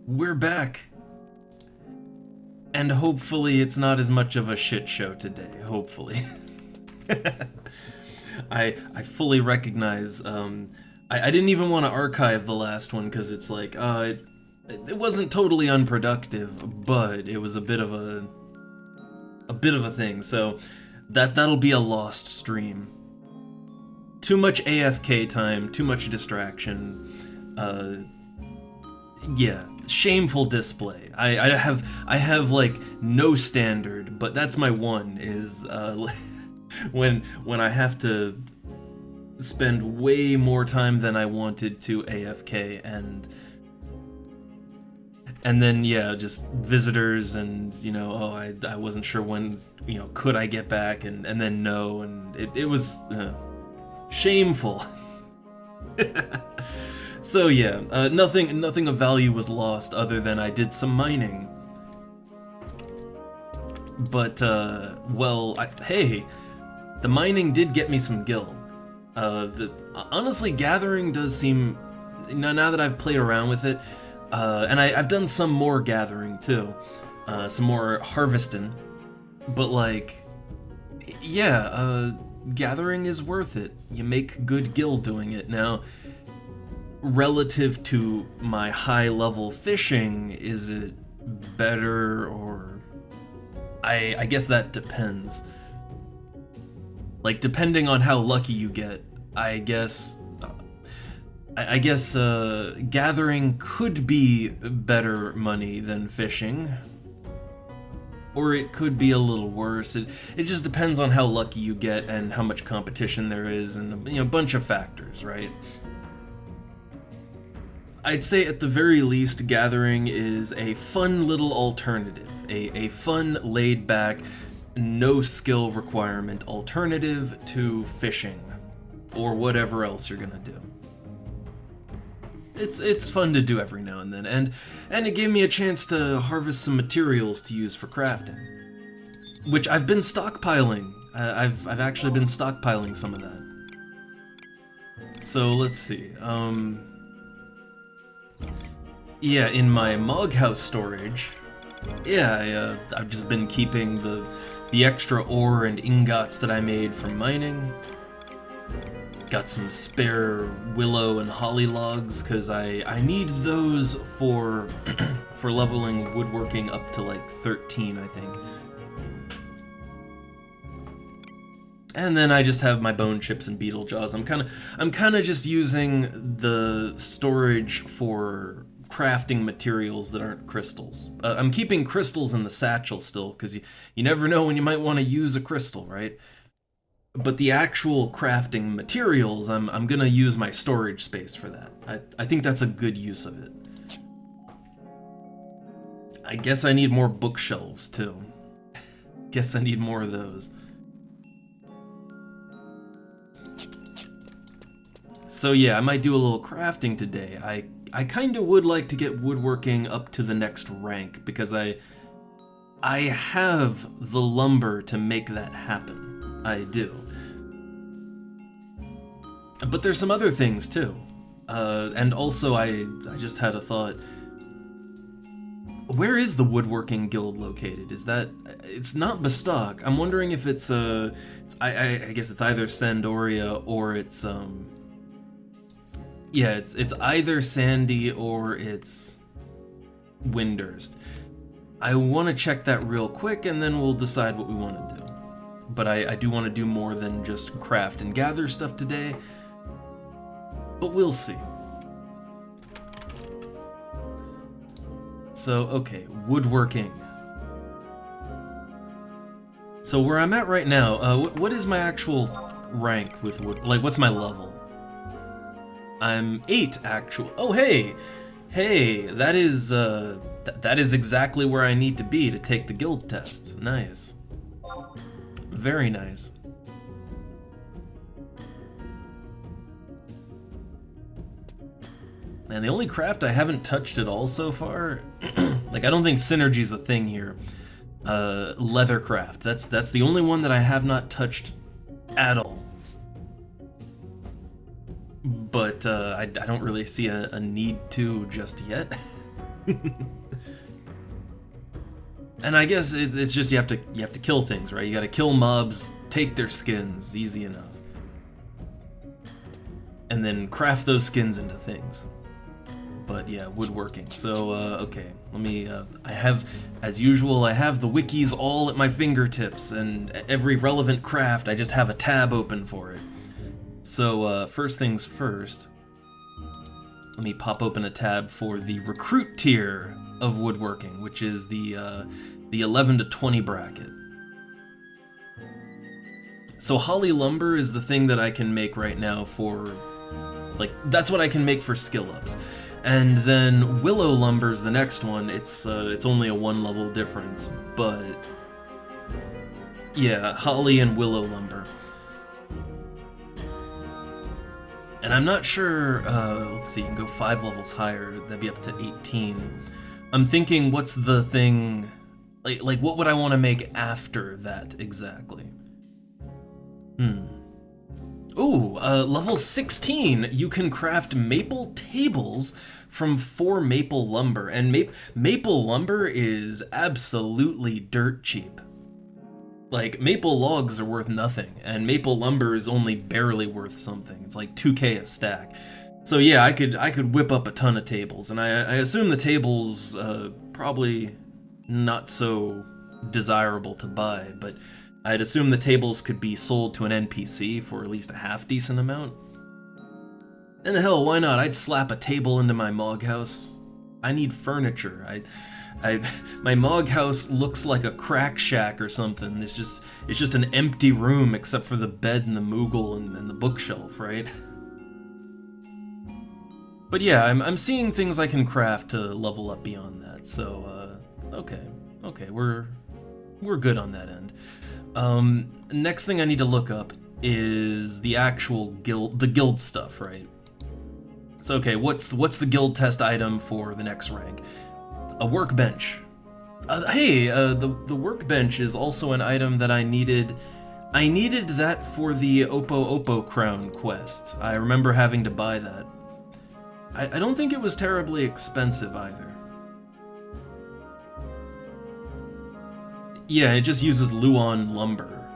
We're back. And hopefully it's not as much of a shit show today, hopefully. I fully recognize, I didn't even want to archive the last one because it's like, it wasn't totally unproductive, but it was a bit of a thing, so that'll be a lost stream. Too much AFK time, too much distraction, yeah, shameful display. I have like no standard, but that's my one, is when I have to spend way more time than I wanted to AFK, and then yeah, just visitors, and you know, oh, I wasn't sure when, you know, could I get back, and then no, and it was shameful. So yeah, nothing of value was lost other than I did some mining. But well, hey, the mining did get me some gil. Honestly, gathering does seem, now that I've played around with it, and I've done some more gathering too, some more harvesting, but like, yeah, gathering is worth it. You make good gil doing it. Now, relative to my high level fishing, is it better, or I guess that depends. Like, depending on how lucky you get, I guess gathering could be better money than fishing, or it could be a little worse. It just depends on how lucky you get and how much competition there is, and, you know, a bunch of factors, right? I'd say at the very least, gathering is a fun little alternative, a fun, laid-back, no skill requirement alternative to fishing, or whatever else you're gonna do. It's fun to do every now and then, and it gave me a chance to harvest some materials to use for crafting, which I've been stockpiling. I've actually been stockpiling some of that. So let's see. Yeah, in my Moghouse storage, yeah, I've just been keeping the extra ore and ingots that I made from mining. Got some spare willow and holly logs, because I need those for for leveling woodworking up to like 13, I think. And then I just have my bone chips and beetle jaws. I'm kind of just using the storage for crafting materials that aren't crystals. I'm keeping crystals in the satchel still, because you never know when you might want to use a crystal, right? But the actual crafting materials, I'm gonna use my storage space for that. I think that's a good use of it. I guess I need more bookshelves too. Guess I need more of those. So yeah, I might do a little crafting today. I kinda would like to get woodworking up to the next rank, because I have the lumber to make that happen. I do. But there's some other things too. And also I just had a thought. Where is the woodworking guild located? Is that, it's not Bestock. I'm wondering if it's I guess it's either Sandoria or it's yeah, it's either Sandy or it's Windurst. I want to check that real quick, and then we'll decide what we want to do. But I do want to do more than just craft and gather stuff today. But we'll see. So, okay, woodworking. So where I'm at right now, what is my actual rank with wood? Like, what's my level? I'm 8, actual. Oh, hey! Hey, that is exactly where I need to be to take the guild test. Nice. Very nice. And the only craft I haven't touched at all so far, like, I don't think synergy's a thing here. Leathercraft. That's the only one that I have not touched at all. But I don't really see a need to just yet. And I guess it's just you have to kill things, right? You got to kill mobs, take their skins, easy enough, and then craft those skins into things. But yeah, woodworking. So okay, let me. I have, as usual, I have the wikis all at my fingertips, and every relevant craft, I just have a tab open for it. So first things first. Let me pop open a tab for the recruit tier of woodworking, which is the 11 to 20 bracket. So holly lumber is the thing that I can make right now for, like, that's what I can make for skill ups. And then willow lumber is the next one. It's only a 1 level difference, but yeah, holly and willow lumber. And I'm not sure, let's see, you can go 5 levels higher, that'd be up to 18. I'm thinking, what's the thing, like what would I want to make after that exactly? Ooh, level 16, you can craft maple tables from 4 maple lumber, and maple lumber is absolutely dirt cheap. Like, maple logs are worth nothing, and maple lumber is only barely worth something. It's like 2k a stack. So yeah, I could whip up a ton of tables, and I assume the tables probably not so desirable to buy, but I'd assume the tables could be sold to an NPC for at least a half decent amount. And the hell, why not? I'd slap a table into my Mog house. I need furniture. My Mog house looks like a crack shack or something. It's just an empty room except for the bed and the Moogle and the bookshelf, right? But yeah, I'm seeing things I can craft to level up beyond that. So okay, we're good on that end. Next thing I need to look up is the actual guild stuff, right? So okay, what's the guild test item for the next rank? A workbench. Hey, the workbench is also an item that I needed. I needed that for the Oppo crown quest. I remember having to buy that. I don't think it was terribly expensive either. Yeah, it just uses Luon lumber.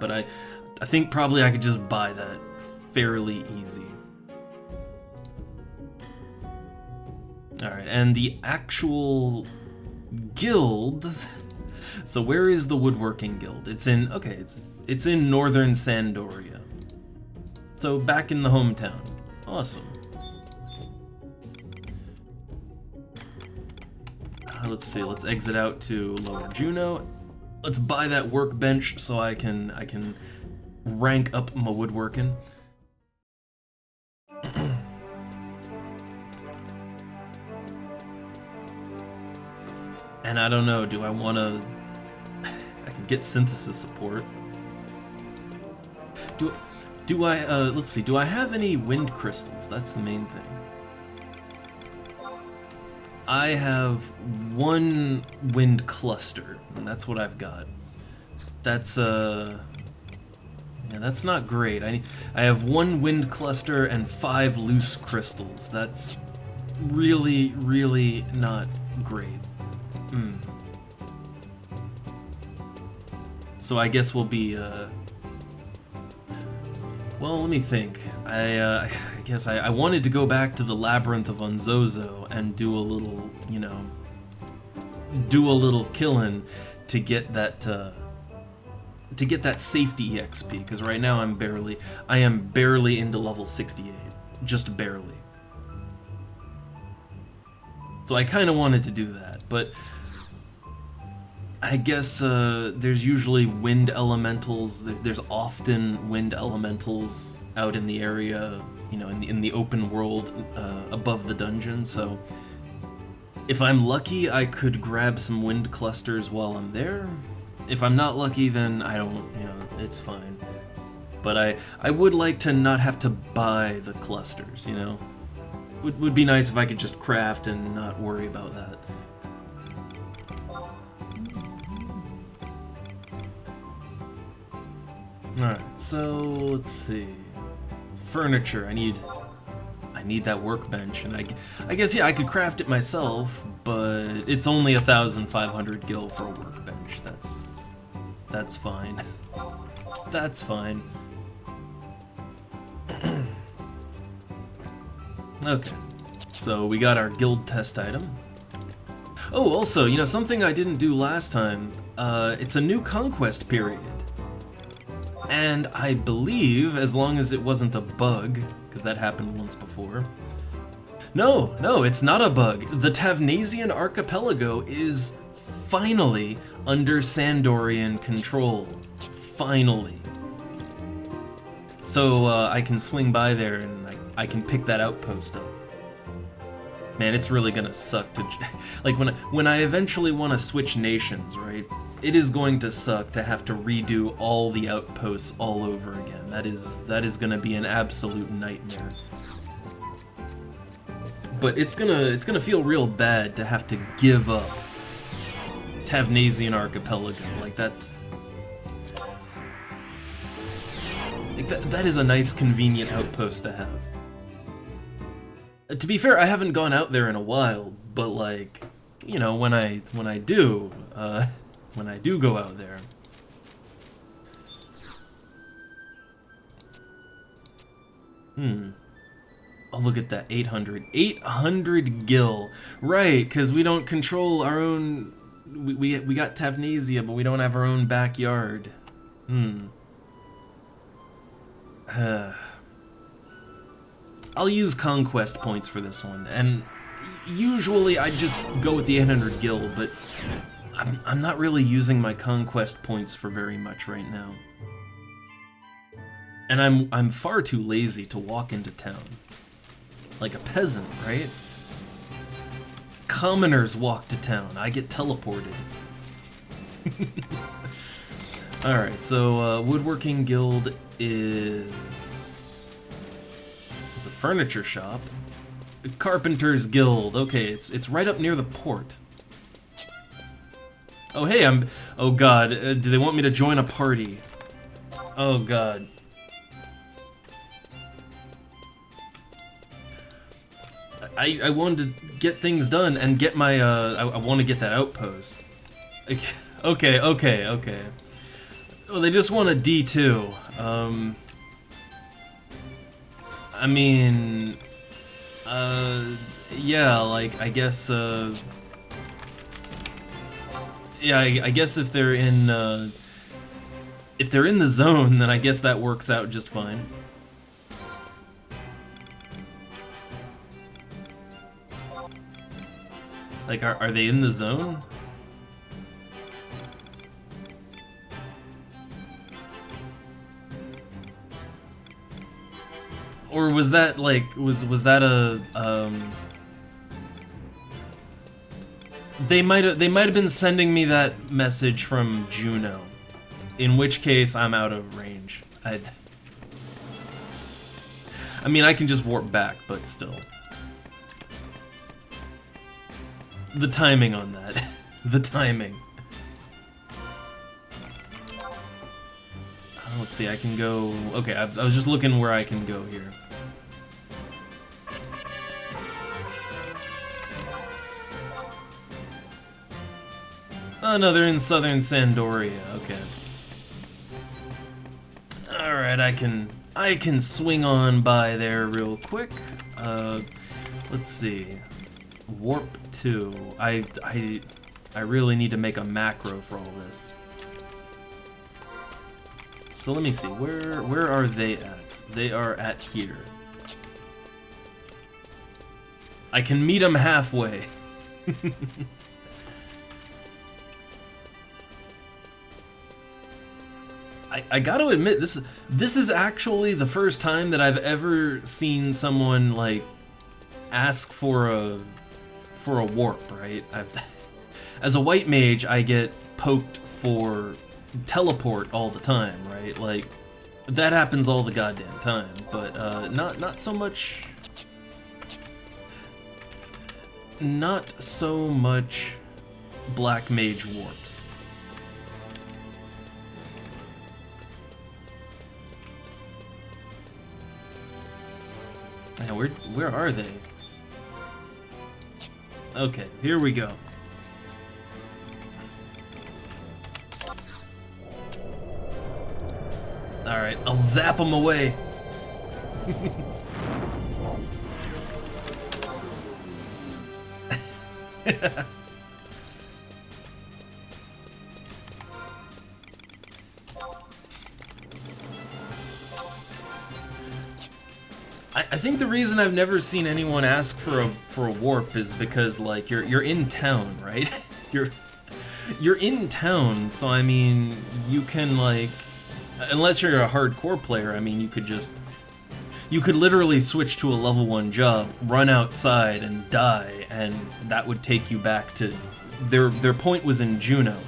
But I think probably I could just buy that fairly easy. Alright, and the actual guild. So where is the woodworking guild? It's in, okay, it's in northern Sandoria. So back in the hometown. Awesome. Let's see, let's exit out to Lower Juno. Let's buy that workbench so I can rank up my woodworking. And I don't know, do I want to... I can get synthesis support. Do I, let's see, do I have any wind crystals? That's the main thing. I have 1 wind cluster, and that's what I've got. That's, yeah, that's not great. I have 1 wind cluster and 5 loose crystals. That's really, really not great. So I guess we'll be, well, let me think. I guess I wanted to go back to the Labyrinth of Unzozo and do a little, you know, do a little killing to get that safety EXP, because right now I am barely into level 68, just barely. So I kind of wanted to do that, but I guess there's usually wind elementals. There's often wind elementals out in the area, you know, in the open world above the dungeon. So if I'm lucky, I could grab some wind clusters while I'm there. If I'm not lucky, then I don't, you know, it's fine. But I would like to not have to buy the clusters, you know. Would be nice if I could just craft and not worry about that. Alright, so let's see. Furniture, I need that workbench, and I guess, yeah, I could craft it myself, but it's only 1,500 gil for a workbench. That's fine. That's fine. Okay, so we got our guild test item. Oh, also, you know, something I didn't do last time, it's a new conquest period. And I believe, as long as it wasn't a bug, because that happened once before. No, it's not a bug. The Tavnasian Archipelago is finally under Sandorian control. Finally. So I can swing by there and I can pick that outpost up. Man, it's really gonna suck to... Like, when I eventually want to switch nations, right? It is going to suck to have to redo all the outposts all over again. That is gonna be an absolute nightmare. But it's gonna feel real bad to have to give up Tavnasian Archipelago. Like, that's... Like, that is a nice, convenient outpost to have. To be fair, I haven't gone out there in a while, but like, you know, when I do go out there. Oh, look at that, 800 gil. Right, because we don't control our own... We got Tavnasia, but we don't have our own backyard. I'll use conquest points for this one, and usually I just go with the 800 gil, but I'm not really using my conquest points for very much right now. And I'm far too lazy to walk into town. Like a peasant, right? Commoners walk to town. I get teleported. Alright, so Woodworking Guild is... It's a furniture shop. Carpenter's Guild. Okay, it's right up near the port. Oh hey, oh god, do they want me to join a party? Oh god. I wanted to get things done and get my, I want to get that outpost. Okay. Oh, they just want a D2. I mean, yeah, like, I guess, yeah, I guess if they're in the zone, then I guess that works out just fine. Like, are they in the zone? Or was that, like, was that a, They might have been sending me that message from Juno, in which case I'm out of range. I mean, I can just warp back, but still. The timing on that. The timing. Let's see, I can go... Okay, I was just looking where I can go here. Oh no, they're in southern Sandoria, okay. Alright, I can swing on by there real quick. Let's see. Warp 2. I really need to make a macro for all this. So let me see, where are they at? They are at here. I can meet them halfway. I gotta admit, this is actually the first time that I've ever seen someone, like, ask for a warp, right? As a white mage, I get poked for teleport all the time, right? Like, that happens all the goddamn time, but not so much black mage warps. Yeah, where are they? Okay, here we go. Alright, I'll zap him away. I think the reason I've never seen anyone ask for a warp is because, like, you're in town, right? you're in town, so I mean you can, like, unless you're a hardcore player, I mean you could literally switch to a level 1 job, run outside and die, and that would take you back to their point was in Juneau.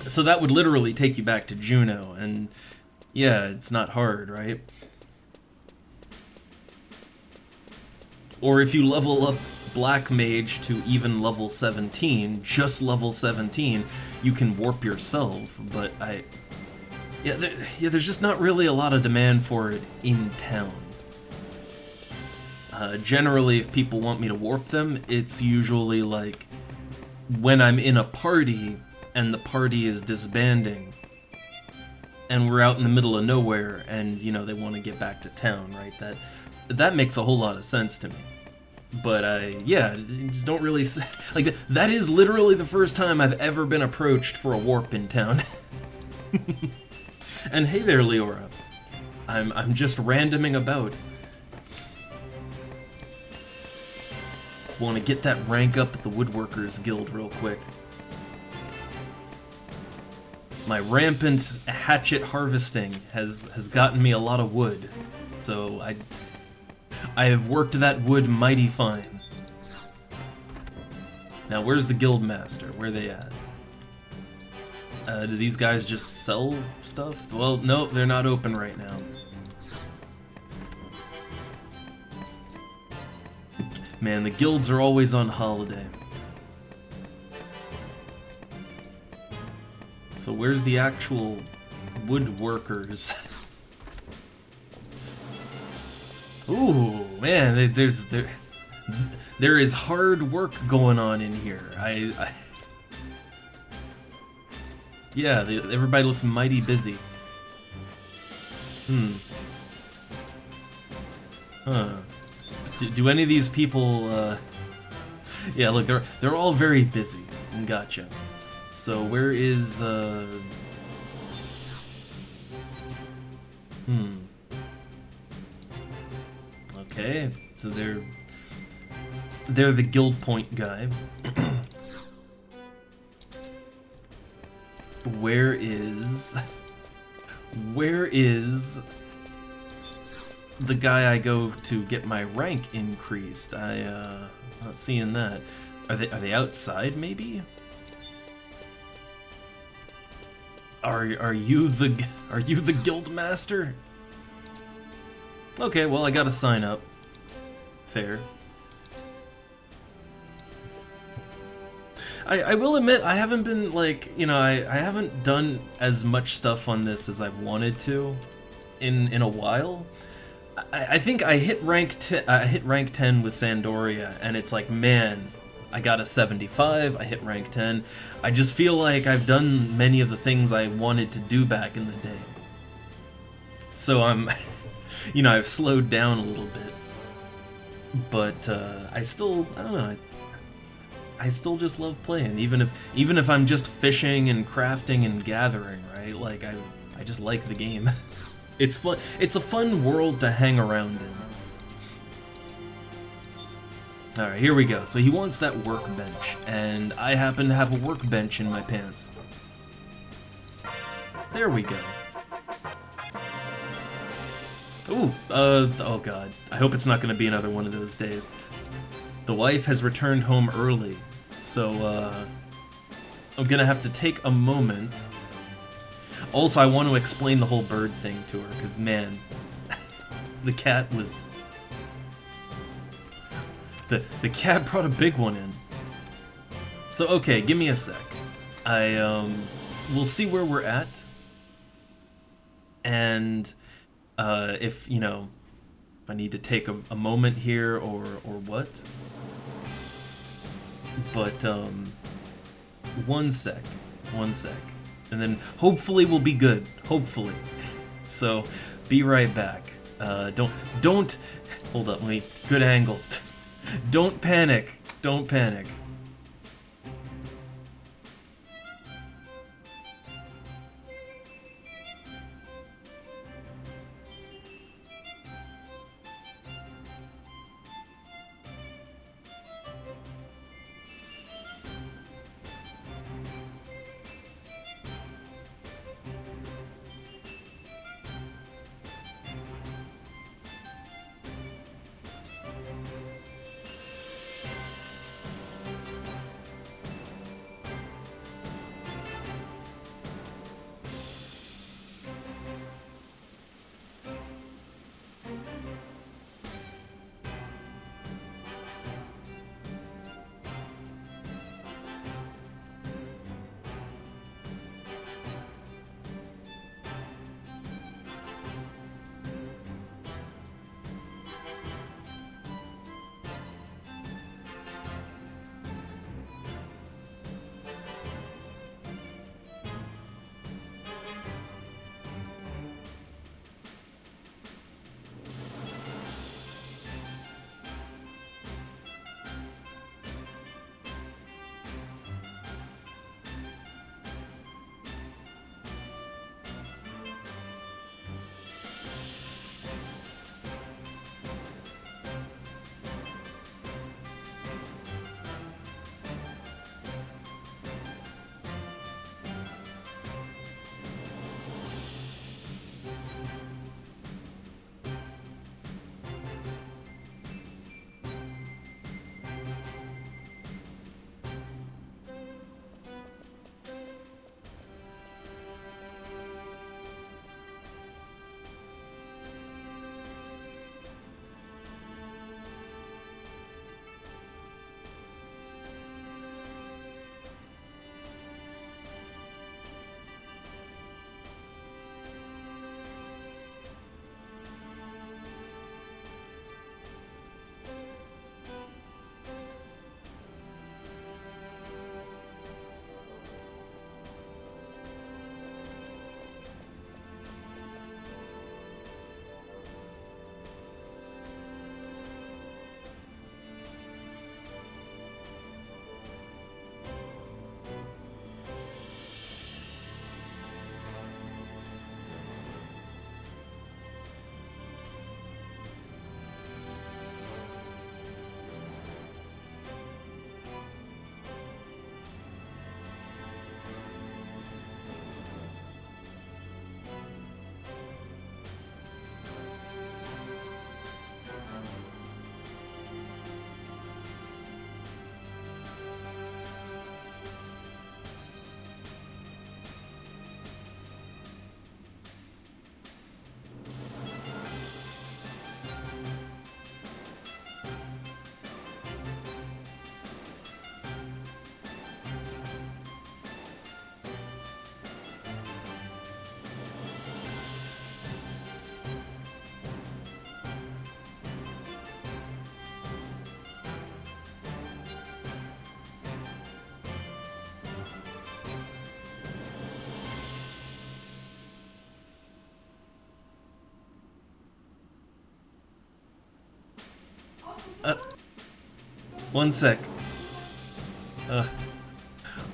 So that would literally take you back to Juneau, and yeah, it's not hard, right? Or if you level up Black Mage to even level 17, just level 17, you can warp yourself, but there's just not really a lot of demand for it in town. Generally, if people want me to warp them, it's usually like when I'm in a party and the party is disbanding and we're out in the middle of nowhere and, you know, they want to get back to town, right? That makes a whole lot of sense to me. But yeah, just don't really like that is literally the first time I've ever been approached for a warp in town. And hey there, Leora. I'm just randoming about. Want to get that rank up at the Woodworkers Guild real quick. My rampant hatchet harvesting has gotten me a lot of wood, so I have worked that wood mighty fine. Now, where's the guild master? Where are they at? Do these guys just sell stuff? Well, no, they're not open right now. Man, the guilds are always on holiday. So where's the actual woodworkers? Ooh, man, there is hard work going on in here. Yeah, everybody looks mighty busy. Huh. Do any of these people, yeah, look, they're all very busy. Gotcha. So where is, Okay, so they're the guild point guy. Where is the guy I go to get my rank increased? Not seeing that. Are they outside maybe? Are you the guild master? Okay, well I gotta sign up. Fair. I will admit, I haven't been, like, you know, I haven't done as much stuff on this as I've wanted to in a while. I think I hit rank 10 with Sandoria, and it's like, man, I got a 75, I hit rank 10. I just feel like I've done many of the things I wanted to do back in the day. So I'm, you know, I've slowed down a little bit. But I don't know, I still just love playing, even if I'm just fishing and crafting and gathering, right? Like I just like the game. It's fun. It's a fun world to hang around in. All right, here we go. So he wants that workbench, and I happen to have a workbench in my pants. There we go. Ooh, oh god. I hope it's not going to be another one of those days. The wife has returned home early, so, I'm gonna have to take a moment. Also, I want to explain the whole bird thing to her, because, man, the cat was... The cat brought a big one in. So, okay, give me a sec. We'll see where we're at. And, if, you know, if I need to take a moment here or what. But, one sec. And then hopefully we'll be good. Hopefully. So, be right back. Don't, hold up, good angle. Don't panic. Don't panic. One sec.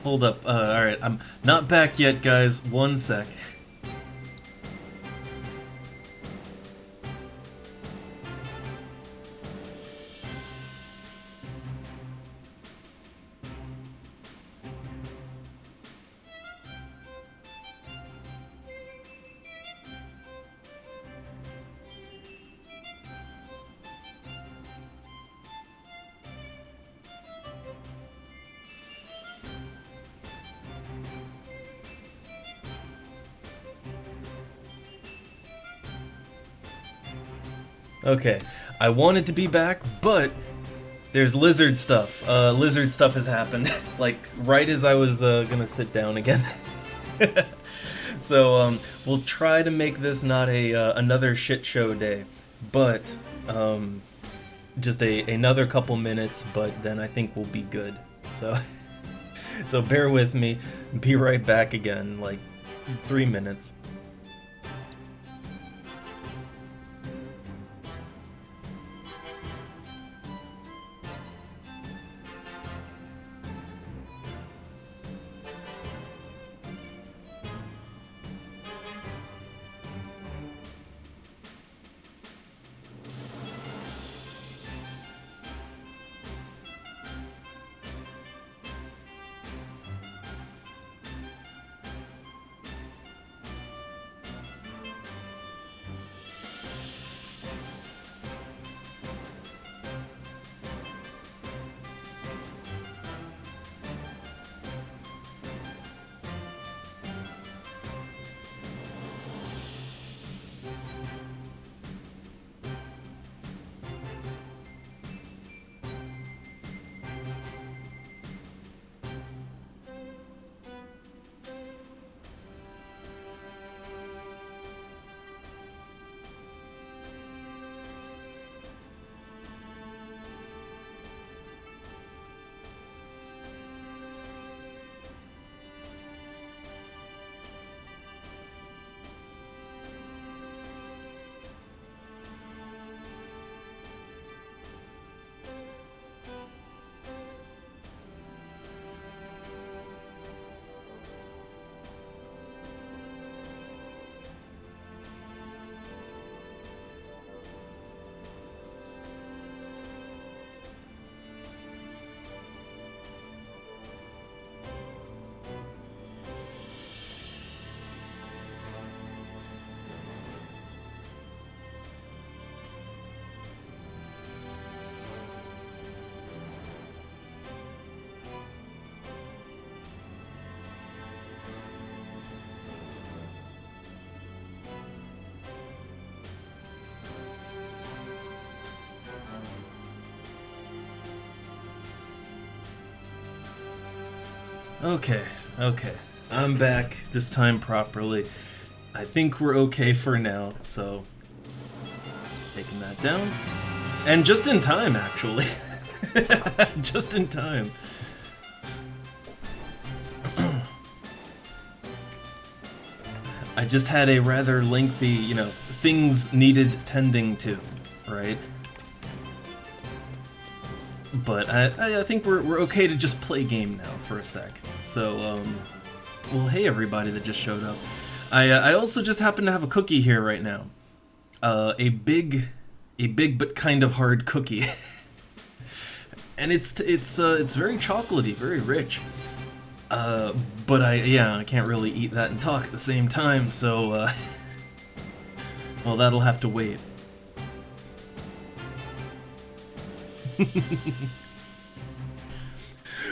Hold up. Alright, I'm not back yet, guys. One sec. Okay, I wanted to be back, but there's lizard stuff. Lizard stuff has happened, like, right as I was gonna sit down again. So, we'll try to make this not another shit show day, but, just another couple minutes, but then I think we'll be good. So, so bear with me. Be right back again, like 3 minutes. Okay, okay. I'm back, this time properly. I think we're okay for now, so... Taking that down. And just in time, actually. Just in time. I just had a rather lengthy, you know, things needed tending to, right? But I think we're okay to just play game now for a sec. So, well, hey everybody that just showed up. I also just happen to have a cookie here right now. A big but kind of hard cookie. And it's very chocolatey, very rich. But I can't really eat that and talk at the same time, so, well, that'll have to wait.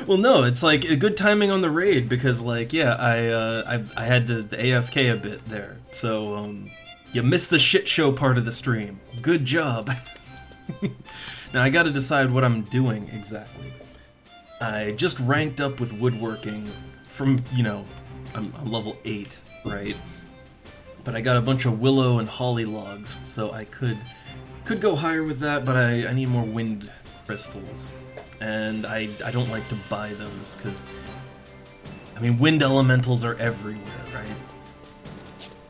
Well, no, it's like a good timing on the raid because, like, yeah, I had to AFK a bit there, so you missed the shit show part of the stream. Good job. Now I gotta decide what I'm doing exactly. I just ranked up with woodworking from, you know, I'm level 8, right? But I got a bunch of willow and holly logs, so I could go higher with that, but I need more wind crystals. And I don't like to buy those, because, I mean, wind elementals are everywhere, right?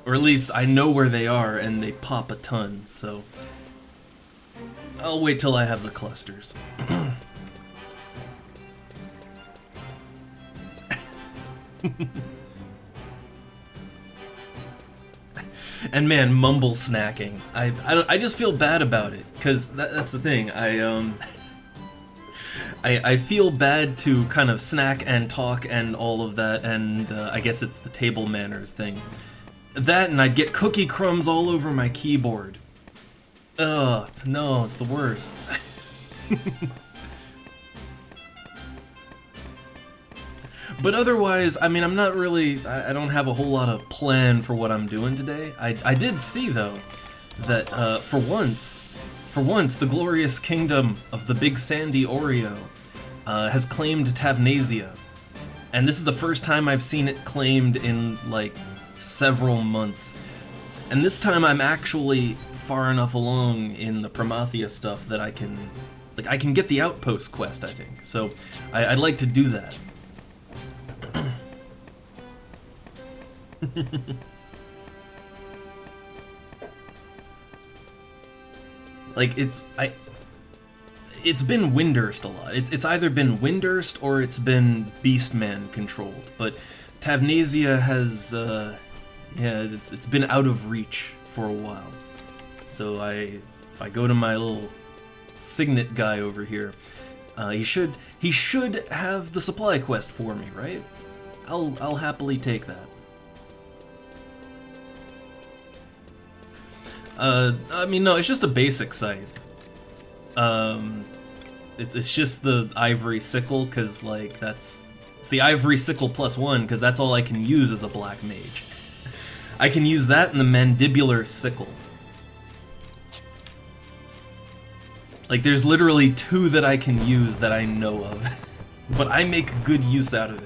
Or at least I know where they are, and they pop a ton, so I'll wait till I have the clusters. And man, mumble snacking. I just feel bad about it, because that's the thing. I feel bad to kind of snack and talk and all of that, and I guess it's the table manners thing. That, and I'd get cookie crumbs all over my keyboard. Ugh, no, it's the worst. But otherwise, I mean, I'm not really, I don't have a whole lot of plan for what I'm doing today. I did see, though, that for once, the glorious kingdom of the Big Sandy Oreo has claimed Tavnasia. And this is the first time I've seen it claimed in, like, several months. And this time I'm actually far enough along in the Promathia stuff that I can Like, I can get the outpost quest, I think. So, I'd like to do that. Like, it's been Windurst a lot. It's either been Windurst or it's been Beastman controlled, but Tavnasia has, yeah, it's been out of reach for a while. So if I go to my little Signet guy over here, he should have the supply quest for me, right? I'll happily take that. I mean, no, it's just a basic scythe. It's just the ivory sickle, cause like it's the ivory sickle +1, because that's all I can use as a black mage. I can use that and the mandibular sickle. Like, there's literally 2 that I can use that I know of, but I make good use out of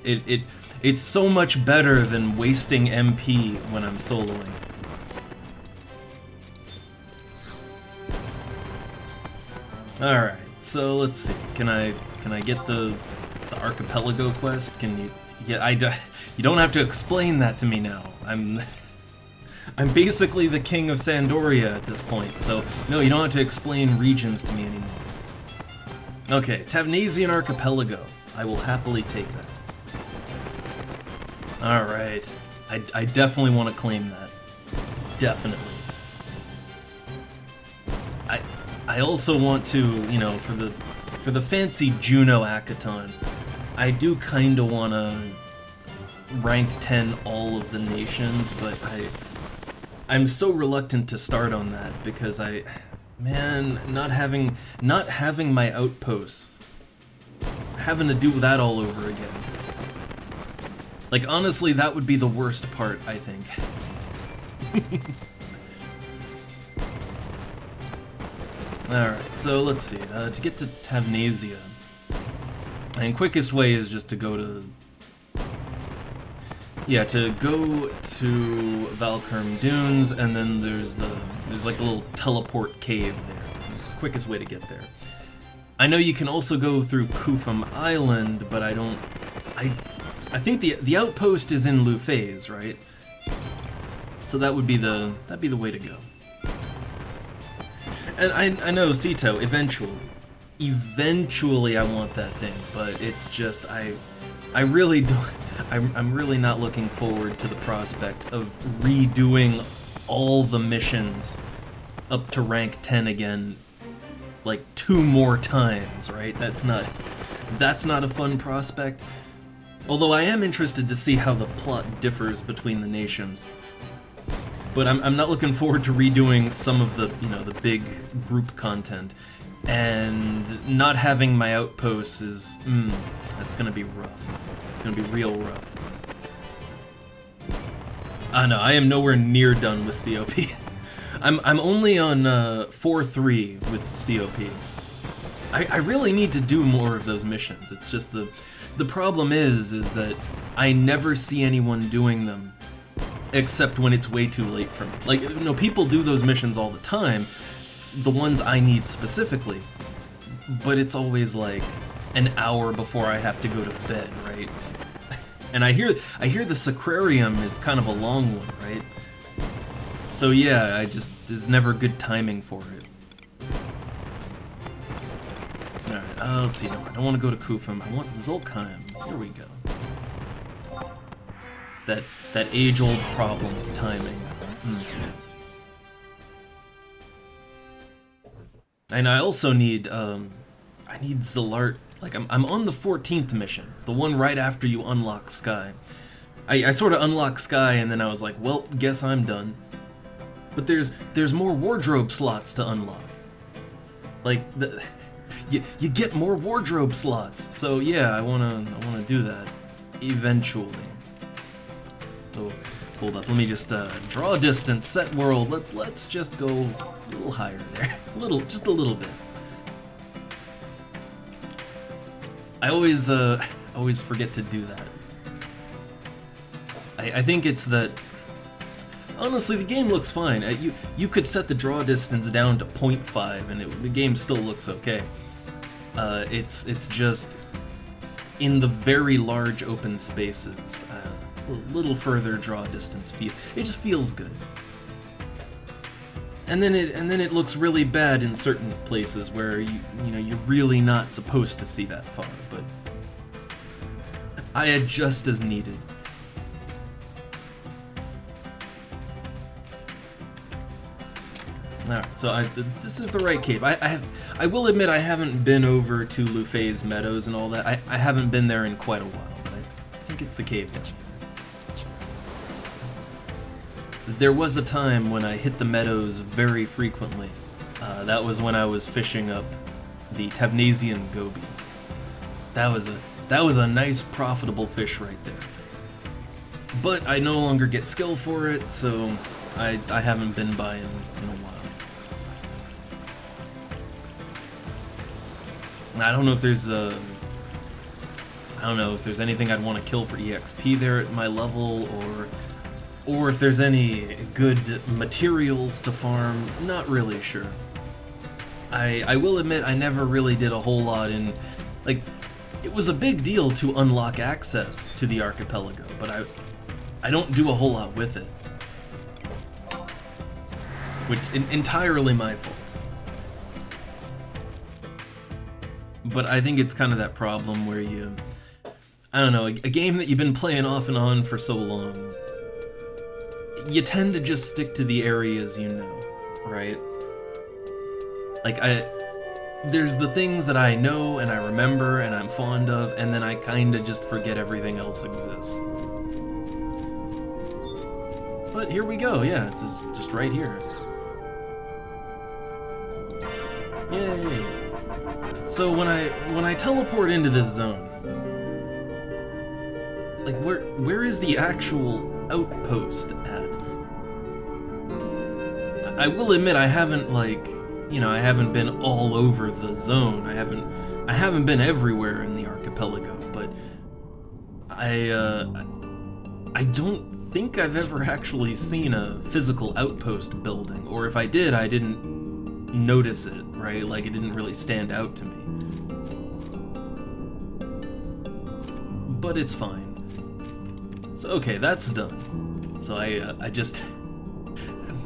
it. It's so much better than wasting MP when I'm soloing. Alright, so let's see. Can I get the archipelago quest? Can you? Yeah, you don't have to explain that to me now. I'm basically the king of Sandoria at this point, so no, you don't have to explain regions to me anymore. Okay, Tavnasian Archipelago. I will happily take that. Alright. I definitely want to claim that. Definitely. I also want to, you know, for the fancy Juno Akaton, I do kinda wanna rank 10 all of the nations, but I'm so reluctant to start on that because man, not having my outposts, having to do that all over again. Like, honestly, that would be the worst part, I think. Alright, so let's see. To get to Tavnasia, and quickest way is just to go to... Yeah, to go to Valkurm Dunes, and then there's like a little teleport cave there. It's the quickest way to get there. I know you can also go through Kufum Island, but I think the outpost is in Lufay's, right? So that'd be the way to go. And I know, Sito, eventually I want that thing, but it's just, I really don't, I'm really not looking forward to the prospect of redoing all the missions up to rank 10 again, like 2 more times, right? That's not a fun prospect. Although I am interested to see how the plot differs between the nations. But I'm not looking forward to redoing some of the, you know, the big group content. And not having my outposts is, that's gonna be rough. It's gonna be real rough. No, I am nowhere near done with COP. I'm only on 4-3 with COP. I really need to do more of those missions. It's just the problem is that I never see anyone doing them. Except when it's way too late for me. Like, you know, people do those missions all the time, the ones I need specifically, but it's always like an hour before I have to go to bed, right? And I hear the Sacrarium is kind of a long one, right? So yeah, there's never good timing for it. Alright, let's see, no, I don't want to go to Kufum, I want Zulkheim. Here we go. That age-old problem of timing. And I also need, I need Zalart. Like, I'm on the 14th mission, the one right after you unlock Sky. I sort of unlocked Sky, and then I was like, well, guess I'm done. But there's more wardrobe slots to unlock. Like, you get more wardrobe slots. So yeah, I wanna do that eventually. So, hold up, let me just draw a distance, set world, let's just go a little higher there. Just a little bit. I always forget to do that. I think it's that Honestly, the game looks fine. You could set the draw distance down to 0.5 and the game still looks okay. It's just in the very large open spaces, a little further draw distance it just feels good. And then it looks really bad in certain places where you're really not supposed to see that far, but I adjust as needed. Alright, so this is the right cave. I will admit I haven't been over to Lufei's Meadows and all that. I haven't been there in quite a while, but I think it's the cave down here. There was a time when I hit the meadows very frequently. That was when I was fishing up the Tavnasian goby. That was a nice profitable fish right there. But I no longer get skill for it, so I haven't been by in a while. I don't know if there's anything I'd want to kill for EXP there at my level, or if there's any good materials to farm. Not really sure. I will admit I never really did a whole lot in, like, it was a big deal to unlock access to the archipelago, but I don't do a whole lot with it. Which, entirely my fault. But I think it's kind of that problem where I don't know, a game that you've been playing off and on for so long, you tend to just stick to the areas you know, right? Like, there's the things that I know and I remember and I'm fond of, and then I kinda just forget everything else exists. But here we go, yeah, it's just right here. Yay! So when I teleport into this zone, like where is the actual outpost at? I will admit I haven't I haven't been all over the zone. I haven't been everywhere in the archipelago, but I don't think I've ever actually seen a physical outpost building, or if I did, I didn't notice it, right? Like, it didn't really stand out to me. But it's fine. So, okay, that's done. So I just...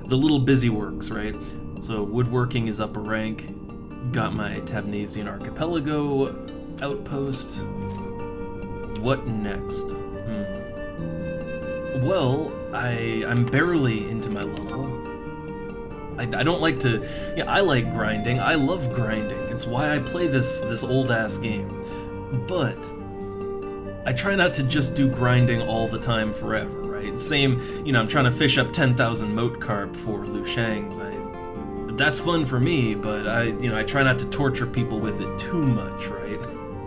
the little busy works, right? So woodworking is up a rank. Got my Tavnasian Archipelago outpost. What next? Well, I'm barely into my level. I don't like to... Yeah, I like grinding. I love grinding. It's why I play this old-ass game. But I try not to just do grinding all the time forever, right? Same, I'm trying to fish up 10,000 moat carp for Lu Shang's. That's fun for me, but I try not to torture people with it too much, right?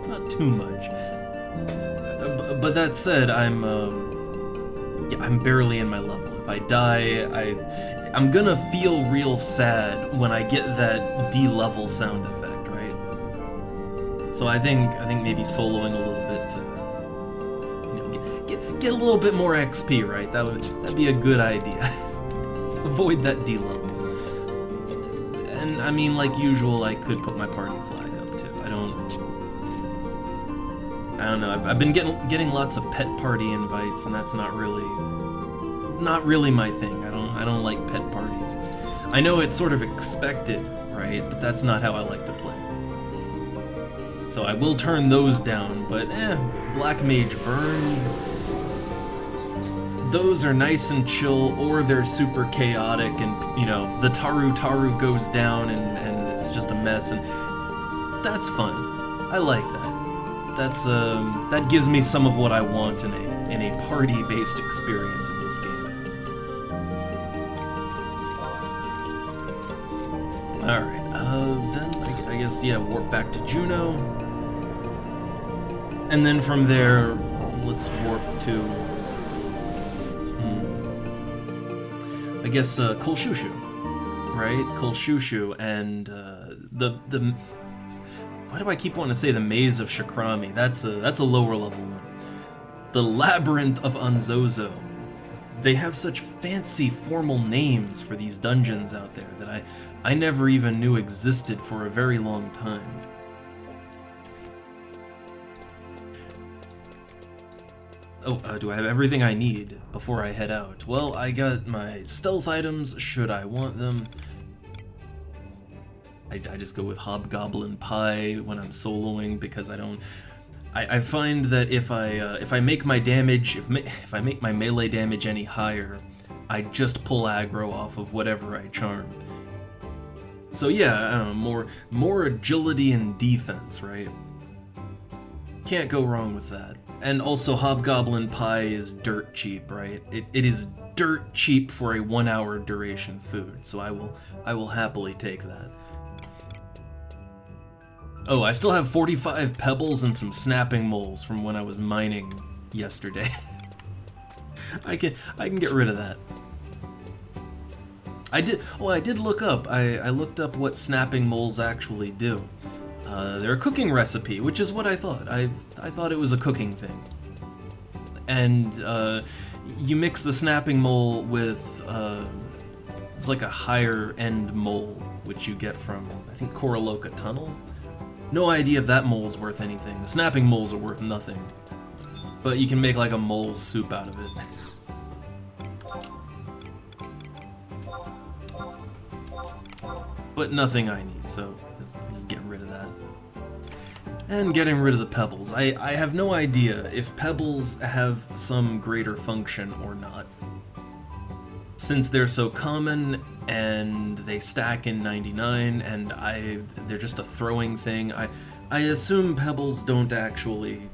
Not too much. But that said, I'm barely in my level. If I die, I'm gonna feel real sad when I get that D-level sound effect, right? So I think maybe soloing a little bit to, get a little bit more XP, right? That'd be a good idea. Avoid that D-level. And I mean, like usual, I could put my party flag up too. I don't know. I've been getting lots of pet party invites, and that's not really my thing. I don't like pet parties. I know it's sort of expected, right? But that's not how I like to play. So I will turn those down, but Black Mage Burns, those are nice and chill, or they're super chaotic and, the Taru goes down and it's just a mess, and that's fun. I like that. That gives me some of what I want in a party-based experience in this game. Alright, then I guess, warp back to Juno. And then from there, let's warp to... I guess, Kolshushu, right? Kolshushu, and, the... Why do I keep wanting to say the Maze of Shakrami? That's a lower level one. The Labyrinth of Anzozo. they have such fancy formal names for these dungeons out there that I never even knew existed for a very long time. Oh, do I have everything I need before I head out? Well, I got my stealth items, should I want them. I just go with Hobgoblin Pie when I'm soloing because I find that if I make my damage, if I make my melee damage any higher, I just pull aggro off of whatever I charm. So yeah, I don't know, more agility and defense, right? Can't go wrong with that. And also Hobgoblin Pie is dirt cheap, right? It is dirt cheap for a 1 hour duration food, so I will happily take that. Oh, I still have 45 pebbles and some snapping moles from when I was mining yesterday. I can get rid of that. I did look up. I looked up what snapping moles actually do. They're a cooking recipe, which is what I thought. I thought it was a cooking thing. And you mix the snapping mole with it's like a higher end mole, which you get from I think Koroloka Tunnel. No idea if that mole's worth anything. The snapping moles are worth nothing. But you can make like a mole soup out of it. But nothing I need, so just get rid of that. And getting rid of the pebbles. I have no idea if pebbles have some greater function or not. Since they're so common and they stack in 99 and they're just a throwing thing, I assume pebbles don't actually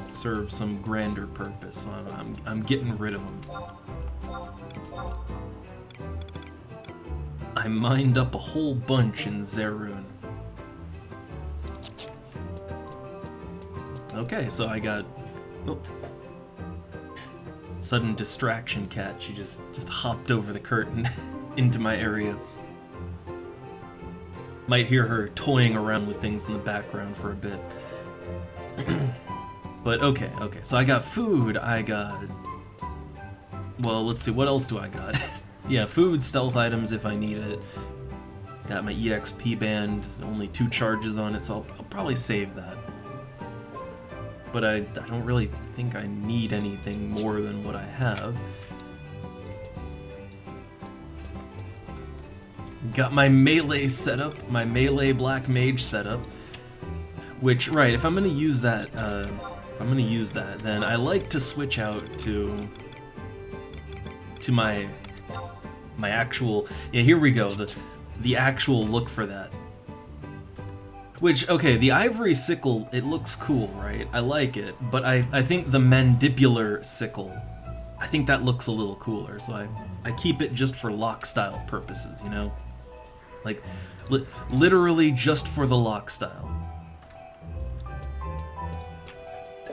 serve some grander purpose. So I'm getting rid of them. I mined up a whole bunch in Zerun. Okay, so I got... Oh. Sudden distraction cat. She just hopped over the curtain into my area. Might hear her toying around with things in the background for a bit. But okay, so I got food, I got... Well, let's see, what else do I got? Yeah, food, stealth items if I need it. Got my EXP band, only 2 charges on it, so I'll probably save that. But I don't really think I need anything more than what I have. Got my melee setup, my melee black mage setup. Which, right, if I'm gonna use that, then I like to switch out to my actual, yeah, here we go, the actual look for that. Which, okay, the ivory sickle, it looks cool, right? I like it, but I think the mandibular sickle, I think that looks a little cooler, so I keep it just for lock style purposes, you know? Like, literally just for the lock style.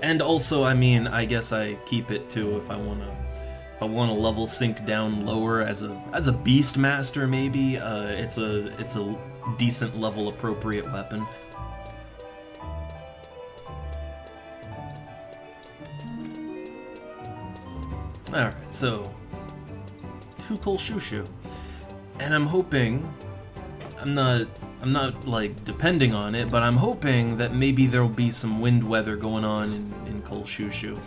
And also, I mean, I guess I keep it too if I wanna level sync down lower as a Beastmaster, maybe. It's a decent level appropriate weapon. Alright, so 2 Kolshushu. And I'm hoping, I'm not like depending on it, but I'm hoping that maybe there'll be some wind weather going on in Kolshushu.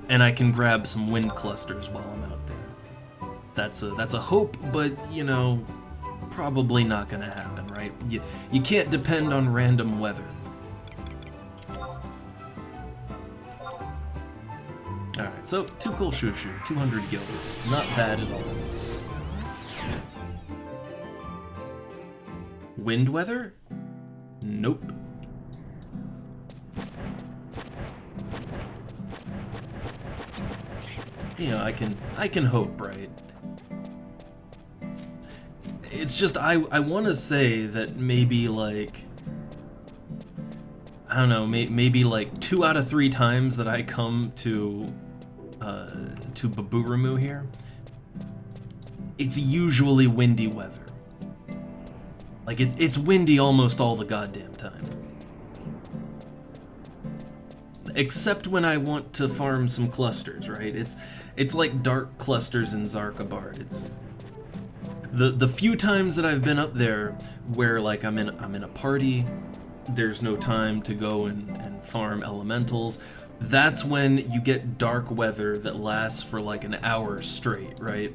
And I can grab some wind clusters while I'm out there. That's a hope, but you know, probably not gonna happen, right? You can't depend on random weather. Alright, so 2 Kolshushu, 200 gil. Not bad at all. Wind weather? Nope. You know, I can hope, right? It's just, I want to say that maybe, like, I don't know, maybe like 2 out of 3 times that I come to Baburamu here, it's usually windy weather. Like, it's windy almost all the goddamn time. except when I want to farm some clusters, right? It's like dark clusters in Zarkabard. It's the few times that I've been up there where like I'm in a party, there's no time to go and farm elementals. That's when you get dark weather that lasts for like an hour straight, right?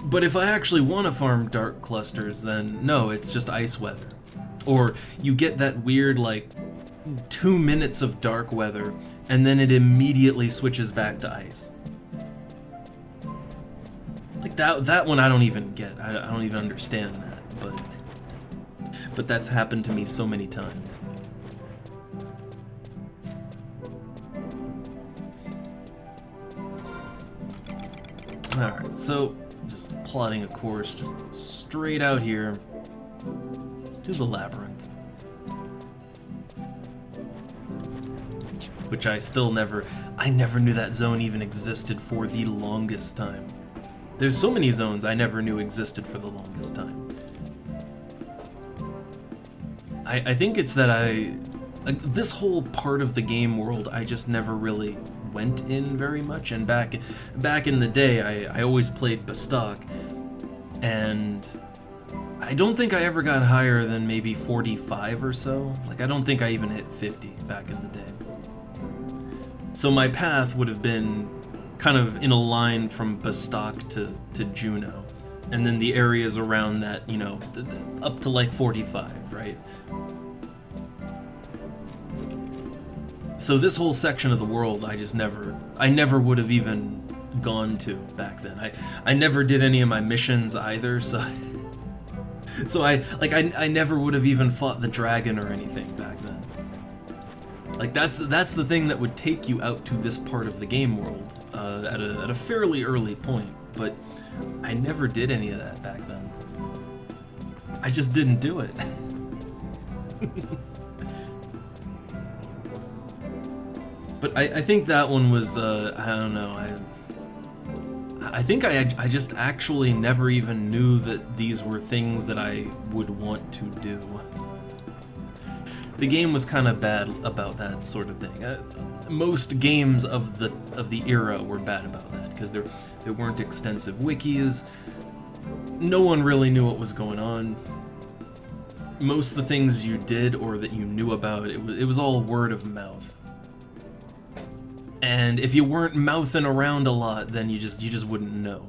But if I actually want to farm dark clusters, then no, it's just ice weather. Or you get that weird like 2 minutes of dark weather and then it immediately switches back to ice. Like that one I don't even get. I don't even understand that, but that's happened to me so many times. Alright, so just plotting a course just straight out here to the labyrinth. Which I never knew that zone even existed for the longest time. There's so many zones I never knew existed for the longest time. I think it's that this whole part of the game world I just never really went in very much, and back in the day I always played Bastok, and I don't think I ever got higher than maybe 45 or so. Like I don't think I even hit 50 back in the day. So my path would have been kind of in a line from Bastok to Juno, and then the areas around that, you know, up to like 45, right? So this whole section of the world I never would have even gone to back then. I never did any of my missions either, so I never would have even fought the dragon or anything back then. Like that's the thing that would take you out to this part of the game world at a fairly early point, but I never did any of that back then. I just didn't do it. But I think that one was I don't know, I think I just actually never even knew that these were things that I would want to do. The game was kind of bad about that sort of thing. Most games of the era were bad about that because there weren't extensive wikis. No one really knew what was going on. Most of the things you did or that you knew about, it was all word of mouth. And if you weren't mouthing around a lot, then you just wouldn't know.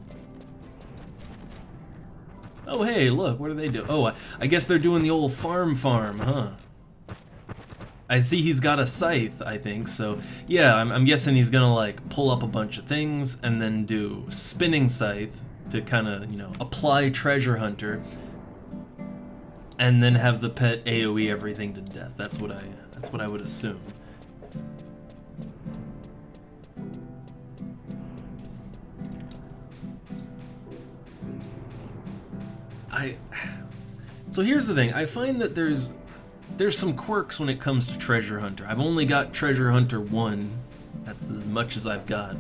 Oh hey, look, what are they doing? Oh, I guess they're doing the old farm, huh? I see he's got a scythe, I think, so yeah, I'm guessing he's gonna like pull up a bunch of things and then do spinning scythe to kind of, you know, apply treasure hunter, and then have the pet AoE everything to death. That's what I would assume. So here's the thing, I find that there's some quirks when it comes to Treasure Hunter. I've only got Treasure Hunter 1, that's as much as I've got.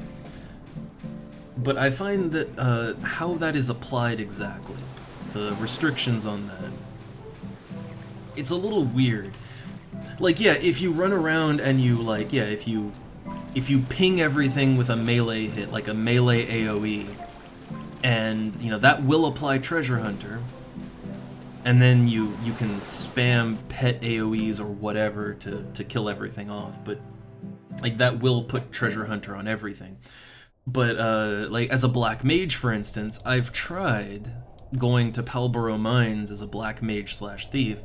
But I find that how that is applied exactly, the restrictions on that, it's a little weird. Like, yeah, if you run around and you, like, yeah, if you ping everything with a melee hit, like a melee AoE, and, you know, that will apply Treasure Hunter, and then you can spam pet AoEs or whatever to kill everything off, but, like, that will put Treasure Hunter on everything. But, like, as a Black Mage, for instance, I've tried going to Palborough Mines as a Black Mage / Thief,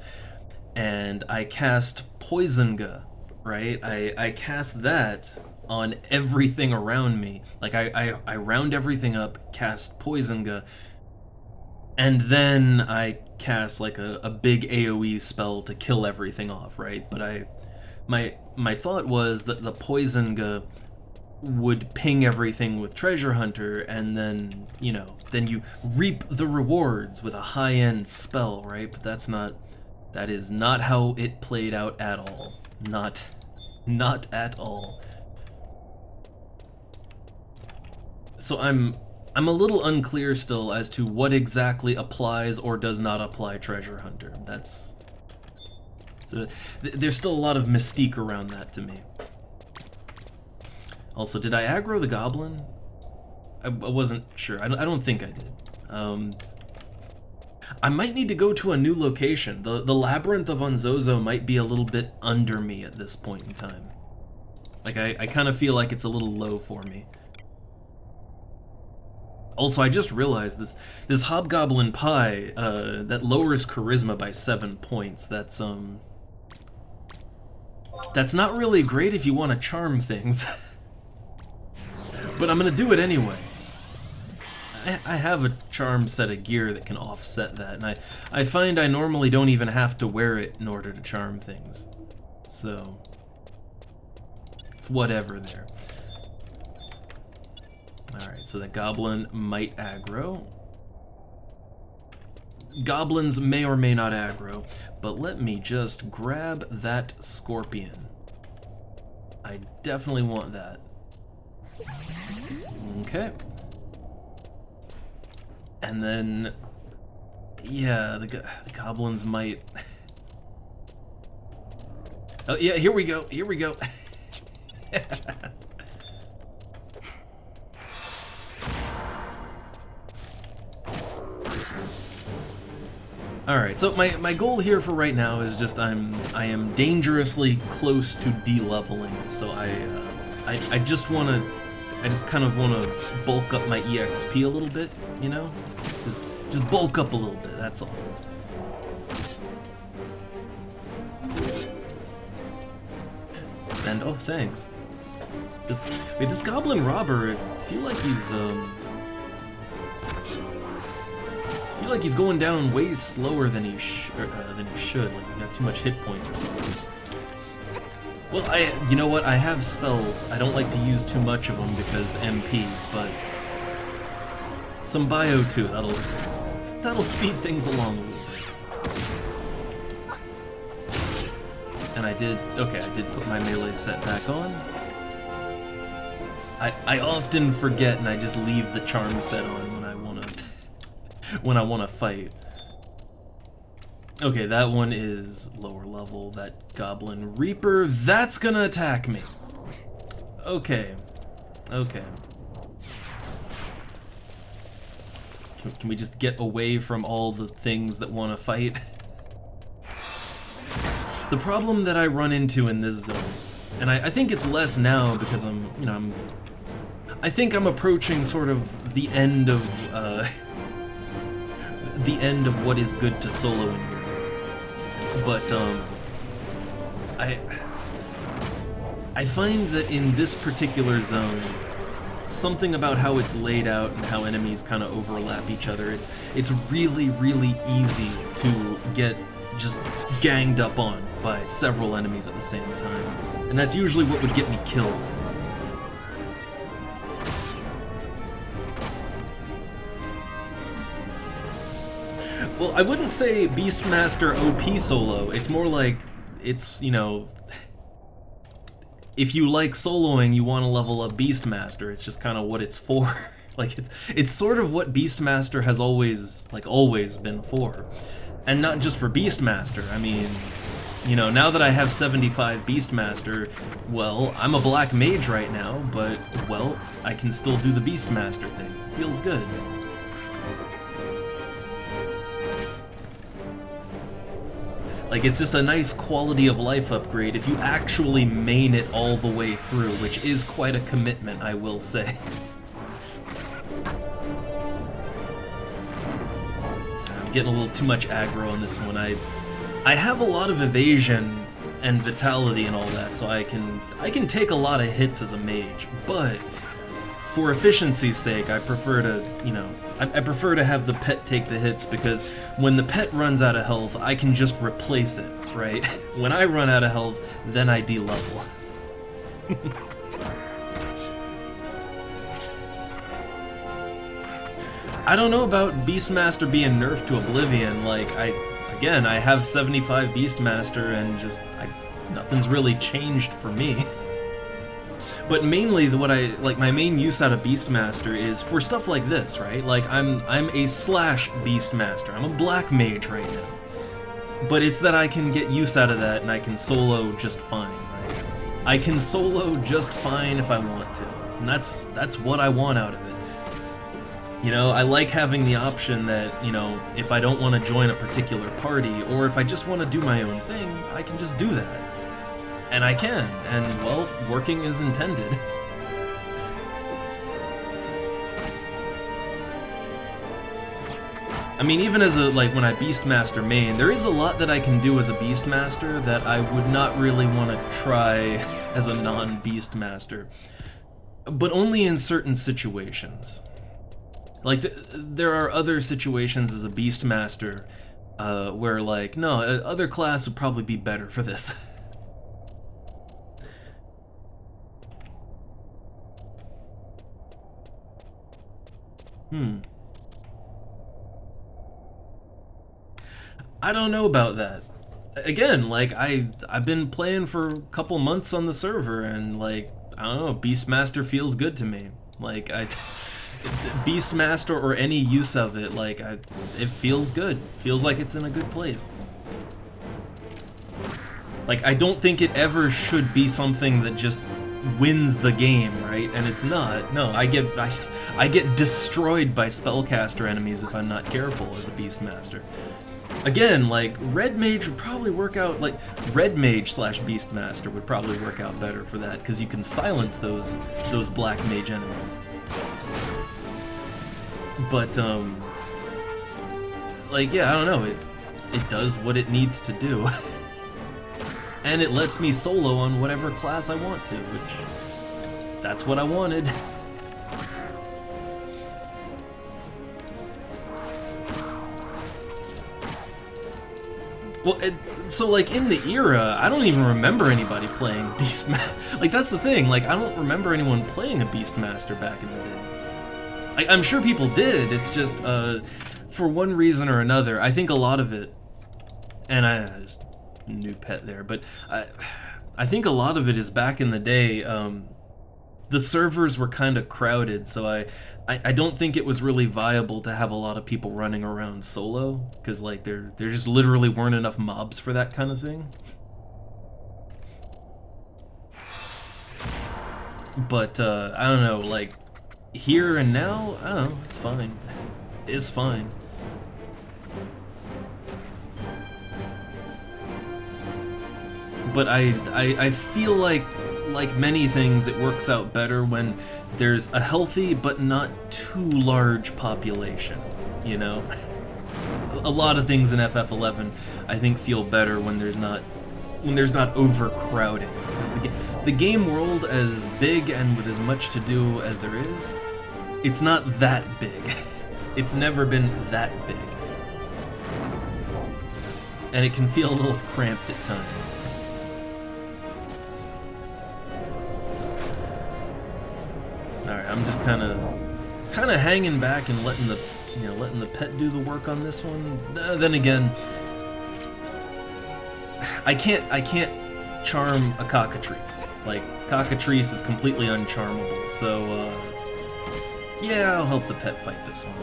and I cast Poisonga, right? I cast that on everything around me. Like, I round everything up, cast Poisonga, and then I cast, like, a big AoE spell to kill everything off, right? But my thought was that the Poisonga would ping everything with Treasure Hunter, and then, you know, then you reap the rewards with a high-end spell, right? But that is not how it played out at all. Not at all. So I'm a little unclear still as to what exactly applies or does not apply Treasure Hunter. There's still a lot of mystique around that to me. Also, did I aggro the goblin? I wasn't sure. I don't think I did. I might need to go to a new location. The Labyrinth of Unzozo might be a little bit under me at this point in time. Like, I kind of feel like it's a little low for me. Also, I just realized this Hobgoblin Pie, that lowers Charisma by 7 points. That's not really great if you want to charm things. But I'm gonna do it anyway. I have a charm set of gear that can offset that, and I find I normally don't even have to wear it in order to charm things. So, it's whatever there. Alright, so that goblin might aggro. Goblins may or may not aggro, but let me just grab that scorpion. I definitely want that. Okay. And then, yeah, the goblins might... Oh, yeah, here we go, here we go. Alright, so my goal here for right now is just I am dangerously close to de-leveling, so I just kind of want to bulk up my EXP a little bit, you know? Just bulk up a little bit, that's all. And oh, thanks. Wait, this goblin robber, I feel like he's going down way slower than he should. Like he's got too much hit points or something. Well, you know what? I have spells. I don't like to use too much of them because MP, but some bio too. That'll speed things along a little bit. And I did put my melee set back on. I often forget and I just leave the charm set on when I wanna fight. Okay, that one is lower level. That Goblin Reaper, that's gonna attack me. Okay. Okay. Can we just get away from all the things that want to fight? The problem that I run into in this zone, and I think it's less now because I think I'm approaching sort of the end of what is good to solo in here. But I find that in this particular zone, something about how it's laid out and how enemies kind of overlap each other, it's really, really easy to get just ganged up on by several enemies at the same time. And that's usually what would get me killed. Well, I wouldn't say Beastmaster OP solo, it's more like, it's, you know, if you like soloing, you want to level up Beastmaster, it's just kind of what it's for. Like, it's sort of what Beastmaster has always been for. And not just for Beastmaster, I mean, you know, now that I have 75 Beastmaster, well, I'm a black mage right now, but, well, I can still do the Beastmaster thing. Feels good. Like, it's just a nice quality of life upgrade if you actually main it all the way through, which is quite a commitment, I will say. I'm getting a little too much aggro on this one. I have a lot of evasion and vitality and all that, so I can take a lot of hits as a mage, but for efficiency's sake, I prefer to, you know, I prefer to have the pet take the hits, because when the pet runs out of health, I can just replace it, right? When I run out of health, then I de-level. I don't know about Beastmaster being nerfed to oblivion. Like, I have 75 Beastmaster and just, nothing's really changed for me. But mainly, my main use out of Beastmaster is for stuff like this, right? Like, I'm a slash Beastmaster. I'm a black mage right now. But it's that I can get use out of that and I can solo just fine, right? I can solo just fine if I want to, and that's what I want out of it. You know, I like having the option that, you know, if I don't want to join a particular party, or if I just want to do my own thing, I can just do that. And I can, and, well, working is intended. I mean, even as a, like, when I Beastmaster main, there is a lot that I can do as a Beastmaster that I would not really want to try as a non-Beastmaster. But only in certain situations. Like, there are other situations as a Beastmaster where, like, no, other class would probably be better for this. I don't know about that. Again, like, I've been playing for a couple months on the server, and, like, I don't know, Beastmaster feels good to me. Like, Beastmaster or any use of it, like, it feels good. Feels like it's in a good place. Like, I don't think it ever should be something that just wins the game, right? And it's not. No, I get destroyed by spellcaster enemies if I'm not careful as a Beastmaster. Again, like, Red Mage would probably work out, like, Red Mage / Beastmaster would probably work out better for that, because you can silence those Black Mage enemies. But, like, yeah, I don't know, it does what it needs to do. And it lets me solo on whatever class I want to, which, that's what I wanted. Well, so, like, in the era, I don't even remember anybody playing Beastmaster. Like, that's the thing, like, I don't remember anyone playing a Beastmaster back in the day. I'm sure people did, it's just, for one reason or another, I think a lot of it, and I just, new pet there, but I think a lot of it is back in the day, the servers were kind of crowded, so I don't think it was really viable to have a lot of people running around solo, because, like, there just literally weren't enough mobs for that kind of thing. But, I don't know, like, here and now, I don't know, it's fine. It's fine. But I feel like many things, it works out better when there's a healthy but not too large population, you know? A lot of things in FF11 I think feel better when there's not overcrowding. Because the game world, as big and with as much to do as there is, it's not that big. It's never been that big. And it can feel a little cramped at times. Alright, I'm just kind of hanging back and letting the pet do the work on this one. Then again, I can't charm a cockatrice. Like, cockatrice is completely uncharmable, so yeah, I'll help the pet fight this one.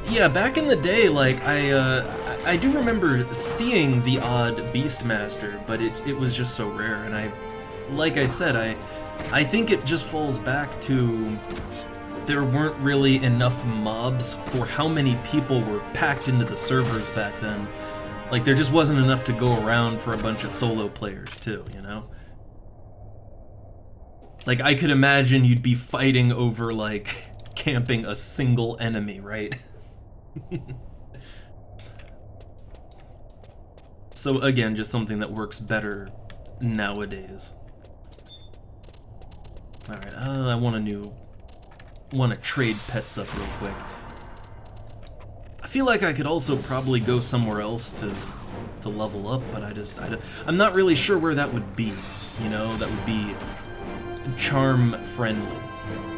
Yeah, back in the day, like, I do remember seeing the odd Beastmaster, but it was just so rare, and like I said, I think it just falls back to there weren't really enough mobs for how many people were packed into the servers back then. Like, there just wasn't enough to go around for a bunch of solo players, too, you know? Like, I could imagine you'd be fighting over, like, camping a single enemy, right? So again, just something that works better nowadays. Alright, I want to trade pets up real quick. I feel like I could also probably go somewhere else to level up, but I'm not really sure where that would be, you know? That would be charm friendly.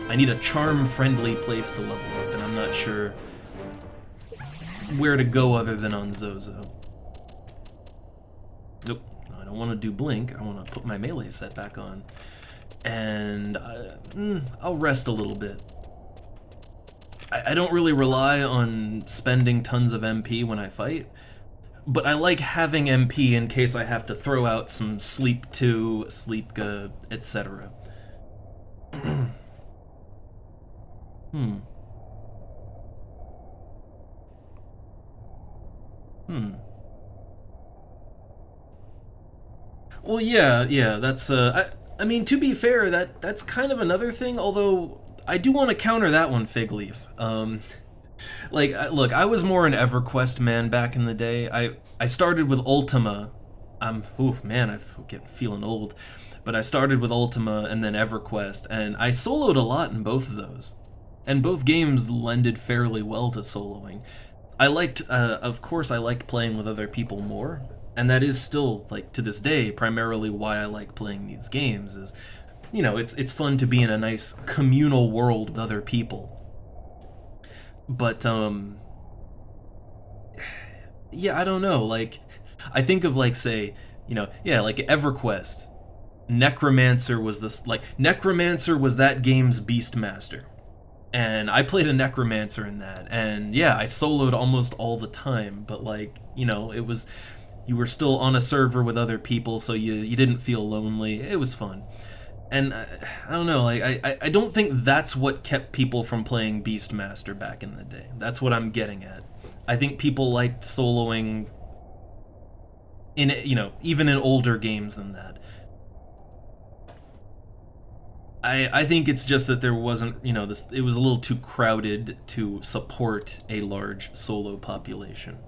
I need a charm friendly place to level up, and I'm not sure where to go other than on Zozo. Nope, I don't want to do Blink, I want to put my melee set back on. And I'll rest a little bit. I don't really rely on spending tons of MP when I fight, but I like having MP in case I have to throw out some sleep 2, sleep, etc. Hmm. Well, yeah, that's I mean, to be fair, that's kind of another thing, although I do want to counter that one, Fig Leaf. Like, look, I was more an EverQuest man back in the day. I started with Ultima. Ooh, man, I'm feeling old. But I started with Ultima and then EverQuest, and I soloed a lot in both of those. And both games lended fairly well to soloing. I liked, of course, I liked playing with other people more, and that is still, like, to this day, primarily why I like playing these games, is, you know, it's fun to be in a nice communal world with other people. But, yeah, I don't know, like, I think of, like, say, you know, yeah, like EverQuest. Necromancer was that game's Beastmaster. And I played a Necromancer in that, and yeah, I soloed almost all the time, but like, you know, you were still on a server with other people, so you didn't feel lonely. It was fun. And I don't know, like, I don't think that's what kept people from playing Beastmaster back in the day. That's what I'm getting at. I think people liked soloing in, you know, even in older games than that. I think it's just that there wasn't, you know, it was a little too crowded to support a large solo population.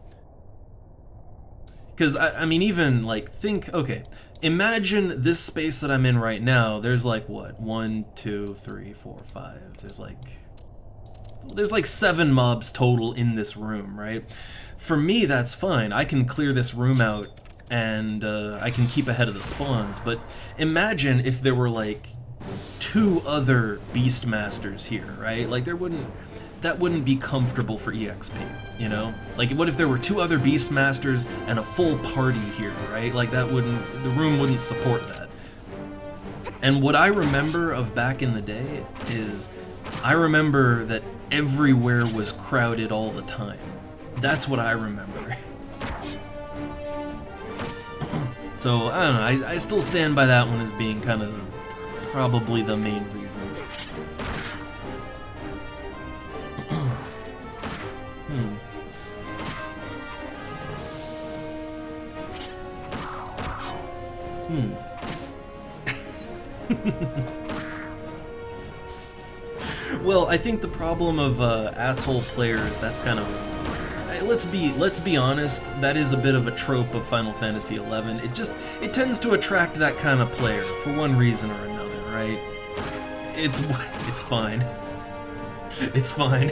Because, I mean, even, like, okay, imagine this space that I'm in right now, there's like, what, 1, 2, 3, 4, 5, there's like 7 mobs total in this room, right? For me, that's fine. I can clear this room out, and I can keep ahead of the spawns, but imagine if there were, like, 2 other Beastmasters here, right? Like, that wouldn't be comfortable for EXP, you know? Like, what if there were 2 other Beastmasters and a full party here, right? Like, the room wouldn't support that. And what I remember of back in the day is, I remember that everywhere was crowded all the time. That's what I remember. So, I don't know, I still stand by that one as being kind of probably the main reason. Well, I think the problem of asshole players, that's kind of, let's be honest, that is a bit of a trope of Final Fantasy XI. It tends to attract that kind of player for one reason or another, right? It's fine. It's fine.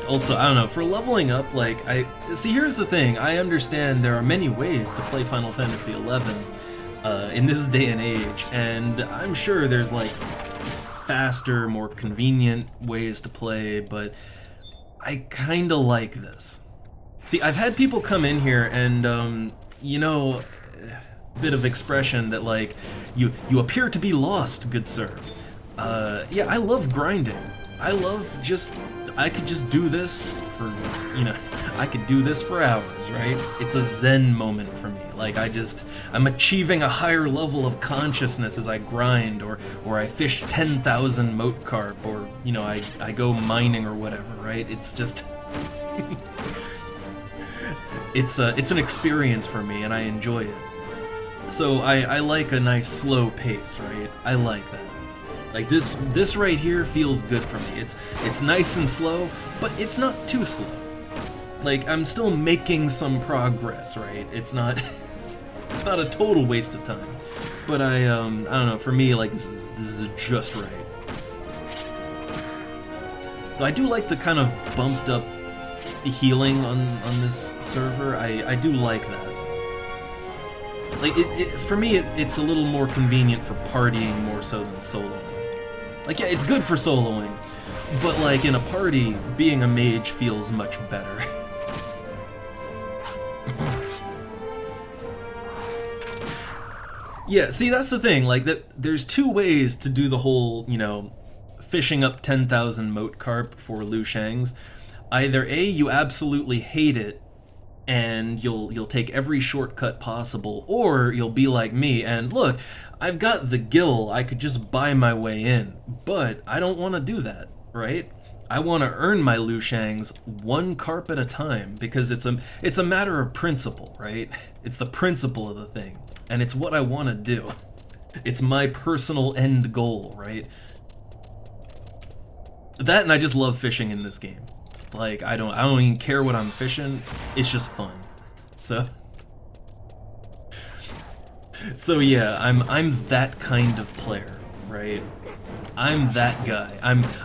Also, I don't know, for leveling up, like, see, here's the thing, I understand there are many ways to play Final Fantasy XI in this day and age, and I'm sure there's, like, faster, more convenient ways to play, but I kinda like this. See, I've had people come in here and, you know, a bit of expression that, like, you appear to be lost, good sir. Yeah, I love grinding. I could just do this for, you know, I could do this for hours, right? It's a zen moment for me. Like, I'm achieving a higher level of consciousness as I grind, or I fish 10,000 moat carp, or, you know, I go mining or whatever, right? It's just, it's an experience for me, and I enjoy it. So I like a nice slow pace, right? I like that. Like, this right here feels good for me. It's nice and slow, but it's not too slow. Like, I'm still making some progress, right? It's not a total waste of time. But I don't know, for me, like, this is just right. Though I do like the kind of bumped up healing on this server. I do like that. Like, for me, it's a little more convenient for partying more so than soloing. Like, yeah, it's good for soloing, but, like, in a party, being a mage feels much better. Yeah, see, that's the thing. Like, there's two ways to do the whole, you know, fishing up 10,000 moat carp for Liu Shang's. Either A, you absolutely hate it, and you'll take every shortcut possible, or you'll be like me and look, I've got the gil, I could just buy my way in, but I don't want to do that, right? I want to earn my Liu Shang's one carp at a time because it's a matter of principle, right? It's the principle of the thing, and it's what I want to do. It's my personal end goal, right? That, and I just love fishing in this game. Like, I don't even care what I'm fishing. It's just fun. So yeah, I'm that kind of player, right? I'm that guy.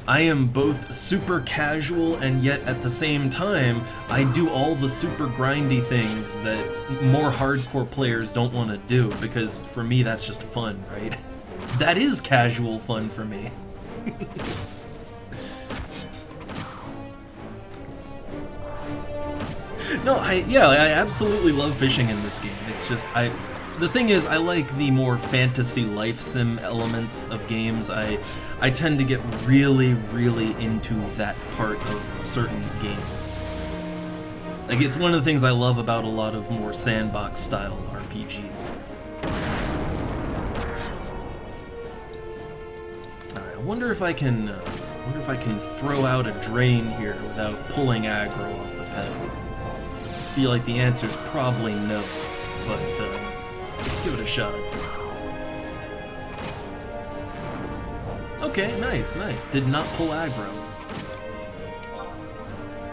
I am both super casual and yet at the same time I do all the super grindy things that more hardcore players don't want to do because for me that's just fun, right? That is casual fun for me. No, I absolutely love fishing in this game. It's just, the thing is, I like the more fantasy life sim elements of games. I tend to get really, really into that part of certain games. Like, it's one of the things I love about a lot of more sandbox-style RPGs. Alright, I wonder if I can throw out a drain here without pulling aggro off the pet. I feel like the answer's probably no, but give it a shot. Okay, nice. Did not pull aggro.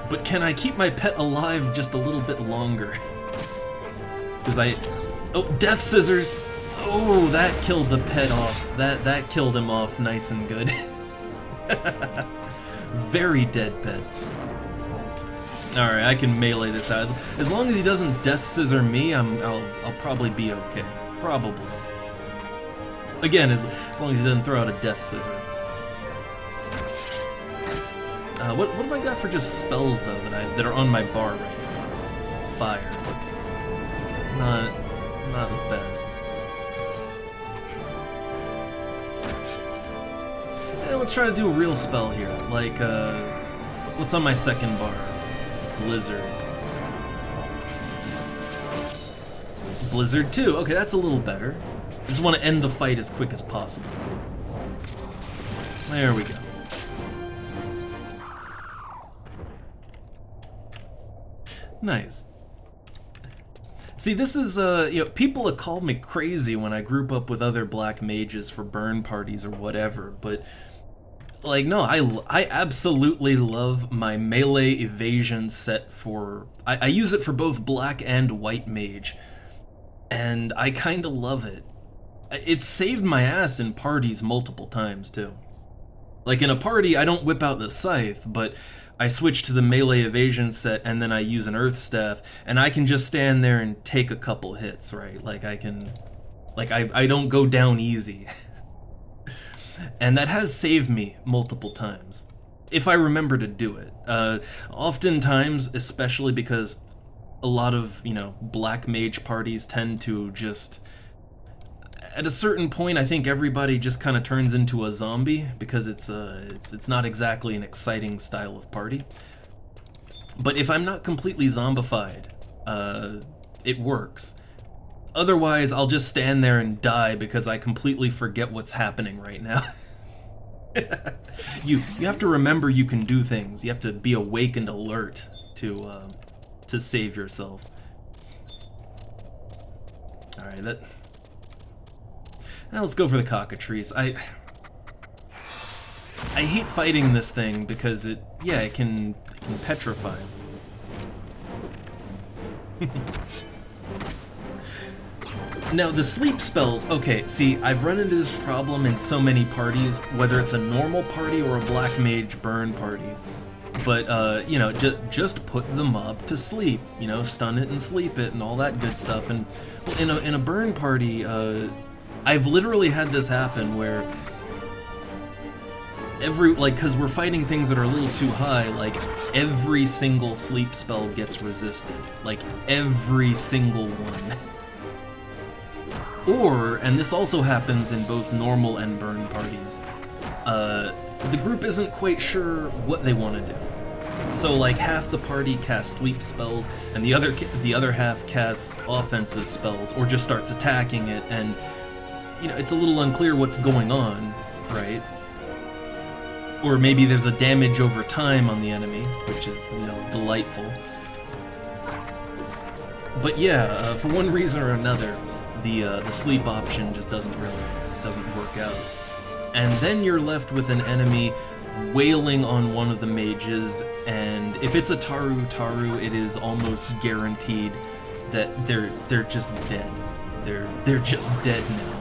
But can I keep my pet alive just a little bit longer? Because oh, death scissors! Oh, that killed the pet off. That killed him off nice and good. Very dead pet. Alright, I can melee this out. As long as he doesn't death scissor me, I'll probably be okay. Probably. Again, as long as he doesn't throw out a death scissor. What have I got for just spells though that are on my bar right now? Fire. It's not the best. Let's try to do a real spell here. Like what's on my second bar? Blizzard. Blizzard 2. Okay, that's a little better. I just want to end the fight as quick as possible. There we go. Nice. See, this is, you know, people have called me crazy when I group up with other black mages for burn parties or whatever, but like, no, I absolutely love my melee evasion set for... I use it for both black and white mage, and I kinda love it. It's saved my ass in parties multiple times, too. Like, in a party, I don't whip out the scythe, but I switch to the melee evasion set, and then I use an earth staff, and I can just stand there and take a couple hits, right? Like, I can... Like, I don't go down easy. And that has saved me multiple times, if I remember to do it. Oftentimes, especially because a lot of, you know, black mage parties tend to just... At a certain point, I think everybody just kind of turns into a zombie, because it's not exactly an exciting style of party. But if I'm not completely zombified, it works. Otherwise, I'll just stand there and die because I completely forget what's happening right now. You have to remember you can do things. You have to be awake and alert to save yourself. All right, now let's go for the cockatrice. I hate fighting this thing because it can petrify. Now, the sleep spells, okay, see, I've run into this problem in so many parties, whether it's a normal party or a black mage burn party. But, you know, just put the mob to sleep, you know, stun it and sleep it and all that good stuff. And in a burn party, I've literally had this happen where because we're fighting things that are a little too high, like, every single sleep spell gets resisted. Like, every single one. Or, and this also happens in both normal and burn parties, the group isn't quite sure what they want to do. So like half the party casts sleep spells, and the other half casts offensive spells, or just starts attacking it, and you know, it's a little unclear what's going on, right? Or maybe there's a damage over time on the enemy, which is, you know, delightful. But yeah, for one reason or another, the sleep option just doesn't work out. And then you're left with an enemy wailing on one of the mages, and if it's a Taru, it is almost guaranteed that they're just dead. They're just dead now.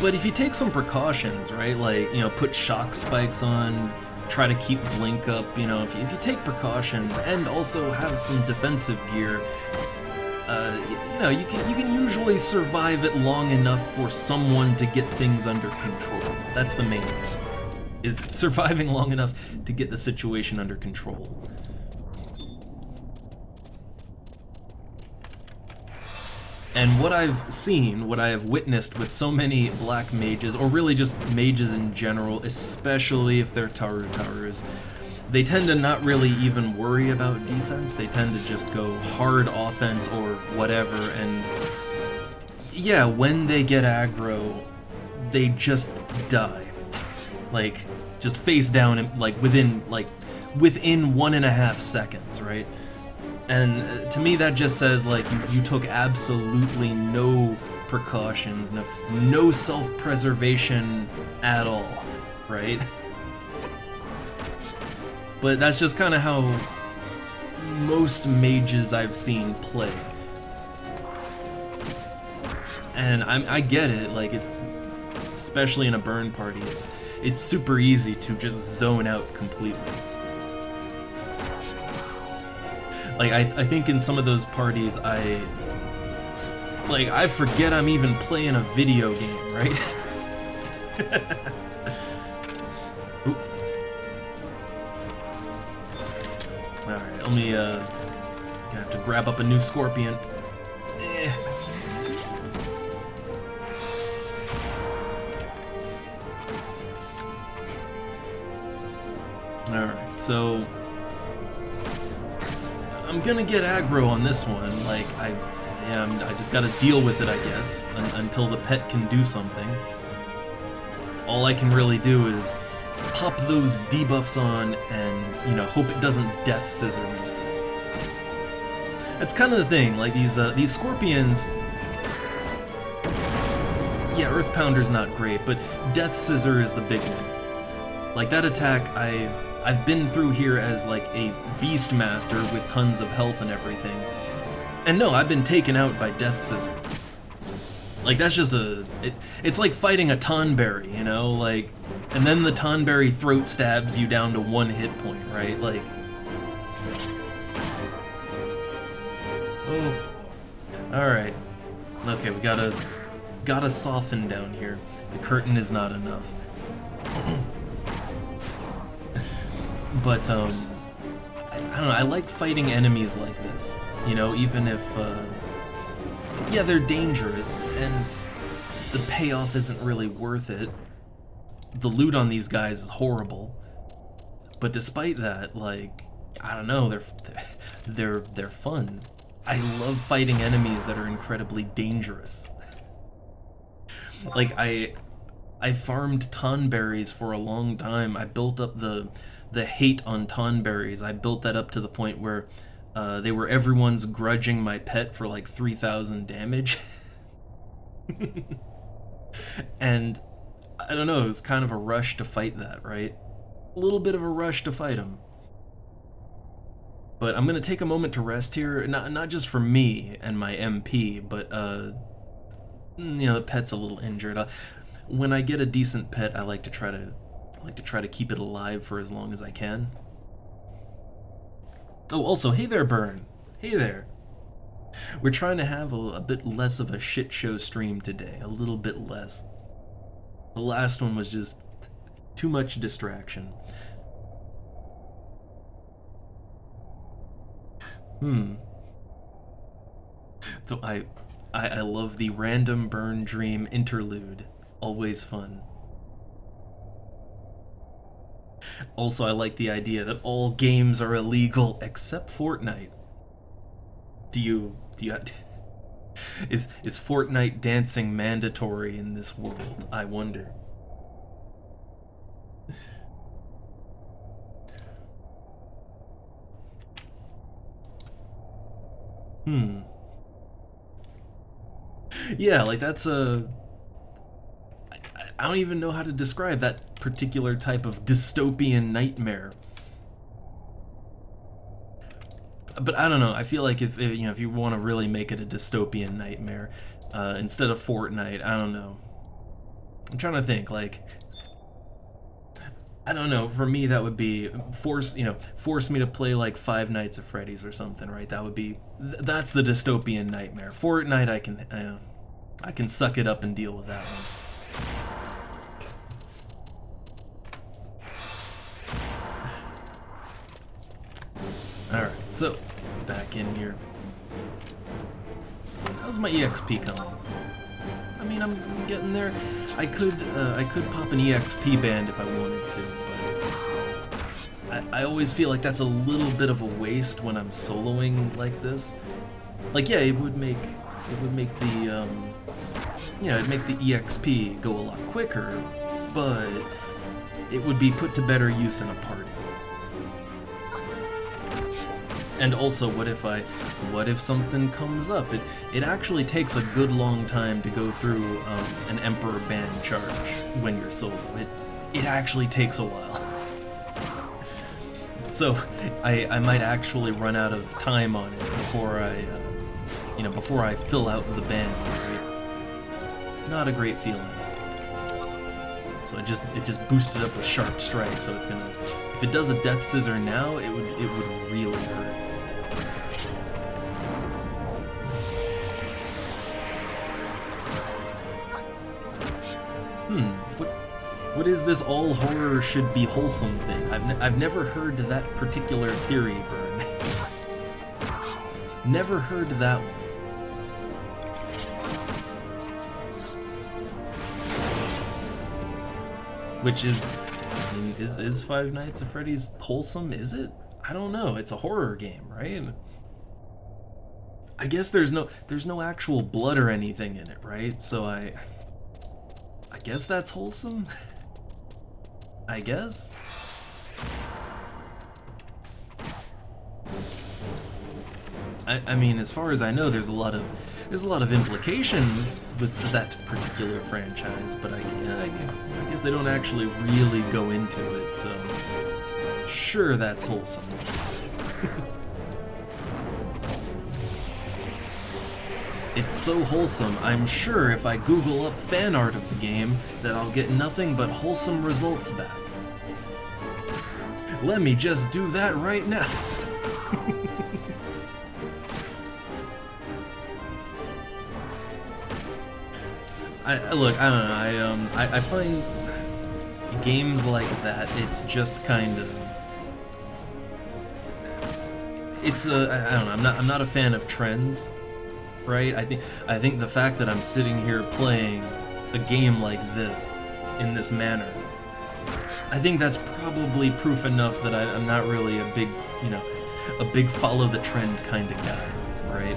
But if you take some precautions, right, like, you know, put shock spikes on, try to keep blink up, you know, if you take precautions and also have some defensive gear, you know, you can usually survive it long enough for someone to get things under control. That's the main thing, is surviving long enough to get the situation under control. And what I've seen, what I have witnessed with so many black mages, or really just mages in general, especially if they're Tarus, they tend to not really even worry about defense. They tend to just go hard offense or whatever, and yeah, when they get aggro, they just die. Like, just face down, and within 1.5 seconds, right? And to me, that just says, like, you took absolutely no precautions, no self-preservation at all, right? But that's just kind of how most mages I've seen play. And I get it, like, it's, especially in a burn party, it's super easy to just zone out completely. Like, I think in some of those parties, I forget I'm even playing a video game, right? Oop. Alright, let me, gonna have to grab up a new scorpion. Alright, so I'm gonna get aggro on this one. Like, I just gotta deal with it, I guess, until the pet can do something. All I can really do is pop those debuffs on and, you know, hope it doesn't death scissor me. That's kind of the thing, like, these scorpions, yeah, Earth Pounder's not great, but Death Scissor is the big one. Like, that attack, I've been through here as, like, a Beastmaster with tons of health and everything. And no, I've been taken out by Death Scissor. Like, that's just it's like fighting a Tonberry, you know? Like, and then the Tonberry throat stabs you down to 1 hit point, right? Like... Oh. Alright. Okay, we gotta soften down here. The curtain is not enough. But, I don't know, I like fighting enemies like this. You know, even if, yeah, they're dangerous, and the payoff isn't really worth it. The loot on these guys is horrible. But despite that, like, I don't know, they're fun. I love fighting enemies that are incredibly dangerous. Like, I farmed Tonberries for a long time. I built up the hate on Tonberries. I built that up to the point where they were everyone's grudging my pet for like 3,000 damage. And I don't know, it was kind of a rush to fight that, right? A little bit of a rush to fight him. But I'm gonna take a moment to rest here, not just for me and my MP, but you know, the pet's a little injured. When I get a decent pet, I like to try to keep it alive for as long as I can. Oh, also, hey there, Burn. Hey there. We're trying to have a bit less of a shit show stream today, a little bit less. The last one was just too much distraction. Though I love the random burn dream interlude. Always fun. Also, I like the idea that all games are illegal except Fortnite. Do you is Fortnite dancing mandatory in this world? I wonder. Yeah, like that's a... I don't even know how to describe that particular type of dystopian nightmare. But I don't know, I feel like if you want to really make it a dystopian nightmare, instead of Fortnite, I don't know. I'm trying to think, like... I don't know, for me that would be force me to play like Five Nights at Freddy's or something, right? That would be... that's the dystopian nightmare. Fortnite, I can suck it up and deal with that one. Alright, so, back in here. How's my EXP coming? I mean, I'm getting there. I could pop an EXP band if I wanted to, but I always feel like that's a little bit of a waste when I'm soloing like this. Like, yeah, it would make the it'd make the EXP go a lot quicker, but it would be put to better use in a party. And also, what if something comes up? It actually takes a good long time to go through an Emperor band charge when you're solo. It actually takes a while. So I might actually run out of time on it before I fill out the band. Right? Not a great feeling. So it just boosted up with Sharp Strike. So it's gonna, if it does a Death Scissor now, it would really hurt. What is this all horror should be wholesome thing? I've never heard that particular theory, Burn. Never heard that one. Which is, I mean, is Five Nights at Freddy's wholesome? Is it? I don't know. It's a horror game, right? I guess there's no actual blood or anything in it, right? So I guess that's wholesome. I guess. I mean, as far as I know, there's a lot of implications with that particular franchise, but I guess they don't actually really go into it. So sure, that's wholesome. It's so wholesome, I'm sure if I Google up fan art of the game, that I'll get nothing but wholesome results back. Let me just do that right now. Look, I don't know, I find games like that, it's just kind of... It's I don't know, I'm not a fan of trends. Right? I think the fact that I'm sitting here playing a game like this, in this manner, I think that's probably proof enough that I'm not really a big follow the trend kind of guy, right?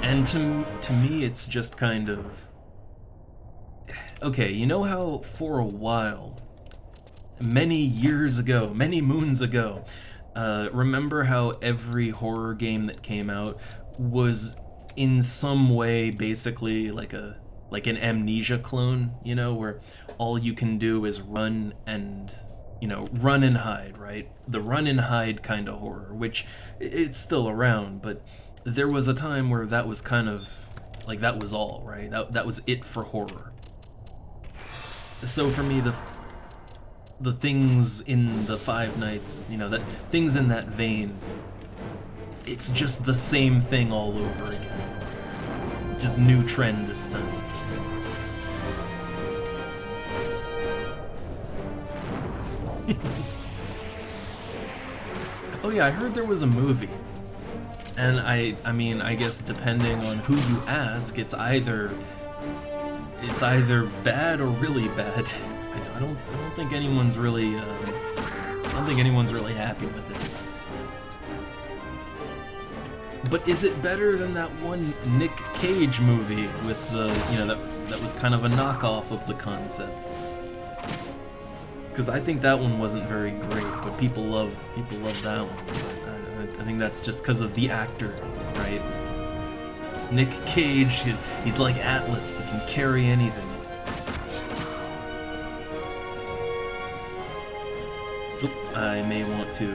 And to me, it's just kind of... Okay, you know how for a while, many years ago, many moons ago, remember how every horror game that came out was in some way basically like an Amnesia clone, where all you can do is run and hide, right? The run and hide kind of horror, which it's still around, but there was a time where that was kind of like, that was all, right? That was it for horror. So for me, the things in the Five Nights, that things in that vein, it's just the same thing all over again. Just new trend this time. Oh yeah, I heard there was a movie. And I mean, I guess depending on who you ask, it's either bad or really bad. I don't think anyone's really happy with it. But is it better than that one Nick Cage movie with the, you know, that was kind of a knockoff of the concept? Because I think that one wasn't very great, but people love that one. I think that's just because of the actor, right? Nick Cage, he's like Atlas, he can carry anything. Oop, I may want to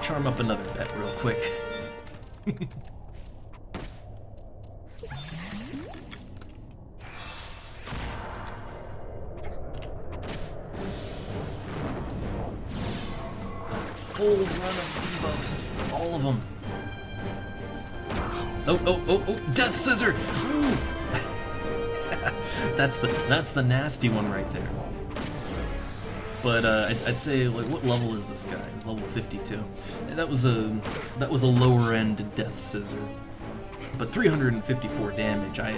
charm up another pet real quick. Full run of debuffs, all of them. Oh, Death Scissor! Ooh. That's the nasty one right there. But I'd say, like, what level is this guy? He's level 52. That was a lower end Death Scissor. But 354 damage. I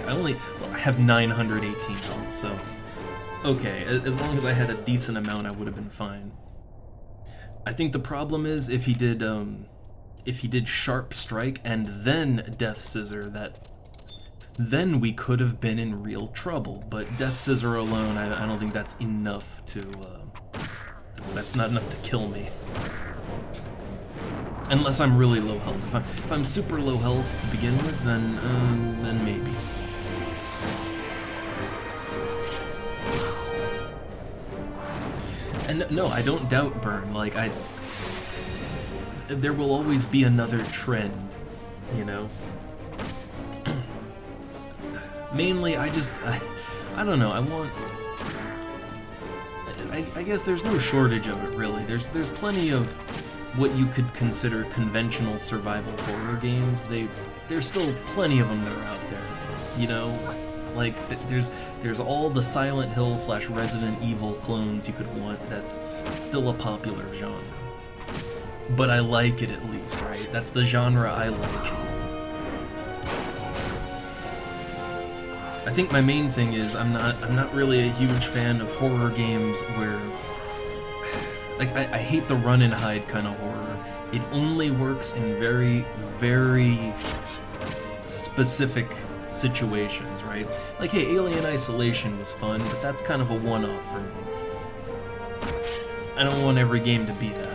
have 918 health, so okay. As long as I had a decent amount, I would have been fine. I think the problem is if he did Sharp Strike and then Death Scissor, then we could have been in real trouble. But Death Scissor alone, I don't think that's enough to. That's not enough to kill me. Unless I'm really low health. If I'm super low health to begin with, then maybe. And no, I don't doubt Burn. Like, there will always be another trend, you know? Mainly, I don't know, I guess there's no shortage of it, really. There's plenty of what you could consider conventional survival horror games. There's still plenty of them that are out there, you know? Like, there's all the Silent Hill / Resident Evil clones you could want. That's still a popular genre. But I like it at least, right? That's the genre I like. I think my main thing is I'm not really a huge fan of horror games where, like, I hate the run and hide kind of horror. It only works in very, very specific situations, right? Like, hey, Alien Isolation was fun, but that's kind of a one-off for me. I don't want every game to be that.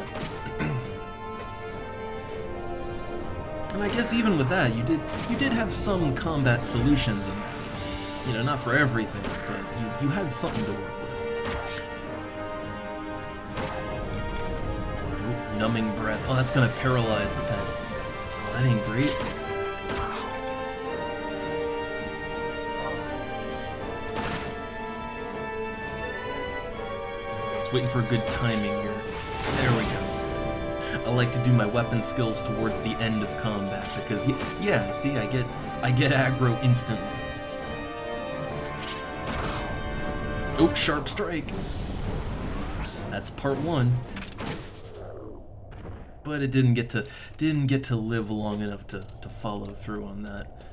And I guess even with that, you did have some combat solutions in there. You know, not for everything, but you had something to work with. Ooh, numbing breath. Oh, that's gonna paralyze the pet. Oh, that ain't great. Just waiting for good timing here. There we go. I like to do my weapon skills towards the end of combat because, yeah, see, I get aggro instantly. Oh, Sharp Strike. That's part one. But it didn't get to live long enough to follow through on that.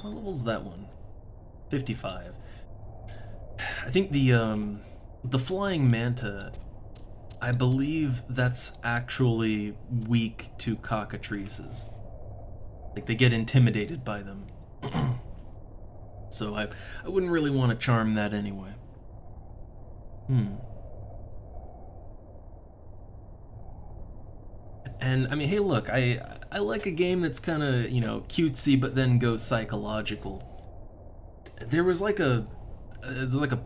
What level's that one? 55. I think the Flying Manta, I believe that's actually weak to cockatrices. Like, they get intimidated by them. So I wouldn't really want to charm that anyway. And I mean, hey, look, I like a game that's kind of, you know, cutesy but then goes psychological. There was like a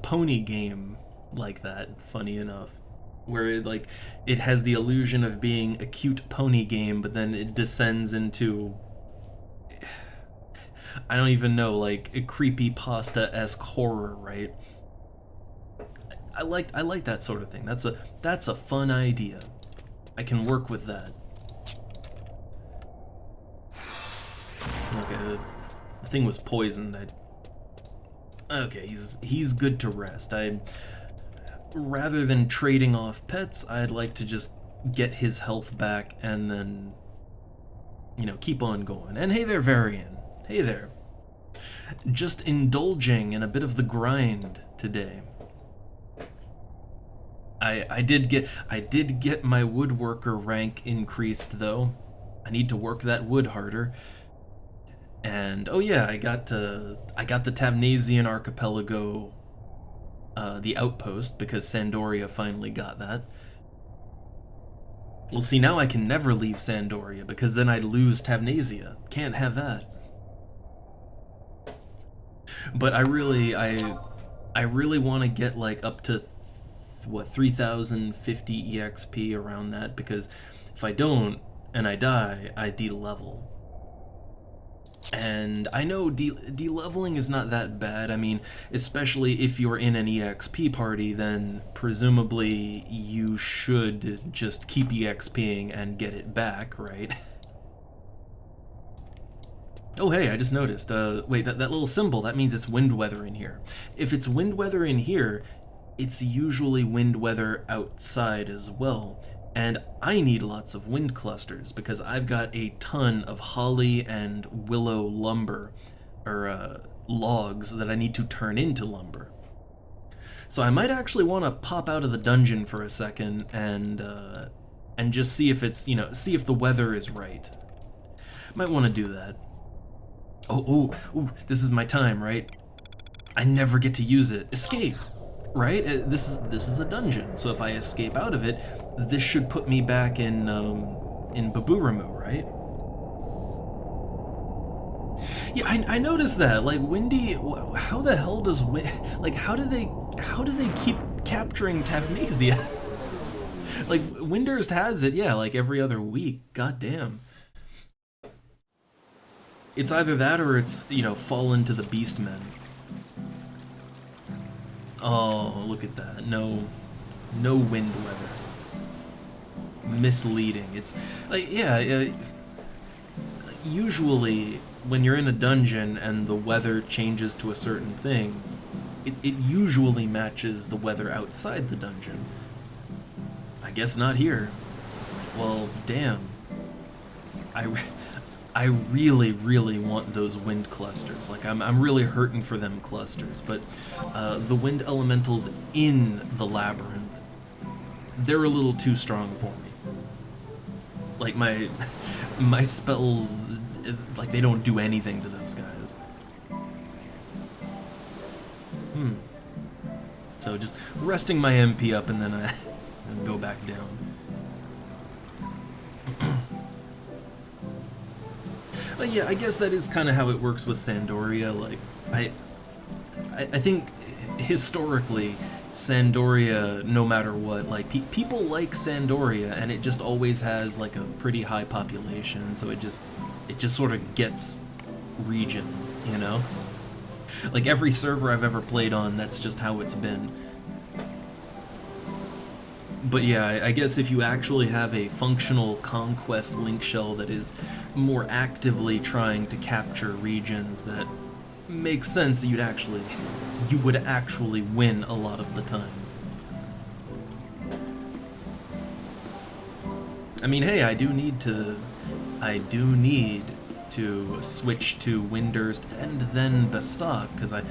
pony game like that, funny enough, where it has the illusion of being a cute pony game, but then it descends into, I don't even know, like a creepypasta-esque horror, right? I like that sort of thing. That's a fun idea. I can work with that. Okay, the thing was poisoned. Okay, he's good to rest. Rather than trading off pets, I'd like to just get his health back, and then, you know, keep on going. And hey there, Varian. Hey there. Just indulging in a bit of the grind today. I did get my woodworker rank increased though. I need to work that wood harder. And oh yeah, I got the Tavnasian archipelago, the outpost, because Sandoria finally got that. Well, see, now I can never leave Sandoria because then I'd lose Tavnasia. Can't have that. But I really want to get like up to what, 3050 EXP, around that, because if I don't and I die, I de-level. And I know de-leveling is not that bad. I mean, especially if you're in an EXP party, then presumably you should just keep EXPing and get it back, right? Oh hey, I just noticed, wait, that little symbol, that means it's wind weather in here. If it's wind weather in here, it's usually wind weather outside as well. And I need lots of wind clusters because I've got a ton of holly and willow lumber, or logs, that I need to turn into lumber. So I might actually want to pop out of the dungeon for a second and just see if it's, you know, see if the weather is right. Might want to do that. Oh, this is my time, right? I never get to use it. Escape! Right? This is a dungeon, so if I escape out of it, this should put me back in Baburamu, right? Yeah, I noticed that. Like, Windy, how the hell does like, how do they keep capturing Tavnasia? Like, Windurst has it, yeah, like every other week. God damn. It's either that or it's, you know, fallen to the Beastmen. Oh, look at that. No wind weather. Misleading. It's like, yeah, usually when you're in a dungeon and the weather changes to a certain thing, it usually matches the weather outside the dungeon. I guess not here. Well, damn. I really, really want those wind clusters. Like, I'm really hurting for them clusters, but the wind elementals in the labyrinth, they're a little too strong for me. Like, my spells, like, they don't do anything to those guys. So just resting my MP up, and then I go back down. But yeah, I guess that is kind of how it works with Sandoria. Like, I think historically, Sandoria, no matter what, like, people like Sandoria, and it just always has like a pretty high population, so it just sort of gets regions, you know? Like, every server I've ever played on, that's just how it's been. But yeah, I guess if you actually have a functional conquest link shell that is more actively trying to capture regions, that makes sense that you would actually win a lot of the time. I mean, hey, I do need to switch to Windurst and then Bastok, because I'm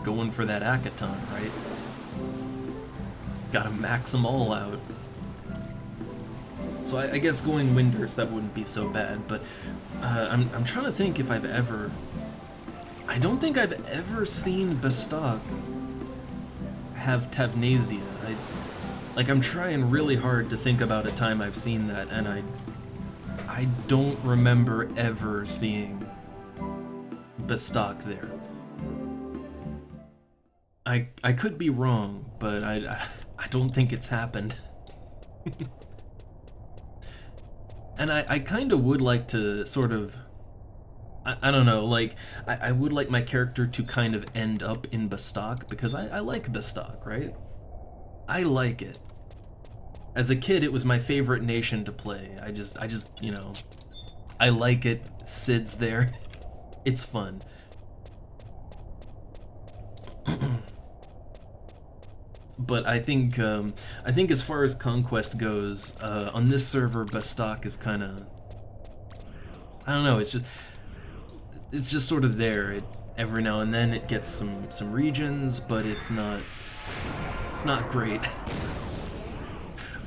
going for that Akaton, right? Gotta max them all out. So I guess going Windurst, that wouldn't be so bad, but I'm trying to think if I've ever... I don't think I've ever seen Bastok have Tavnasia. I'm trying really hard to think about a time I've seen that, and I don't remember ever seeing Bastok there. I could be wrong, but I don't think it's happened. And I kind of would like to sort of... I don't know, like, I would like my character to kind of end up in Bastok, because I like Bastok, right? I like it. As a kid, it was my favorite nation to play. I just, I like it. Sid's there. It's fun. But I think as far as conquest goes, on this server, Bastak is kind of, I don't know. It's just sort of there. Every now and then it gets some regions, but it's not great.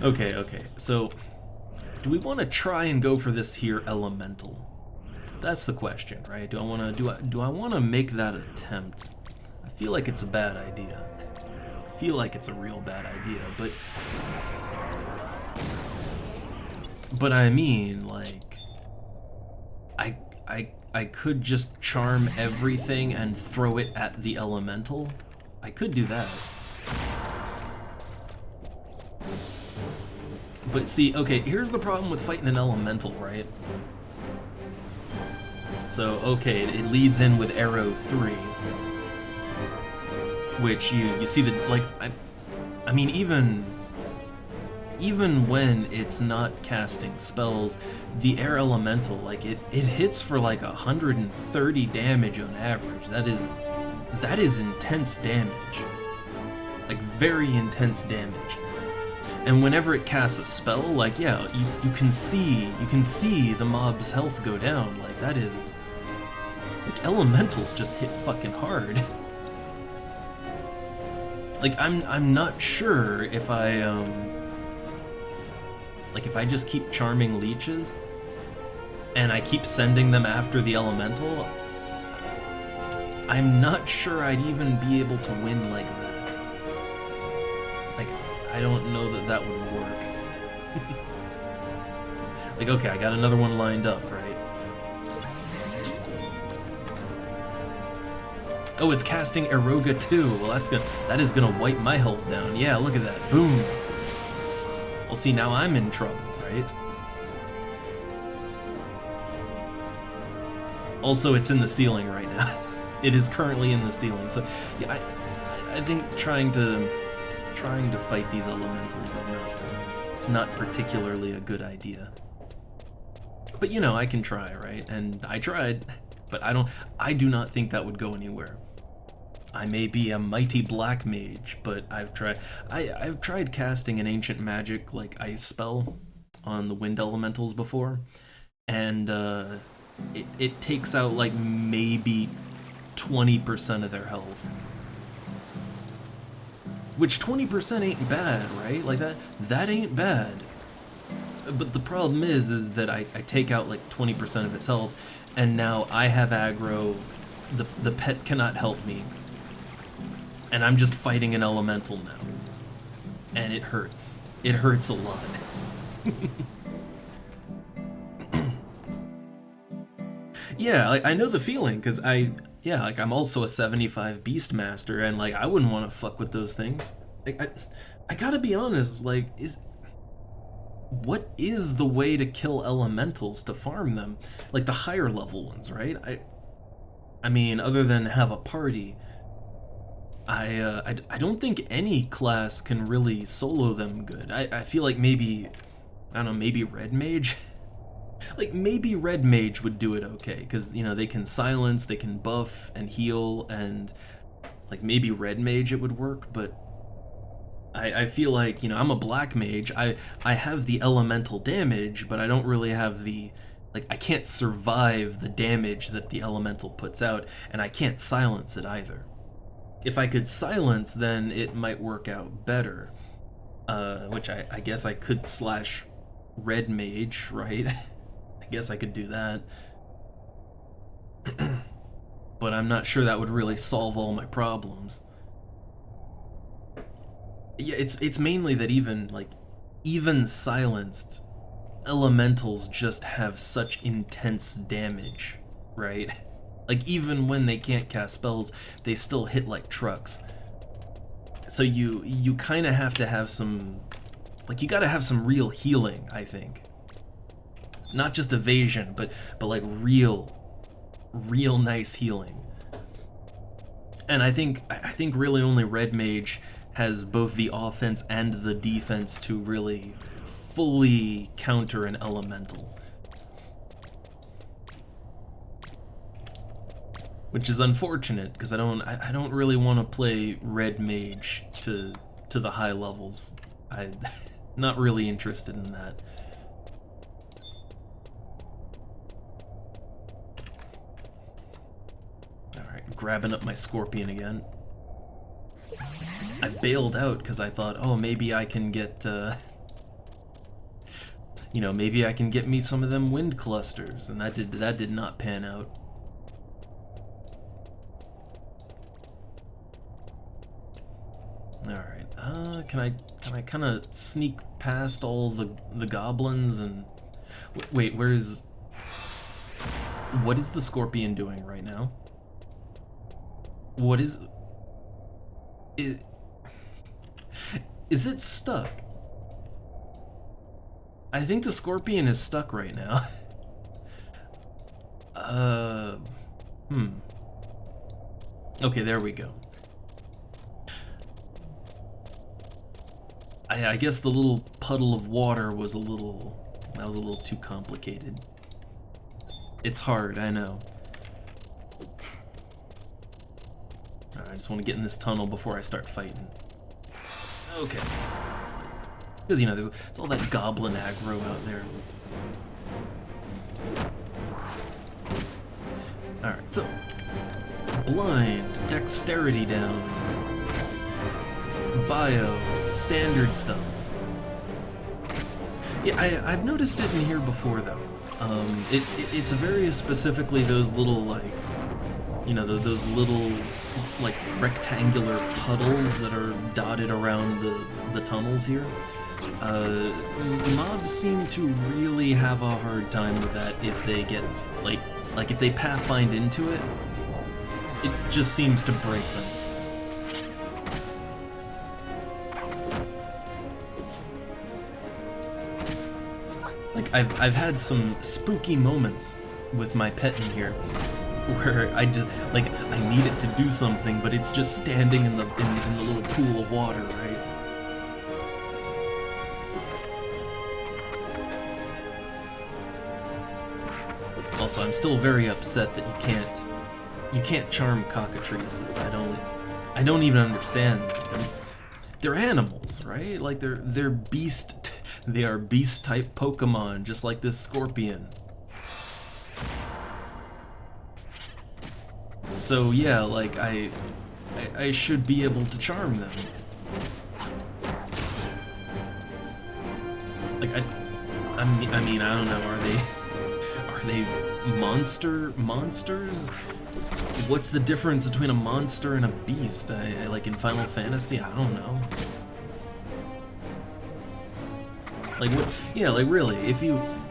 Okay. So, do we want to try and go for this here elemental? That's the question, right? Do I want to make that attempt? I feel like it's a bad idea. I feel like it's a real bad idea, but I mean, like, I could just charm everything and throw it at the elemental. I could do that. But see, okay, here's the problem with fighting an elemental, right? So, okay, it leads in with arrow 3. Which you see the, like, I mean, even when it's not casting spells, the air elemental, like, it hits for like 130 damage on average. That is intense damage. Like, very intense damage. And whenever it casts a spell, like, yeah, you can see the mob's health go down. Like, that is, like, elementals just hit fucking hard. Like, I'm not sure if like, if I just keep charming leeches and I keep sending them after the elemental, I'm not sure I'd even be able to win like that. Like, I don't know that would work. Like, okay, I got another one lined up, right? Oh, it's casting Eroga too. Well, that is gonna wipe my health down. Yeah, look at that. Boom. Well, see, now I'm in trouble, right? Also, it's in the ceiling right now. It is currently in the ceiling. So, yeah, I think trying to fight these elementals is not particularly a good idea. But you know, I can try, right? And I tried, but I do not think that would go anywhere. I may be a mighty black mage, but I've tried casting an ancient magic like ice spell on the wind elementals before, and it takes out like maybe 20% of their health. Which 20% ain't bad, right? Like that ain't bad. But the problem is that I take out like 20% of its health, and now I have aggro, the pet cannot help me, and I'm just fighting an elemental now. And it hurts. It hurts a lot. Yeah, I know the feeling, because I'm also a 75 Beastmaster, and like, I wouldn't want to fuck with those things. Like, I gotta be honest, like, what is the way to kill elementals to farm them? Like the higher level ones, right? I mean, other than have a party, I don't think any class can really solo them good. I feel like maybe, I don't know, maybe Red Mage? Like, maybe Red Mage would do it okay, because, you know, they can silence, they can buff and heal, and, like, maybe Red Mage it would work, but I feel like, you know, I'm a Black Mage, I have the elemental damage, but I don't really have the, like, I can't survive the damage that the elemental puts out, and I can't silence it either. If I could silence, then it might work out better, which I guess I could slash Red Mage, right? I guess I could do that. But I'm not sure that would really solve all my problems. Yeah, it's mainly that even silenced elementals just have such intense damage, right? Like, even when they can't cast spells, they still hit like trucks. So you kind of have to have some, like, you gotta have some real healing, I think. Not just evasion, but like real nice healing. And I think really only Red Mage has both the offense and the defense to really fully counter an elemental. Which is unfortunate, because I don't really want to play Red Mage to to the high levels. I'm not really interested in that. Alright, grabbing up my scorpion again. I bailed out because I thought, oh, maybe I can get, you know, maybe I can get me some of them wind clusters, and that did not pan out. All right, can I kind of sneak past all the goblins and wait? What is the scorpion doing right now? What is it? Is it stuck? I think the scorpion is stuck right now. Okay, there we go. I guess the little puddle of water was a little too complicated. It's hard, I know. Alright, I just want to get in this tunnel before I start fighting. Okay. Because, you know, there's all that goblin aggro out there. Alright, so blind, dexterity down, bio, standard stuff. Yeah, I've noticed it in here before though. It's very specifically those little, like, you know, those little like rectangular puddles that are dotted around the tunnels here. Mobs seem to really have a hard time with that if they get like if they pathfind into it. It just seems to break them. Like I've had some spooky moments with my pet in here, where I need it to do something, but it's just standing in the little pool of water, right? Also, I'm still very upset that you can't charm cockatrices. I don't even understand. They're animals, right? Like they're beast. They are beast-type Pokemon, just like this scorpion. So yeah, like I should be able to charm them. Like I mean I don't know. Are they monsters? What's the difference between a monster and a beast? I like in Final Fantasy, I don't know. Like what? Yeah, like really.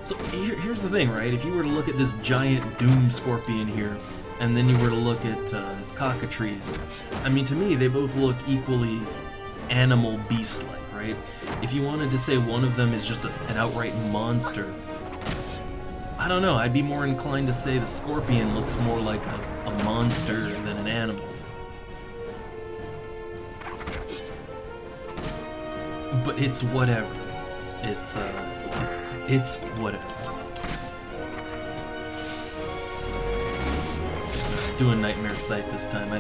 So here's the thing, right? If you were to look at this giant doom scorpion here, and then you were to look at this cockatrice, I mean, to me, they both look equally animal beast-like, right? If you wanted to say one of them is just an outright monster, I don't know, I'd be more inclined to say the scorpion looks more like a monster than an animal. But it's whatever. It's whatever. Doing Nightmare Scythe this time.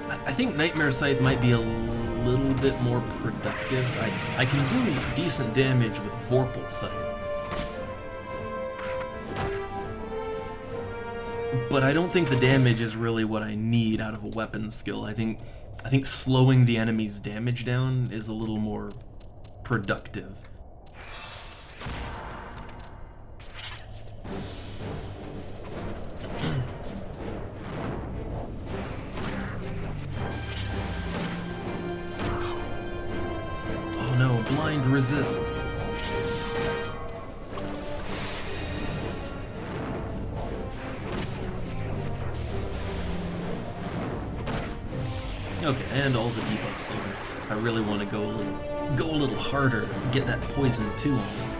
I think Nightmare Scythe might be a little bit more productive. I can do decent damage with Vorpal Scythe. But I don't think the damage is really what I need out of a weapon skill. I think slowing the enemy's damage down is a little more productive. Oh no, blind resist. Okay, and all the debuffs, so I really want to go a little harder, get that poison too on them.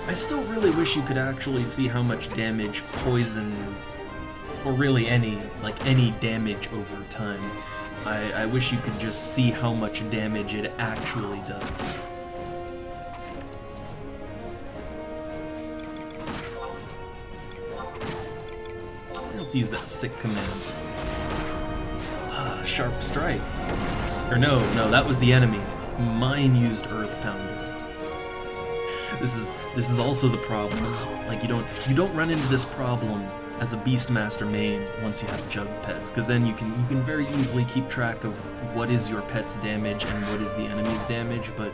I still really wish you could actually see how much damage poison, or really any damage over time. I wish you could just see how much damage it actually does. Let's use that sick command. Sharp Strike. Or no, that was the enemy. Mine used Earth Pounder. This is also the problem. Like, you don't run into this problem as a Beastmaster main once you have Jug pets, because then you can very easily keep track of what is your pet's damage and what is the enemy's damage. But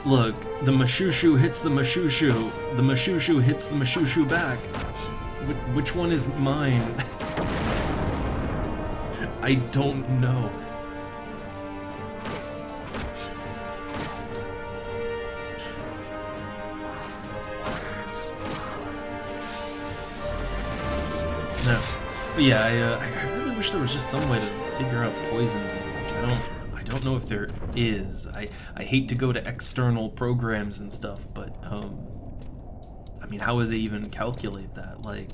look, the Mashushu hits the Mashushu. The Mashushu hits the Mashushu back. Which one is mine? I don't know. No. But yeah, I really wish there was just some way to figure out poison damage. I don't know if there is. I hate to go to external programs and stuff, but I mean, how would they even calculate that? Like,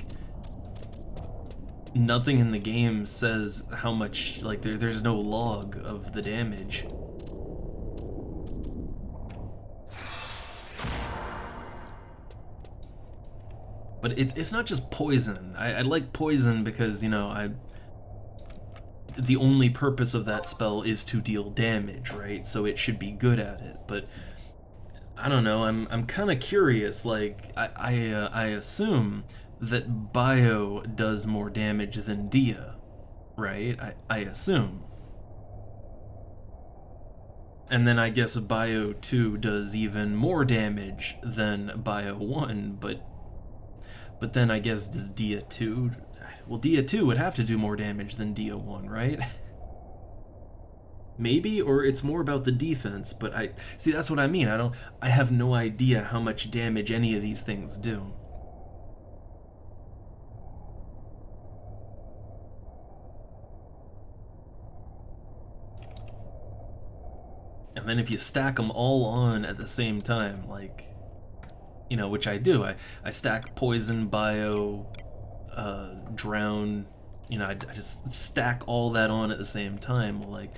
nothing in the game says how much, like, there's no log of the damage. But it's not just poison. I like poison because, you know, the only purpose of that spell is to deal damage, right? So it should be good at it. But I don't know. I'm kind of curious. Like, I assume that Bio does more damage than Dia, right? I assume. And then I guess Bio 2 does even more damage than Bio 1, but then I guess does Dia 2... Well, Dia 2 would have to do more damage than Dia 1, right? Maybe, or it's more about the defense, but see, that's what I mean. I have no idea how much damage any of these things do. And then if you stack them all on at the same time, like, you know, which I do. I stack Poison, Bio, Drown, you know, I just stack all that on at the same time. Like,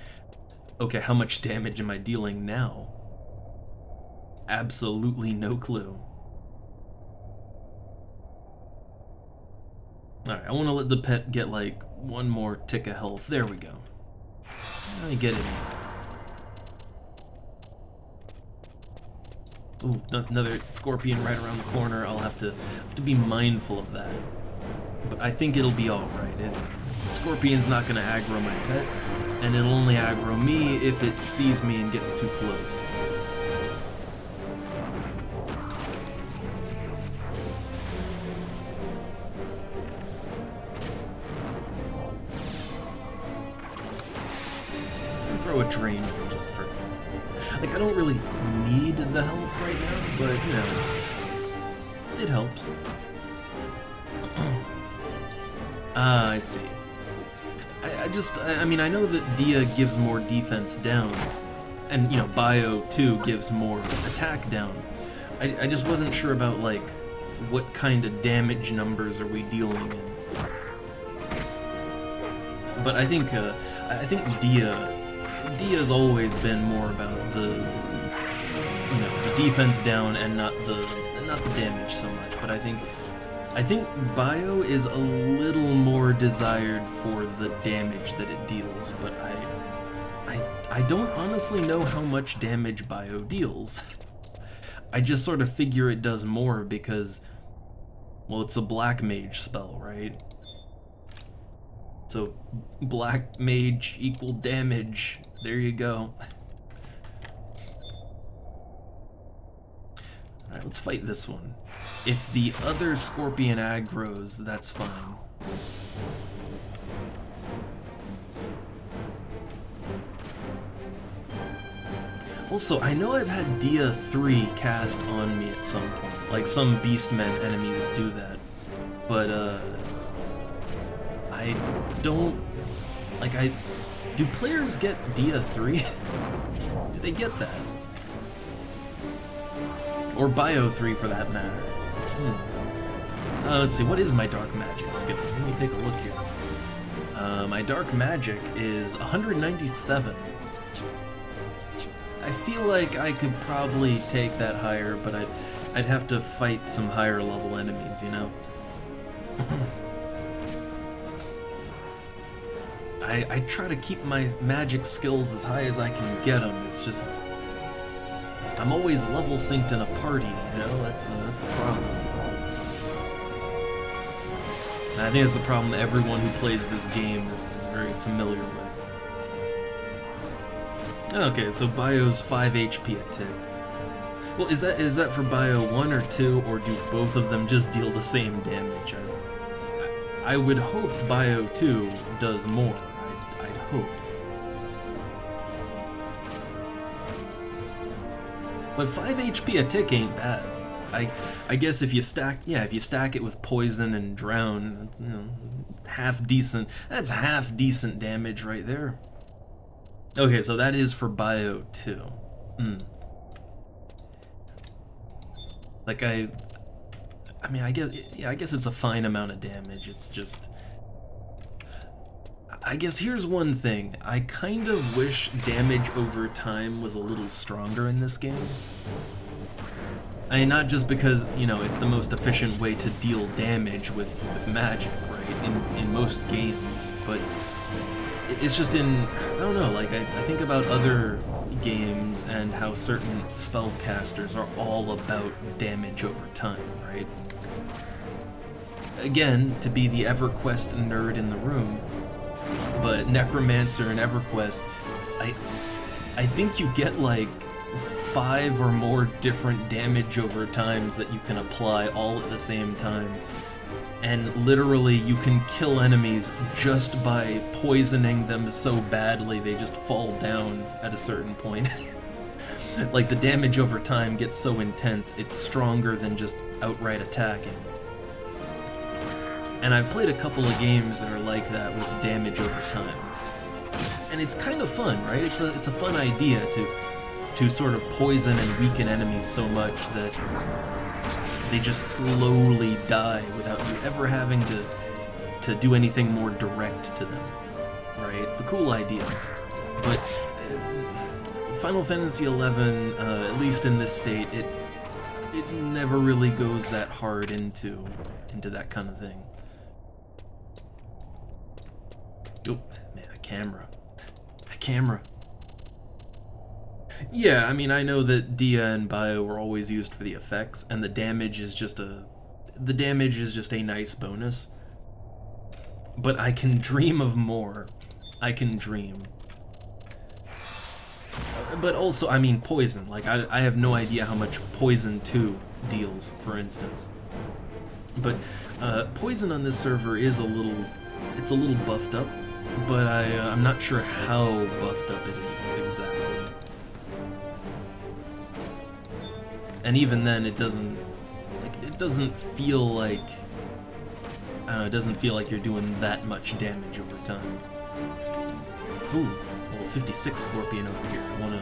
okay, how much damage am I dealing now? Absolutely no clue. Alright, I want to let the pet get, like, one more tick of health. There we go. Let me get in. Ooh, another scorpion right around the corner. I'll have to be mindful of that. But I think it'll be alright. Scorpion's not going to aggro my pet, and it'll only aggro me if it sees me and gets too close. I'll throw a drain in just for... Like, I don't really need the health right now, but, you know, it helps. I see. I mean, I know that Dia gives more defense down, and, you know, Bio 2 gives more attack down. I just wasn't sure about, like, what kind of damage numbers are we dealing in. But I think Dia's always been more about the, you know, the defense down and not the damage so much. But I think Bio is a little more desired for the damage that it deals. But I don't honestly know how much damage Bio deals. I just sort of figure it does more because, well, it's a black mage spell, right? So black mage equal damage. There you go. Alright, let's fight this one. If the other scorpion aggroes, that's fine. Also, I know I've had Dia 3 cast on me at some point. Like, some Beastmen enemies do that. But, I don't... Like, do players get Dia 3? Do they get that? Or Bio 3 for that matter. Let's see, what is my Dark Magic skill? Let me take a look here. My Dark Magic is 197. I feel like I could probably take that higher, but I'd have to fight some higher level enemies, you know? I try to keep my magic skills as high as I can get them. It's just I'm always level synced in a party, you know? That's the problem. And I think that's a problem that everyone who plays this game is very familiar with. Okay, so Bio's 5 HP a tick. Well, is that for Bio 1 or 2, or do both of them just deal the same damage? I would hope Bio 2 does more. I'd hope. But 5 HP a tick ain't bad. I guess if you stack it with poison and drown, you know, half decent. That's half decent damage right there. Okay, so that is for Bio 2. Like I mean, I guess it's a fine amount of damage. It's just, I guess here's one thing. I kind of wish damage over time was a little stronger in this game. I mean, not just because, you know, it's the most efficient way to deal damage with magic, right, in most games, but it's just in, I don't know, like, I think about other games and how certain spellcasters are all about damage over time, right? Again, to be the EverQuest nerd in the room, but Necromancer and EverQuest, I think you get like 5 or more different damage over times that you can apply all at the same time. And literally you can kill enemies just by poisoning them so badly they just fall down at a certain point. Like the damage over time gets so intense, it's stronger than just outright attacking. And I've played a couple of games that are like that with damage over time. And it's kind of fun, right? It's a fun idea to sort of poison and weaken enemies so much that they just slowly die without you ever having to do anything more direct to them, right? It's a cool idea, but Final Fantasy XI, at least in this state, it never really goes that hard into that kind of thing. Oh man, a camera. Yeah, I mean, I know that Dia and Bio were always used for the effects, and the damage is just a nice bonus. But I can dream of more. I can dream. But also, I mean, poison. Like, I have no idea how much Poison 2 deals, for instance. But poison on this server is a little buffed up, but I'm not sure how buffed up it is exactly. And even then, it doesn't feel like, I don't know, it doesn't feel like you're doing that much damage over time. Ooh, little 56 Scorpion over here. I wanna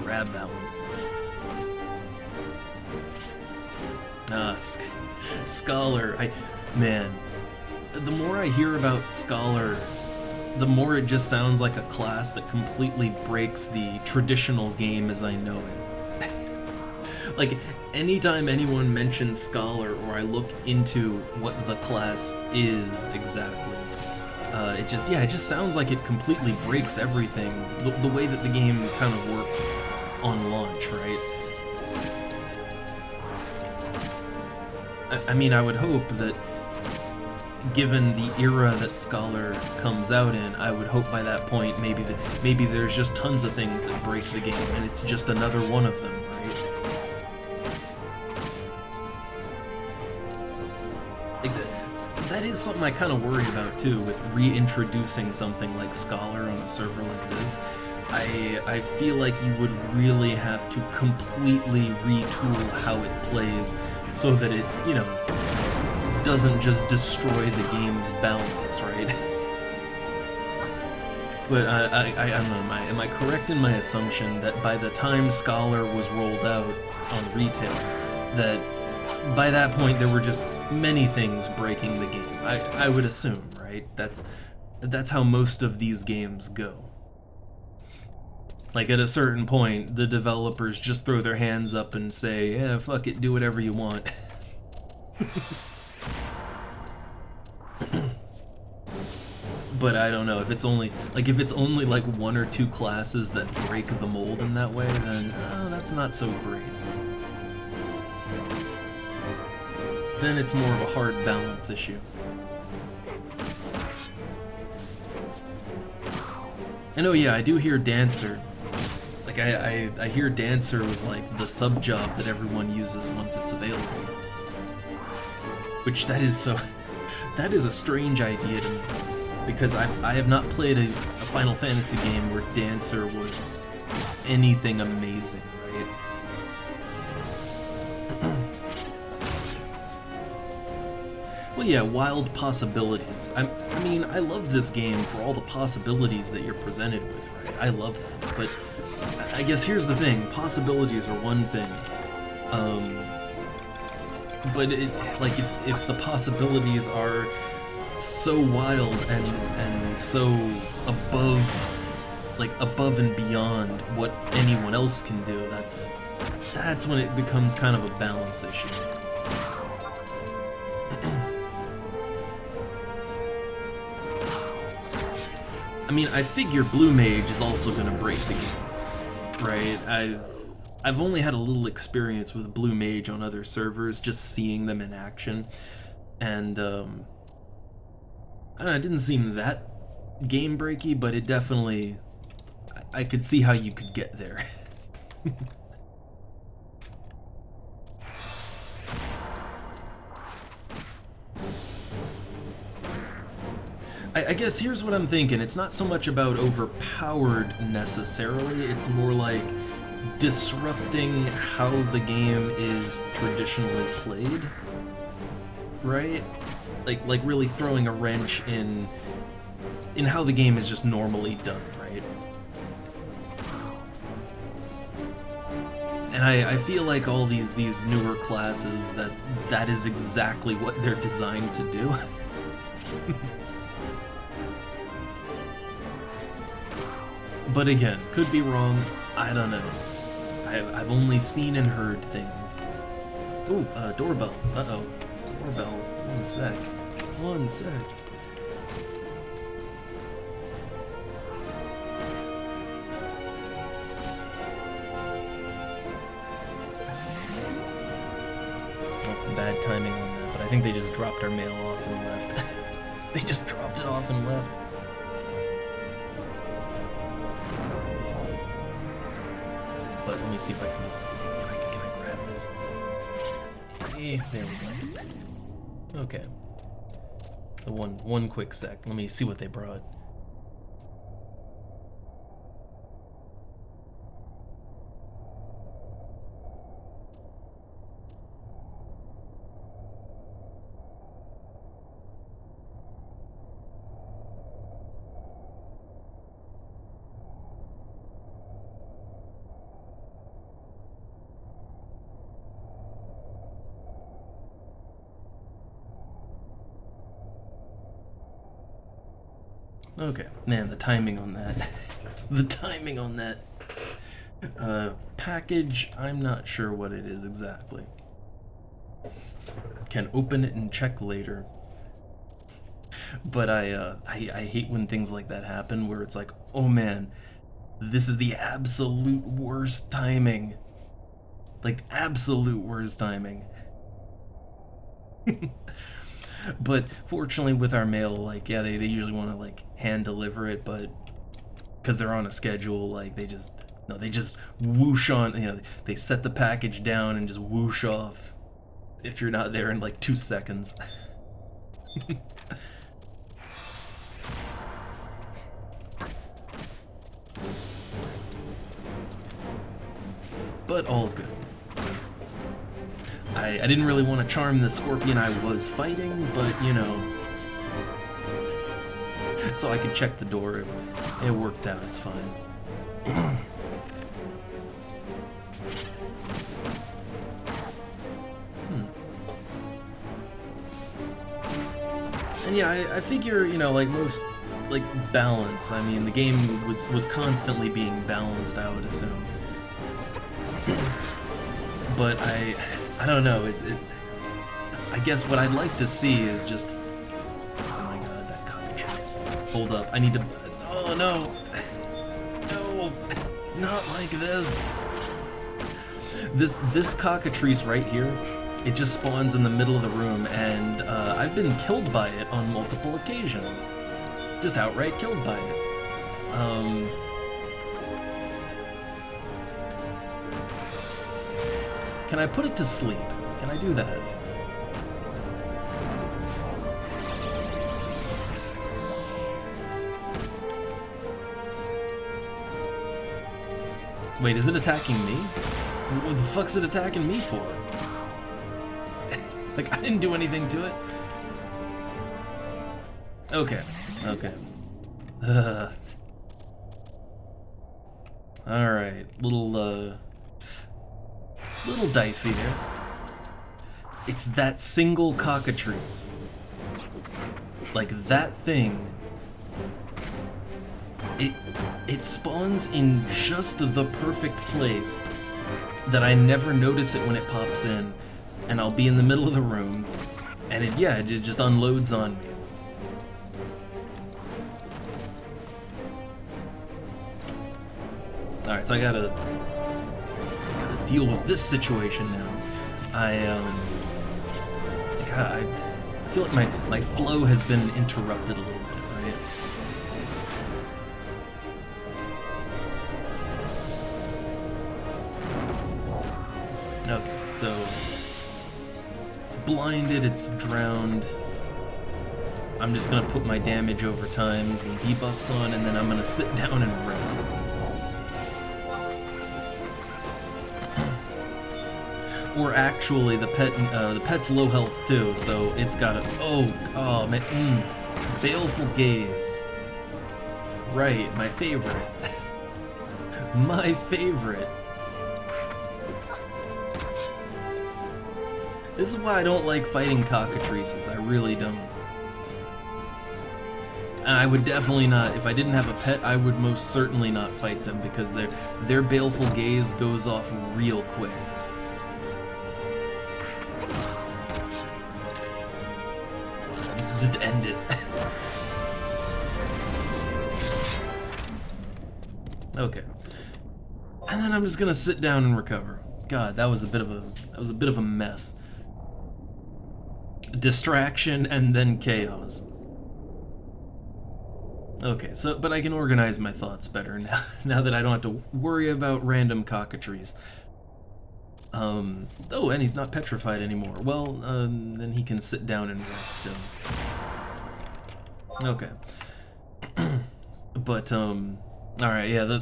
grab that one. Scholar. Man, the more I hear about Scholar, the more it just sounds like a class that completely breaks the traditional game as I know it. Like, anytime anyone mentions Scholar or I look into what the class is exactly, it just sounds like it completely breaks everything, the way that the game kind of worked on launch, right? I mean, I would hope that, given the era that Scholar comes out in, I would hope by that point maybe there's just tons of things that break the game, and it's just another one of them, right? Like that is something I kind of worry about too, with reintroducing something like Scholar on a server like this. I feel like you would really have to completely retool how it plays so that it, you know, doesn't just destroy the game's balance, right? But I don't know, am I correct in my assumption that by the time Scholar was rolled out on retail, that by that point there were just many things breaking the game? I would assume, right? That's how most of these games go. Like, at a certain point, the developers just throw their hands up and say, yeah, fuck it, do whatever you want. But I don't know if it's only like one or two classes that break the mold in that way, then that's not so great. Then it's more of a hard balance issue. And oh yeah, I do hear Dancer. Like I hear Dancer was like the sub job that everyone uses once it's available. Which that is a strange idea to me. Because I have not played a Final Fantasy game where Dancer was anything amazing, right? Well, yeah, wild possibilities. I mean, I love this game for all the possibilities that you're presented with, right? I love that, but I guess here's the thing: possibilities are one thing, but like if the possibilities are so wild and so above and beyond what anyone else can do, that's when it becomes kind of a balance issue. I mean, I figure Blue Mage is also gonna break the game, right? I've only had a little experience with Blue Mage on other servers, just seeing them in action, and I don't know, it didn't seem that game breaky, but it definitely, I could see how you could get there. I guess here's what I'm thinking. It's not so much about overpowered necessarily, it's more like disrupting how the game is traditionally played, right? Like really throwing a wrench in how the game is just normally done, right? And I feel like all these newer classes, that is exactly what they're designed to do. But again, could be wrong, I don't know. I've only seen and heard things. Ooh, doorbell. Uh-oh. Doorbell. One sec. One sec. Oh, bad timing on that, but I think they just dropped our mail off and left. They just dropped it off and left. But let me see if I can just... Can I grab this? There we go. Okay. So one quick sec. Let me see what they brought. Okay, man, the timing on that. The timing on that. Package, I'm not sure what it is exactly. Can open it and check later. But I hate when things like that happen, where it's like, oh man, this is the absolute worst timing. Like, absolute worst timing. But fortunately with our mail, like, yeah, they usually want to like hand deliver it, but because they're on a schedule, like they just whoosh on, you know, they set the package down and just whoosh off if you're not there in like 2 seconds. But all good. I didn't really want to charm the scorpion I was fighting, but, you know, so I could check the door. It worked out, it's fine. And yeah, I figure, you know, like most, like, balance, I mean, the game was constantly being balanced, I would assume. But I don't know, I guess what I'd like to see is just... Oh my god, that cockatrice. hold up. I need to... Oh, no. No. Not like this. This cockatrice right here, it just spawns in the middle of the room, and I've been killed by it on multiple occasions. Just outright killed by it. Can I put it to sleep? Can I do that? Wait, is it attacking me? What the fuck's it attacking me for? Like, I didn't do anything to it. Okay, okay. Alright, little dicey there. It's that single cockatrice. Like, that thing. It spawns in just the perfect place that I never notice it when it pops in, and I'll be in the middle of the room, and it just unloads on me. Alright, so I gotta deal with this situation now. I feel like my flow has been interrupted a little bit, right? Okay, so it's blinded, it's drowned. I'm just gonna put my damage over times and debuffs on, and then I'm gonna sit down and rest. Or actually, the pet's low health too, so it's got a oh man, baleful gaze. Right, my favorite. My favorite. This is why I don't like fighting cockatrices. I really don't. And I would definitely not, if I didn't have a pet, I would most certainly not fight them because their baleful gaze goes off real quick. Just end it. Okay. And then I'm just gonna sit down and recover. God, that was a bit of a mess. Distraction and then chaos. Okay, so but I can organize my thoughts better now that I don't have to worry about random cockatrices. Oh, and he's not petrified anymore. Well, then he can sit down and rest too. Okay. But, alright, yeah,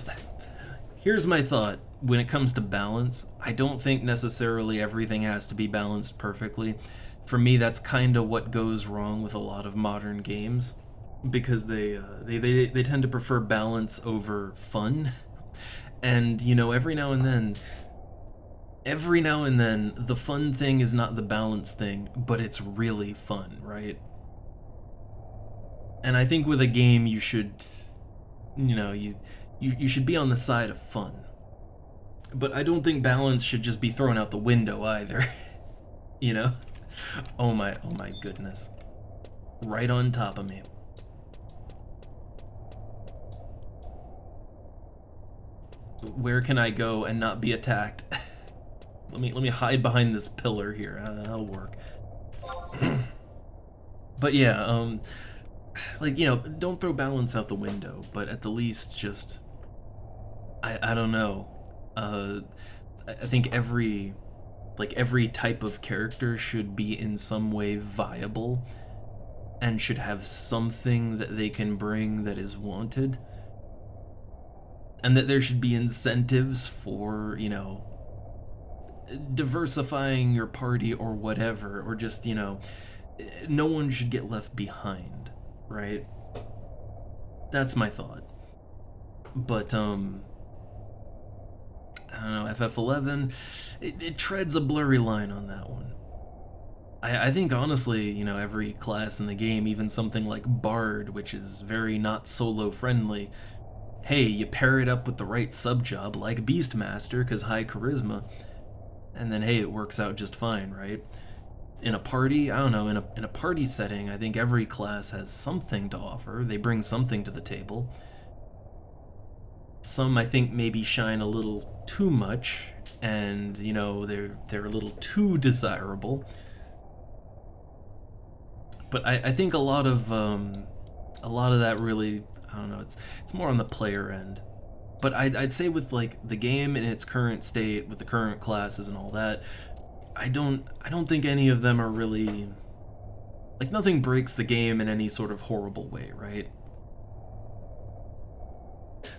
here's my thought. When it comes to balance, I don't think necessarily everything has to be balanced perfectly. For me, that's kind of what goes wrong with a lot of modern games, because they tend to prefer balance over fun. And, you know, every now and then, the fun thing is not the balance thing, but it's really fun, right? And I think with a game, you should, you know, you should be on the side of fun. But I don't think balance should just be thrown out the window either. You know? Oh my goodness. Right on top of me. Where can I go and not be attacked? Let me hide behind this pillar here. That'll work. But yeah, like, you know, don't throw balance out the window, but at the least just, I don't know. I think every type of character should be in some way viable and should have something that they can bring that is wanted. And that there should be incentives for, you know, diversifying your party or whatever, or just, you know, no one should get left behind, right? That's my thought. But, I don't know, FF11, it treads a blurry line on that one. I think, honestly, you know, every class in the game, even something like Bard, which is very not solo-friendly, hey, you pair it up with the right sub-job, like Beastmaster, because high charisma, and then, hey, it works out just fine, right? in a party, I don't know, in a party setting, I think every class has something to offer. They bring something to the table. Some, I think, maybe shine a little too much, and you know, they're a little too desirable. But I think a lot of that really, I don't know, it's more on the player end. But I'd say with like the game in its current state, with the current classes and all that, I don't think any of them are really, like, nothing breaks the game in any sort of horrible way, right?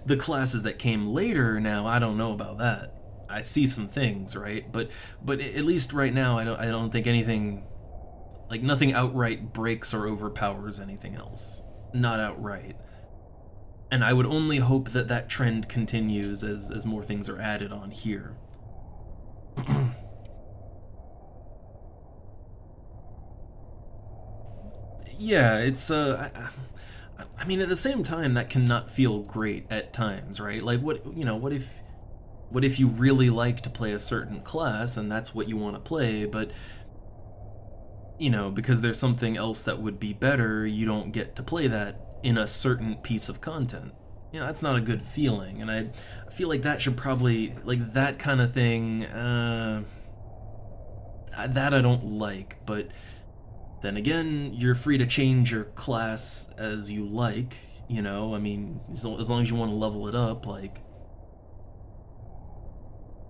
The classes that came later, now I don't know about that. I see some things, right? But at least right now, I don't think anything, like, nothing outright breaks or overpowers anything else. Not outright. And I would only hope that that trend continues as more things are added on here. Yeah, it's I mean, at the same time, that cannot feel great at times, right? Like, what if you really like to play a certain class and that's what you want to play, but you know, because there's something else that would be better, you don't get to play that in a certain piece of content. You know, that's not a good feeling, and I feel like that should probably, like, that kind of thing, that I don't like, but then again, you're free to change your class as you like, you know, I mean, as long as you want to level it up, like,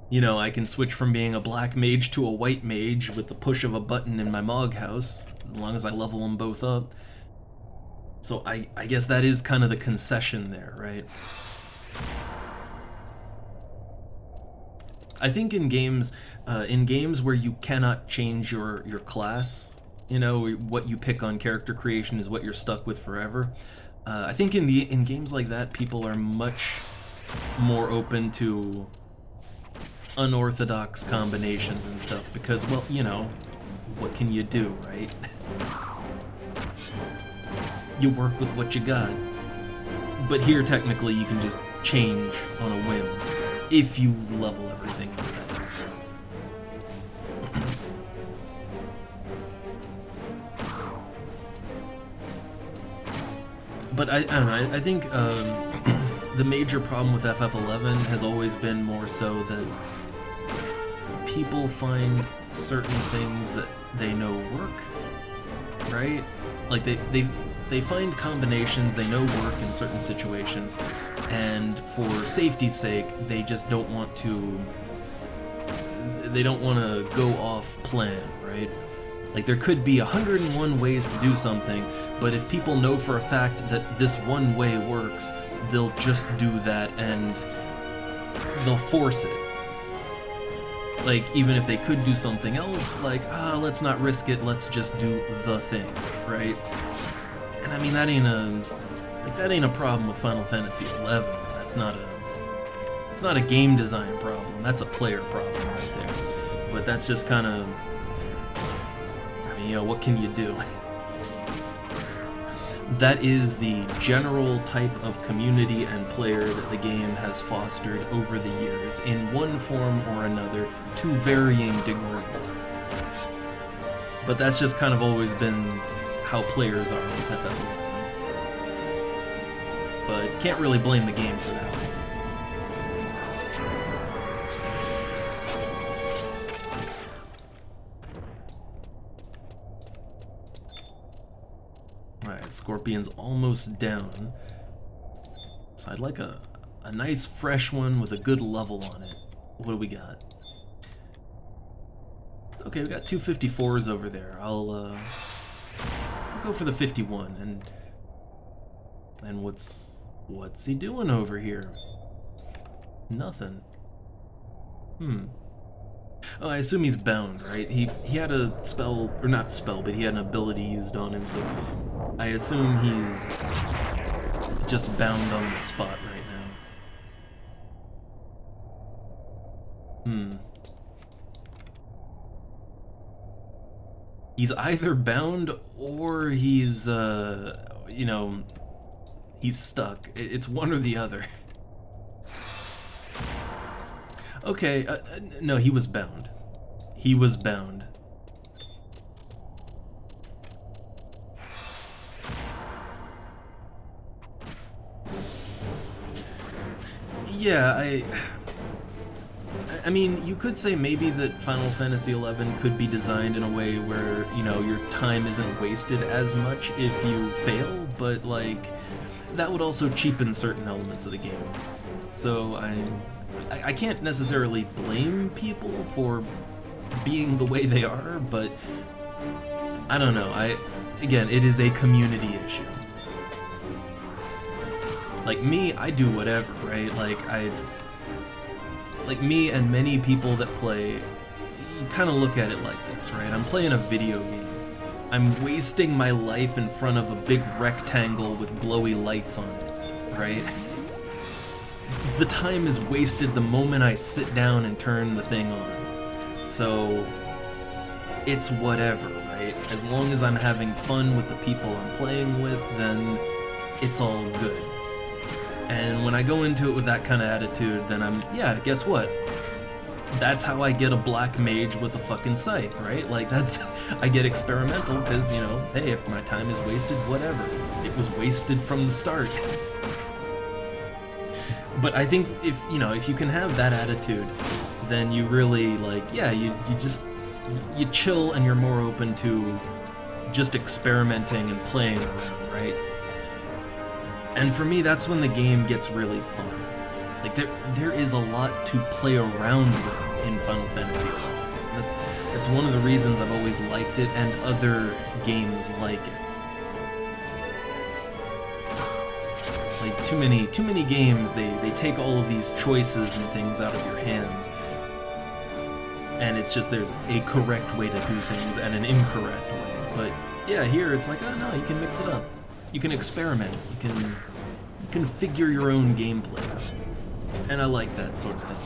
you know, I can switch from being a black mage to a white mage with the push of a button in my Mog house, as long as I level them both up. So I guess that is kind of the concession there, right? I think in games where you cannot change your class, you know, what you pick on character creation is what you're stuck with forever. I think in games like that, people are much more open to unorthodox combinations and stuff because, well, you know, what can you do, right? You work with what you got. But here, technically, you can just change on a whim if you level everything up, that is. But I don't know, I think the major problem with FF11 has always been more so that people find certain things that they know work, right? Like they find combinations they know work in certain situations, and for safety's sake, they just don't want to. They don't want to go off plan, right? Like, there could be 101 ways to do something, but if people know for a fact that this one way works, they'll just do that and they'll force it. Like, even if they could do something else, like, let's not risk it, let's just do the thing, right? And I mean, that ain't a problem with Final Fantasy XI. It's not a game design problem. That's a player problem right there. But that's just kind of, I mean, you know, what can you do? That is the general type of community and player that the game has fostered over the years, in one form or another, to varying degrees. But that's just kind of always been how players are with FF11. But can't really blame the game for that. Alright, Scorpion's almost down. So I'd like a nice fresh one with a good level on it. What do we got? Okay, we got 254s over there. I'll go for the 51, and what's he doing over here? Nothing. Oh, I assume he's bound, right? He had a spell, or not spell, but he had an ability used on him, so I assume he's just bound on the spot right now. He's either bound or he's, you know, he's stuck. It's one or the other. Okay, no, he was bound. He was bound. Yeah, I mean, you could say maybe that Final Fantasy XI could be designed in a way where, you know, your time isn't wasted as much if you fail, but, like, that would also cheapen certain elements of the game. So I can't necessarily blame people for being the way they are, but I don't know. Again, it is a community issue. Like me, I do whatever, right? Like me and many people that play, you kind of look at it like this, right? I'm playing a video game. I'm wasting my life in front of a big rectangle with glowy lights on it, right? The time is wasted the moment I sit down and turn the thing on. So, it's whatever, right? As long as I'm having fun with the people I'm playing with, then it's all good. And when I go into it with that kind of attitude, then yeah, guess what? That's how I get a black mage with a fucking scythe, right? Like, I get experimental because, you know, hey, if my time is wasted, whatever. It was wasted from the start. But I think if you can have that attitude, then you really, like, yeah, you chill and you're more open to just experimenting and playing around, right? And for me, that's when the game gets really fun. Like, there is a lot to play around with in Final Fantasy XI. That's one of the reasons I've always liked it, and other games like it. Like, too many games, they take all of these choices and things out of your hands. And it's just, there's a correct way to do things and an incorrect way. But yeah, here it's like, oh no, you can mix it up. You can experiment. You can figure your own gameplay out. And I like that sort of thing.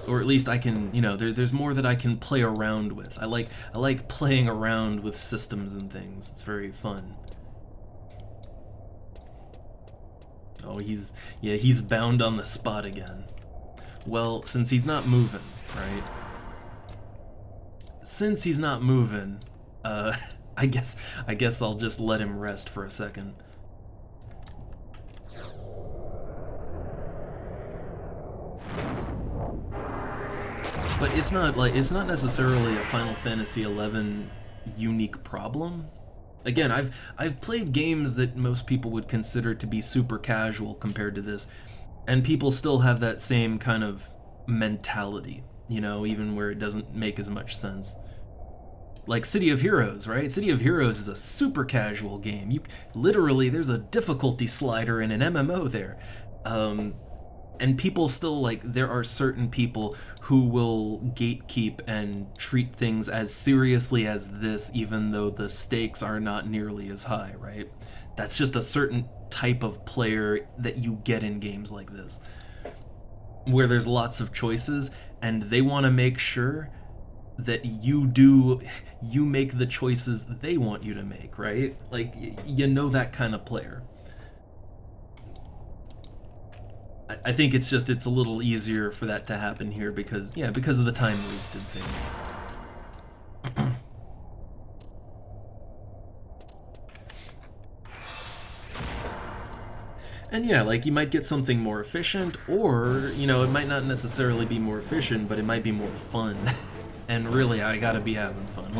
Or at least I can, you know, there's more that I can play around with. I like playing around with systems and things. It's very fun. Oh, he's bound on the spot again. Well, since he's not moving, right? Since he's not moving, I guess I'll just let him rest for a second. But it's not necessarily a Final Fantasy XI unique problem. Again, I've played games that most people would consider to be super casual compared to this, and people still have that same kind of mentality, you know, even where it doesn't make as much sense. Like City of Heroes, right? City of Heroes is a super casual game. Literally, there's a difficulty slider in an MMO there. And people still, like, there are certain people who will gatekeep and treat things as seriously as this, even though the stakes are not nearly as high, right? That's just a certain type of player that you get in games like this, where there's lots of choices, and they want to make sure that you make the choices they want you to make, right? Like, you know, that kind of player. I think it's a little easier for that to happen here because of the time wasted thing. And yeah, like, you might get something more efficient, or, you know, it might not necessarily be more efficient, but it might be more fun. And really, I gotta be having fun.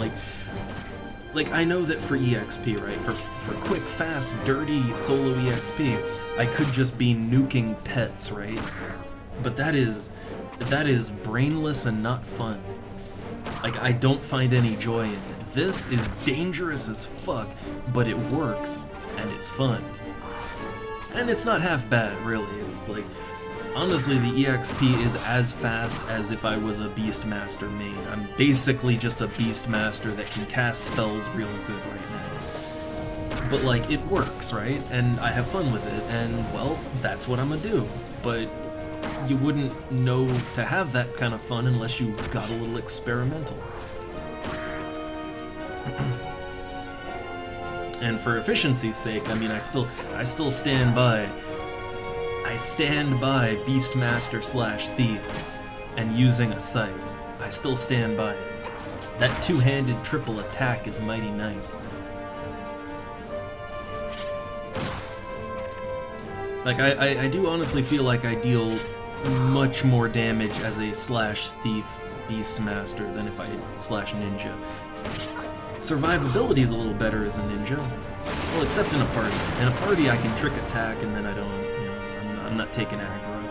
Like I know that for EXP, right, for quick, fast, dirty solo EXP, I could just be nuking pets, right? But that is brainless and not fun. Like, I don't find any joy in it. This is dangerous as fuck, but it works, and it's fun. And it's not half bad, really. It's like, honestly, the EXP is as fast as if I was a Beastmaster main. I'm basically just a Beastmaster that can cast spells real good right now. But, like, it works, right? And I have fun with it, and, well, that's what I'm gonna do. But you wouldn't know to have that kind of fun unless you got a little experimental. And for efficiency's sake, I mean, I still stand by. I stand by Beastmaster/Thief and using a scythe. I still stand by it. That two-handed triple attack is mighty nice. Like, I do honestly feel like I deal much more damage as a slash thief beastmaster than if I slash ninja. Survivability is a little better as a ninja. Well, except in a party. In a party, I can trick attack, and then I don't, you know, I'm not taking aggro.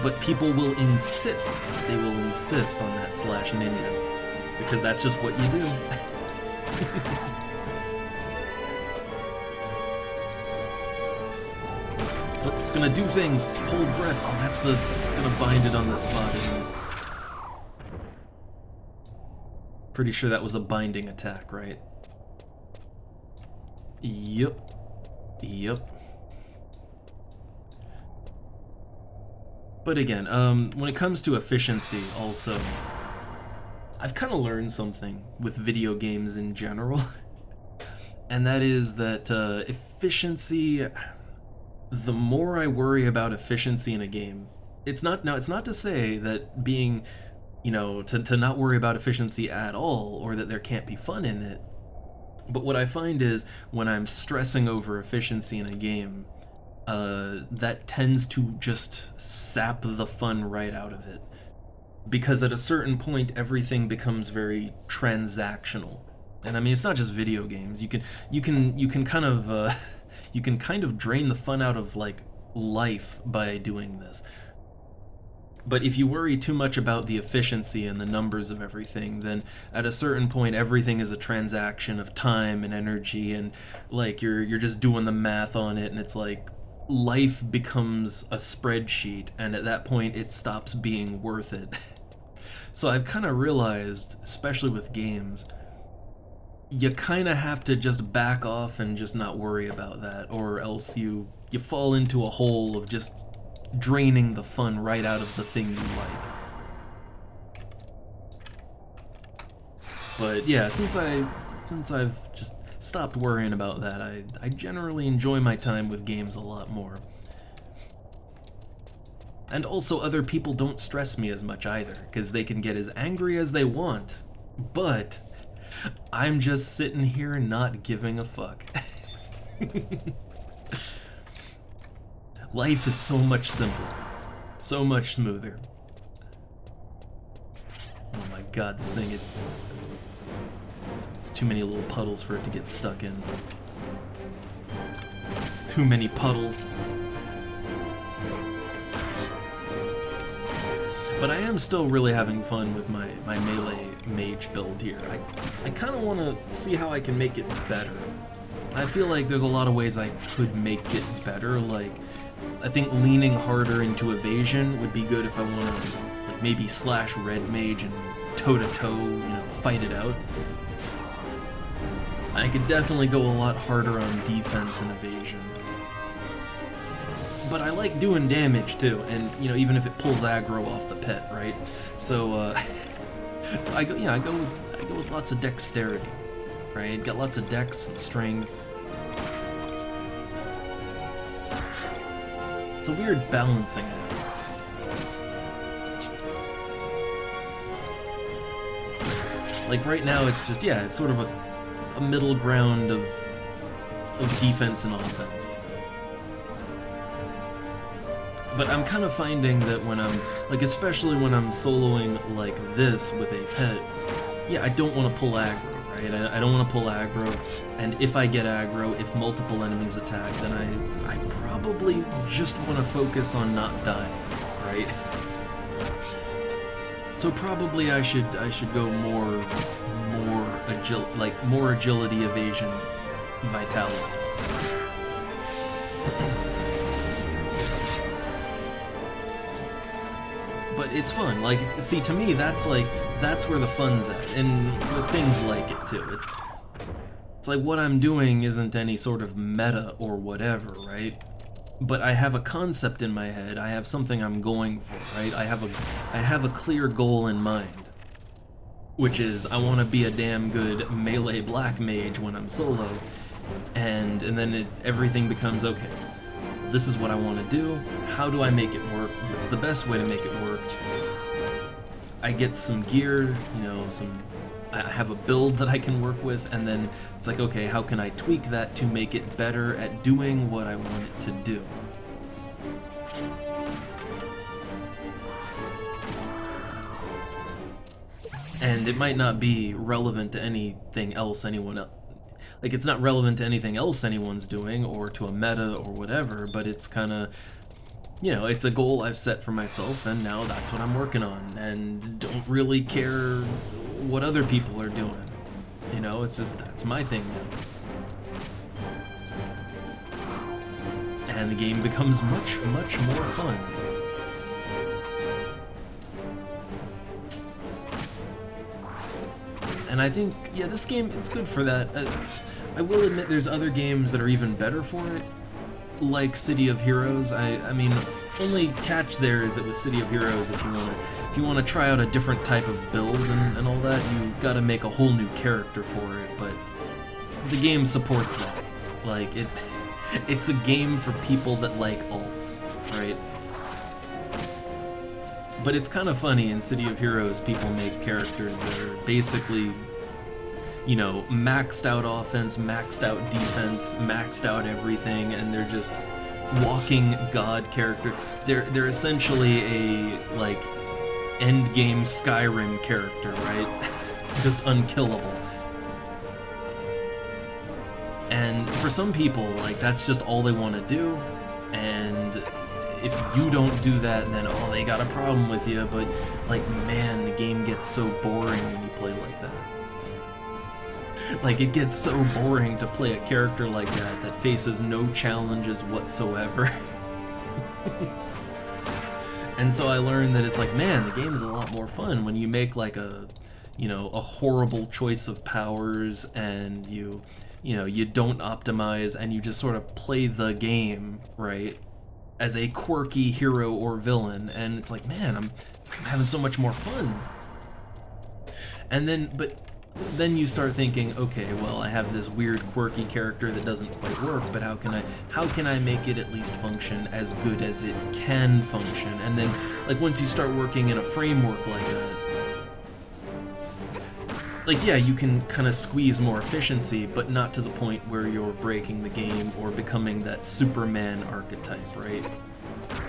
But people will insist. They will insist on that slash ninja, because that's just what you do. Oh, it's gonna do things. Cold breath. Oh, it's gonna bind it on the spot, isn't it? Pretty sure that was a binding attack, right? Yep. Yep. But again, when it comes to efficiency, also, I've kind of learned something with video games in general, and that is that efficiency, the more I worry about efficiency in a game, it's not to say that being, you know, to not worry about efficiency at all, or that there can't be fun in it. But what I find is, when I'm stressing over efficiency in a game, that tends to just sap the fun right out of it. Because at a certain point, everything becomes very transactional. And I mean, it's not just video games. You can kind of drain the fun out of, like, life by doing this. But if you worry too much about the efficiency and the numbers of everything, then at a certain point everything is a transaction of time and energy, and like you're just doing the math on it, and it's like life becomes a spreadsheet, and at that point it stops being worth it. So I've kind of realized, especially with games, you kind of have to just back off and just not worry about that, or else you fall into a hole of just draining the fun right out of the thing you like. But yeah, since I've just stopped worrying about that, I generally enjoy my time with games a lot more. And also, other people don't stress me as much either, because they can get as angry as they want, but I'm just sitting here not giving a fuck. Life is so much simpler, so much smoother. Oh my god, this thing, it's too many little puddles for it to get stuck in. Too many puddles. But I am still really having fun with my melee mage build here. I kind of want to see how I can make it better. I feel like there's a lot of ways I could make it better, like, I think leaning harder into evasion would be good if I want to, like, maybe slash red mage and toe-to-toe, you know, fight it out. I could definitely go a lot harder on defense and evasion. But I like doing damage too, and, you know, even if it pulls aggro off the pet, right? So, so I go with lots of dexterity, right? Got lots of dex, strength. It's a weird balancing act. Like right now, it's just, yeah, it's sort of a middle ground of defense and offense. But I'm kind of finding that when I'm, like, especially when I'm soloing like this with a pet, yeah, I don't want to pull aggro, right? I don't want to pull aggro, and if I get aggro, if multiple enemies attack, then I probably just want to focus on not dying, right? So probably I should go more agility, evasion, vitality. But it's fun. Like, see, to me, that's where the fun's at, and with things like it too. It's like what I'm doing isn't any sort of meta or whatever, right? But I have a concept in my head. I have something I'm going for, right? I have a clear goal in mind, which is I want to be a damn good melee black mage when I'm solo, and then everything becomes okay. This is what I want to do. How do I make it work? What's the best way to make it work? I get some gear, you know, I have a build that I can work with, and then it's like, okay, how can I tweak that to make it better at doing what I want it to do? And it might not be relevant to anything else like, it's not relevant to anything else anyone's doing, or to a meta or whatever, but it's kind of, you know, it's a goal I've set for myself, and now that's what I'm working on, and don't really care what other people are doing. You know, it's just, that's my thing now. And the game becomes much, much more fun. And I think, yeah, this game is good for that. I will admit there's other games that are even better for it, like City of Heroes. I mean, only catch there is that with City of Heroes, if you want to try out a different type of build and all that, you got to make a whole new character for it. But the game supports that. Like, it's a game for people that like alts, right? But it's kind of funny, in City of Heroes, people make characters that are basically, you know, maxed out offense, maxed out defense, maxed out everything, and they're just walking god character. They're essentially a, like, endgame Skyrim character, right? Just unkillable. And for some people, like, that's just all they want to do, and if you don't do that, then, oh, they got a problem with you. But, like, man, the game gets so boring when you play like that. Like, it gets so boring to play a character like that faces no challenges whatsoever. And so I learned that it's like, man, the game's a lot more fun when you make, like, a, you know, a horrible choice of powers, and you know, you don't optimize, and you just sort of play the game, right, as a quirky hero or villain, and it's like, man, I'm having so much more fun. And then you start thinking, okay, well, I have this weird quirky character that doesn't quite work, but how can I make it at least function as good as it can function? And then, like, once you start working in a framework like that, like, yeah, you can kind of squeeze more efficiency, but not to the point where you're breaking the game or becoming that Superman archetype, right?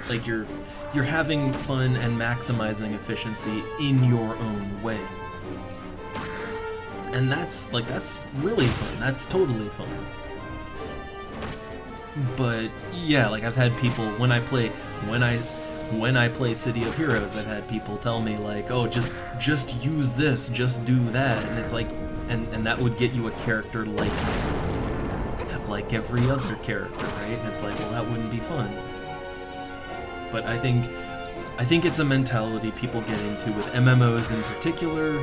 Like, you're having fun and maximizing efficiency in your own way. And that's really fun. That's totally fun. But yeah, like, I've had people, when I play City of Heroes, I've had people tell me, like, oh, just use this, just do that, and it's like, and that would get you a character like every other character, right? And it's like, well, that wouldn't be fun. But I think it's a mentality people get into with MMOs in particular,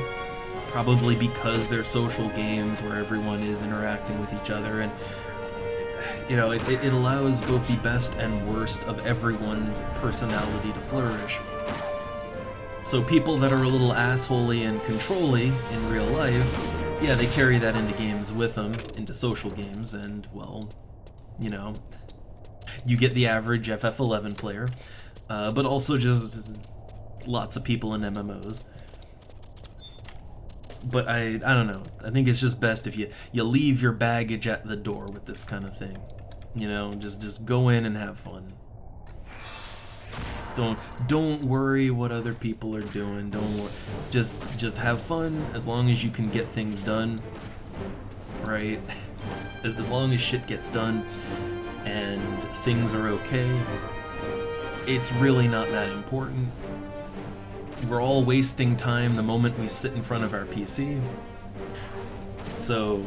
probably because they're social games where everyone is interacting with each other, and you know, it allows both the best and worst of everyone's personality to flourish. So people that are a little assholey and controlly in real life, yeah, they carry that into games with them, into social games, and, well, you know, you get the average FF11 player, but also just lots of people in MMOs. But I don't know, I think it's just best if you leave your baggage at the door with this kind of thing. You know, just go in and have fun. Don't worry what other people are doing. Don't worry. Just have fun as long as you can get things done, right? As long as shit gets done and things are okay, it's really not that important. We're all wasting time the moment we sit in front of our PC. So,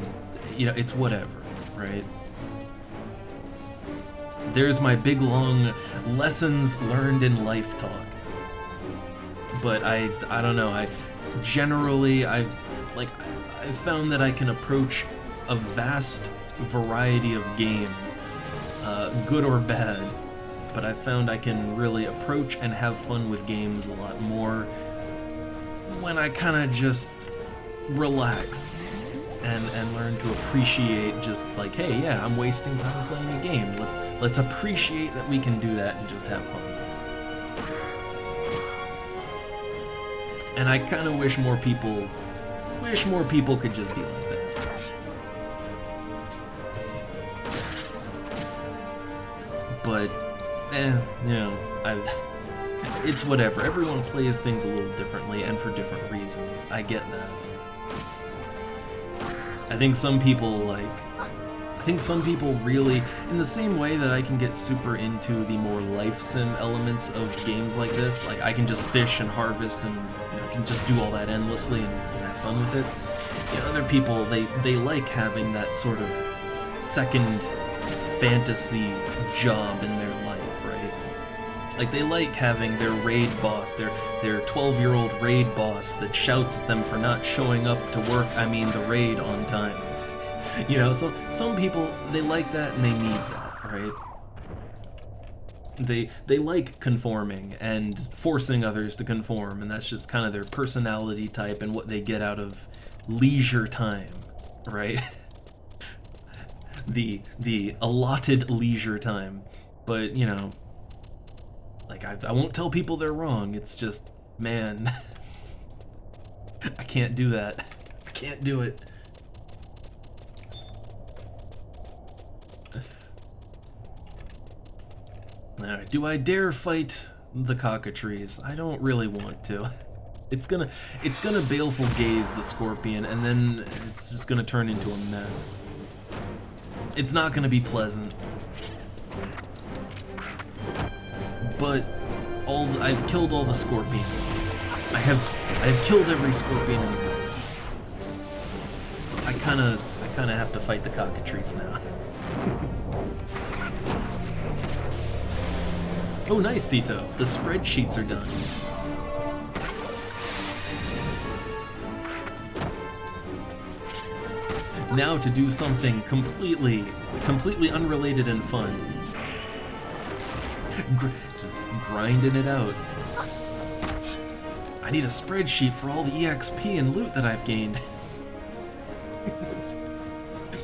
you know, it's whatever, right? There's my big, long lessons learned in life talk. But I don't know, I've found that I can approach a vast variety of games, good or bad, but I've found I can really approach and have fun with games a lot more when I kind of just relax and learn to appreciate, just like, hey, yeah, I'm wasting time playing a game. Let's appreciate that we can do that and just have fun. And I kind of wish more people could just be like that. But, you know, it's whatever. Everyone plays things a little differently and for different reasons. I get that. I think some people really, in the same way that I can get super into the more life sim elements of games like this, like I can just fish and harvest and I can just do all that endlessly and have fun with it. You know, other people, they like having that sort of second fantasy job in their life, right? Like they like having their raid boss, their 12-year-old raid boss that shouts at them for not showing up to work, the raid on time. You know, so some people, they like that and they need that, right? They like conforming and forcing others to conform, and that's just kind of their personality type and what they get out of leisure time, right? the allotted leisure time. But, you know, like I won't tell people they're wrong. It's just, man, I can't do that. I can't do it. Alright, do I dare fight the cockatrice? I don't really want to. It's gonna baleful gaze the scorpion, and then it's just gonna turn into a mess. It's not gonna be pleasant. But I've killed all the scorpions. I have killed every scorpion in the world. So I kinda have to fight the cockatrice now. Oh, nice, Sito. The spreadsheets are done. Now to do something completely unrelated and fun. Just grinding it out. I need a spreadsheet for all the EXP and loot that I've gained.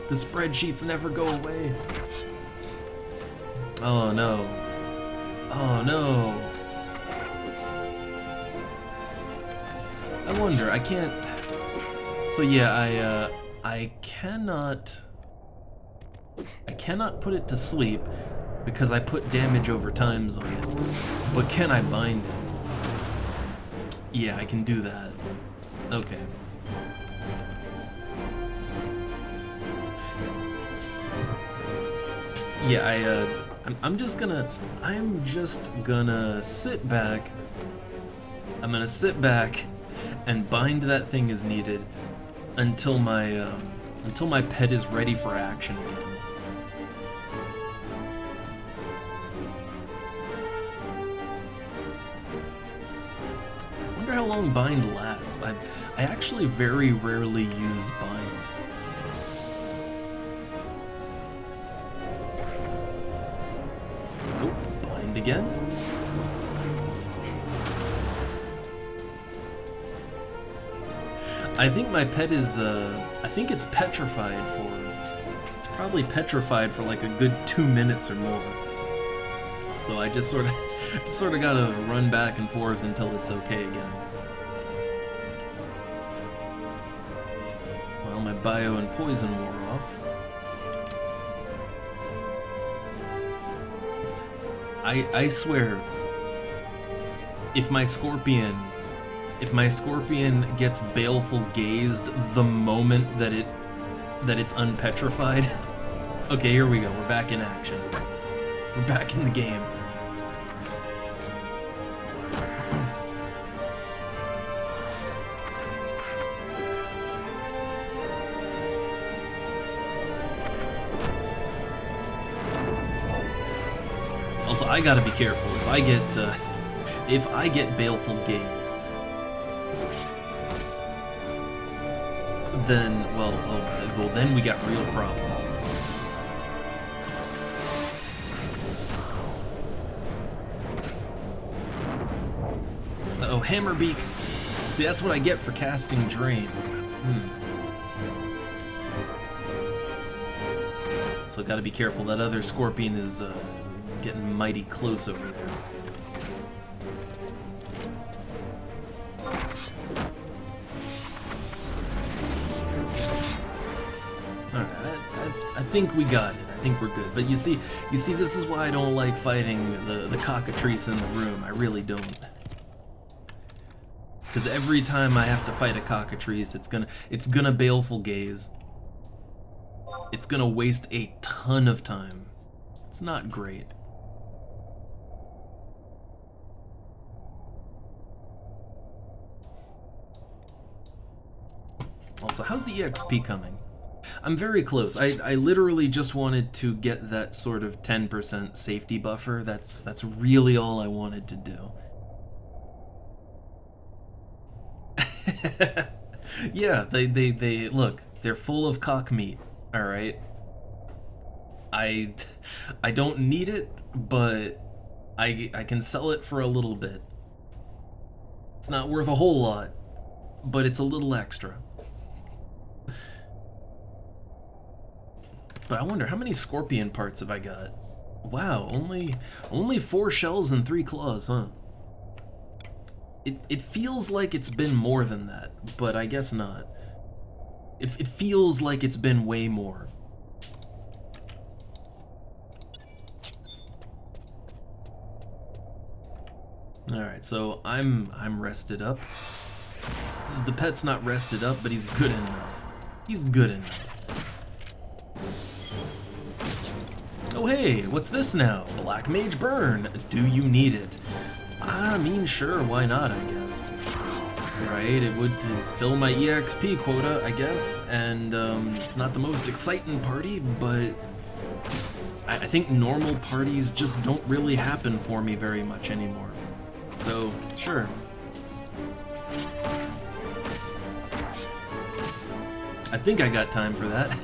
The spreadsheets never go away. Oh no. Oh no. I wonder, I can't... So yeah, I cannot put it to sleep because I put damage over times on it. But can I bind it? Yeah, I can do that. Okay. Yeah, I'm just gonna sit back. I'm gonna sit back and bind that thing as needed until my pet is ready for action again. I wonder how long bind lasts. I actually very rarely use bind. Again? I think my pet is, I think it's petrified for, it's probably petrified for like a good 2 minutes or more. So I just sort of gotta run back and forth until it's okay again. Well, my bio and poison wore off. I swear, if my scorpion gets baleful gazed the moment that it's unpetrified. Okay, here we go. We're back in action. We're back in the game. Also, I gotta be careful. If I get baleful gazed, then then we got real problems. Uh-oh, Hammerbeak. See, that's what I get for casting Drain. So gotta be careful. That other scorpion is getting mighty close over there. I think we got it. I think we're good. But you see, this is why I don't like fighting the cockatrice in the room. I really don't. Because every time I have to fight a cockatrice, it's gonna baleful gaze. It's gonna waste a ton of time. It's not great. Also, how's the EXP coming? I'm very close. I literally just wanted to get that sort of 10% safety buffer. That's really all I wanted to do. Yeah, they look, they're full of cock meat, all right? I don't need it, but I can sell it for a little bit. It's not worth a whole lot, but it's a little extra. But I wonder, how many scorpion parts have I got? Wow, only 4 shells and 3 claws, huh? It feels like it's been more than that, but I guess not. It feels like it's been way more. Alright, so I'm rested up. The pet's not rested up, but he's good enough. He's good enough. Oh hey, what's this now? Black Mage Burn. Do you need it? I mean, sure, why not, I guess. Right, it would fill my EXP quota, I guess, and it's not the most exciting party, but I think normal parties just don't really happen for me very much anymore. So, sure. I think I got time for that.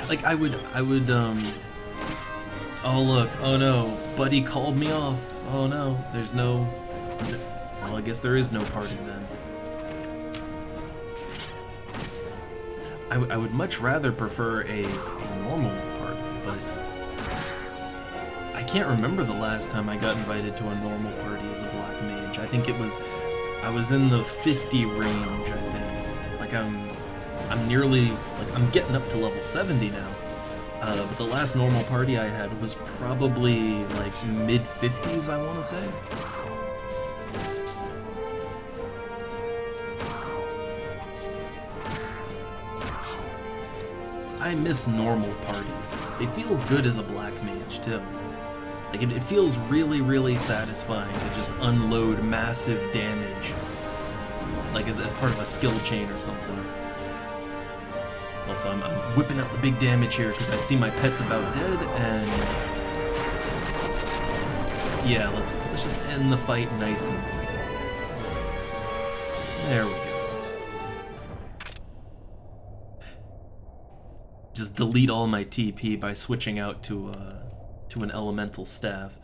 Like, I would, oh look, oh no, Buddy called me off, oh no, there's no, well, I guess there is no party then. I would much rather prefer a normal party, but I can't remember the last time I got invited to a normal party as a black mage. I think I was in the 50 range, I think. Like, I'm nearly, like, I'm getting up to level 70 now. But the last normal party I had was probably, like, mid-50s, I want to say. I miss normal parties. They feel good as a black mage, too. Like, it feels really, really satisfying to just unload massive damage. Like, as part of a skill chain or something. Also, I'm whipping out the big damage here because I see my pet's about dead, and yeah, let's just end the fight nice and quick. There we go. Just delete all my TP by switching out to an elemental staff.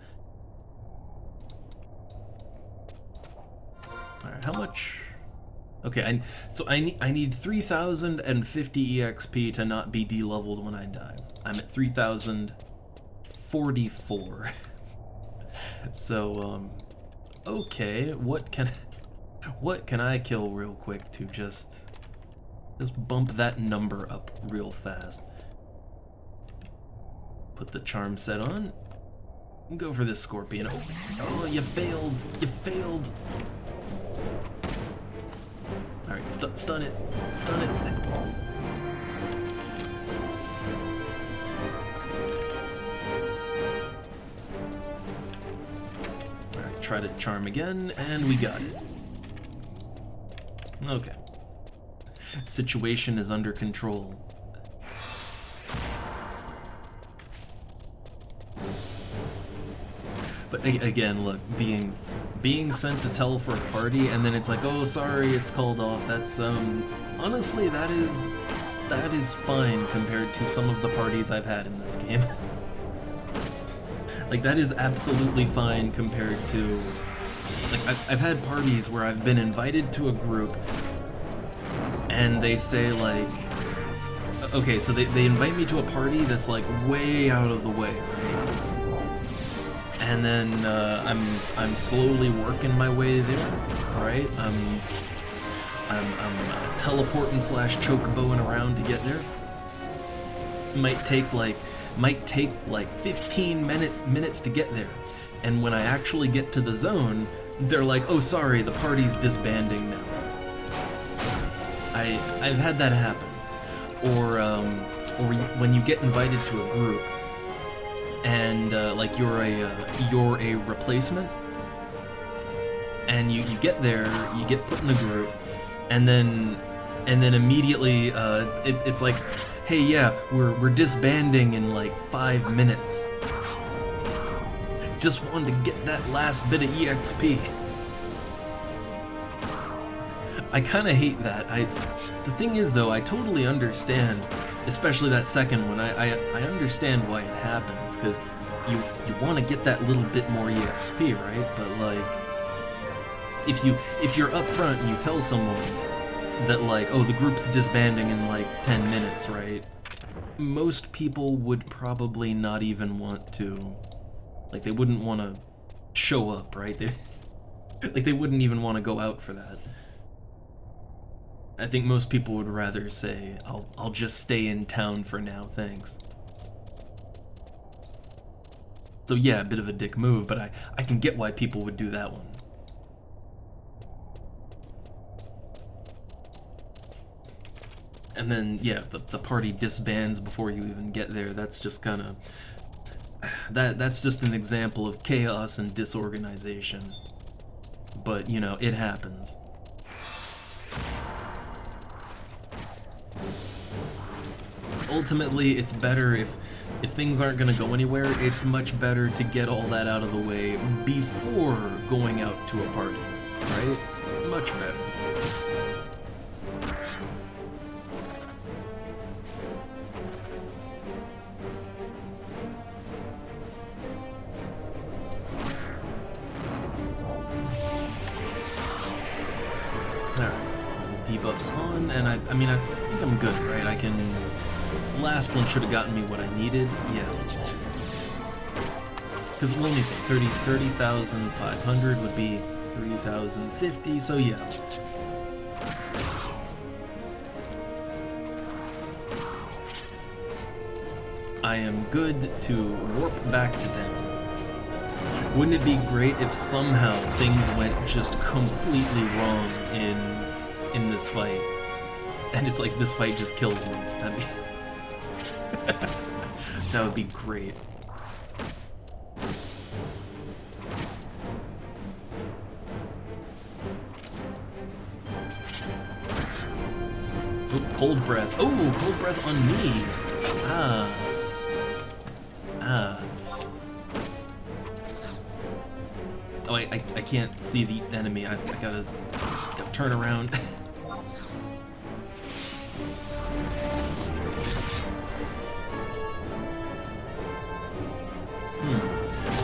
All right, how much? Okay, so I need 3,050 EXP to not be de-leveled when I die. I'm at 3,044. So okay, what can I kill real quick to just bump that number up real fast? Put the charm set on. Go for this scorpion. Oh, you failed. You failed. Alright, stun it. Stun it. Alright, try to charm again, and we got it. Okay. Situation is under control. But again, look, being sent to tell for a party, and then it's like, oh, sorry, it's called off. That's, honestly, that is fine compared to some of the parties I've had in this game. Like, that is absolutely fine compared to, like, I've had parties where I've been invited to a group, and they say, like, okay, so they invite me to a party that's, like, way out of the way, right? And then I'm slowly working my way there, right? I'm teleporting slash chocoboing around to get there. Might take like 15 minutes to get there, and when I actually get to the zone, they're like, "Oh, sorry, the party's disbanding now." I've had that happen, or when you get invited to a group, and like you're a replacement, and you get there, you get put in the group, and then immediately it's like, "Hey, yeah, we're disbanding in like 5 minutes. Just wanted to get that last bit of EXP." I kind of hate that. The thing is, though, I totally understand, especially that second one. I understand why it happens, because you want to get that little bit more EXP, right? But like, if you're up front and you tell someone that like, "Oh, the group's disbanding in like 10 minutes, right?" Most people would probably not even want to, like, they wouldn't want to show up, right? They wouldn't even want to go out for that. I think most people would rather say, I'll just stay in town for now, thanks. So yeah, a bit of a dick move, but I can get why people would do that one. And then, yeah, the party disbands before you even get there. That's just kind of... That's just an example of chaos and disorganization. But, you know, it happens. Ultimately, it's better if things aren't going to go anywhere, it's much better to get all that out of the way before going out to a party, right? Much better. Alright, debuffs on, and I mean, I think I'm good, right? I can... Last one should have gotten me what I needed, yeah. Because let me think, 30,500 would be 3,050, so yeah. I am good to warp back to town. Wouldn't it be great if somehow things went just completely wrong in this fight? And it's like, this fight just kills me. That'd be... That would be great. Ooh, cold breath. Oh, cold breath on me. Oh, I can't see the enemy. I gotta turn around.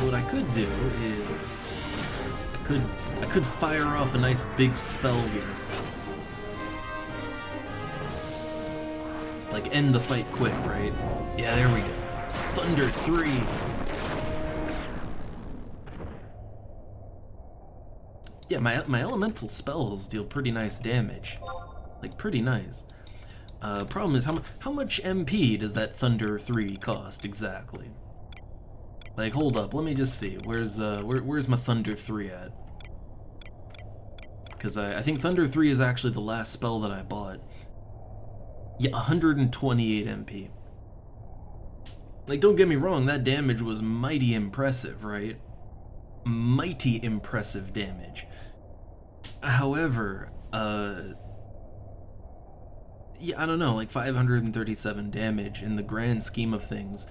What I could do is I could fire off a nice big spell here. Like end the fight quick, right? Yeah, there we go. Thunder 3. Yeah, my elemental spells deal pretty nice damage. Like pretty nice. Problem is how much MP does that Thunder 3 cost exactly? Like, hold up, let me just see. Where's my Thunder 3 at? Because I think Thunder 3 is actually the last spell that I bought. Yeah, 128 MP. Like, don't get me wrong, that damage was mighty impressive, right? Mighty impressive damage. However, yeah, I don't know, like 537 damage in the grand scheme of things.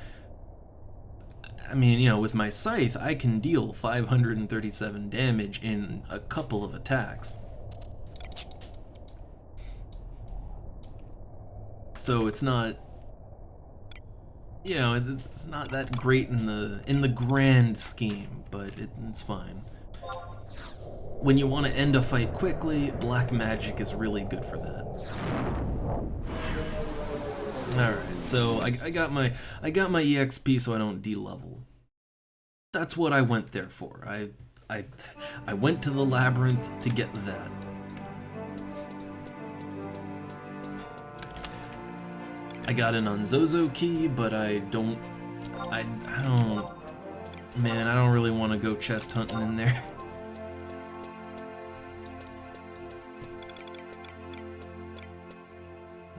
I mean, you know, with my scythe, I can deal 537 damage in a couple of attacks. So it's not, you know, it's not that great in the grand scheme, but it's fine. When you want to end a fight quickly, black magic is really good for that. Alright, so I got my EXP so I don't de-level. That's what I went there for. I went to the labyrinth to get that. I got an Onzozo key, but I don't, man, I don't really want to go chest hunting in there.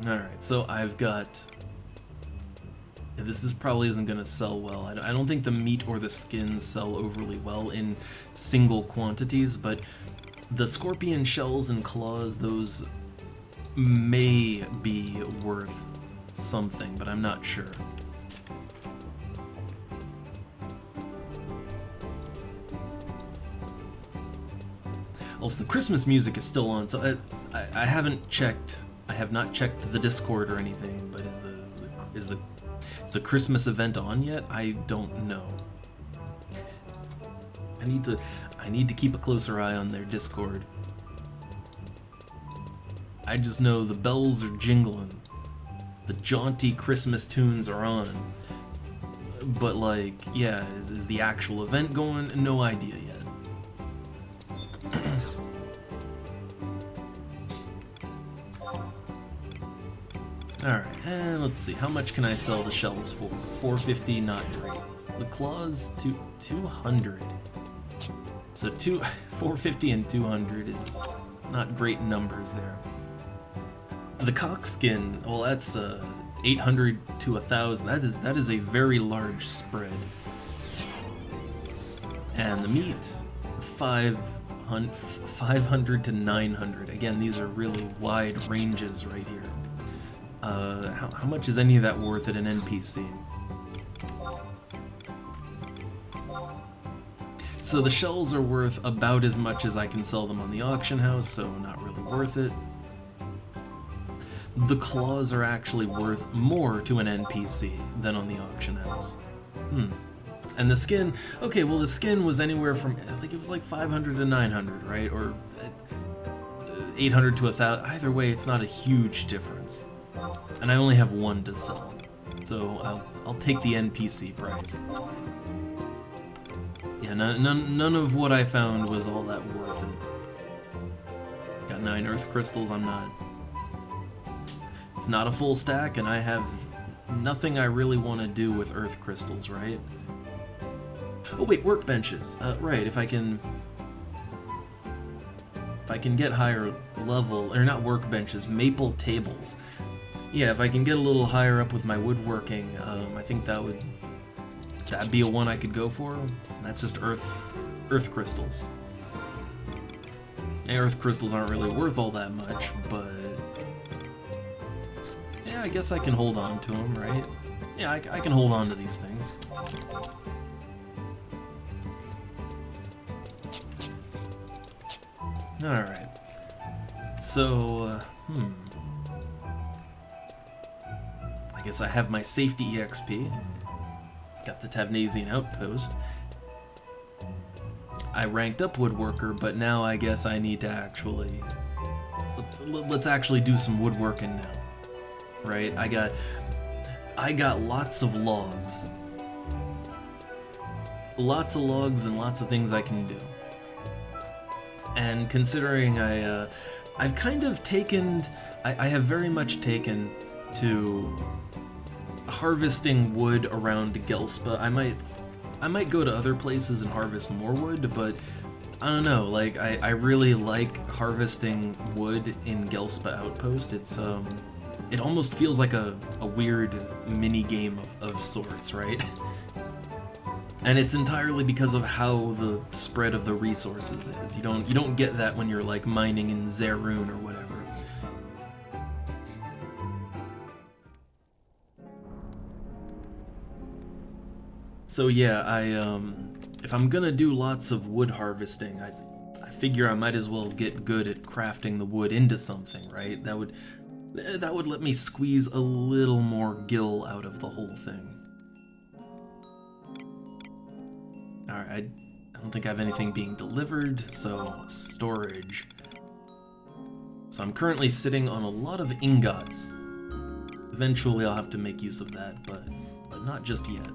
Alright, so I've got... This probably isn't going to sell well. I don't think the meat or the skins sell overly well in single quantities, but the scorpion shells and claws, those may be worth something, but I'm not sure. Also, the Christmas music is still on, so I haven't checked. I have not checked the Discord or anything, but is the Christmas event on yet? I don't know. I need to keep a closer eye on their Discord. I just know the bells are jingling, the jaunty Christmas tunes are on, but like, yeah, is the actual event going? No idea yet. Alright, and let's see, how much can I sell the shells for? 450, not great. The claws, 200. So 450 and 200 is not great numbers there. The cockskin, well, that's 800 to 1,000. That is a very large spread. And the meat, 500 to 900. Again, these are really wide ranges right here. How much is any of that worth at an NPC? So the shells are worth about as much as I can sell them on the auction house, so not really worth it. The claws are actually worth more to an NPC than on the auction house. And the skin, okay, well the skin was anywhere from, I think it was like 500 to 900, right? Or 800 to 1,000. Either way, it's not a huge difference. And I only have one to sell, so I'll take the NPC price. Yeah, none of what I found was all that worth it. Got 9 earth crystals. It's not a full stack, and I have nothing I really want to do with earth crystals, right? Oh wait, workbenches. Right, if I can get higher level, or not workbenches, maple tables. Yeah, if I can get a little higher up with my woodworking, I think that'd be a one I could go for. That's just earth crystals. And earth crystals aren't really worth all that much, but yeah, I guess I can hold on to them, right? Yeah, I can hold on to these things. Alright. So, I guess I have my safety EXP. Got the Tavnasian Outpost. I ranked up Woodworker, but now I guess I need to actually... Let's actually do some woodworking now. Right? I got lots of logs. Lots of logs and lots of things I can do. And considering I've kind of taken... I have very much taken to harvesting wood around Gelspa. I might go to other places and harvest more wood, but I don't know, like I really like harvesting wood in Gelspa Outpost. It's it almost feels like a weird mini game of sorts, right? And it's entirely because of how the spread of the resources is. You don't get that when you're like mining in Zerun or whatever. So yeah, if I'm gonna do lots of wood harvesting, I figure I might as well get good at crafting the wood into something, right? That would let me squeeze a little more gil out of the whole thing. Alright, I don't think I have anything being delivered, so storage. So I'm currently sitting on a lot of ingots. Eventually I'll have to make use of that, but not just yet.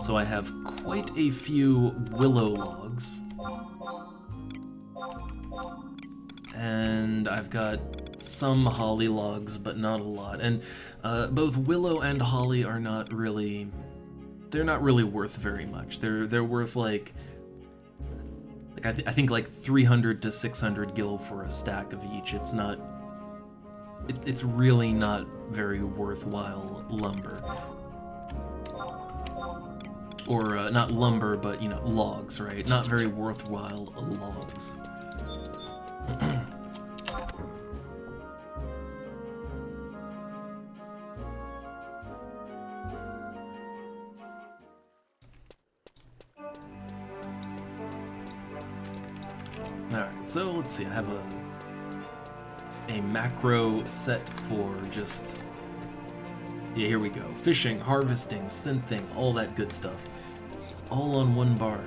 So I have quite a few willow logs. And I've got some holly logs, but not a lot. And both willow and holly are not really... they're not really worth very much. They're worth like I think like 300 to 600 gil for a stack of each. It's not... it's really not very worthwhile lumber. Or not lumber, but you know, logs, right? Not very worthwhile logs. Alright, so let's see, I have a macro set for just... yeah, here we go. Fishing, harvesting, synthing, all that good stuff. All on one bar.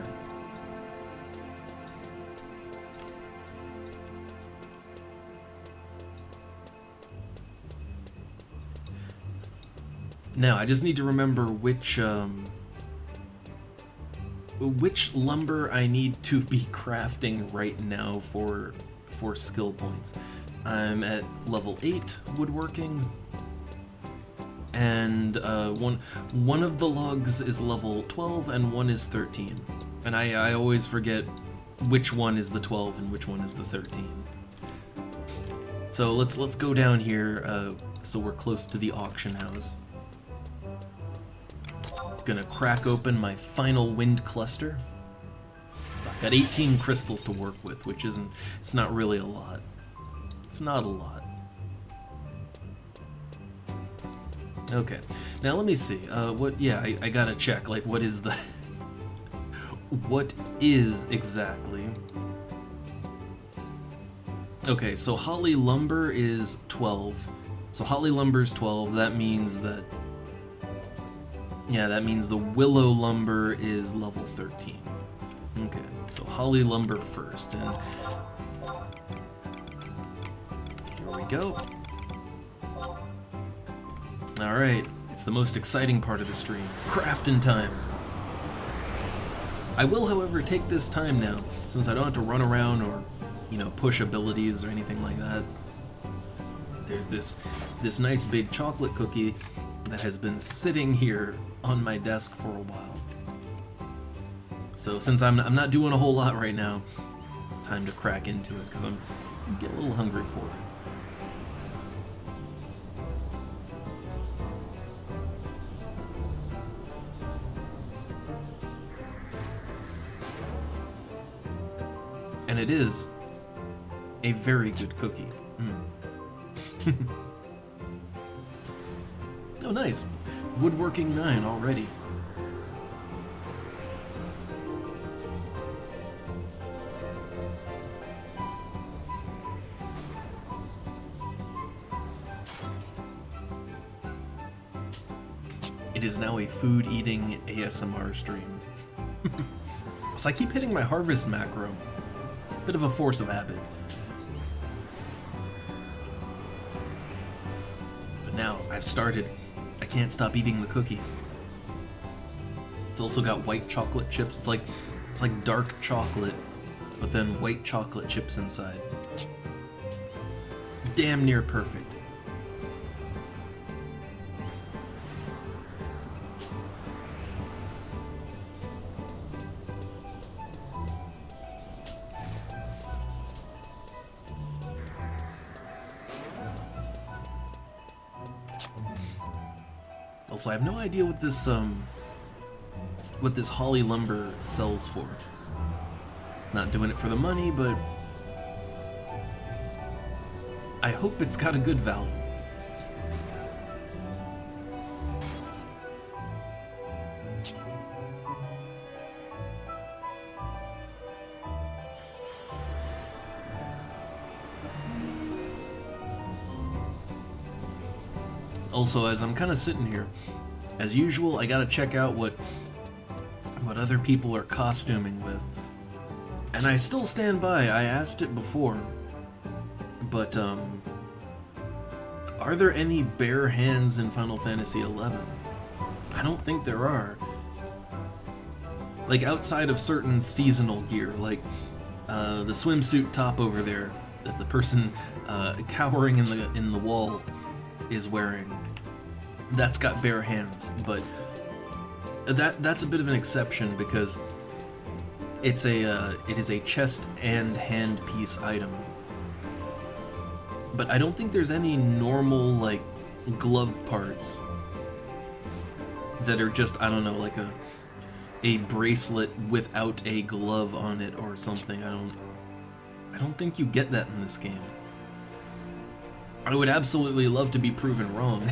Now, I just need to remember which lumber I need to be crafting right now for skill points. I'm at level 8 woodworking, and one of the logs is level 12 and one is 13. And I always forget which one is the 12 and which one is the 13. So let's go down here so we're close to the auction house. Gonna crack open my final wind cluster. I've got 18 crystals to work with, which isn't... it's not really a lot. It's not a lot. Okay, now let me see. What? Yeah, I gotta check. Like, what is the... what is exactly? Okay, so holly lumber is 12. So holly lumber's 12. That means that... yeah, that means the willow lumber is level 13. Okay, so holly lumber first, and here we go. Alright, it's the most exciting part of the stream. Crafting time! I will, however, take this time now, since I don't have to run around or, you know, push abilities or anything like that. There's this nice big chocolate cookie that has been sitting here on my desk for a while. So since I'm not doing a whole lot right now, time to crack into it, because I'm getting a little hungry for it. And it is a very good cookie. Oh, nice. Woodworking 9 already. It is now a food-eating ASMR stream. So I keep hitting my harvest macro. Bit of a force of habit. But now I've started. I can't stop eating the cookie. It's also got white chocolate chips. It's like dark chocolate, but then white chocolate chips inside. Damn near perfect. Also, I have no idea what this holly lumber sells for. Not doing it for the money, but I hope it's got a good value. Also, as I'm kind of sitting here, as usual, I gotta check out what other people are costuming with. And I still stand by, I asked it before, but are there any bare hands in Final Fantasy XI? I don't think there are. Like, outside of certain seasonal gear, like the swimsuit top over there that the person cowering in the wall is wearing. That's got bare hands, but that's a bit of an exception because it is a chest and hand piece item. But I don't think there's any normal like glove parts that are just, I don't know, like a bracelet without a glove on it or something. I don't think you get that in this game. I would absolutely love to be proven wrong.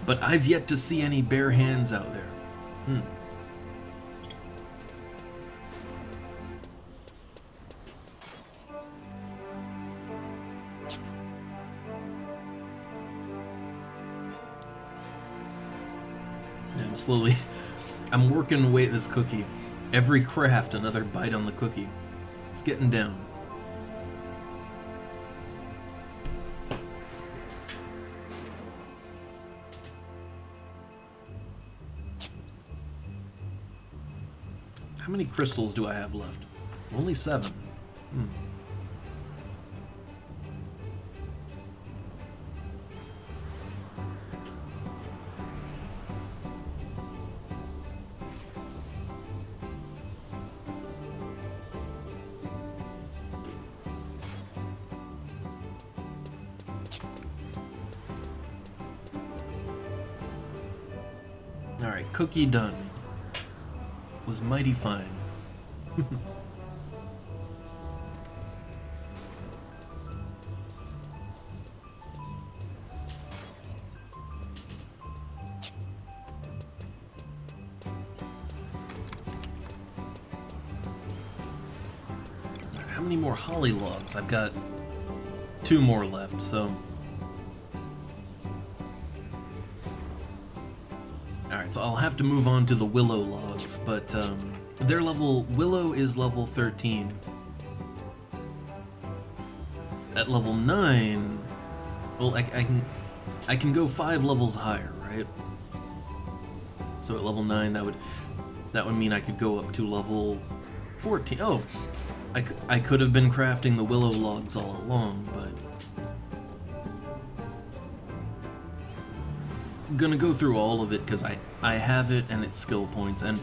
But I've yet to see any bare hands out there. Yeah, I'm working away at this cookie. Every craft, another bite on the cookie. It's getting down. How many crystals do I have left? Only 7. Alright, cookie done. Was mighty fine. How many more holly logs? I've got 2 more left, so... Alright, so I'll have to move on to the willow logs, but willow is level 13. At level 9, well, I can go 5 levels higher, right? So at level 9, that would mean I could go up to level 14. Oh, I could have been crafting the willow logs all along, but I'm gonna go through all of it because I have it and it's skill points, and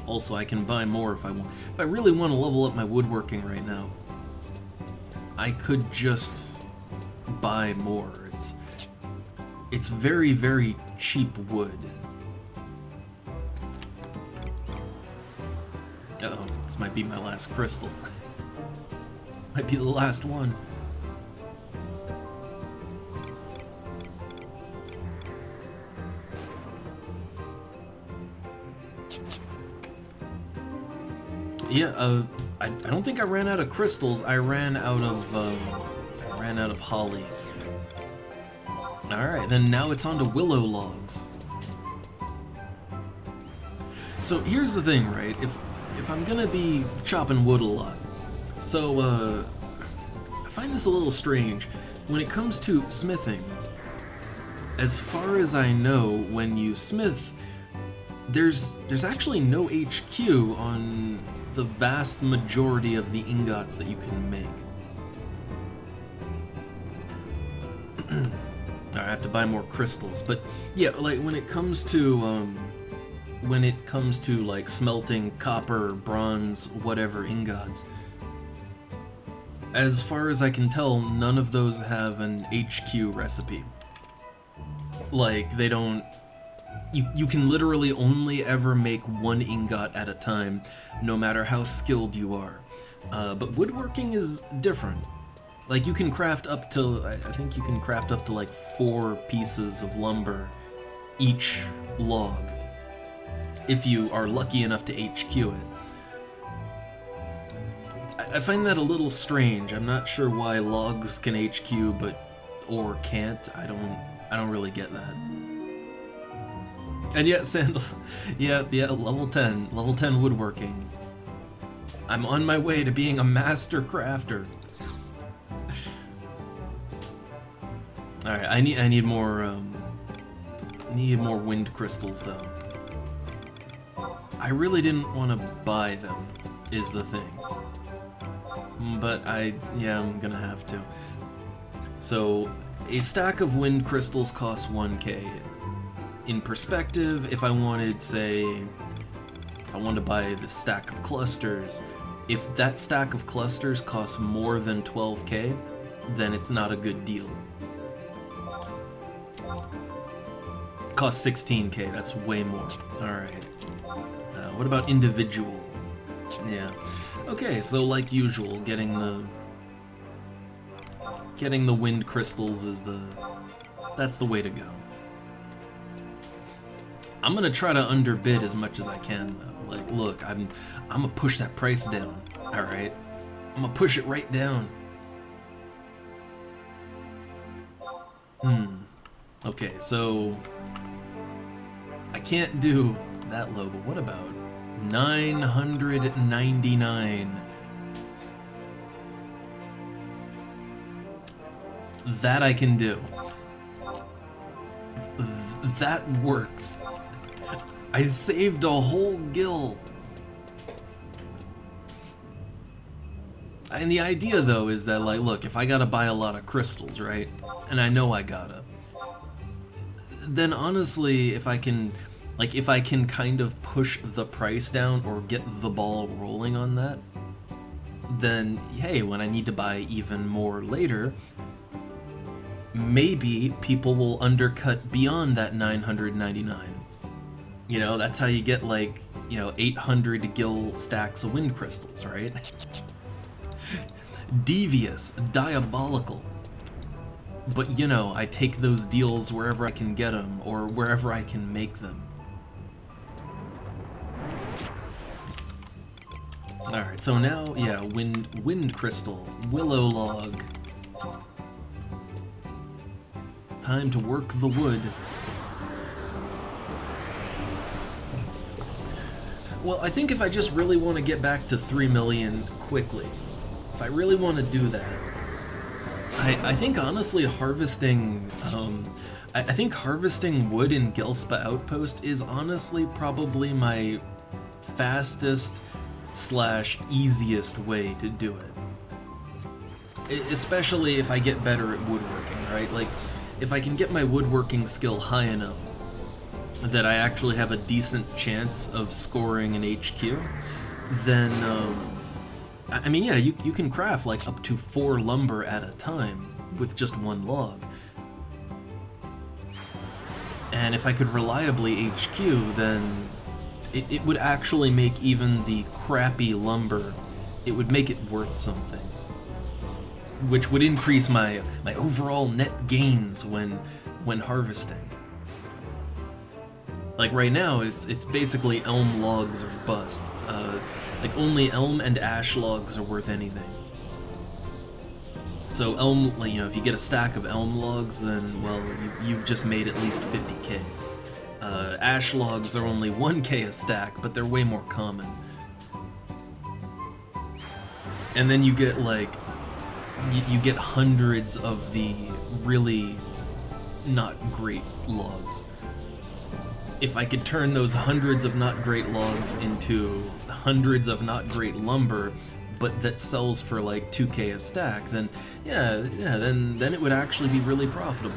also I can buy more if I want. If I really want to level up my woodworking right now, I could just buy more. It's very, very cheap wood. Uh-oh, this might be my last crystal. Might be the last one. Yeah, I don't think I ran out of crystals. I ran out of holly. All right, then now it's on to willow logs. So here's the thing, right? If I'm gonna be chopping wood a lot, so I find this a little strange when it comes to smithing. As far as I know, when you smith, there's actually no HQ on the vast majority of the ingots that you can make. I have to buy more crystals, but yeah, like when it comes to like smelting copper, bronze, whatever ingots, as far as I can tell, none of those have an HQ recipe. Like, they don't... You can literally only ever make 1 ingot at a time, no matter how skilled you are. But woodworking is different. Like, you can craft up to... I think you can craft up to like 4 pieces of lumber each log, if you are lucky enough to HQ it. I find that a little strange. I'm not sure why logs can HQ, or can't. I don't really get that. And yet, Sandal, yeah, level 10 woodworking. I'm on my way to being a master crafter. All right, I need more wind crystals though. I really didn't want to buy them, is the thing. but yeah, I'm gonna have to. So, a stack of wind crystals costs 1k. In perspective, if I wanted, say, if I wanted to buy the stack of clusters, if that stack of clusters costs more than 12k, then it's not a good deal. It costs 16k, that's way more. Alright. What about individual? Yeah. Okay, so like usual, getting the wind crystals is that's the way to go. I'm gonna try to underbid as much as I can though. Like, look, I'm gonna push that price down. Alright? I'm gonna push it right down. Okay, so I can't do that low, but what about 999? That I can do. That works. I saved a whole gill. And the idea though is that, like, look, if I gotta buy a lot of crystals, right? And I know I gotta. Then honestly, if I can kind of push the price down or get the ball rolling on that, then hey, when I need to buy even more later, maybe people will undercut beyond that 999. You know, that's how you get, like, you know, 800 gil stacks of wind crystals, right? Devious, diabolical. But, you know, I take those deals wherever I can get them, or wherever I can make them. Alright, so now, yeah, wind crystal, willow log. Time to work the wood. Well, I think if I just really want to get back to 3 million quickly, if I really want to do that, I think honestly harvesting, I think harvesting wood in Gilspa Outpost is honestly probably my fastest / easiest way to do it. Especially if I get better at woodworking, right? Like, if I can get my woodworking skill high enough that I actually have a decent chance of scoring an HQ, then, I mean, yeah, you can craft like up to 4 lumber at a time with just 1 log. And if I could reliably HQ, then it would actually make even the crappy lumber, it would make it worth something. Which would increase my overall net gains when harvesting. Like right now, it's basically elm logs or bust. Like only elm and ash logs are worth anything. So elm, like, you know, if you get a stack of elm logs, then well, you've just made at least 50k. Ash logs are only 1k a stack, but they're way more common. And then you get like you get hundreds of the really not great logs. If I could turn those hundreds of not great logs into hundreds of not great lumber, but that sells for like 2k a stack, then then it would actually be really profitable.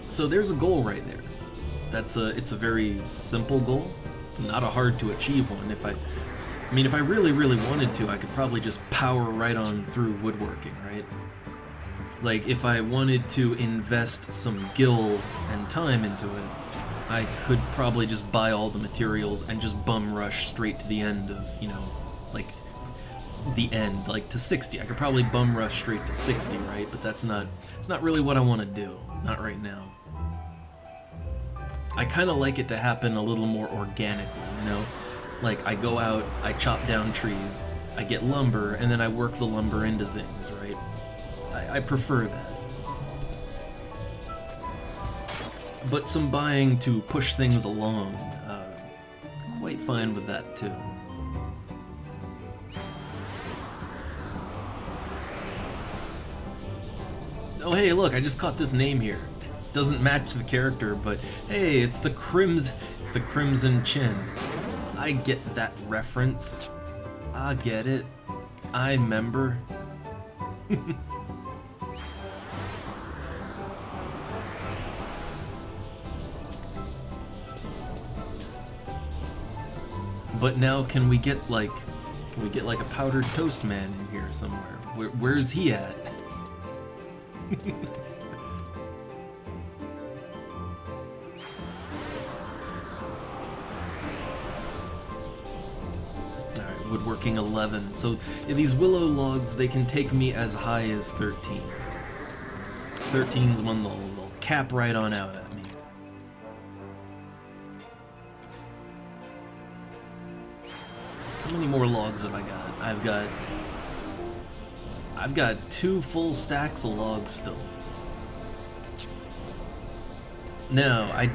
So there's a goal right there. It's a very simple goal. It's not a hard to achieve one. If I really, really wanted to, I could probably just power right on through woodworking, right? Like, if I wanted to invest some gil and time into it, I could probably just buy all the materials and just bum rush straight to the end of, you know, like, the end, like to 60. I could probably bum rush straight to 60, right? But it's not really what I want to do. Not right now. I kind of like it to happen a little more organically, you know? Like, I go out, I chop down trees, I get lumber, and then I work the lumber into things, right? I prefer that. But some buying to push things along, quite fine with that too. Oh hey, look, I just caught this name here. Doesn't match the character, but hey, it's the Crimson Chin. I get that reference. I get it. I remember. But now can we get like a powdered toast man in here somewhere? Where's he at? Alright, woodworking 11. So yeah, these willow logs, they can take me as high as 13. 13's one they'll cap right on out at me. How many more logs have I got? I've got 2 full stacks of logs still. Now, I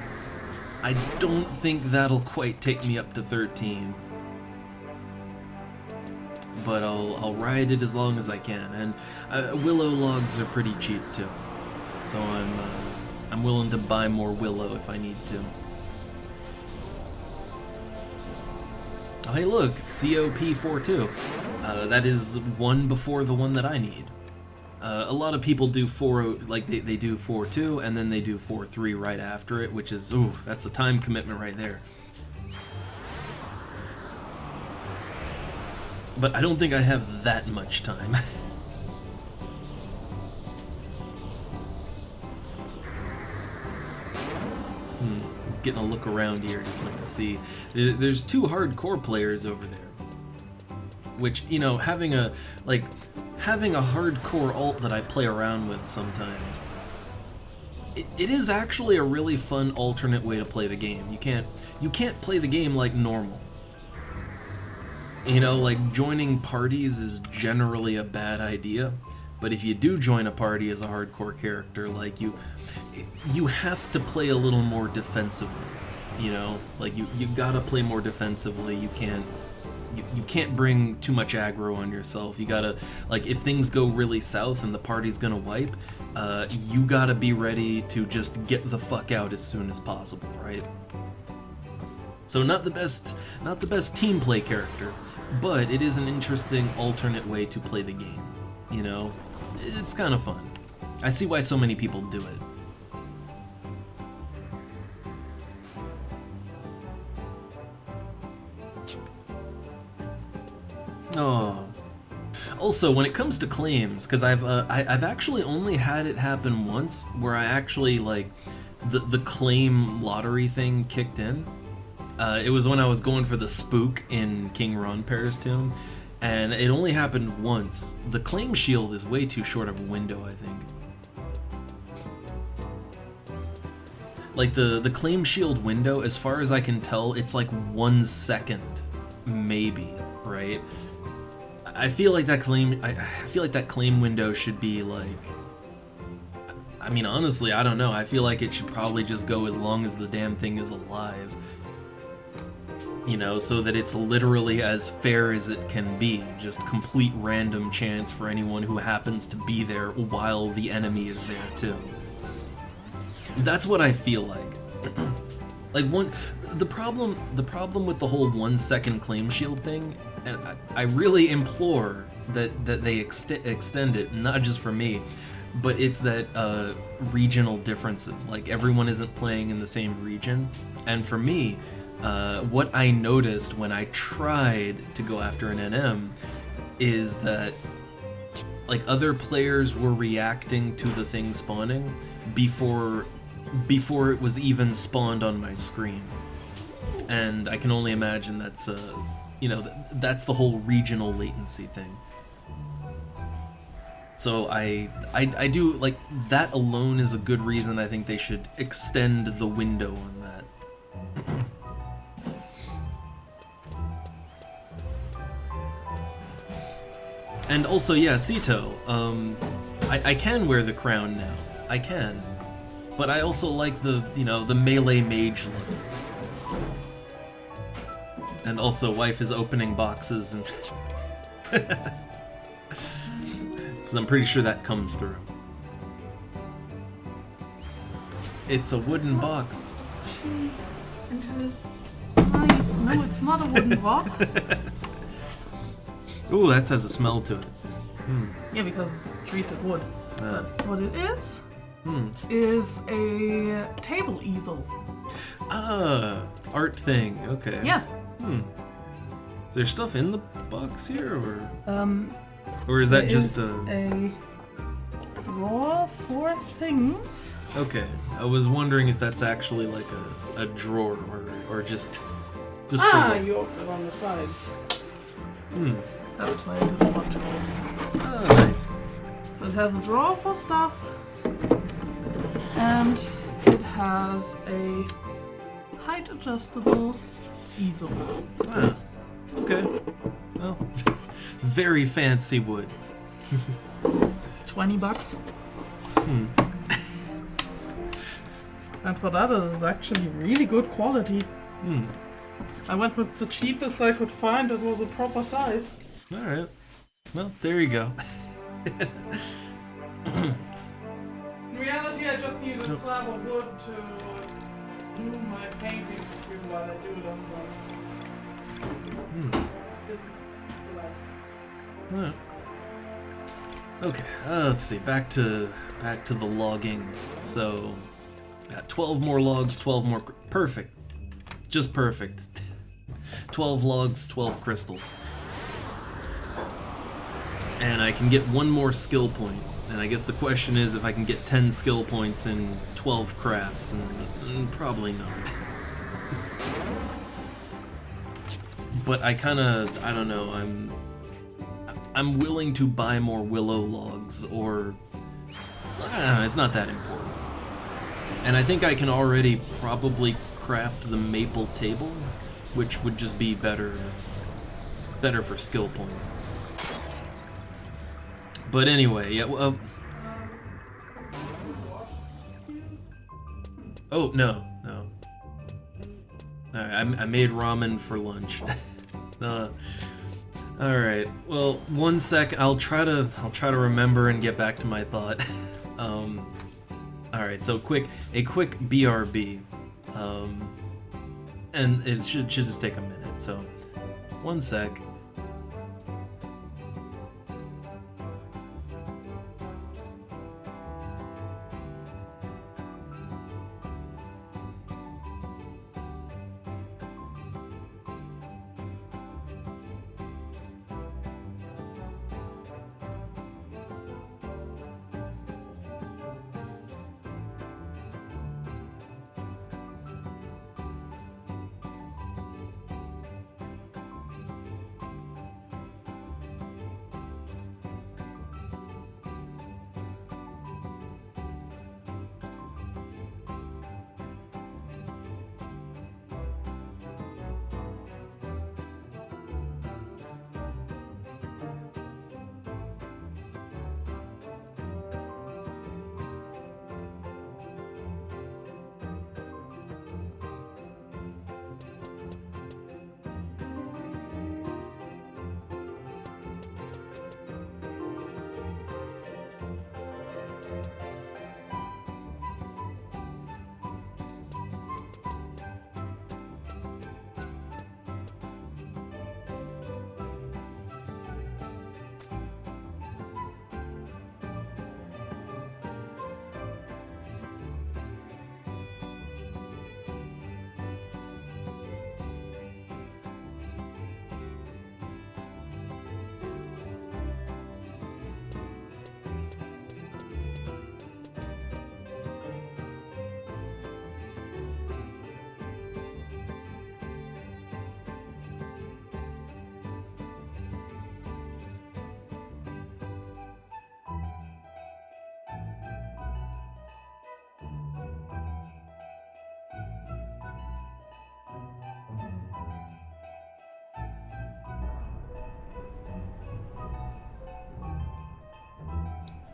don't think that'll quite take me up to 13. But I'll ride it as long as I can. And willow logs are pretty cheap too. So I'm willing to buy more willow if I need to. Oh, hey look, COP42. That is one before the one that I need. A lot of people do 4, like they do 4.2 and then they do 4.3 right after it, which is, ooh, that's a time commitment right there. But I don't think I have that much time. Getting a look around here, just like to see. There's 2 hardcore players over there. Which, you know, having a hardcore alt that I play around with sometimes, it is actually a really fun alternate way to play the game. You can't play the game like normal. You know, like joining parties is generally a bad idea, but if you do join a party as a hardcore character, like you have to play a little more defensively. You know, like you gotta play more defensively. You can't bring too much aggro on yourself. You gotta, like, if things go really south and the party's gonna wipe, you gotta be ready to just get the fuck out as soon as possible, right? So not the best team play character, but it is an interesting alternate way to play the game. You know, it's kind of fun. I see why so many people do it. Oh. Also, when it comes to claims, because I've actually only had it happen once, where I actually, like, the claim lottery thing kicked in. It was when I was going for the spook in King Ronper's tomb, and it only happened once. The claim shield is way too short of a window, I think. Like, the claim shield window, as far as I can tell, it's like 1 second, maybe, right? I feel like that claim window should be like, I mean, honestly, I don't know. I feel like it should probably just go as long as the damn thing is alive. You know, so that it's literally as fair as it can be. Just complete random chance for anyone who happens to be there while the enemy is there too. That's what I feel like. Like the problem with the whole 1 second claim shield thing, and I really implore that they extend it, not just for me, but it's that regional differences. Like, everyone isn't playing in the same region, and for me, what I noticed when I tried to go after an NM is that, like, other players were reacting to the thing spawning before it was even spawned on my screen. And I can only imagine that's, you know, that's the whole regional latency thing. So I do, like, that alone is a good reason I think they should extend the window on that. And also, yeah, Sito, I can wear the crown now. I can. But I also like the, you know, the melee mage look. And also, wife is opening boxes and... So I'm pretty sure that comes through. It's a wooden box. Into this nice... No, it's not a wooden box. Ooh, that has a smell to it. Yeah, because it's treated wood. Ah. But what it is a table easel. Ah, art thing. Okay. Yeah. Is there stuff in the box here, or is that just a drawer for things? Okay, I was wondering if that's actually like a drawer or just for looks. You open it on the sides. That's why I didn't want to open. Oh, nice. So it has a drawer for stuff, and it has a height adjustable easel. Ah, okay. Well, very fancy wood. $20. And for that, it is actually really good quality. I went with the cheapest I could find that was a proper size. Alright. Well, there you go. In reality, I just need a slab of wood to do my paintings to while I do them, but this is the last. Alright. Okay, let's see. Back to the logging. So, got 12 more logs, 12 more. Perfect. Just perfect. 12 logs, 12 crystals. And I can get one more skill point. And I guess the question is if I can get 10 skill points in 12 crafts, and probably not. But I don't know, I'm willing to buy more willow logs, or I don't know, it's not that important. And I think I can already probably craft the maple table, which would just be better for skill points. But anyway, yeah. Oh no. Alright, I made ramen for lunch. Alright, well, 1 sec. I'll try to remember and get back to my thought. Alright, so a quick BRB. And it should just take a minute, so 1 sec.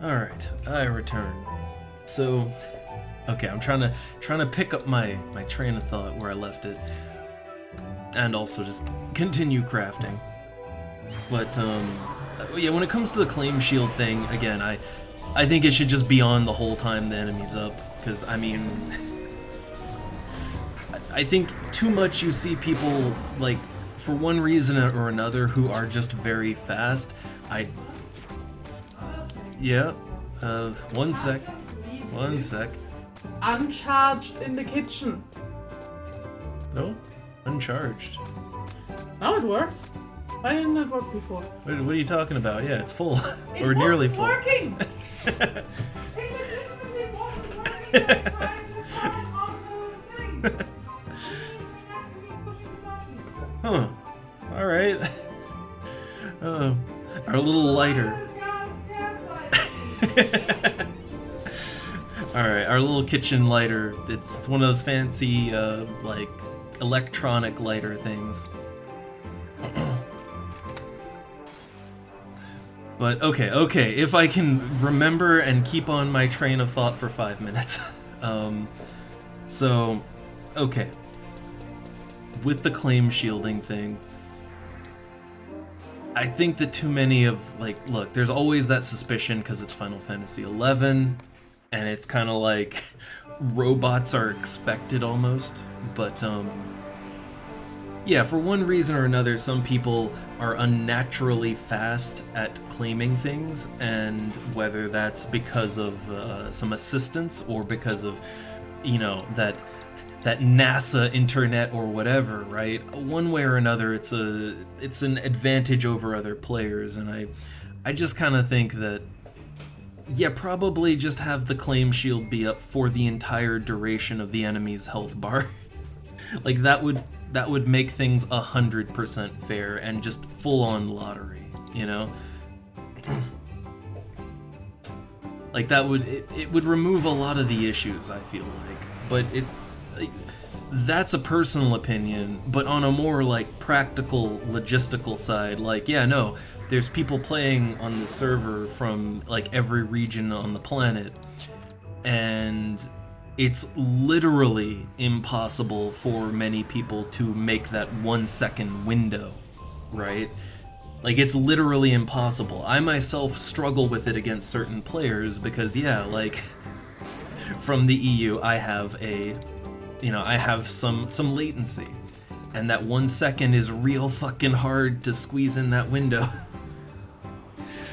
Alright, I return. So, okay, I'm trying to pick up my train of thought where I left it, and also just continue crafting. But yeah, when it comes to the claim shield thing, again, I think it should just be on the whole time the enemy's up, because I mean, I think too much you see people like for one reason or another, who are just very fast. Yeah, 1 sec. 1 sec. Uncharged in the kitchen. No, uncharged. Now it works. Why didn't it work before? What are you talking about? Yeah, it's full. Or nearly full. Working! Huh. Alright. Our little lighter. Alright, our little kitchen lighter. It's one of those fancy, like, electronic lighter things. But, okay, if I can remember and keep on my train of thought for 5 minutes. So, okay. With the claim shielding thing, I think that too many of, like, look, there's always that suspicion because it's Final Fantasy XI, and it's kind of like robots are expected almost, but, yeah, for one reason or another, some people are unnaturally fast at claiming things, and whether that's because of some assistance or because of, you know, that NASA internet or whatever, right? One way or another, it's an advantage over other players, and I just kind of think that, yeah, probably just have the claim shield be up for the entire duration of the enemy's health bar. Like, that would make things 100% fair and just full-on lottery, you know? Like, it would remove a lot of the issues, I feel like. But that's a personal opinion, but on a more, like, practical, logistical side, like, yeah, no, there's people playing on the server from, like, every region on the planet, and it's literally impossible for many people to make that 1 second window, right? Like, it's literally impossible. I myself struggle with it against certain players because, yeah, like, from the EU, I have some latency, and that 1 second is real fucking hard to squeeze in that window.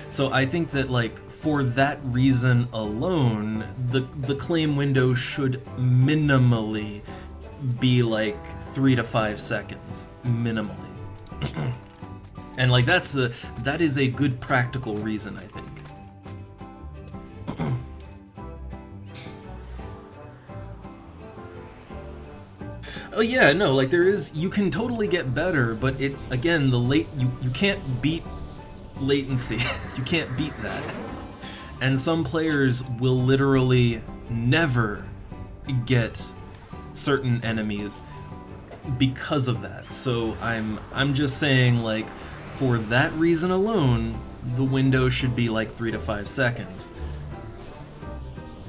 So I think that, like, for that reason alone, the claim window should minimally be like 3 to 5 seconds, minimally. And like that is a good practical reason, I think. Oh yeah, no, like you can totally get better, but it, again, you can't beat latency. You can't beat that. And some players will literally never get certain enemies because of that. So I'm just saying, like, for that reason alone, the window should be like 3 to 5 seconds.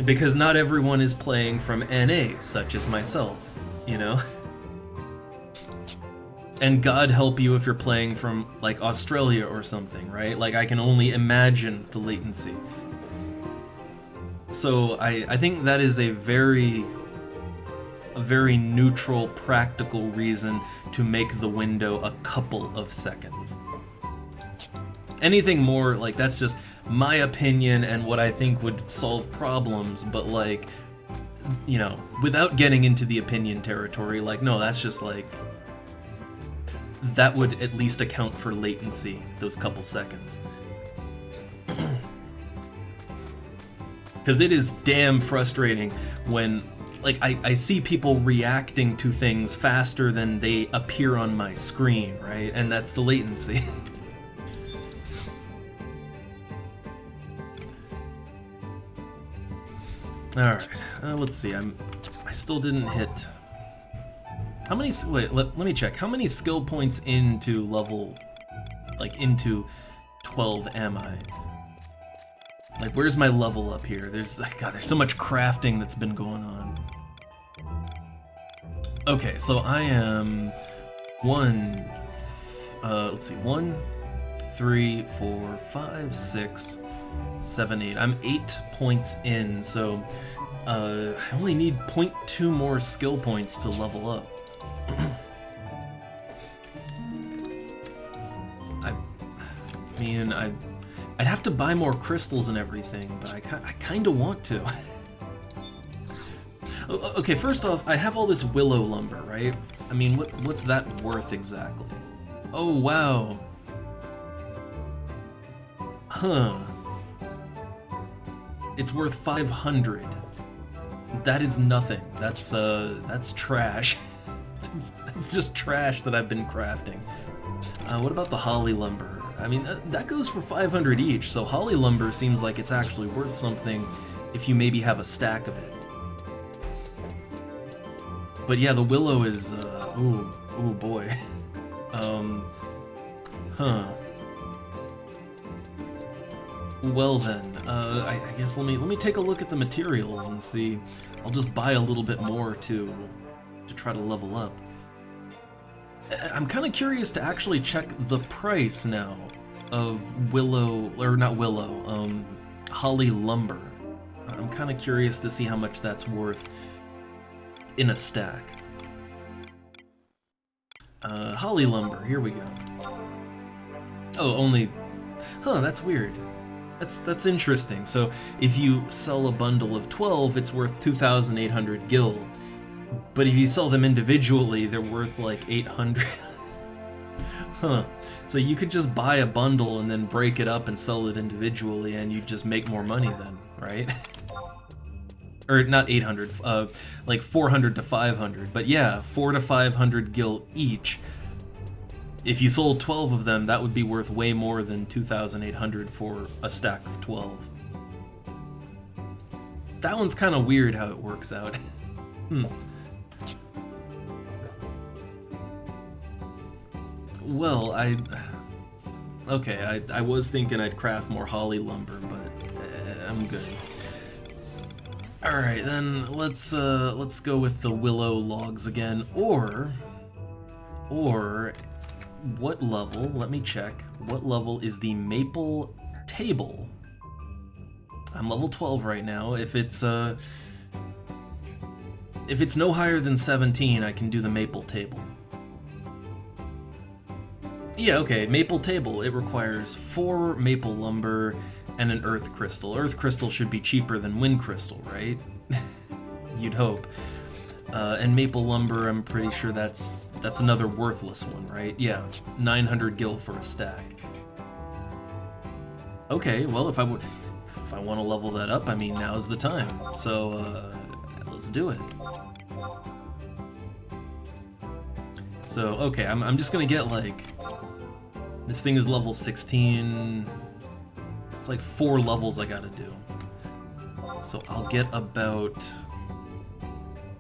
Because not everyone is playing from NA, such as myself, you know? And God help you if you're playing from, like, Australia or something, right? Like, I can only imagine the latency. So I think that is a very neutral, practical reason to make the window a couple of seconds. Anything more, like, that's just my opinion and what I think would solve problems, but, like, you know, without getting into the opinion territory, like, no, that's just, like, that would at least account for latency, those couple seconds. Because it is damn frustrating when, like, I see people reacting to things faster than they appear on my screen, right? And that's the latency. Alright, let's see, I still didn't hit... How many... Wait, let me check. How many skill points into level... like, into 12 am I? Like, where's my level up here? There's so much crafting that's been going on. Okay, so I am 1, 3, 4, 5, 6, 7, 8. I'm 8 points in, so I only need 0.2 more skill points to level up. mean, I'd have to buy more crystals and everything, but I kind of want to. Okay, first off, I have all this willow lumber, right? I mean, what's that worth exactly? Oh, wow. Huh. It's worth 500. That is nothing. That's trash. That's just trash that I've been crafting. What about the holly lumber? I mean, that goes for 500 each, so holly lumber seems like it's actually worth something if you maybe have a stack of it. But yeah, the willow is, oh boy. Huh. Well then, I guess let me take a look at the materials and see. I'll just buy a little bit more to try to level up. I'm kind of curious to actually check the price now of holly lumber. I'm kind of curious to see how much that's worth in a stack. Holly lumber, here we go. Oh, only... Huh, that's weird. That's interesting. So if you sell a bundle of 12, it's worth 2,800 gil. But if you sell them individually, they're worth like 800. Huh. So you could just buy a bundle and then break it up and sell it individually, and you just make more money then, right? Or not 800, like 400 to 500. But yeah, 400 to 500 gil each. If you sold 12 of them, that would be worth way more than 2,800 for a stack of 12. That one's kind of weird how it works out. Well, okay, I was thinking I'd craft more holly lumber, but I'm good. Alright, then let's go with the willow logs again, or what level, let me check, what level is the maple table? I'm level 12 right now. If it's no higher than 17, I can do the maple table. Yeah, okay, maple table, it requires 4 maple lumber and an earth crystal. Earth crystal should be cheaper than wind crystal, right? You'd hope. And maple lumber, I'm pretty sure that's another worthless one, right? Yeah, 900 gil for a stack. Okay, well, if I want to level that up, I mean, now's the time. So, let's do it. So, okay, I'm just gonna get, like... This thing is level 16... It's like 4 levels I gotta do. So I'll get about...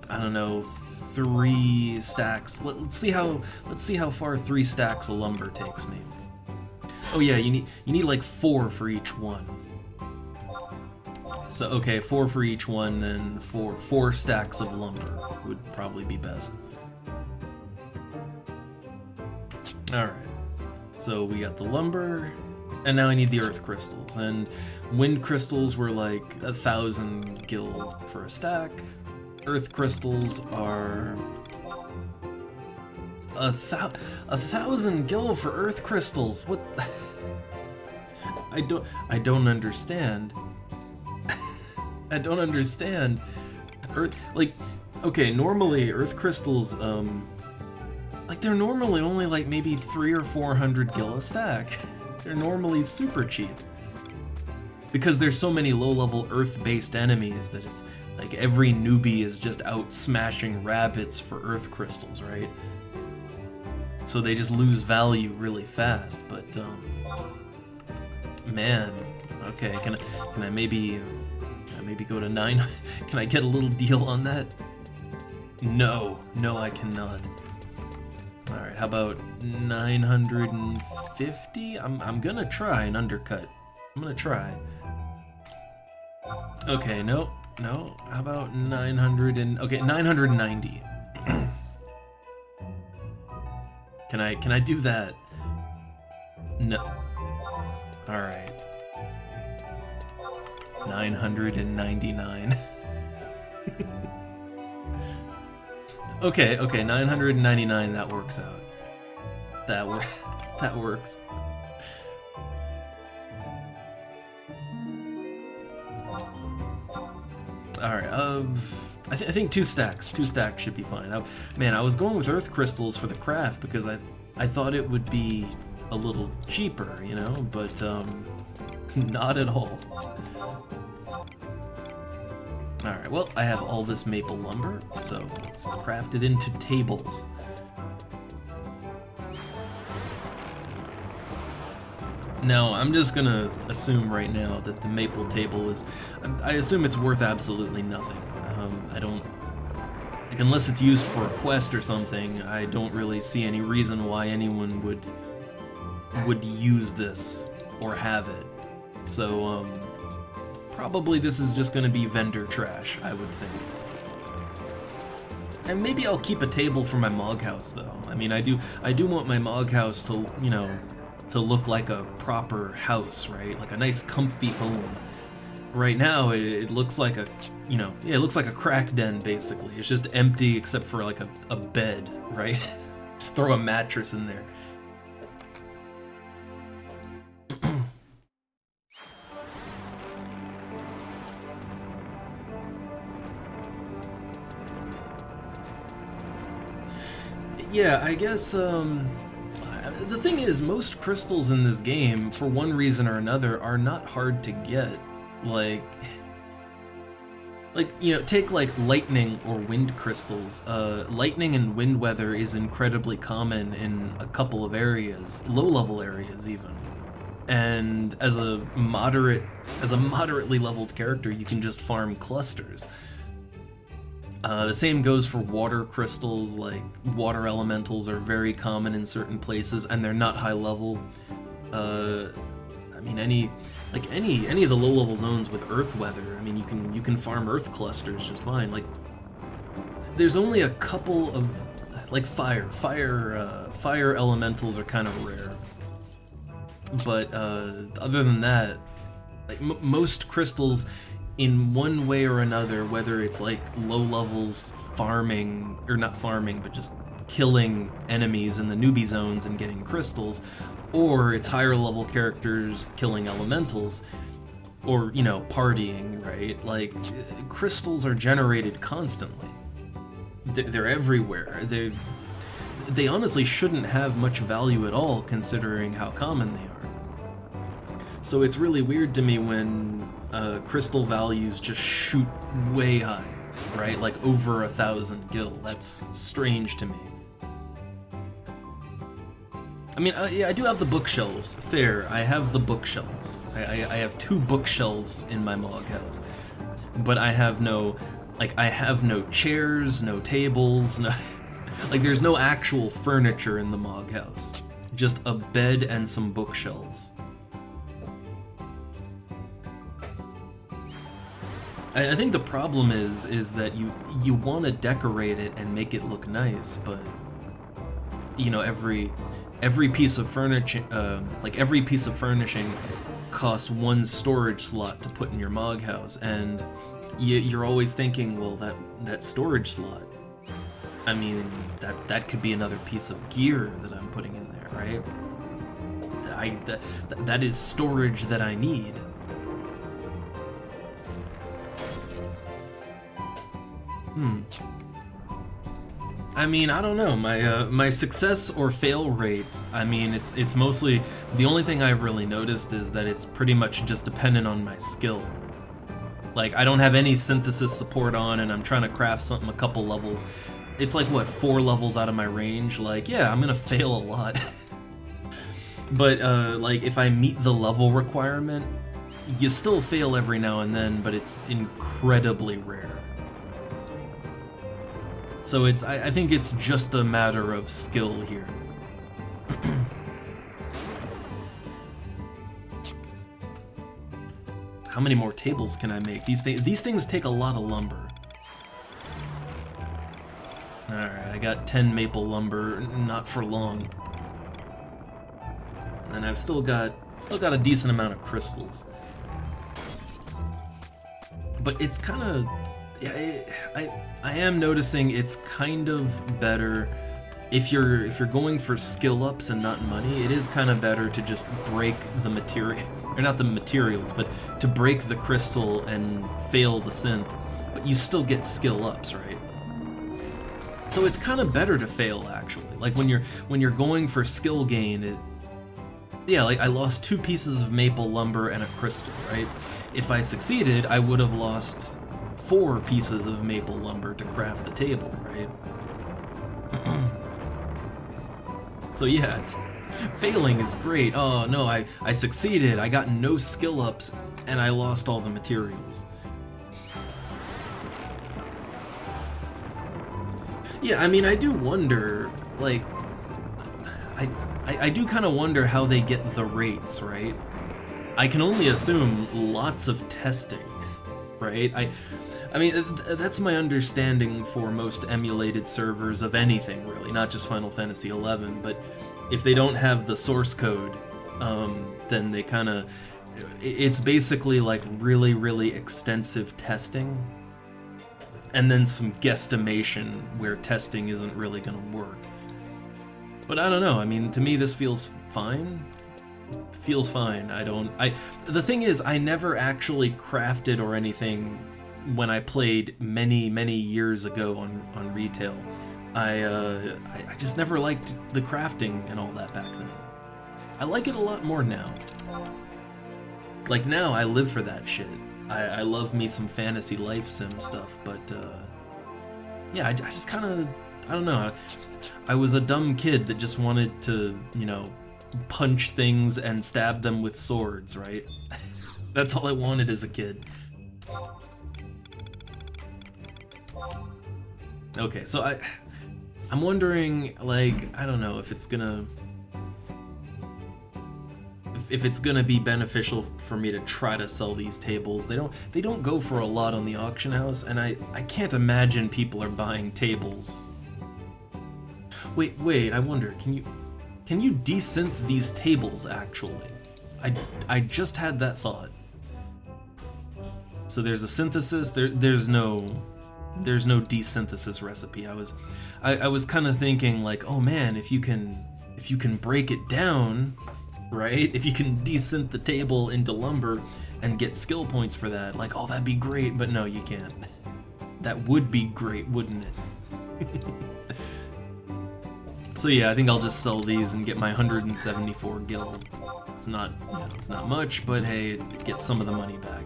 I don't know, 3 stacks. Let's see how far 3 stacks of lumber takes me. Oh yeah, you need like 4 for each one. So okay, 4 for each one, then 4 stacks of lumber would probably be best. Alright. So we got the lumber, and now I need the earth crystals. And wind crystals were like 1,000 gil for a stack. Earth crystals are 1,000 gil for earth crystals. What? I don't understand. I don't understand. Like, okay, normally earth crystals, like they're normally only like maybe 300 or 400 gil a stack. They're normally super cheap. Because there's so many low-level earth-based enemies that it's like every newbie is just out smashing rabbits for earth crystals, right? So they just lose value really fast, but man, okay, can I maybe go to 9? Can I get a little deal on that? No, I cannot. Alright, how about 950? I'm gonna try an undercut. I'm gonna try. Okay, no. How about 990. Can I do that? No. Alright. 999. Okay, 999, that works out. That works. Alright, I think 2 stacks. 2 stacks should be fine. Man, I was going with earth crystals for the craft because I thought it would be a little cheaper, you know, but not at all. Alright, well, I have all this maple lumber, so let's craft it into tables. Now, I'm just gonna assume right now that the maple table is... I assume it's worth absolutely nothing. I don't... Like, unless it's used for a quest or something, I don't really see any reason why anyone would use this or have it. So, probably this is just gonna be vendor trash, I would think. And maybe I'll keep a table for my Mog House, though. I mean, I do want my Mog House to, you know, to look like a proper house, right? Like a nice comfy home. Right now, it looks like a, you know, yeah, it looks like a crack den, basically. It's just empty except for like a bed, right? Just throw a mattress in there. Yeah, I guess, the thing is, most crystals in this game, for one reason or another, are not hard to get. Like, you know, take like lightning or wind crystals. Lightning and wind weather is incredibly common in a couple of areas, low-level areas even. And as a moderately leveled character, you can just farm clusters. The same goes for water crystals. Like, water elementals are very common in certain places, and they're not high level. I mean, any of the low level zones with earth weather, I mean, you can farm earth clusters just fine. Like, there's only a couple of, like, fire elementals are kind of rare. But other than that, like most crystals, in one way or another, whether it's like low levels farming, or not farming, but just killing enemies in the newbie zones and getting crystals, or it's higher level characters killing elementals, or, you know, partying, right? Like, crystals are generated constantly. They're everywhere. They honestly shouldn't have much value at all, considering how common they are. So it's really weird to me when crystal values just shoot way high, right? Like over 1,000 gil. That's strange to me. I mean, yeah, I do have the bookshelves. Fair, I have the bookshelves. I have 2 bookshelves in my Mog House. But I have no chairs, no tables, no... Like, there's no actual furniture in the Mog House. Just a bed and some bookshelves. I think the problem is that you want to decorate it and make it look nice, but, you know, every piece of furniture, every piece of furnishing costs 1 storage slot to put in your Mog House, and you're always thinking, well, that storage slot, I mean, that could be another piece of gear that I'm putting in there, right? That is storage that I need. I mean, I don't know. My success or fail rate, I mean, it's mostly, the only thing I've really noticed is that it's pretty much just dependent on my skill. Like, I don't have any synthesis support on, and I'm trying to craft something a couple levels. It's like, what, 4 levels out of my range? Like, yeah, I'm gonna fail a lot. But, like, if I meet the level requirement, you still fail every now and then, but it's incredibly rare. So I think it's just a matter of skill here. How many more tables can I make? These things take a lot of lumber. Alright, I got 10 maple lumber, not for long. And I've still got a decent amount of crystals. But it's kind of... Yeah, I am noticing it's kind of better if you're going for skill ups and not money. It is kind of better to just break the material, or not the materials, but to break the crystal and fail the synth, but you still get skill ups, right? So it's kind of better to fail, actually. Like when you're going for skill gain, yeah, like I lost 2 pieces of maple lumber and a crystal, right? If I succeeded, I would have lost 4 pieces of maple lumber to craft the table, right? So yeah, failing is great. Oh no, I succeeded, I got no skill ups, and I lost all the materials. Yeah, I mean, I do wonder, like, I do kind of wonder how they get the rates, right? I can only assume lots of testing, right? I mean, that's my understanding for most emulated servers of anything, really, not just Final Fantasy XI, but if they don't have the source code, then they kind of... It's basically like really, really extensive testing, and then some guesstimation where testing isn't really going to work. But I don't know, I mean, to me this feels fine. Feels fine. The thing is, I never actually crafted or anything when I played many years ago on retail. I just never liked the crafting and all that back then. I like it a lot more now. Like now, I live for that shit. I love me some fantasy life sim stuff, but yeah, I just kind of, I don't know. I was a dumb kid that just wanted to, you know, punch things and stab them with swords, right? That's all I wanted as a kid. Okay, so I'm wondering, like, I don't know if it's gonna... If it's gonna be beneficial for me to try to sell these tables. They don't go for a lot on the auction house, and I can't imagine people are buying tables. Wait, I wonder, can you desynth these tables actually? I just had that thought. So there's a synthesis, there's no desynthesis recipe. I was kind of thinking like, oh man, if you can break it down, right? If you can desynth the table into lumber and get skill points for that, like, oh, that'd be great, but no, you can't. That would be great, wouldn't it? So yeah, I think I'll just sell these and get my 174 gil. It's not much, but hey, it gets some of the money back.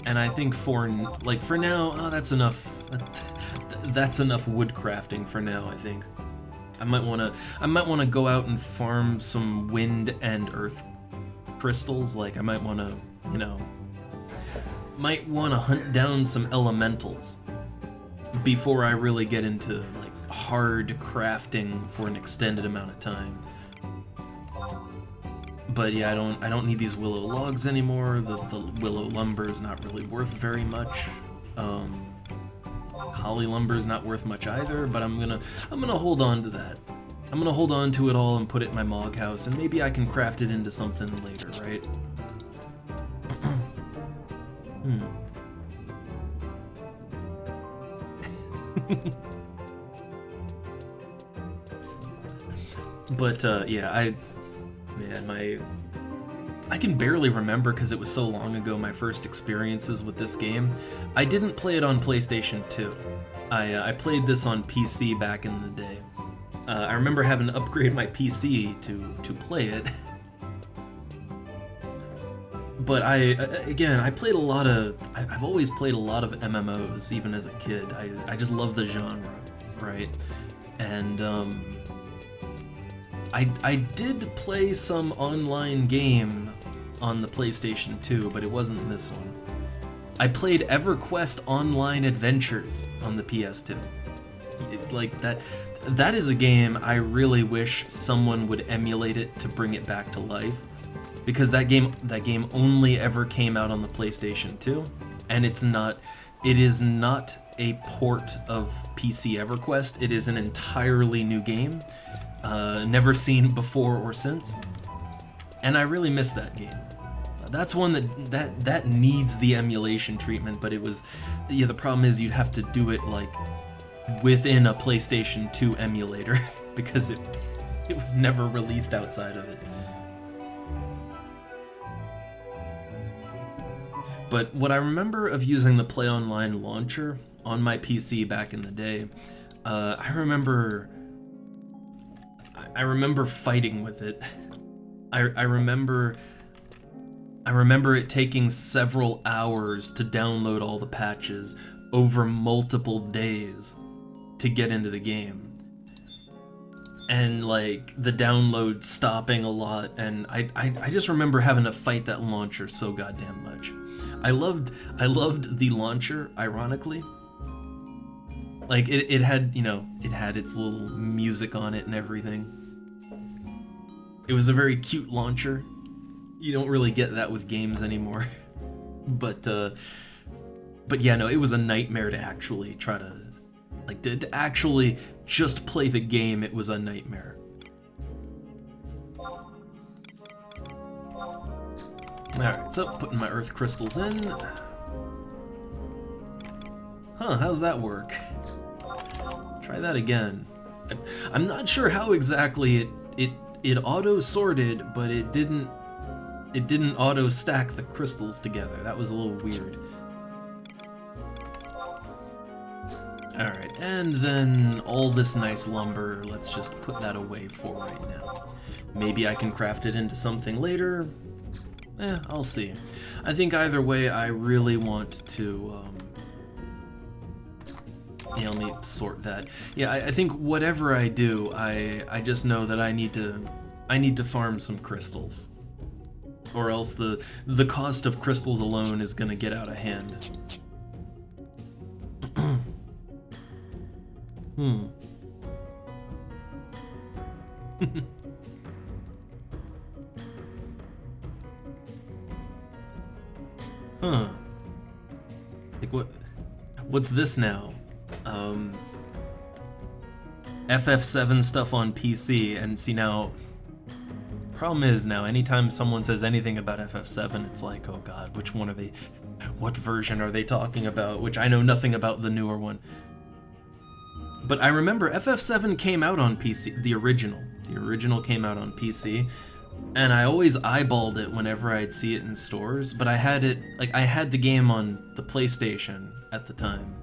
And I think for now, oh, that's enough. That's enough wood crafting for now, I think. I might wanna go out and farm some wind and earth crystals. Like I might wanna hunt down some elementals before I really get into like hard crafting for an extended amount of time. But yeah, I don't need these willow logs anymore. The willow lumber is not really worth very much. Holly lumber is not worth much either, but I'm gonna hold on to that. I'm gonna hold on to it all and put it in my mog house, and maybe I can craft it into something later, right? But yeah, I can barely remember because it was so long ago my first experiences with this game. I didn't play it on PlayStation 2. I played this on PC back in the day. I remember having to upgrade my PC to play it. But I played a lot of... I've always played a lot of MMOs, even as a kid. I just love the genre, right? And I did play some online game on the PlayStation 2, but it wasn't this one. I played EverQuest Online Adventures on the PS2. That is a game I really wish someone would emulate it to bring it back to life, because that game only ever came out on the PlayStation 2, and it is not a port of PC EverQuest. It is an entirely new game, never seen before or since, and I really miss that game. That's one that needs the emulation treatment, but the problem is you'd have to do it like within a PlayStation 2 emulator because it was never released outside of it. But what I remember of using the Play Online launcher on my PC back in the day, I remember fighting with it. I remember it taking several hours to download all the patches over multiple days to get into the game. And like the download stopping a lot, and I just remember having to fight that launcher so goddamn much. I loved the launcher, ironically. Like it had, you know, it had its little music on it and everything. It was a very cute launcher. You don't really get that with games anymore. But yeah, no, it was a nightmare to actually try to, like, to actually just play the game. It was a nightmare. Alright, so putting my earth crystals in. Huh, how's that work? Try that again. I'm not sure how exactly it auto-sorted, but it didn't auto-stack the crystals together. That was a little weird. Alright, and then all this nice lumber, let's just put that away for right now. Maybe I can craft it into something later. I'll see. I think either way, I really want to, yeah, let me sort that. Yeah, I think whatever I do, I just know that I need to farm some crystals. Or else the cost of crystals alone is gonna get out of hand. Huh. Like what's this now? FF7 stuff on PC, and see now, problem is now, anytime someone says anything about FF7, it's like, oh god, which one are they, what version are they talking about? Which I know nothing about the newer one. But I remember FF7 came out on PC, the original came out on PC, and I always eyeballed it whenever I'd see it in stores, but I had the game on the PlayStation at the time.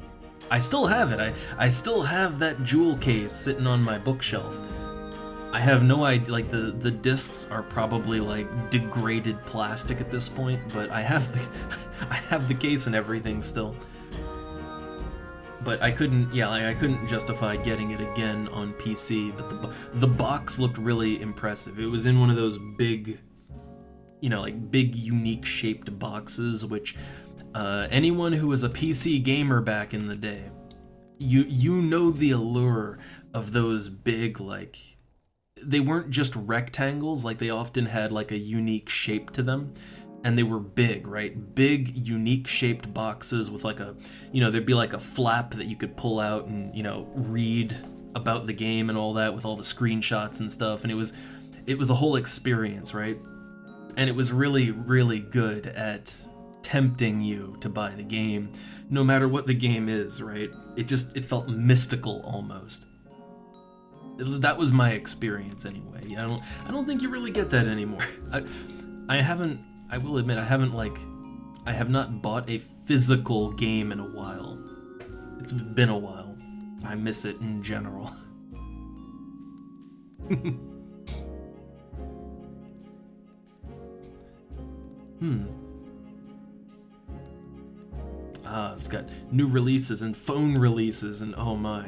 I still have it, I still have that jewel case sitting on my bookshelf. I have no idea, like the discs are probably like degraded plastic at this point, but I have the case and everything still. But I couldn't justify getting it again on PC, but the box looked really impressive. It was in one of those big, you know, like big unique shaped boxes, which anyone who was a PC gamer back in the day, you know the allure of those big, like, they weren't just rectangles, like they often had like a unique shape to them. And they were big, right? Big, unique shaped boxes with like a, you know, there'd be like a flap that you could pull out and, you know, read about the game and all that with all the screenshots and stuff. And it was a whole experience, right? And it was really, really good at tempting you to buy the game, no matter what the game is, right? It felt mystical almost. That was my experience anyway. I don't think you really get that anymore. I will admit, I have not bought a physical game in a while. It's been a while. I miss it in general. It's got new releases and phone releases and oh my.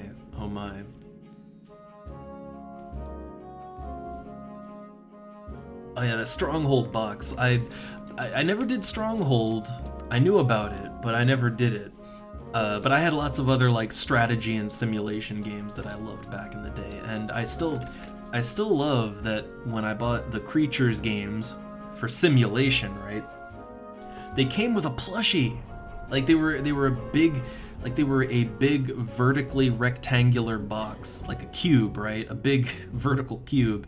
Oh yeah, that Stronghold box. I never did Stronghold. I knew about it, but I never did it. But I had lots of other like strategy and simulation games that I loved back in the day, and I still love that when I bought the Creatures games for simulation, right? They came with a plushie. Like they were a big vertically rectangular box, like a cube, right? A big vertical cube.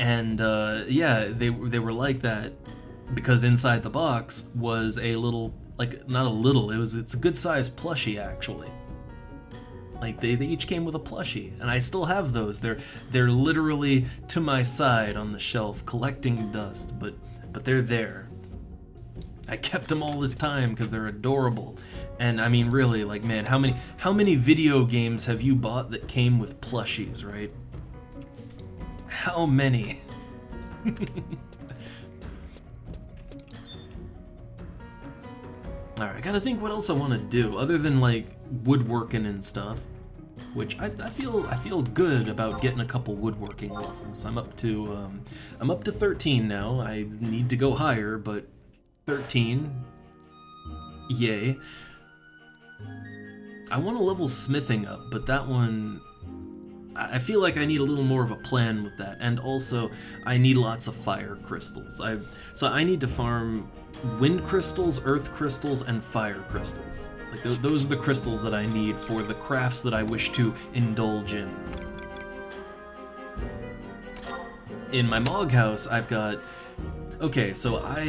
And yeah, they were like that because inside the box was a little, like, not a little, it's a good sized plushie actually. Like they each came with a plushie, and I still have those. They're literally to my side on the shelf collecting dust, but they're there. I kept them all this time because they're adorable. And I mean, really, like, man, how many video games have you bought that came with plushies, right? How many? Alright, I gotta think what else I want to do other than like woodworking and stuff. Which I feel good about getting a couple woodworking levels. I'm up to 13 now. I need to go higher, but 13, yay. I want to level smithing up, but that one, I feel like I need a little more of a plan with that, and also I need lots of fire crystals. So I need to farm wind crystals, earth crystals, and fire crystals. Like those are the crystals that I need for the crafts that I wish to indulge in. In my Mog house, I've got... Okay, so I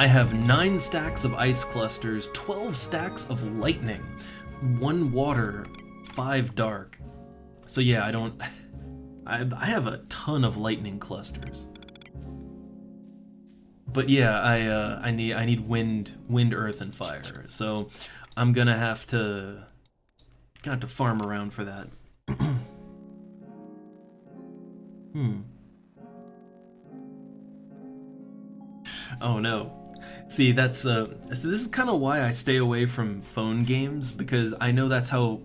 have 9 stacks of ice clusters, 12 stacks of lightning, 1 water, 5 dark. So yeah, I have a ton of lightning clusters. But yeah, I need wind, earth, and fire. So I'm gonna have to farm around for that. Oh no. See, so this is kind of why I stay away from phone games, because I know that's how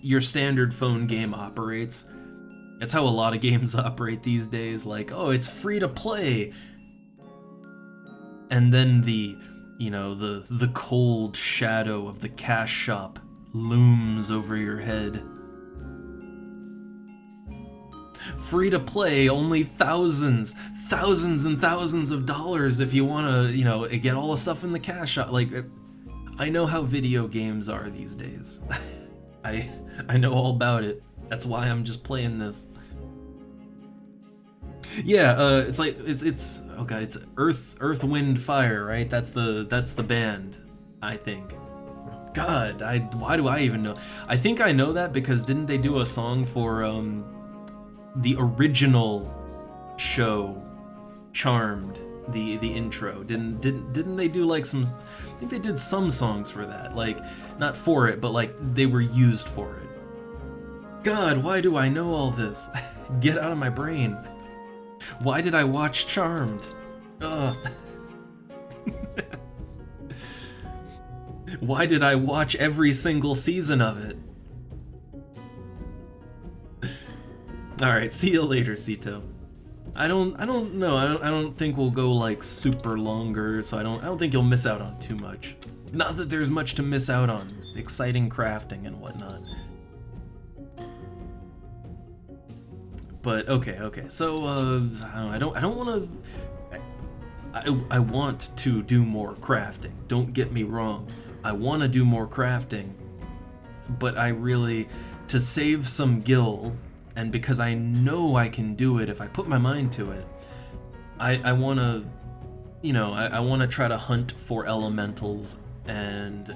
your standard phone game operates. That's how a lot of games operate these days. Like, oh, it's free to play. And then the cold shadow of the cash shop looms over your head. Free to play, only thousands and thousands of dollars if you want to, get all the stuff in the cash shop. Like, I know how video games are these days. I know all about it. That's why I'm just playing this. Yeah, it's like it's oh god, it's Earth, Wind, Fire, right? That's the band, I think. God, why do I even know? I think I know that because didn't they do a song for the original show, Charmed, the intro? Didn't they do like some? I think they did some songs for that, like not for it, but like they were used for it. God, why do I know all this? Get out of my brain. Why did I watch Charmed? Ugh. Why did I watch every single season of it? Alright, see you later, Sito. I don't know. I don't think we'll go like super longer, so I don't think you'll miss out on too much. Not that there's much to miss out on. Exciting crafting and whatnot. But okay. So I don't want to. I want to do more crafting. Don't get me wrong. I want to do more crafting, but I really, to save some gil, and because I know I can do it if I put my mind to it, I want to, I want to try to hunt for elementals and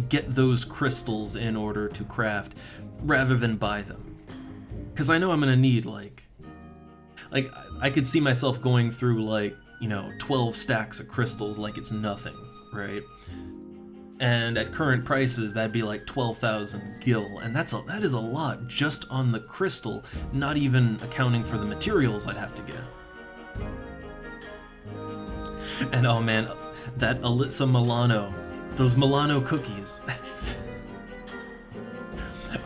get those crystals in order to craft rather than buy them. Because I know I'm gonna need like I could see myself going through 12 stacks of crystals like it's nothing, right? And at current prices, that'd be like 12,000 gil, and that is a lot just on the crystal, not even accounting for the materials I'd have to get. And oh man, that Alyssa Milano, those Milano cookies.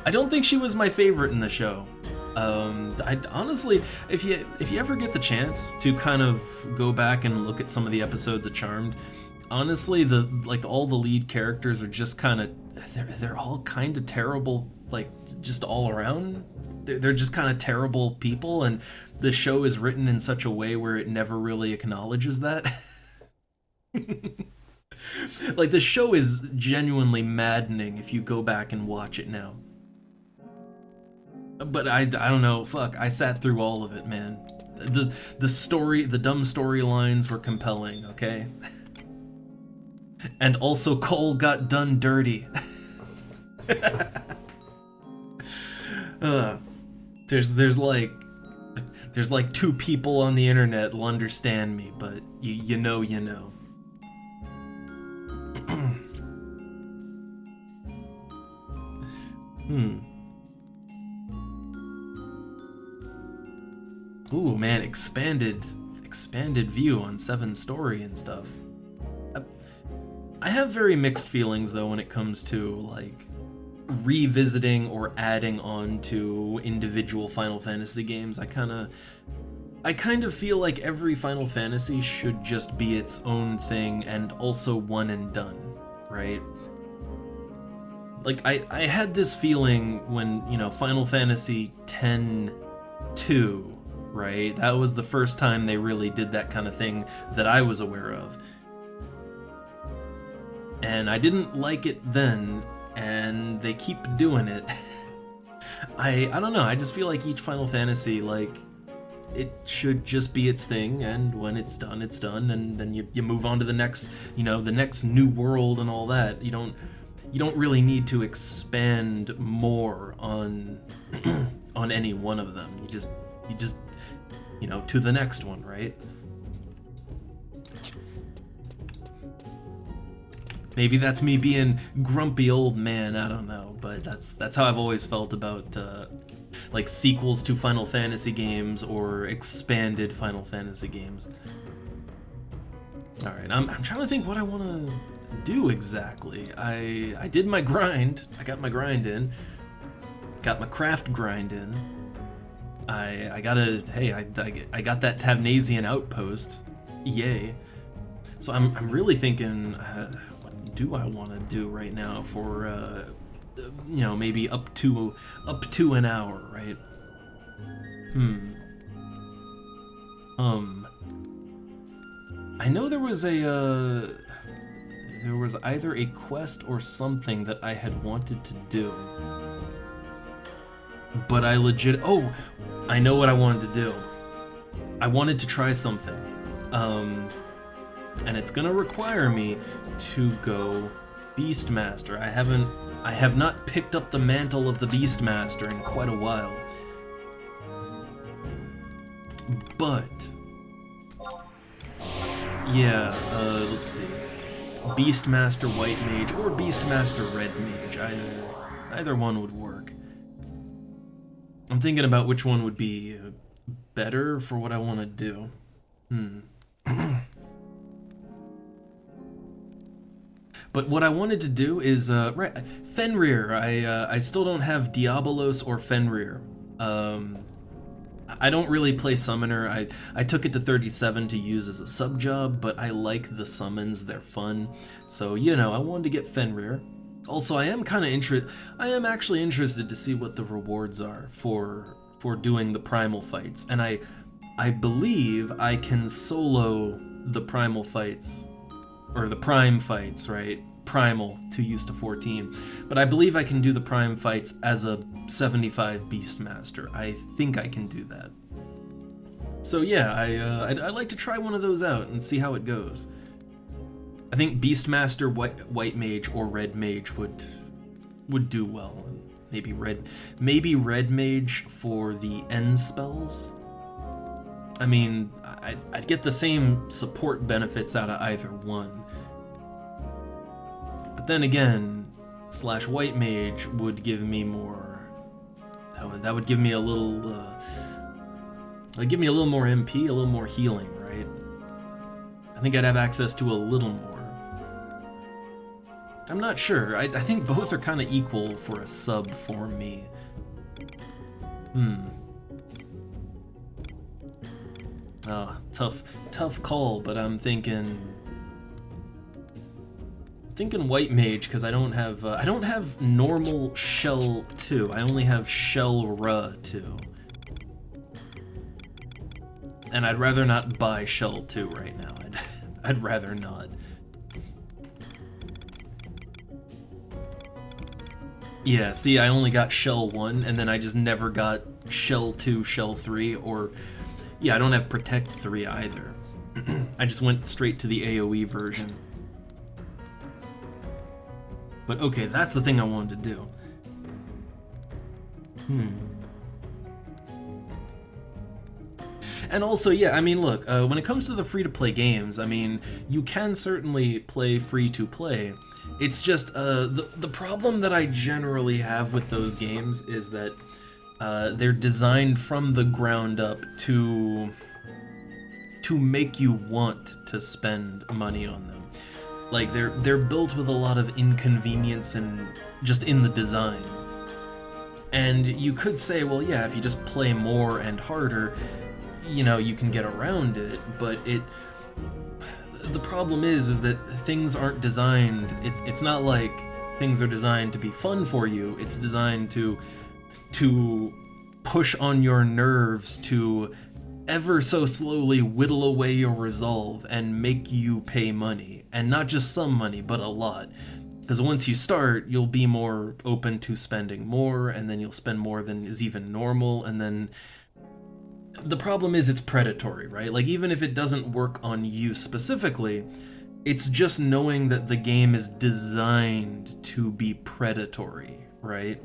I don't think she was my favorite in the show. I honestly, if you ever get the chance to kind of go back and look at some of the episodes of Charmed, honestly, all the lead characters are just kind of, they're all kind of terrible, like just all around. They're just kind of terrible people, and the show is written in such a way where it never really acknowledges that. Like, the show is genuinely maddening if you go back and watch it now. But I don't know, fuck, I sat through all of it, man. The dumb storylines were compelling, okay? And also Cole got done dirty. There's like 2 people on the internet will understand me, but you know, you know. Ooh, man, expanded view on 7 story and stuff. I have very mixed feelings though when it comes to like revisiting or adding on to individual Final Fantasy games. I kind of feel like every Final Fantasy should just be its own thing and also one and done, right? Like I had this feeling when, you know, Final Fantasy X-2, right? That was the first time they really did that kind of thing that I was aware of. And I didn't like it then, and they keep doing it. I don't know, I just feel like each Final Fantasy, like, it should just be its thing, and when it's done, and then you move on to the next, you know, the next new world and all that. You don't really need to expand more on on any one of them. You just you know, to the next one, right? Maybe that's me being grumpy old man, I don't know, but that's how I've always felt about like sequels to Final Fantasy games or expanded Final Fantasy games. All right, I'm trying to think what I want to do exactly. I did my grind. I got my grind in. Got my craft grind in. I got that Tavnasian outpost. Yay. So I'm really thinking, what do I want to do right now for you know, maybe up to an hour, right? I know there was either a quest or something that I had wanted to do. But I I know what I wanted to do. I wanted to try something. And it's gonna require me to go Beastmaster. I have not picked up the mantle of the Beastmaster in quite a while. But yeah, let's see. Beastmaster White Mage or Beastmaster Red Mage. Either one would work. I'm thinking about which one would be better for what I want to do. But what I wanted to do is Fenrir. I still don't have Diabolos or Fenrir. I don't really play Summoner. I took it to 37 to use as a sub job, but I like the summons. They're fun. So, you know, I wanted to get Fenrir. Also, I am actually interested to see what the rewards are for doing the primal fights. And I believe I can solo the primal fights, or the prime fights, right? Primal, 2 used to 14. But I believe I can do the prime fights as a 75 Beastmaster. I think I can do that. So yeah, I'd like to try one of those out and see how it goes. I think Beastmaster, White Mage, or Red Mage would do well. Maybe Red Mage for the end spells. I mean, I'd get the same support benefits out of either one. But then again, /White Mage would give me more. That would give me a little. Give me a little more MP, a little more healing, right? I think I'd have access to a little more. I'm not sure. I think both are kind of equal for a sub for me. Oh, tough call, but I'm thinking White Mage because I don't have normal Shell 2. I only have Shell Ra 2. And I'd rather not buy Shell 2 right now. I'd rather not. Yeah, see, I only got Shell 1, and then I just never got Shell 2, Shell 3, or... Yeah, I don't have Protect 3 either. I just went straight to the AoE version. But okay, that's the thing I wanted to do. And also, yeah, I mean, look, when it comes to the free-to-play games, I mean, you can certainly play free-to-play. It's just, the problem that I generally have with those games is that they're designed from the ground up to make you want to spend money on them. Like, they're built with a lot of inconvenience and just in the design. And you could say, well, yeah, if you just play more and harder, you know, you can get around it, but the problem is that things aren't designed, it's not like things are designed to be fun for you, it's designed to push on your nerves, to ever so slowly whittle away your resolve and make you pay money, and not just some money, but a lot. Because once you start, you'll be more open to spending more, and then you'll spend more than is even normal, and then the problem is it's predatory, right? Like, even if it doesn't work on you specifically, it's just knowing that the game is designed to be predatory, right?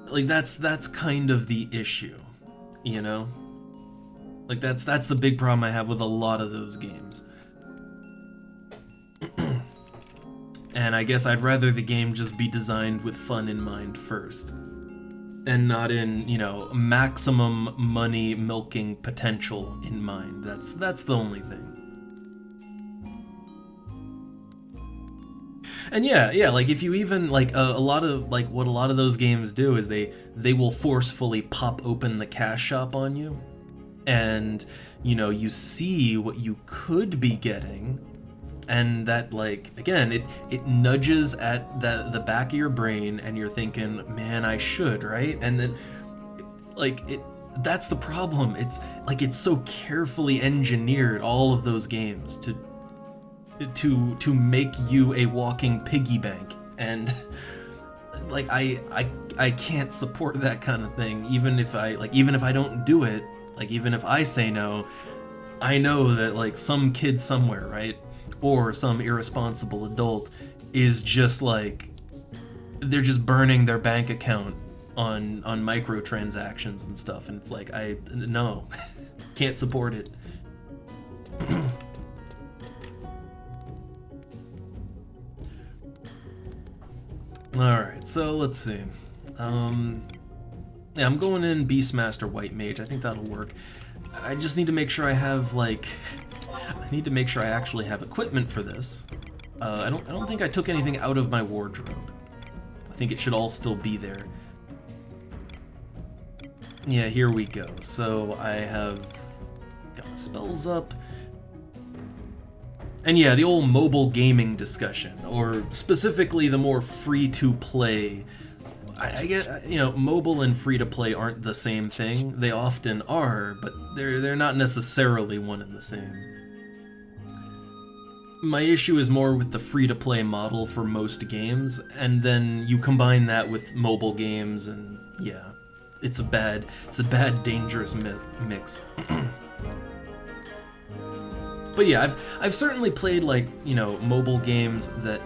Like, that's kind of the issue, you know? Like, that's the big problem I have with a lot of those games. And I guess I'd rather the game just be designed with fun in mind first, and not in, you know, maximum money milking potential in mind. That's the only thing. And yeah, like, if you even, like, a lot of, like, what a lot of those games do is they will forcefully pop open the cash shop on you, and, you know, you see what you could be getting, and that, like, again, it nudges at the back of your brain, and you're thinking, man, I should, right? And then, like, that's the problem. It's like, it's so carefully engineered, all of those games, to make you a walking piggy bank, and like, I can't support that kind of thing. Even if I don't do it, like, even if I say no, I know that, like, some kid somewhere, right, or some irresponsible adult is just, like, they're just burning their bank account on microtransactions and stuff, and it's like, no, can't support it. Alright, so let's see. Yeah, I'm going in Beastmaster White Mage. I think that'll work. I just need to make sure I have, like, I need to make sure I actually have equipment for this. I don't think I took anything out of my wardrobe. I think it should all still be there. Yeah, here we go. So I have got my spells up. And yeah, the old mobile gaming discussion, or specifically the more free-to-play. I get, you know, mobile and free-to-play aren't the same thing. They often are, but they're not necessarily one and the same. My issue is more with the free-to-play model for most games, and then you combine that with mobile games, and yeah, it's a bad, dangerous mix. But yeah, I've certainly played, like, you know, mobile games that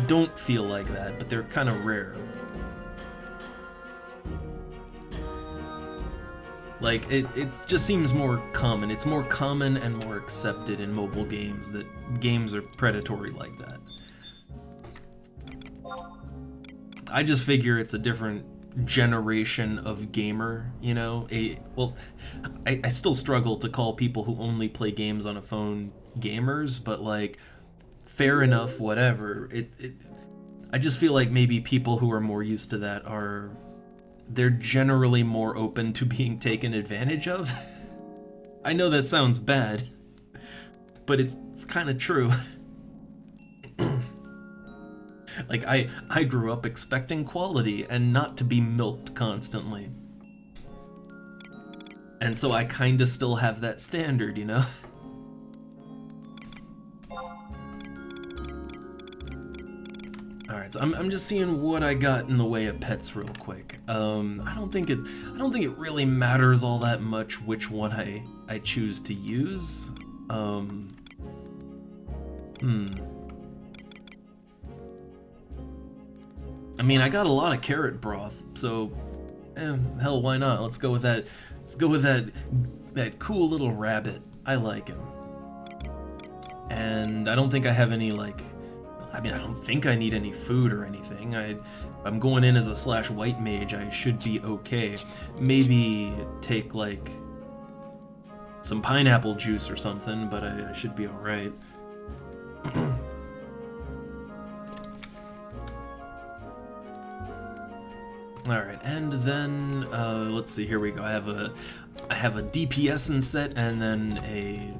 don't feel like that, but they're kind of rare. Like, it just seems more common. It's more common and more accepted in mobile games that games are predatory like that. I just figure it's a different generation of gamer, you know? Well, I still struggle to call people who only play games on a phone gamers, but, like, fair enough, whatever. I just feel like maybe people who are more used to that they're generally more open to being taken advantage of. I know that sounds bad, but it's kind of true. Like, I grew up expecting quality and not to be milked constantly. And so I kinda still have that standard, you know? Alright, so I'm just seeing what I got in the way of pets real quick. I don't think it really matters all that much which one I choose to use. I mean, I got a lot of carrot broth, so hell, why not? Let's go with that. Let's go with that cool little rabbit. I like him. And I don't think I have any, like, I mean, I don't think I need any food or anything. I'm going in as a / white mage. I should be okay. Maybe take, like, some pineapple juice or something, but I should be alright. Alright, and then, let's see, here we go. I have a DPS set and then a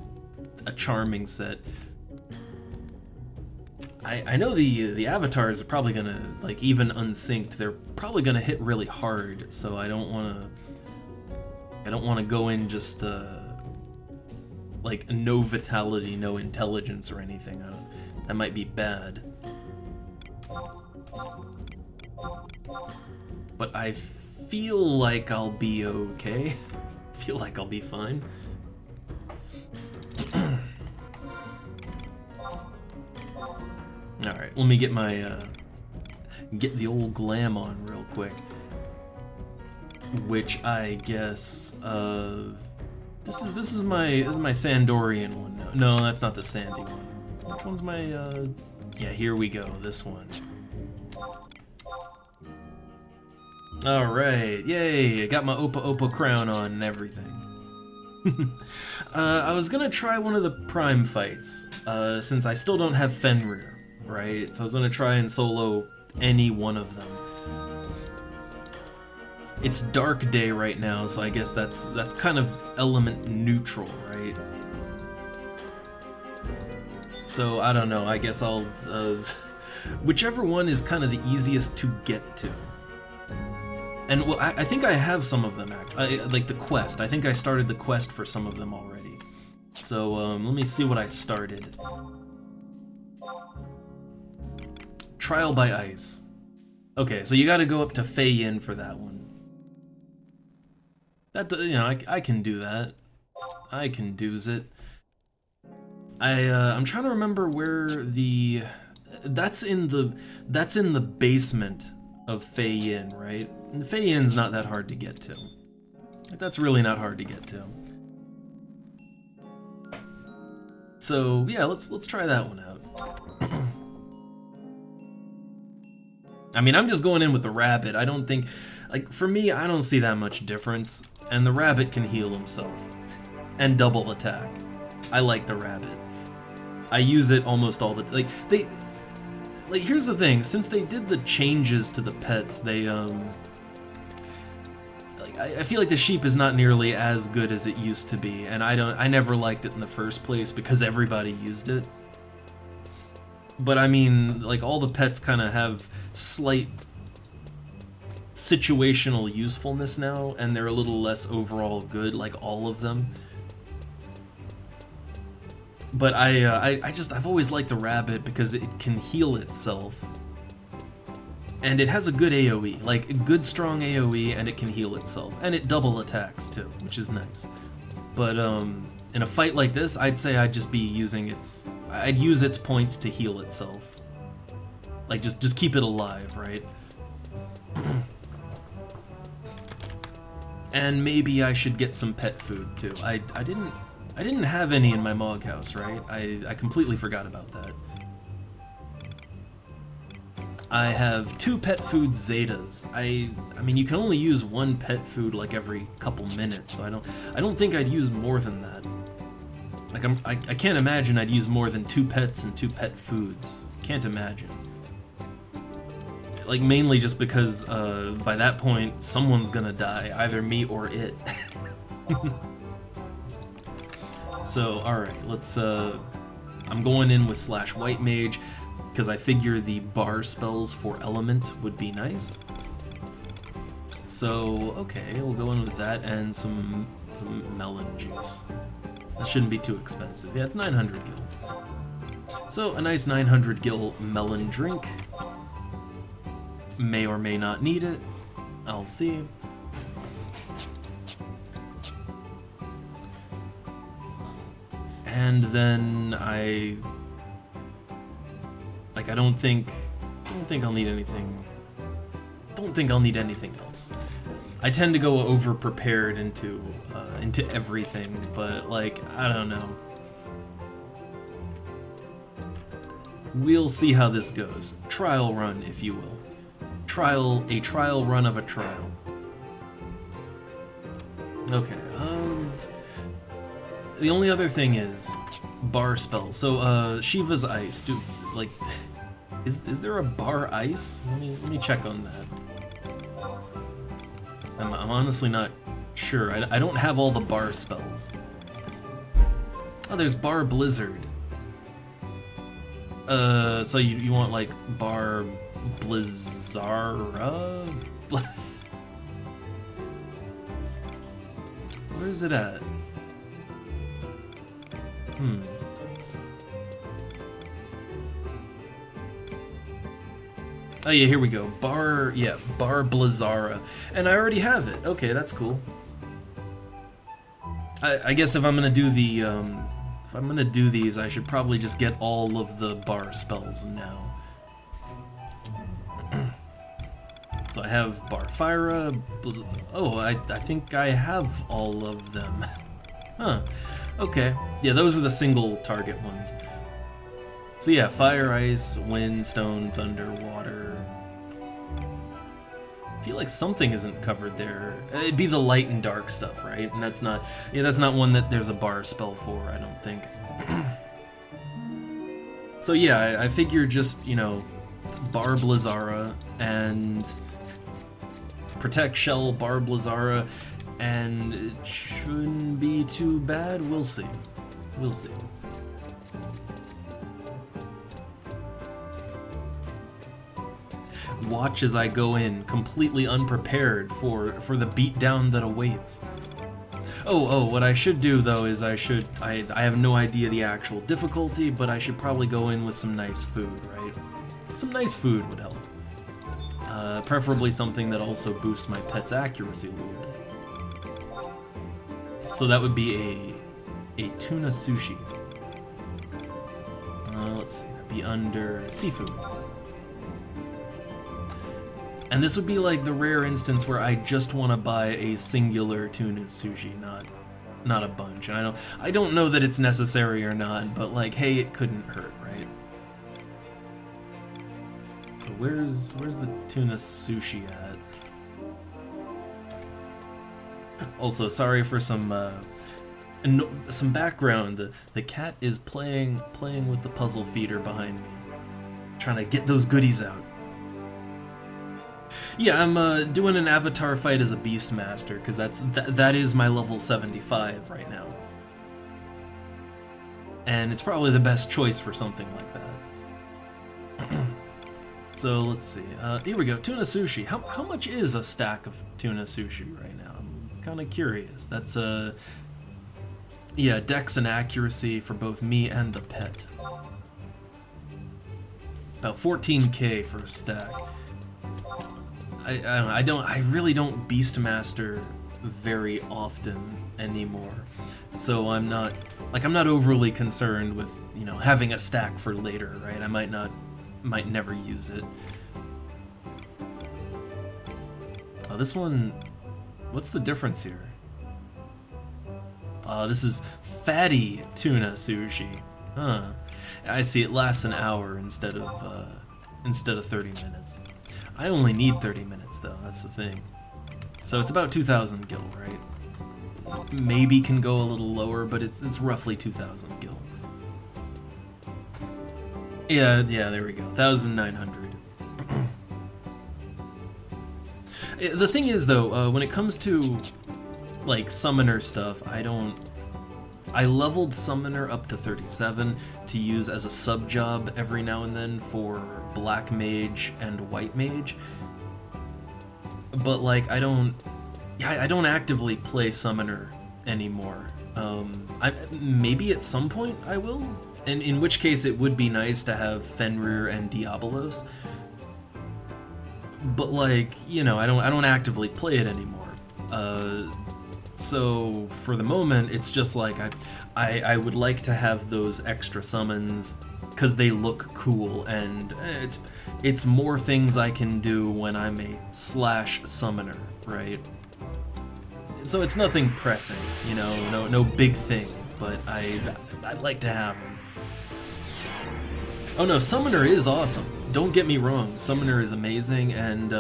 charming set. I know the avatars are probably gonna, like, even unsynced, they're probably gonna hit really hard, so I don't wanna go in just like no vitality, no intelligence or anything. That might be bad. But I feel like I'll be okay. I feel like I'll be fine. Alright, let me get my, get the old glam on real quick. Which I guess, this is my Sandorian one. No, that's not the Sandy one. Which one's my, yeah, here we go, this one. Alright, yay, I got my Oppo crown on and everything. I was gonna try one of the Prime fights, since I still don't have Fenrir, right? So I was gonna try and solo any one of them. It's dark day right now, so I guess that's kind of element neutral, right? So I don't know, I guess I'll, whichever one is kind of the easiest to get to. And well, I think I have some of them, like the quest. I think I started the quest for some of them already. So let me see what I started. Trial by Ice. Okay, so you gotta go up to Fei Yin for that one. That, you know, I can do that. I can do's it. I'm trying to remember where the... That's in the basement of Fei Yin, right? And Fei Yin's not that hard to get to. Like, that's really not hard to get to. So yeah, let's try that one out. I mean, I'm just going in with the rabbit. I don't think, like, for me, I don't see that much difference. And the rabbit can heal himself and double attack. I like the rabbit. I use it almost all the like here's the thing, since they did the changes to the pets, they I feel like the sheep is not nearly as good as it used to be, and I never liked it in the first place because everybody used it. But I mean, like, all the pets kind of have slight situational usefulness now, and they're a little less overall good, like all of them. But I've always liked the rabbit because it can heal itself. And it has a good AoE, like a good strong AoE, and it can heal itself. And it double attacks too, which is nice. But in a fight like this, I'd say I'd just be using I'd use its points to heal itself. Like, just keep it alive, right? And maybe I should get some pet food too. I didn't have any in my Mog house, right? I completely forgot about that. I have 2 pet food Zetas. I mean, you can only use 1 pet food like every couple minutes, so I don't think I'd use more than that. Like, I can't imagine I'd use more than 2 pets and 2 pet foods. Can't imagine. Like, mainly just because by that point someone's gonna die, either me or it. So, alright, let's, I'm going in with / white mage, because I figure the bar spells for element would be nice. So, okay, we'll go in with that and some melon juice. That shouldn't be too expensive. Yeah, it's 900 gil. So, a nice 900 gil melon drink. May or may not need it. I'll see. And then I don't think I'll need anything. don't think I'll need anything else. I tend to go over prepared into everything, but like, I don't know. We'll see how this goes. Trial run, if you will. A trial run of a trial. Okay, the only other thing is bar spells. So, Shiva's Ice. Is there a bar ice? Let me check on that. I'm honestly not sure. I don't have all the bar spells. Oh, there's bar blizzard. So you want like bar blizzara? Where is it at? Oh yeah, here we go. Bar Blizzara. And I already have it. Okay, that's cool. I guess if I'm gonna do the if I'm gonna do these, I should probably just get all of the bar spells now. So I have Barfira, oh, I think I have all of them. Huh. Okay. Yeah, those are the single target ones. So yeah, fire, ice, wind, stone, thunder, water. I feel like something isn't covered there. It'd be the light and dark stuff, right? And that's not one that there's a bar spell for, I don't think. So yeah, I figure just, you know, bar Blizzara and protect shell, bar Blizzara, and it shouldn't be too bad. We'll see. We'll see. Watch as I go in, completely unprepared for the beatdown that awaits. Oh, what I should do though is I have no idea the actual difficulty, but I should probably go in with some nice food, right? Some nice food would help. Preferably something that also boosts my pet's accuracy a little bit. So that would be a tuna sushi. Let's see, that'd be under seafood. And this would be like the rare instance where I just want to buy a singular tuna sushi, not a bunch. And I don't know that it's necessary or not, but like, hey, it couldn't hurt, right? So where's the tuna sushi at? Also, sorry for some background. The cat is playing with the puzzle feeder behind me, trying to get those goodies out. Yeah, I'm doing an avatar fight as a Beastmaster, because that is my level 75 right now. And it's probably the best choice for something like that. So let's see. Here we go, tuna sushi. How much is a stack of tuna sushi right now? I'm kind of curious. That's yeah, dex and accuracy for both me and the pet. About 14k for a stack. I really don't Beastmaster very often anymore, so I'm not overly concerned with, you know, having a stack for later, right? I might never use it. Oh, this one, what's the difference here? This is fatty tuna sushi. Huh. I see, it lasts an hour instead of 30 minutes. I only need 30 minutes though, that's the thing. So it's about 2,000 gil, right? Maybe can go a little lower, but it's roughly 2,000 gil. Yeah, there we go, 1,900. The thing is though, when it comes to like summoner stuff, I leveled summoner up to 37 to use as a sub job every now and then for black mage and white mage, but like I don't actively play summoner anymore. Maybe at some point I will, and in which case it would be nice to have Fenrir and Diabolos, but like, you know, I don't actively play it anymore. So for the moment, it's just like I would like to have those extra summons because they look cool, and it's more things I can do when I'm a slash summoner, right? So it's nothing pressing, you know, no big thing, but I'd like to have them. Oh no, Summoner is awesome. Don't get me wrong, Summoner is amazing, and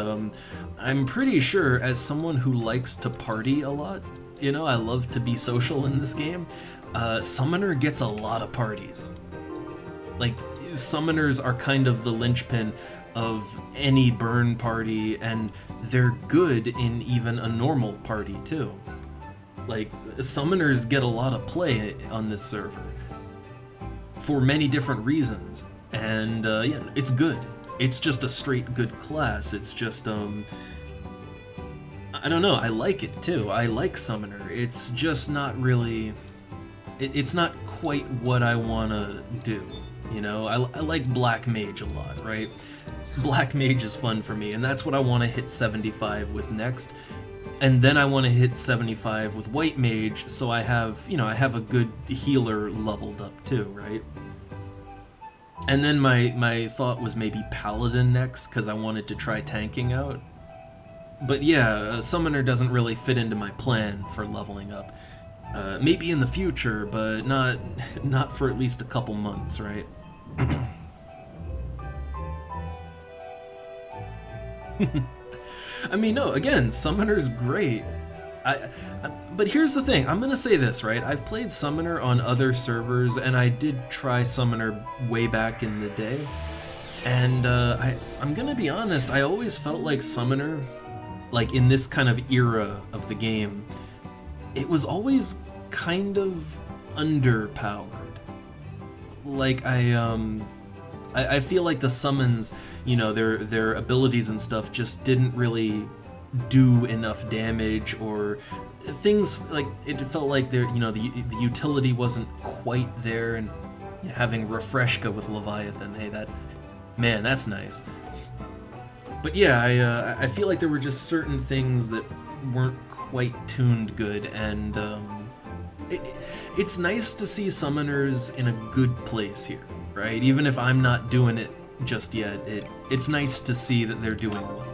I'm pretty sure as someone who likes to party a lot, you know, I love to be social in this game, Summoner gets a lot of parties. Like, Summoners are kind of the linchpin of any burn party, and they're good in even a normal party too. Like, Summoners get a lot of play on this server for many different reasons, and yeah, it's good. It's just a straight good class. It's just I don't know, I like it too. I like Summoner. It's just not really, it's not quite what I wanna do, you know? I like Black Mage a lot, right? Black Mage is fun for me, and that's what I want to hit 75 with next. And then I want to hit 75 with White Mage, so I have, you know, I have a good healer leveled up too, right? And then my thought was maybe Paladin next, because I wanted to try tanking out. But yeah, Summoner doesn't really fit into my plan for leveling up. Maybe in the future, but not for at least a couple months, right? I mean, no, again, Summoner's great. But here's the thing, I'm gonna say this, right? I've played Summoner on other servers, and I did try Summoner way back in the day. And I'm gonna be honest, I always felt like Summoner, like in this kind of era of the game, it was always kind of underpowered. Like, I feel like the summons, you know, their abilities and stuff just didn't really do enough damage, or things like, it felt like the utility wasn't quite there, and having Refreshka with Leviathan, hey, that's nice. But yeah, I feel like there were just certain things that weren't quite tuned good, and it's nice to see Summoners in a good place here, right? Even if I'm not doing it just yet, it's nice to see that they're doing well.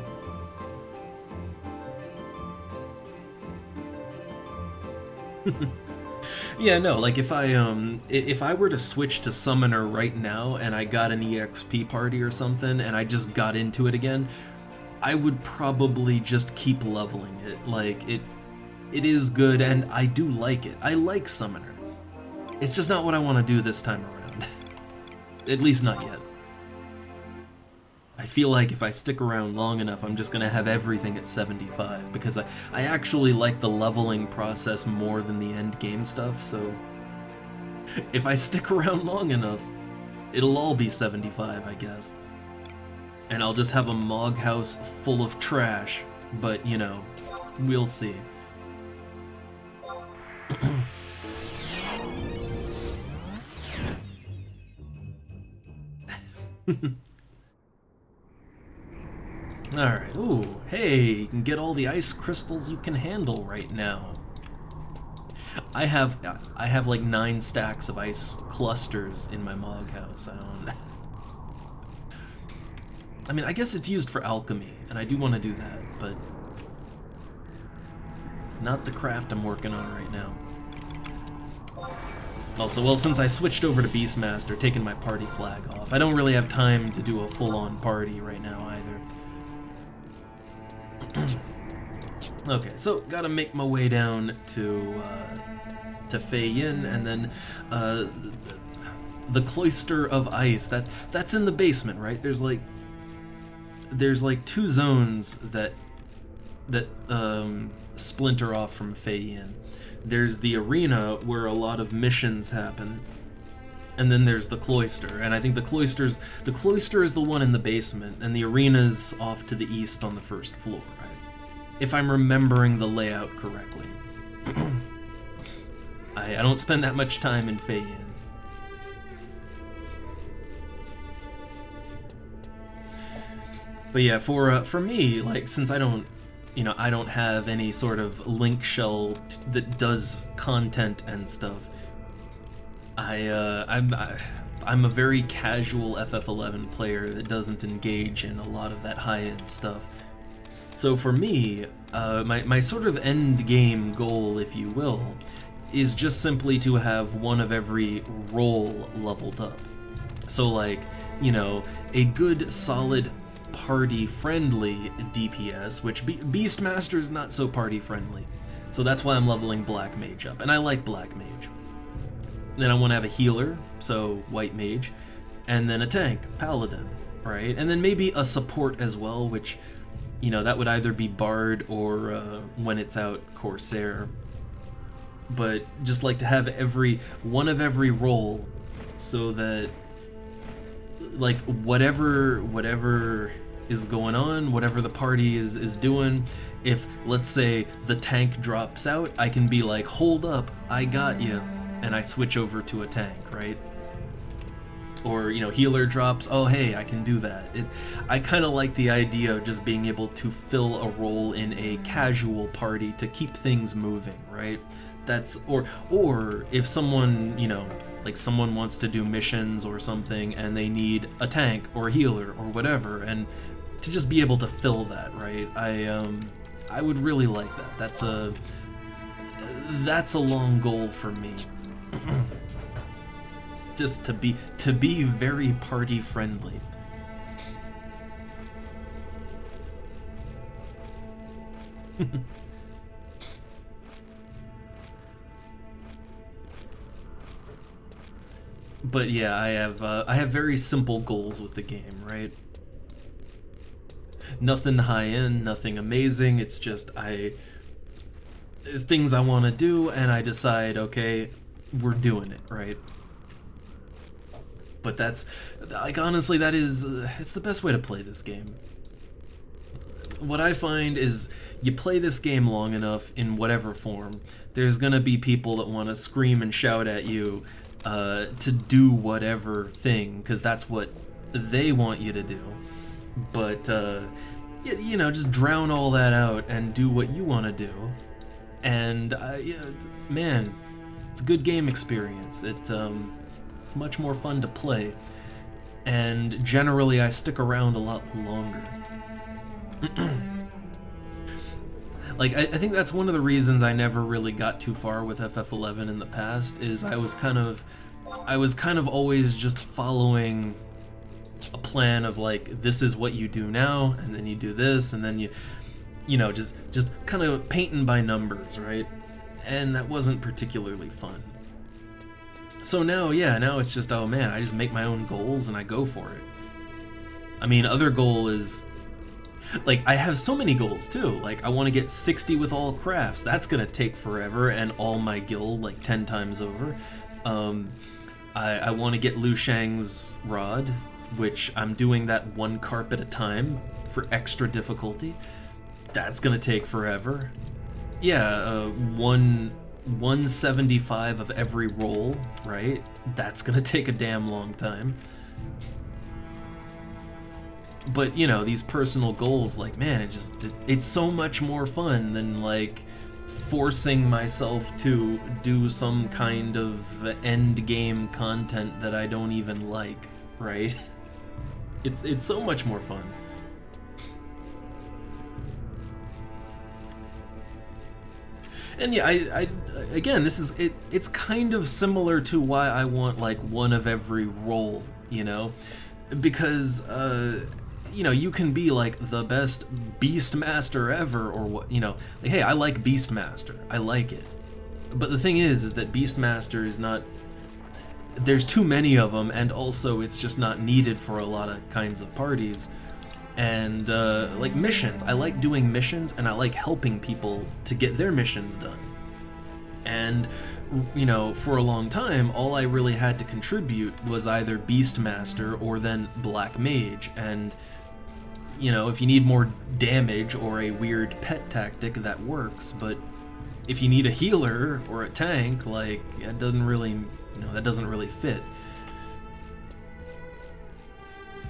Yeah, no, like if I were to switch to Summoner right now and I got an EXP party or something and I just got into it again, I would probably just keep leveling it. Like, it is good, and I do like it. I like Summoner. It's just not what I want to do this time around. At least not yet. I feel like if I stick around long enough, I'm just gonna have everything at 75, because I actually like the leveling process more than the end game stuff, so if I stick around long enough, it'll all be 75, I guess. And I'll just have a Mog house full of trash, but, you know, we'll see. Alright, ooh, hey, you can get all the ice crystals you can handle right now. I have like 9 stacks of ice clusters in my Mog house. I mean, I guess it's used for alchemy, and I do want to do that, but not the craft I'm working on right now. Also, well, since I switched over to Beastmaster, taking my party flag off, I don't really have time to do a full-on party right now either. Okay, so gotta make my way down to Fei Yin, and then the Cloister of Ice. That's in the basement, right? There's like 2 zones that splinter off from Fei Yin. There's the arena where a lot of missions happen, and then there's the Cloister, and I think the Cloister is the one in the basement, and the arena's off to the east on the 1st floor, right? If I'm remembering the layout correctly. I don't spend that much time in Fei Yin. But yeah, for me, like, since I don't have any sort of link shell that does content and stuff, I I'm a very casual FF11 player that doesn't engage in a lot of that high-end stuff. So for me, my sort of end game goal, if you will, is just simply to have one of every role leveled up. So like, you know, a good solid party-friendly DPS, which Beastmaster is not so party-friendly. So that's why I'm leveling Black Mage up, and I like Black Mage. Then I want to have a healer, so White Mage, and then a tank, Paladin, right? And then maybe a support as well, which, you know, that would either be Bard or, when it's out, Corsair. But just like to have one of every role, so that, like, whatever is going on, whatever the party is doing, if, let's say, the tank drops out, I can be like, hold up, I got you, and I switch over to a tank, right? Or, you know, healer drops, oh hey, I can do that. I kind of like the idea of just being able to fill a role in a casual party to keep things moving, right? That's, or if someone, you know, like someone wants to do missions or something and they need a tank or a healer or whatever, and to just be able to fill that, right? I would really like that. That's a long goal for me. Just to be very party friendly. But yeah, I have very simple goals with the game, right? Nothing high end, nothing amazing. It's just it's things I want to do, and I decide, okay, we're doing it, right? But that's, like, honestly, it's the best way to play this game. What I find is, you play this game long enough in whatever form, there's gonna be people that want to scream and shout at you to do whatever thing, because that's what they want you to do. But, you know, just drown all that out and do what you want to do. And, yeah, man, it's a good game experience. It's much more fun to play. And generally, I stick around a lot longer. Like, I think that's one of the reasons I never really got too far with FF11 in the past, is I was kind of always just following a plan of, like, this is what you do now, and then you do this, and then you know, just kind of painting by numbers, right? And that wasn't particularly fun. So now, yeah, now it's just, oh man, I just make my own goals and I go for it. I mean, other goal is, like, I have so many goals too. Like, I want to get 60 with all crafts. That's gonna take forever, and all my guild, like, 10 times over. I want to get Liu Shang's rod, which I'm doing that one carp at a time for extra difficulty. That's gonna take forever. Yeah, 175 of every roll, right? That's gonna take a damn long time. But, you know, these personal goals, like, man, it's so much more fun than, like, forcing myself to do some kind of end game content that I don't even like, right? It's so much more fun. And yeah, I again, this is it's kind of similar to why I want, like, one of every role, you know? Because you know, you can be like the best Beastmaster ever, or what, you know, like, hey, I like Beastmaster, I like it. But the thing is that Beastmaster is not, there's too many of them, and also it's just not needed for a lot of kinds of parties. And like missions, I like doing missions, and I like helping people to get their missions done. And, you know, for a long time, all I really had to contribute was either Beastmaster or then Black Mage. And, you know, if you need more damage or a weird pet tactic, that works. But if you need a healer or a tank, like, it doesn't really, you know, that doesn't really fit.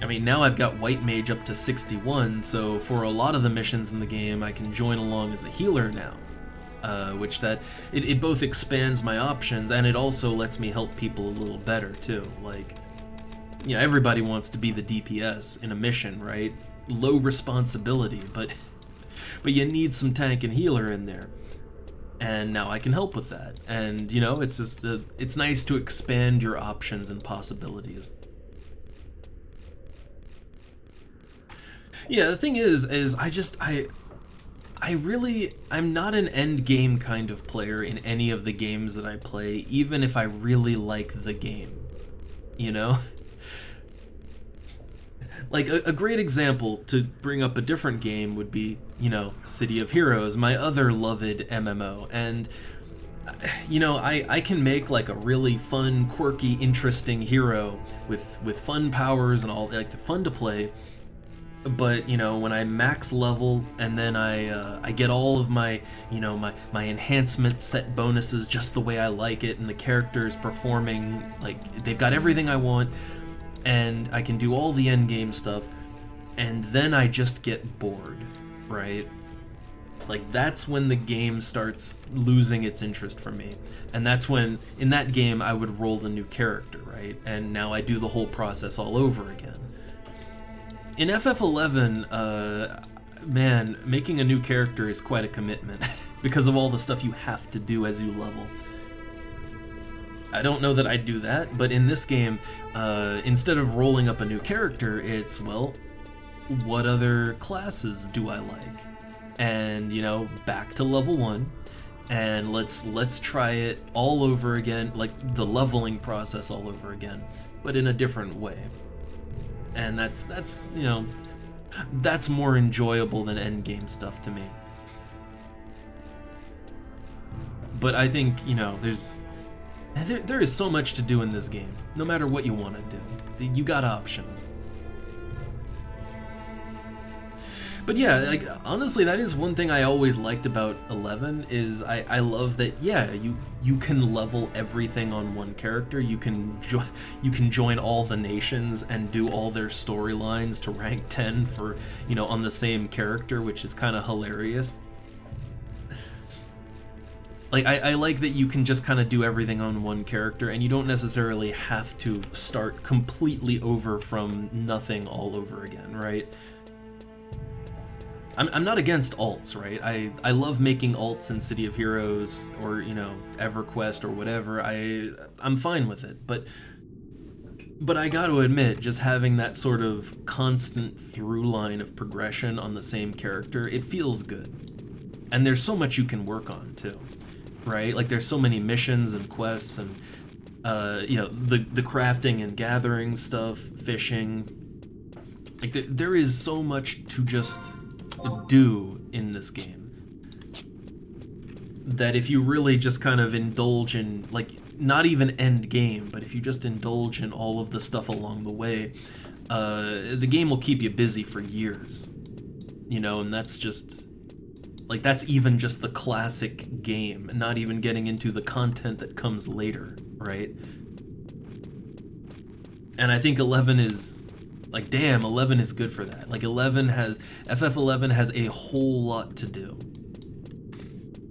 I mean, now I've got White Mage up to 61, so for a lot of the missions in the game, I can join along as a healer now. Which it both expands my options, and it also lets me help people a little better, too. Like, everybody wants to be the DPS in a mission, right? Low responsibility, but you need some tank and healer in there. And now I can help with that. And, it's just, it's nice to expand your options and possibilities. Yeah, the thing is I'm not an end game kind of player in any of the games that I play, even if I really like the game, Like, a great example to bring up a different game would be, City of Heroes, my other loved MMO, and, I can make, like, a really fun, quirky, interesting hero with fun powers and all, like, fun to play, but, when I max level and then I get all of my, my enhancement set bonuses just the way I like it, and the character's performing, like, they've got everything I want, and I can do all the endgame stuff, and then I just get bored, right? Like, that's when the game starts losing its interest for me. And that's when, in that game, I would roll the new character, right? And now I do the whole process all over again. In FF11, man, making a new character is quite a commitment, because of all the stuff you have to do as you level. I don't know that I'd do that, but in this game, instead of rolling up a new character, it's, well, what other classes do I like? And, back to level 1, and let's try it all over again, like the leveling process all over again, but in a different way. And that's more enjoyable than endgame stuff to me. But I think, there is so much to do in this game, no matter what you want to do. You got options. But yeah, like, honestly, that is one thing I always liked about 11, is I love that, yeah, you can level everything on one character, you can join all the nations and do all their storylines to rank 10 for, on the same character, which is kind of hilarious. Like, I like that you can just kind of do everything on one character, and you don't necessarily have to start completely over from nothing all over again, right? I'm not against alts, right? I love making alts in City of Heroes, or, EverQuest or whatever. I'm fine with it, but I gotta admit, just having that sort of constant through line of progression on the same character, it feels good. And there's so much you can work on, too. Right? Like, there's so many missions and quests and, the crafting and gathering stuff, fishing. Like, there is so much to just do in this game that if you really just kind of indulge in, like, not even end game, but if you just indulge in all of the stuff along the way, the game will keep you busy for years. And that's just... Like, that's even just the classic game, not even getting into the content that comes later, right? And I think 11 is, like, damn, 11 is good for that. Like, FF11 has a whole lot to do.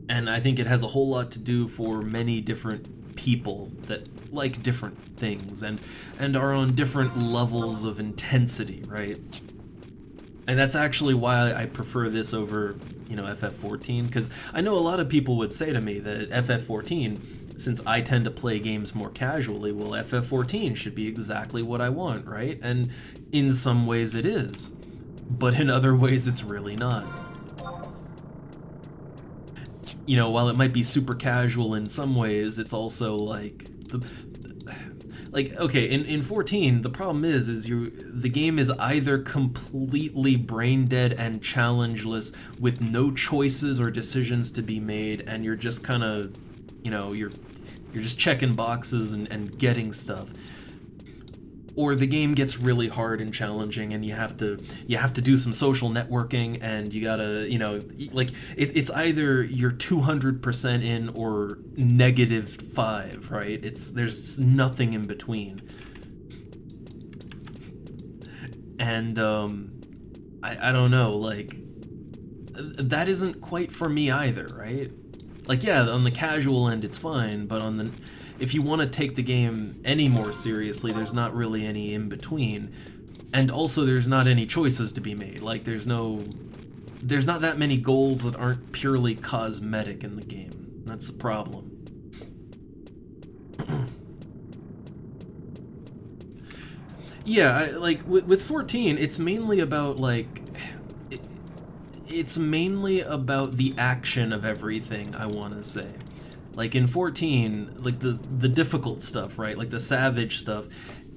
And I think it has a whole lot to do for many different people that like different things and are on different levels of intensity, right? And that's actually why I prefer this over, FF14, because I know a lot of people would say to me that FF14, since I tend to play games more casually, well, FF14 should be exactly what I want, right? And in some ways it is, but in other ways it's really not. While it might be super casual in some ways, it's also like okay, in 14, the problem is the game is either completely brain dead and challengeless with no choices or decisions to be made, and you're just kind of, you're just checking boxes and getting stuff. Or the game gets really hard and challenging, and you have to do some social networking, and you gotta, like, it's either you're 200% in or -5, right? There's nothing in between. And I don't know, like, that isn't quite for me either, right? Like, yeah, on the casual end it's fine, but on the if you want to take the game any more seriously, there's not really any in between. And also there's not any choices to be made. Like there's not that many goals that aren't purely cosmetic in the game. That's the problem. Yeah, like with 14, it's mainly about like it's mainly about the action of everything, I want to say. Like in 14, like the difficult stuff, right? Like the savage stuff,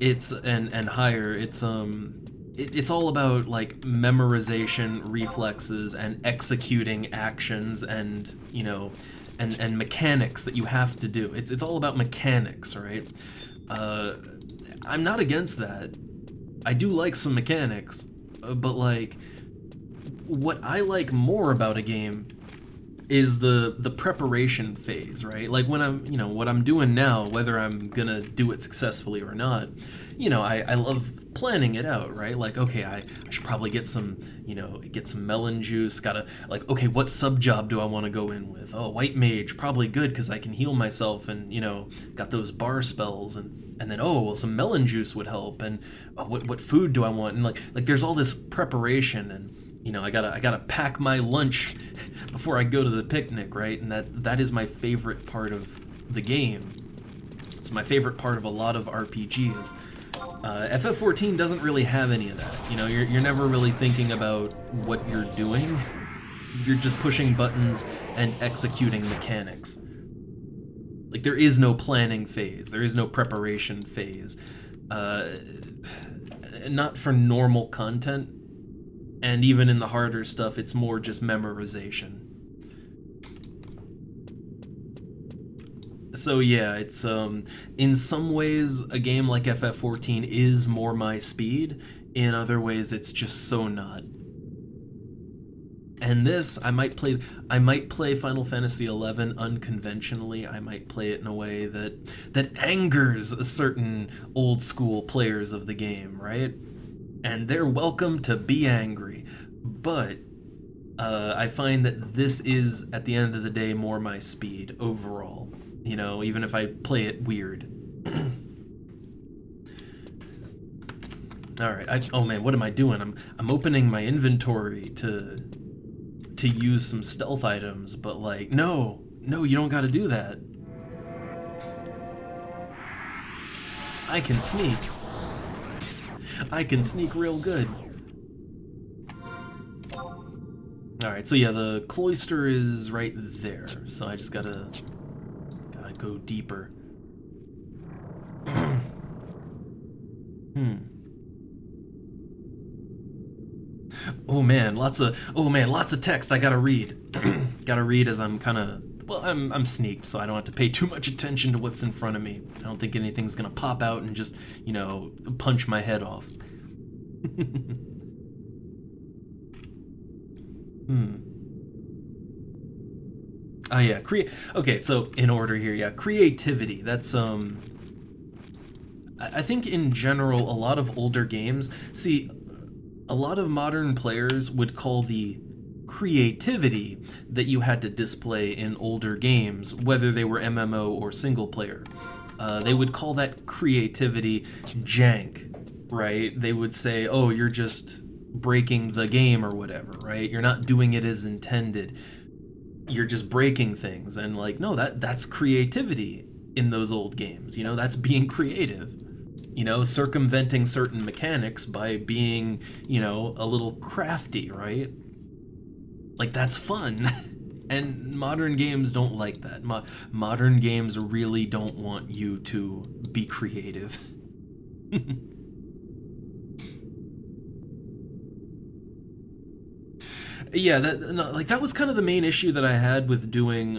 it's and higher, it's all about like memorization, reflexes, and executing actions, and you know, and mechanics that you have to do. It's all about mechanics, right? I'm not against that. I do like some mechanics, but like what I like more about a game is the preparation phase, right? Like when I'm, you know, what I'm doing now, whether I'm gonna do it successfully or not, you know, I love planning it out, right? Like, okay, I should probably get some, you know, get some melon juice, gotta, like, okay, what sub-job do I want to go in with? Oh, white mage, probably good because I can heal myself and, you know, got those bar spells, and then, oh, well, some melon juice would help, and what food do I want? And like there's all this preparation, and you know, I gotta pack my lunch before I go to the picnic, right? And that is my favorite part of the game. It's my favorite part of a lot of RPGs. FF14 doesn't really have any of that. You know, you're never really thinking about what you're doing. You're just pushing buttons and executing mechanics. Like, there is no planning phase. There is no preparation phase. Not for normal content. And even in the harder stuff, it's more just memorization. So yeah, it's in some ways a game like FF14 is more my speed. In other ways, it's just so not. And this, I might play Final Fantasy XI unconventionally. I might play it in a way that angers certain old school players of the game, right? And they're welcome to be angry. But I find that this is, at the end of the day, more my speed overall. You know, even if I play it weird. All right. Oh man, what am I doing? I'm opening my inventory to use some stealth items, but like, no, you don't got to do that. I can sneak. I can sneak real good. Alright, so yeah, the cloister is right there, so I just gotta go deeper. Oh man, lots of text I gotta read. Gotta read as I'm kinda, well, I'm sneaked, so I don't have to pay too much attention to what's in front of me. I don't think anything's gonna pop out and just, you know, punch my head off. Oh yeah, okay, so in order here, yeah, creativity. That's I think in general a lot of older games, see, a lot of modern players would call the creativity that you had to display in older games, whether they were MMO or single player, they would call that creativity jank, right? They would say, oh, you're just breaking the game or whatever, right? You're not doing it as intended. You're just breaking things. And like, no, that's creativity in those old games. You know, that's being creative. You know, circumventing certain mechanics by being, you know, a little crafty, right? Like, that's fun. And modern games don't like that. Modern games really don't want you to be creative. Yeah, that was kind of the main issue that I had with doing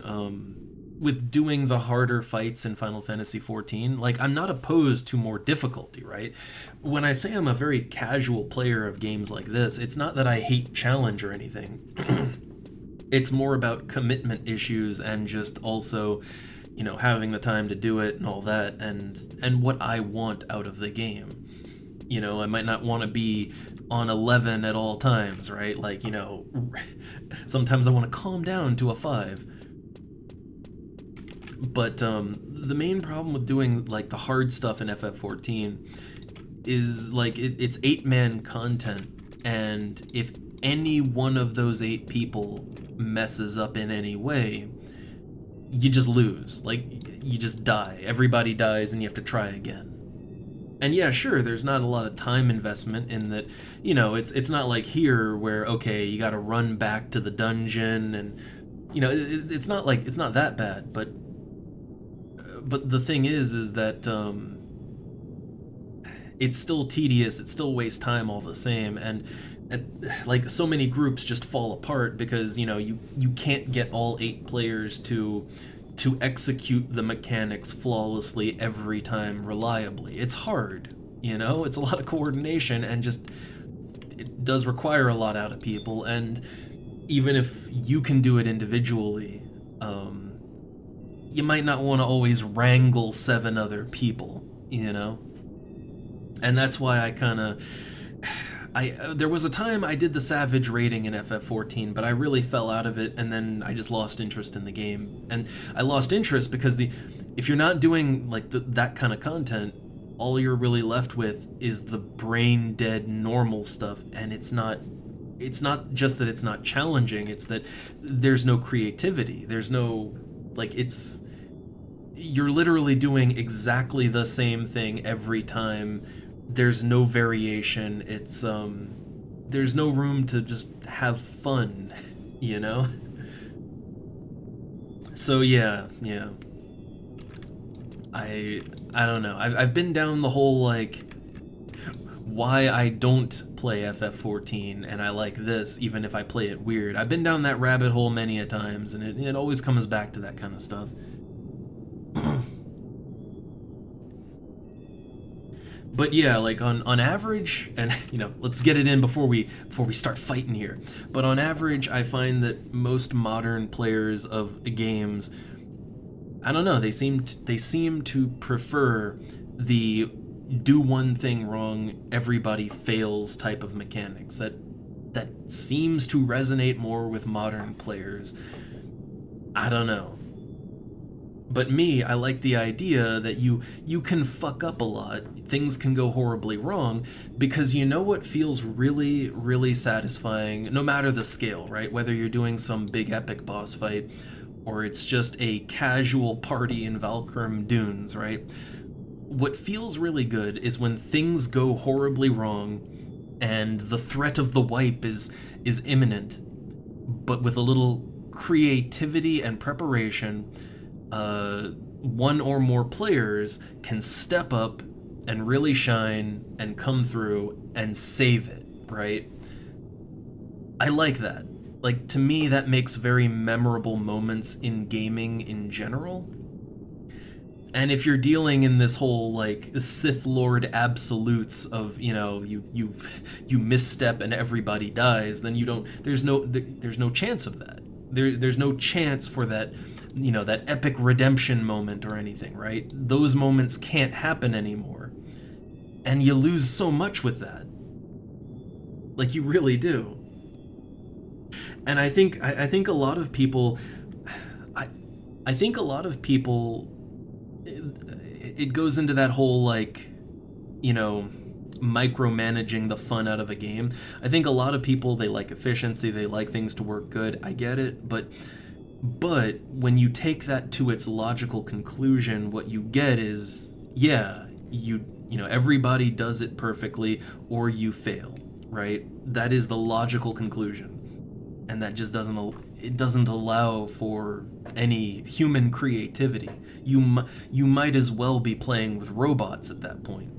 the harder fights in Final Fantasy XIV. Like, I'm not opposed to more difficulty, right? When I say I'm a very casual player of games like this, it's not that I hate challenge or anything. It's more about commitment issues and just also, you know, having the time to do it and all that, and what I want out of the game. You know, I might not want to be on 11 at all times, right? Like, you know, sometimes I want to calm down to a 5. But the main problem with doing like the hard stuff in FF14 is like it's 8-man content, and if any one of those 8 people messes up in any way, you just lose. Like, you just die. Everybody dies and you have to try again. And yeah, sure, there's not a lot of time investment in that, you know, it's not like here where, okay, you gotta run back to the dungeon and, you know, it's not that bad, but the thing is that, it's still tedious, it still wastes time all the same, and like, so many groups just fall apart because, you know, you can't get all 8 players to execute the mechanics flawlessly every time reliably. It's hard, you know? It's a lot of coordination, and just, it does require a lot out of people, and even if you can do it individually, you might not want to always wrangle 7 other people, you know? And that's why I kind of... there was a time I did the Savage rating in FF14, but I really fell out of it, and then I just lost interest in the game. And I lost interest because if you're not doing like that kind of content, all you're really left with is the brain dead normal stuff, and it's not just that it's not challenging, it's that there's no creativity. There's no, like, you're literally doing exactly the same thing every time. There's no variation. It's there's no room to just have fun, you know? So yeah. I don't know. I've been down the whole, like, why I don't play FF14 and I like this even if I play it weird. I've been down that rabbit hole many a times, and it always comes back to that kind of stuff. But yeah, like on average, and you know, let's get it in before we start fighting here. But on average, I find that most modern players of games, I don't know, they seem to prefer the do one thing wrong, everybody fails type of mechanics. That seems to resonate more with modern players. I don't know. But me, I like the idea that you can fuck up a lot, things can go horribly wrong, because you know what feels really, really satisfying, no matter the scale, right? Whether you're doing some big epic boss fight, or it's just a casual party in Valkyrie Dunes, right? What feels really good is when things go horribly wrong, and the threat of the wipe is imminent, but with a little creativity and preparation, one or more players can step up and really shine and come through and save it, right? I like that. Like, to me, that makes very memorable moments in gaming in general. And if you're dealing in this whole, like, Sith Lord absolutes of, you know, you misstep and everybody dies, then there's no chance of that. There's no chance for that, you know, that epic redemption moment or anything, right? Those moments can't happen anymore. And you lose so much with that. Like, you really do. And I think a lot of people, I think a lot of people, it goes into that whole, like, you know, micromanaging the fun out of a game. I think a lot of people, they like efficiency, they like things to work good. I get it, but when you take that to its logical conclusion, what you get is, yeah, you know, everybody does it perfectly or you fail, right? That is the logical conclusion. And that just doesn't allow for any human creativity. You might as well be playing with robots at that point.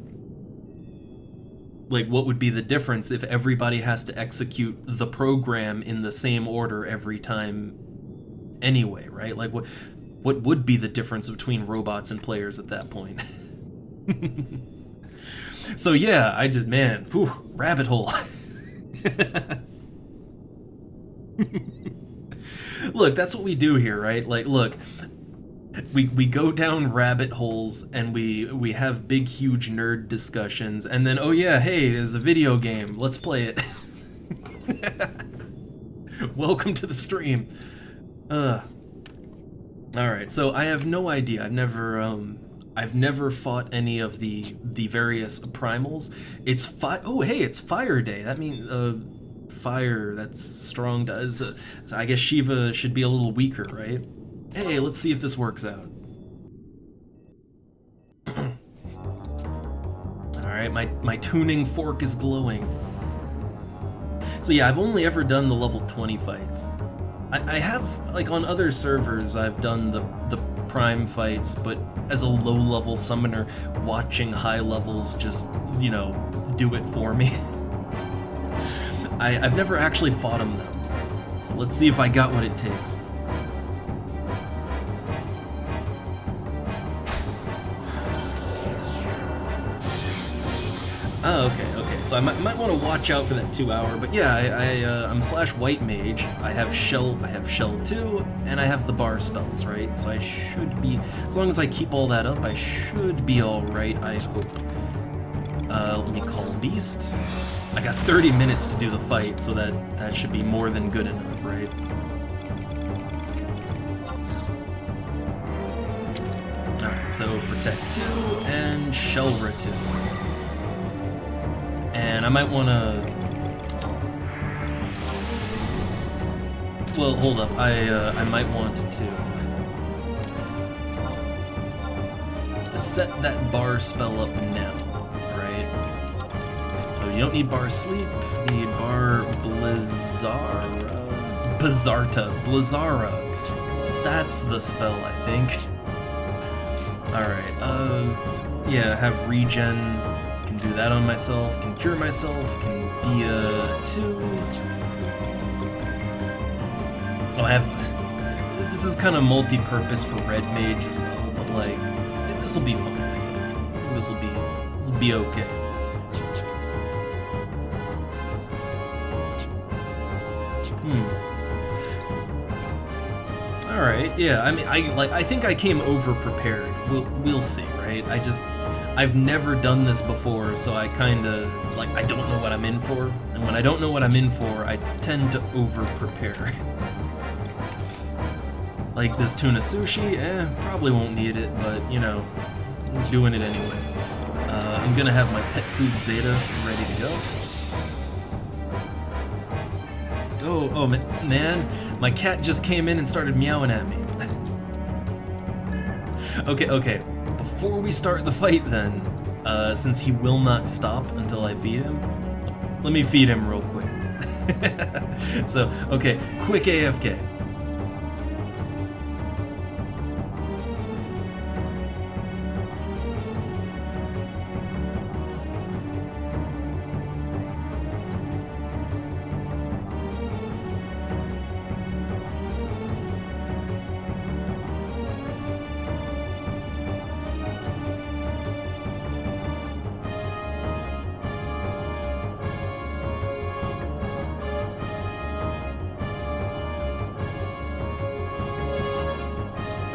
Like, what would be the difference if everybody has to execute the program in the same order every time anyway, right? Like, what would be the difference between robots and players at that point? So yeah, rabbit hole. Look, that's what we do here, right? Like, look, we go down rabbit holes and we have big, huge nerd discussions, and then, oh yeah, hey, there's a video game, let's play it. Welcome to the stream. Alright, so I have no idea. I've never fought any of the various primals. It's oh hey, it's Fire Day. That means fire. That's strong. I guess Shiva should be a little weaker, right? Hey, let's see if this works out. Alright, my tuning fork is glowing. So yeah, I've only ever done the level 20 fights. I have, like, on other servers, I've done the prime fights, but as a low-level summoner, watching high levels just, you know, do it for me. I've never actually fought them, though. So let's see if I got what it takes. Oh, okay. So I might want to watch out for that 2-hour, but yeah, I'm slash white mage. I have shell 2, and I have the bar spells, right? So I should be, as long as I keep all that up, I should be all right. I hope. Let me call Beast. I got 30 minutes to do the fight, so that should be more than good enough, right? All right, so Protect 2 and Shelra 2. And I might want to... Well, hold up. I might want to set that bar spell up now, right? So you don't need bar sleep. You need bar Blizzara. That's the spell, I think. All right. Yeah. Have regen. Do that on myself, can cure myself, can be a 2. Oh, I have... This is kind of multi-purpose for red mage as well, but like, this will be fine, I think. This will be okay. Alright, yeah, I mean, I think I came over-prepared. We'll see, right? I've never done this before, so I kinda, like, I don't know what I'm in for, and when I don't know what I'm in for, I tend to over-prepare. Like this tuna sushi, probably won't need it, but, you know, I'm doing it anyway. I'm gonna have my pet food Zeta ready to go. Oh, man, my cat just came in and started meowing at me. Okay. Before we start the fight then, since he will not stop until I feed him, let me feed him real quick. So, okay, quick AFK.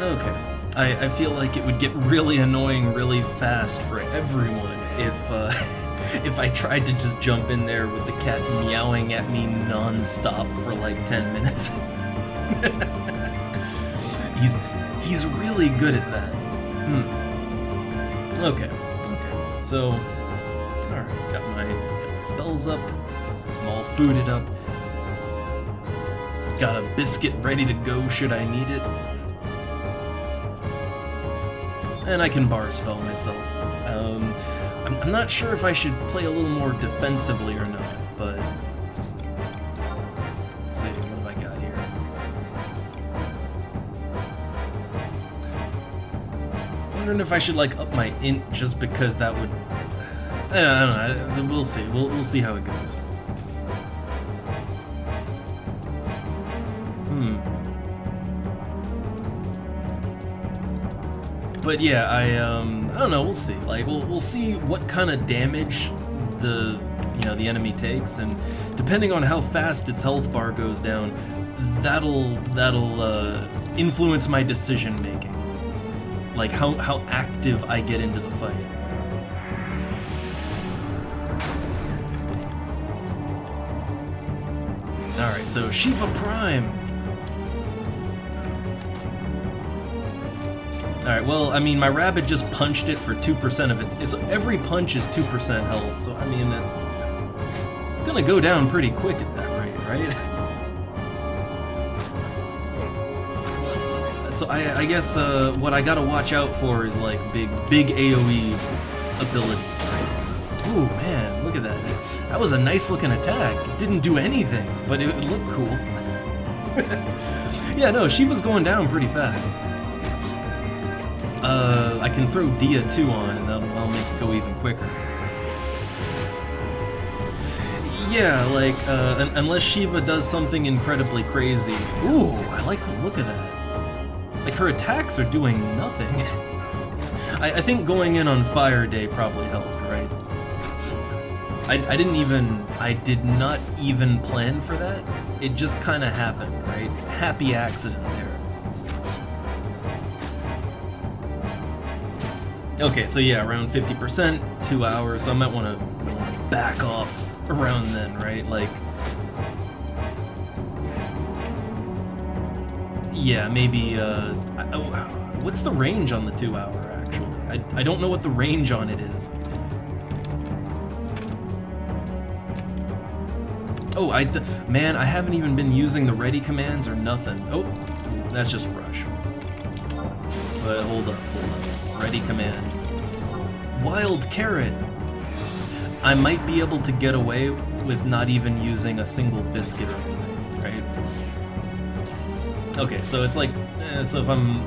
Okay. I feel like it would get really annoying really fast for everyone if I tried to just jump in there with the cat meowing at me non-stop for like 10 minutes. He's really good at that. Okay. So, alright, got my spells up. I'm all fooded up. Got a biscuit ready to go should I need it. And I can bar spell myself. I'm not sure if I should play a little more defensively or not, but... Let's see, what have I got here? Wondering if I should, like, up my int just because that would... I don't know, we'll see. We'll see how it goes. But yeah, I don't know. We'll see. Like, we'll see what kind of damage the enemy takes, and depending on how fast its health bar goes down, that'll influence my decision making. Like how active I get into the fight. All right, so Shiva Prime. Alright, well, I mean, my rabbit just punched it for 2% of its... every punch is 2% health, so, I mean, it's gonna go down pretty quick at that rate, right? So I guess what I gotta watch out for is, like, big AoE abilities, right? Ooh, man, look at that. That was a nice-looking attack. It didn't do anything, but it looked cool. Yeah, no, she was going down pretty fast. I can throw Dia 2 on, and that'll make it go even quicker. Yeah, like, unless Shiva does something incredibly crazy. Ooh, I like the look of that. Like, her attacks are doing nothing. I think going in on Fire Day probably helped, right? I did not even plan for that. It just kind of happened, right? Happy accident there. Okay, so yeah, around 50%, 2 hours, so I might want to back off around then, right? Like, yeah, maybe, what's the range on the 2 hour, actually? I don't know what the range on it is. Oh, man, I haven't even been using the ready commands or nothing. Oh, that's just rush. But hold up. Ready command. Wild carrot. I might be able to get away with not even using a single biscuit or anything, right? Okay, so it's like, so if I'm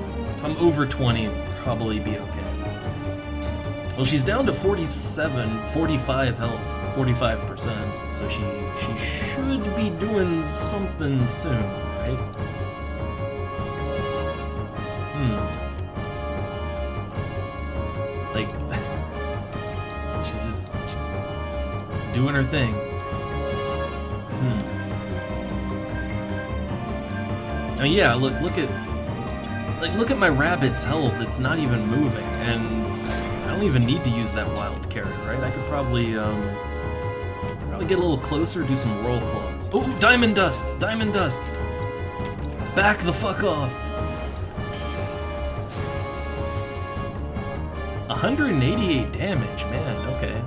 over 20, probably be okay. Well, she's down to 45 health, 45%, so she should be doing something soon, right? Like, she's just doing her thing. I mean, yeah, look at my rabbit's health. It's not even moving, and I don't even need to use that wild carrot, right? I could probably get a little closer, do some roll claws. Oh, diamond dust! Diamond dust! Back the fuck off! 188 damage, man, okay.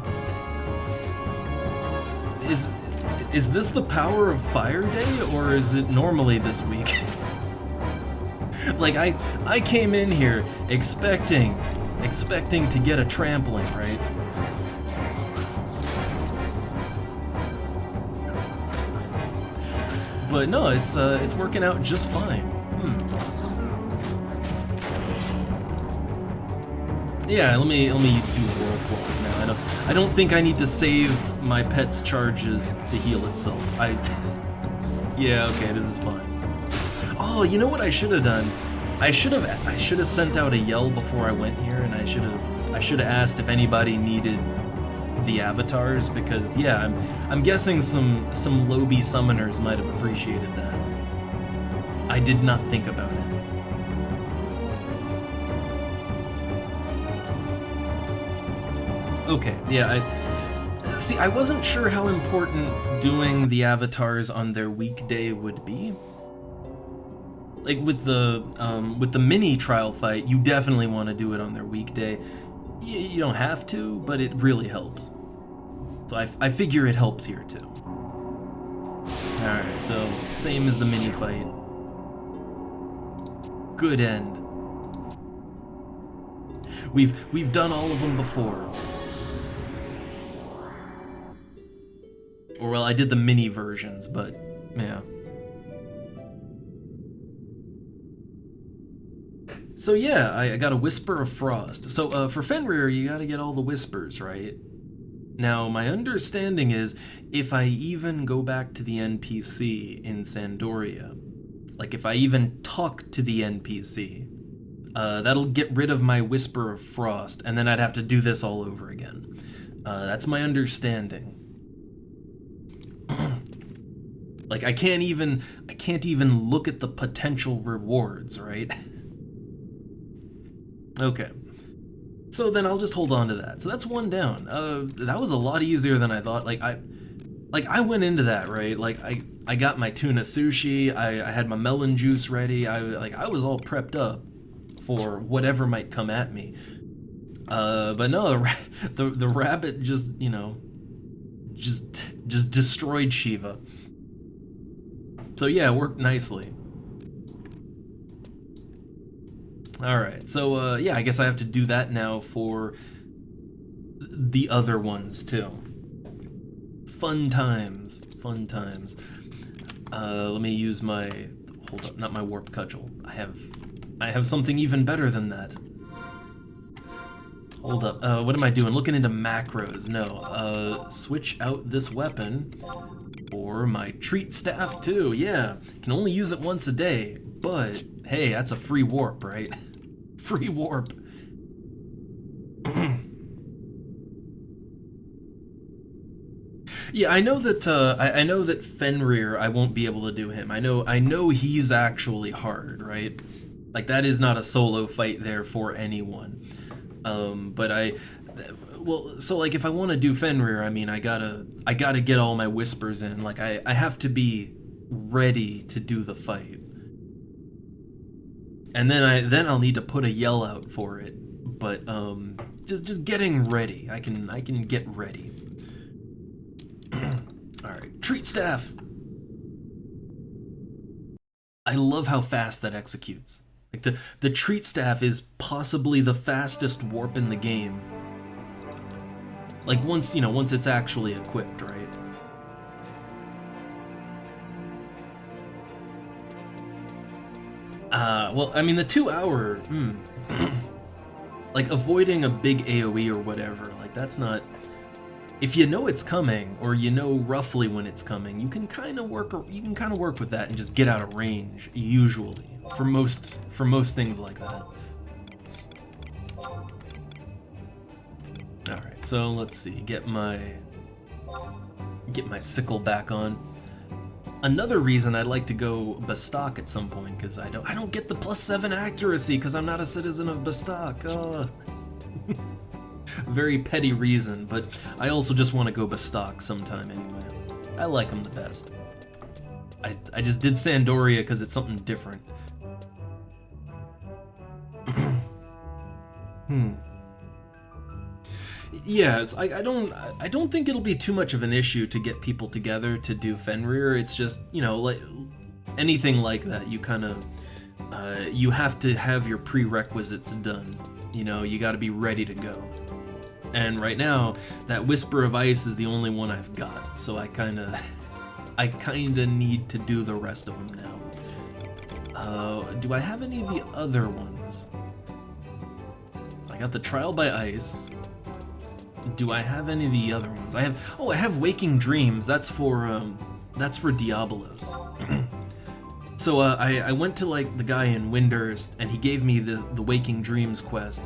Is this the power of Fire Day, or is it normally this week? Like, I came in here expecting to get a trampling, right? But no, it's working out just fine. Yeah, let me do roll claws now. I don't think I need to save my pet's charges to heal itself. Yeah, okay, this is fine. Oh, you know what I should have done? I should have sent out a yell before I went here, and I should have asked if anybody needed the avatars, because yeah, I'm guessing some Lobi summoners might have appreciated that. I did not think about it. Okay, yeah, I wasn't sure how important doing the avatars on their weekday would be. Like with the mini trial fight, you definitely want to do it on their weekday. You don't have to, but it really helps. So I figure it helps here too. Alright, so same as the mini fight. Good end. We've done all of them before. Or well, I did the mini versions, but yeah. So yeah, I got a Whisper of Frost. So for Fenrir, you gotta get all the whispers, right? Now, my understanding is, if I even go back to the NPC in Sandoria, like if I even talk to the NPC, that'll get rid of my Whisper of Frost, and then I'd have to do this all over again. That's my understanding. Like I can't even look at the potential rewards, right? Okay. So then I'll just hold on to that. So that's one down. That was a lot easier than I thought. Like I went into that, right? Like I got my tuna sushi, I had my melon juice ready, I was all prepped up for whatever might come at me. But no, the rabbit just, you know, just destroyed Shiva. So yeah, it worked nicely. Alright, so yeah, I guess I have to do that now for the other ones too. Fun times, fun times. Let me use my, hold up, not my warp cudgel. I have something even better than that. Hold up, what am I doing? Looking into macros. No, switch out this weapon for my treat staff too. Yeah, can only use it once a day, but hey, that's a free warp, right? Free warp. Yeah, I know that I know that Fenrir, I won't be able to do him. I know he's actually hard, right? Like that is not a solo fight there for anyone. But well, so like if I want to do Fenrir, I mean, I gotta get all my whispers in. Like I have to be ready to do the fight. And then I'll need to put a yell out for it. But just getting ready. I can get ready. All right, treat staff. I love how fast that executes. Like the treat staff is possibly the fastest warp in the game. Like once it's actually equipped, right? Well, I mean the 2 hour, like avoiding a big AoE or whatever, like that's not, if you know it's coming or you know roughly when it's coming, you can kind of work with that and just get out of range usually for most things like that. All right, so let's see, get my sickle back on. Another reason I'd like to go Bastok at some point, because I don't get the +7 accuracy because I'm not a citizen of Bastok. Very petty reason, but I also just want to go Bastok sometime anyway. I like them the best. I just did Sandoria because it's something different. Yes, I don't think it'll be too much of an issue to get people together to do Fenrir. It's just, you know, like anything like that, you kind of you have to have your prerequisites done. You know, you got to be ready to go. And right now, that Whisper of Ice is the only one I've got, so I kind of need to do the rest of them now. Do I have any of the other ones? I got the Trial by Ice. Do I have any of the other ones? I have Waking Dreams. That's for Diabolos. So I went to like the guy in Windurst, and he gave me the Waking Dreams quest.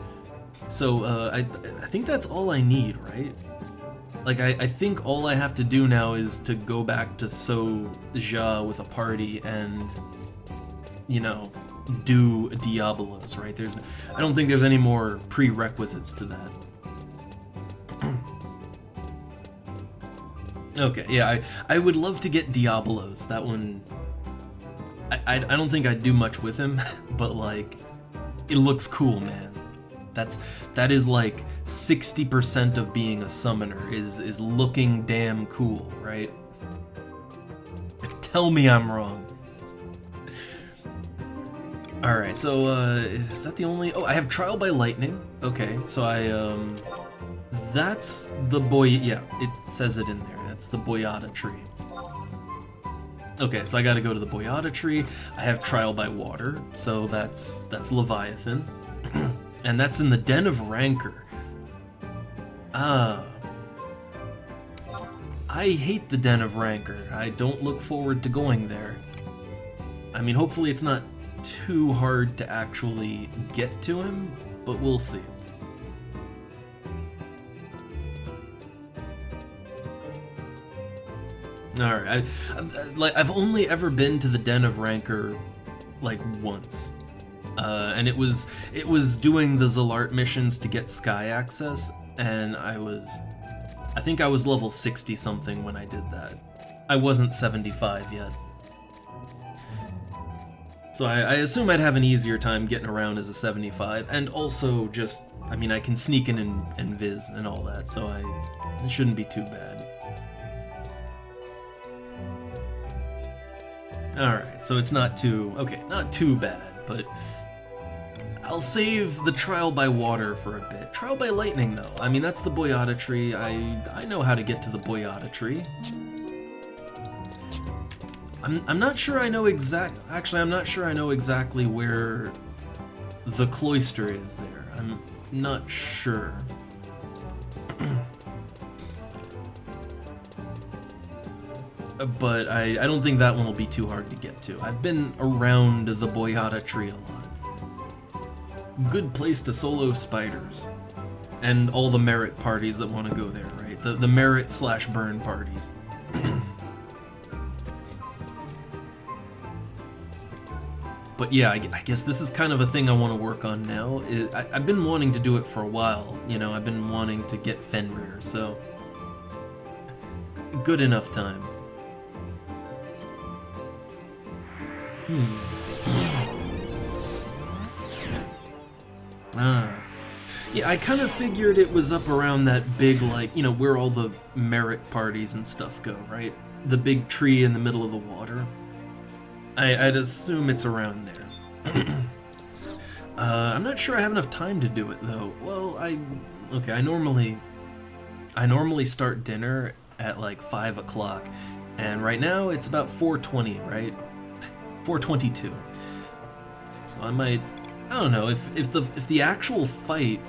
So I think that's all I need, right? Like I think all I have to do now is to go back to Soja with a party and, you know, do Diabolos, right? I don't think there's any more prerequisites to that. Okay, yeah, I would love to get Diabolos. That one, I don't think I'd do much with him, but like, it looks cool, man. That is like 60% of being a summoner is looking damn cool, right? Tell me I'm wrong. Alright, so is that the only... Oh, I have Trial by Lightning. Okay, so that's the boy... Yeah, it says it in there. That's the Boyata tree. Okay, so I gotta go to the Boyata tree. I have Trial by Water, so that's Leviathan. And that's in the Den of Rancor. I hate the Den of Rancor. I don't look forward to going there. I mean, hopefully it's not too hard to actually get to him, but we'll see. Alright, I've only ever been to the Den of Rancor, like, once. And it was doing the Zalart missions to get Sky Access, and I think I was level 60 something when I did that. I wasn't 75 yet. So I assume I'd have an easier time getting around as a 75, and also just, I mean, I can sneak in and viz and all that, so it shouldn't be too bad. Alright, so it's not too bad, but I'll save the trial by water for a bit. Trial by lightning, though. I mean, that's the Boyata tree. I know how to get to the Boyata tree. I'm not sure I know actually, I'm not sure I know exactly where the cloister is there. I'm not sure. But I don't think that one will be too hard to get to. I've been around the Boyata tree a lot. Good place to solo spiders. And all the merit parties that want to go there, right? The merit/burn parties. But yeah, I guess this is kind of a thing I want to work on now. I've been wanting to do it for a while, you know, I've been wanting to get Fenrir, so... good enough time. Yeah, I kind of figured it was up around that big, like, you know, where all the merit parties and stuff go, right? The big tree in the middle of the water. I'd assume it's around there. I'm not sure I have enough time to do it, though. Well, okay, I normally start dinner at, like, 5 o'clock, and right now it's about 4:20, right? 4:22. So I don't know, if the actual fight,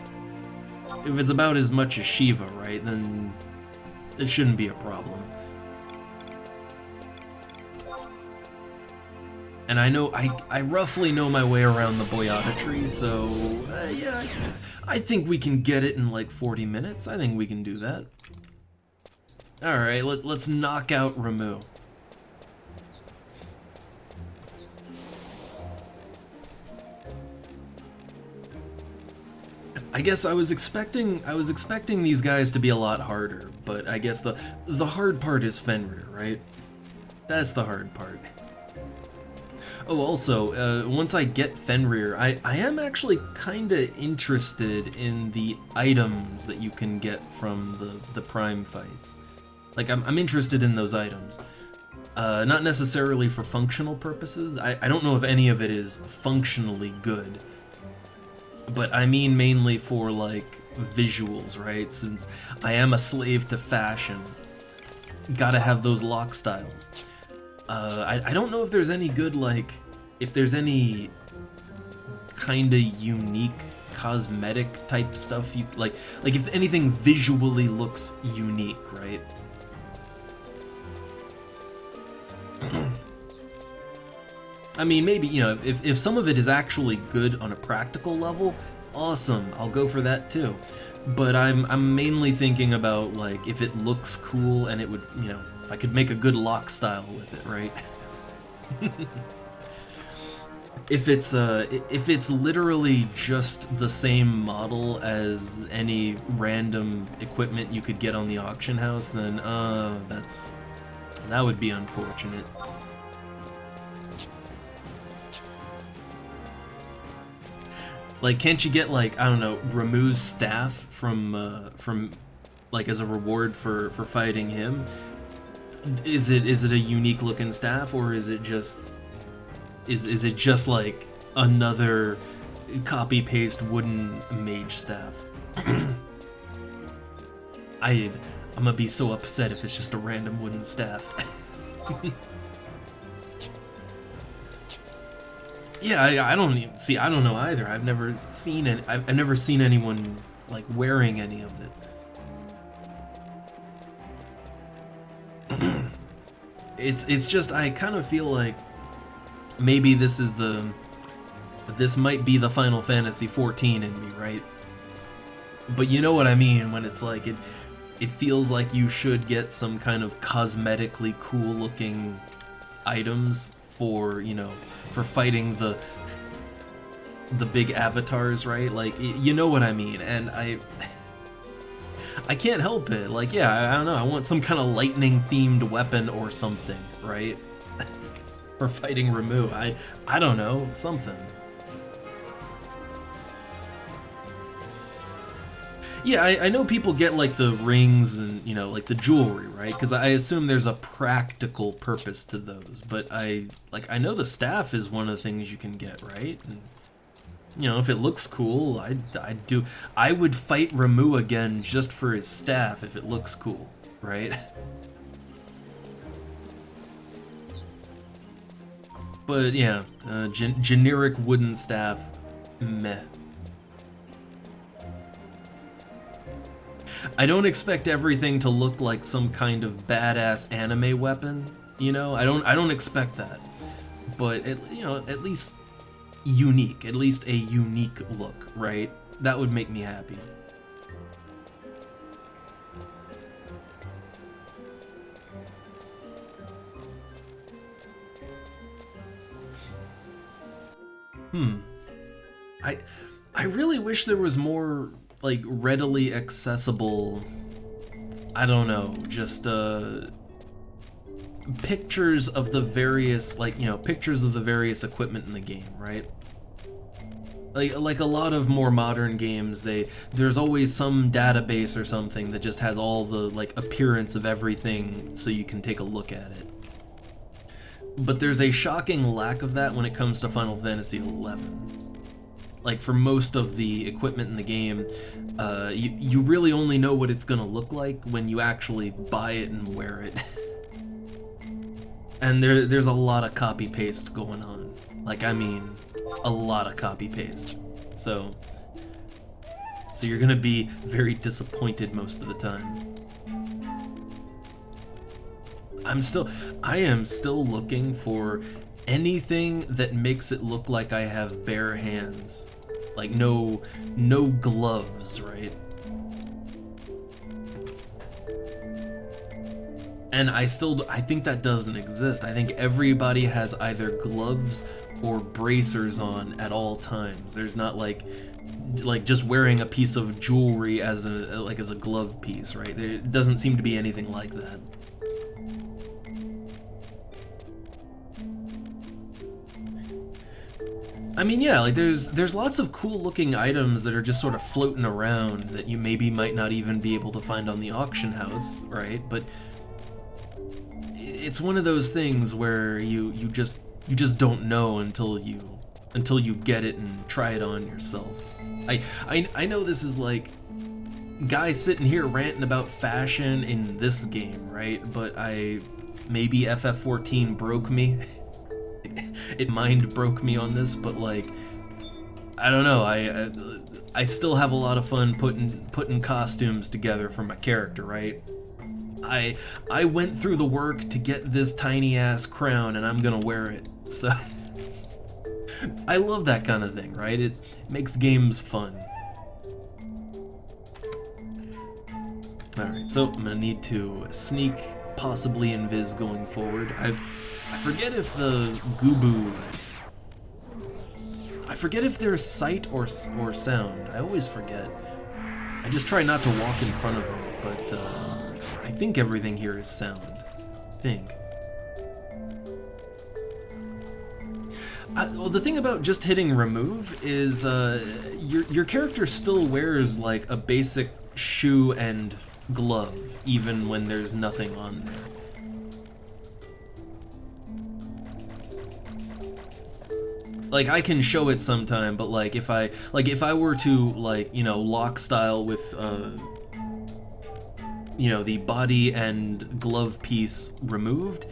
if it's about as much as Shiva, right, then it shouldn't be a problem. And I roughly know my way around the Boyata tree, so yeah, I think we can get it in like 40 minutes. I think we can do that. Alright, let's knock out Ramu. I guess I was expecting these guys to be a lot harder, but I guess the hard part is Fenrir, right? That's the hard part. Oh, also, once I get Fenrir, I am actually kinda interested in the items that you can get from the Prime fights. Like, I'm interested in those items. Not necessarily for functional purposes. I don't know if any of it is functionally good. But I mean mainly for, like, visuals, right? Since I am a slave to fashion. Gotta have those lock styles. I don't know if there's any good, like, if there's any kinda unique cosmetic type stuff you, like if anything visually looks unique, right? I mean, maybe, you know, if some of it is actually good on a practical level, awesome, I'll go for that too. But I'm mainly thinking about, like, if it looks cool and it would, you know, if I could make a good lock style with it, right? If it's literally just the same model as any random equipment you could get on the auction house, then that would be unfortunate. Like, can't you get, like, I don't know, Ramu's staff from like, as a reward for fighting him? Is it a unique looking staff, or is it just like another copy paste wooden mage staff? I'm gonna be so upset if it's just a random wooden staff. Yeah, I don't even see. I don't know either. I've never seen anyone like wearing any of it. It's just, I kind of feel like maybe this might be the Final Fantasy XIV in me, right? But you know what I mean when it's like it feels like you should get some kind of cosmetically cool looking items for, you know, for fighting the big avatars, right? Like, you know what I mean, and I can't help it. Like, yeah, I don't know, I want some kind of lightning themed weapon or something, right? or fighting Ramu. I don't know, something. Yeah, I know people get like the rings and, you know, like the jewelry, right? Because I assume there's a practical purpose to those. But I know the staff is one of the things you can get, right? And, you know, if it looks cool, I would fight Ramu again just for his staff if it looks cool, right? But yeah, generic wooden staff, meh. I don't expect everything to look like some kind of badass anime weapon, you know? I don't expect that. But you know, at least unique, at least a unique look, right? That would make me happy. I really wish there was more like readily accessible, I don't know, just pictures of the various, like, you know, pictures of the various equipment in the game, right? Like a lot of more modern games, there's always some database or something that just has all the like appearance of everything so you can take a look at it. But there's a shocking lack of that when it comes to Final Fantasy XI. Like, for most of the equipment in the game, you really only know what it's gonna look like when you actually buy it and wear it. And there's a lot of copy-paste going on. Like, I mean, a lot of copy-paste. So you're gonna be very disappointed most of the time. I am still looking for anything that makes it look like I have bare hands. Like no gloves, right? And I think that doesn't exist. I think everybody has either gloves or bracers on at all times. There's not like just wearing a piece of jewelry as a glove piece, right? There doesn't seem to be anything like that. I mean, yeah, like there's lots of cool looking items that are just sort of floating around that you maybe might not even be able to find on the auction house, right? But it's one of those things where you just don't know until you get it and try it on yourself. I know this is like guy sitting here ranting about fashion in this game, right? But maybe FF14 broke me. It mind broke me on this, but like, I don't know, I still have a lot of fun putting costumes together for my character, right? I went through the work to get this tiny ass crown and I'm gonna wear it. So I love that kind of thing, right? It makes games fun. Alright, so I'm gonna need to sneak, possibly invis going forward. I forget if the Goobus, I forget if they're sight or sound. I always forget. I just try not to walk in front of them, but I think everything here is sound. I think. Well, the thing about just hitting remove is your character still wears like a basic shoe and glove, even when there's nothing on there. Like, I can show it sometime, but like if I were to, like, you know, lock style with you know, the body and glove piece removed,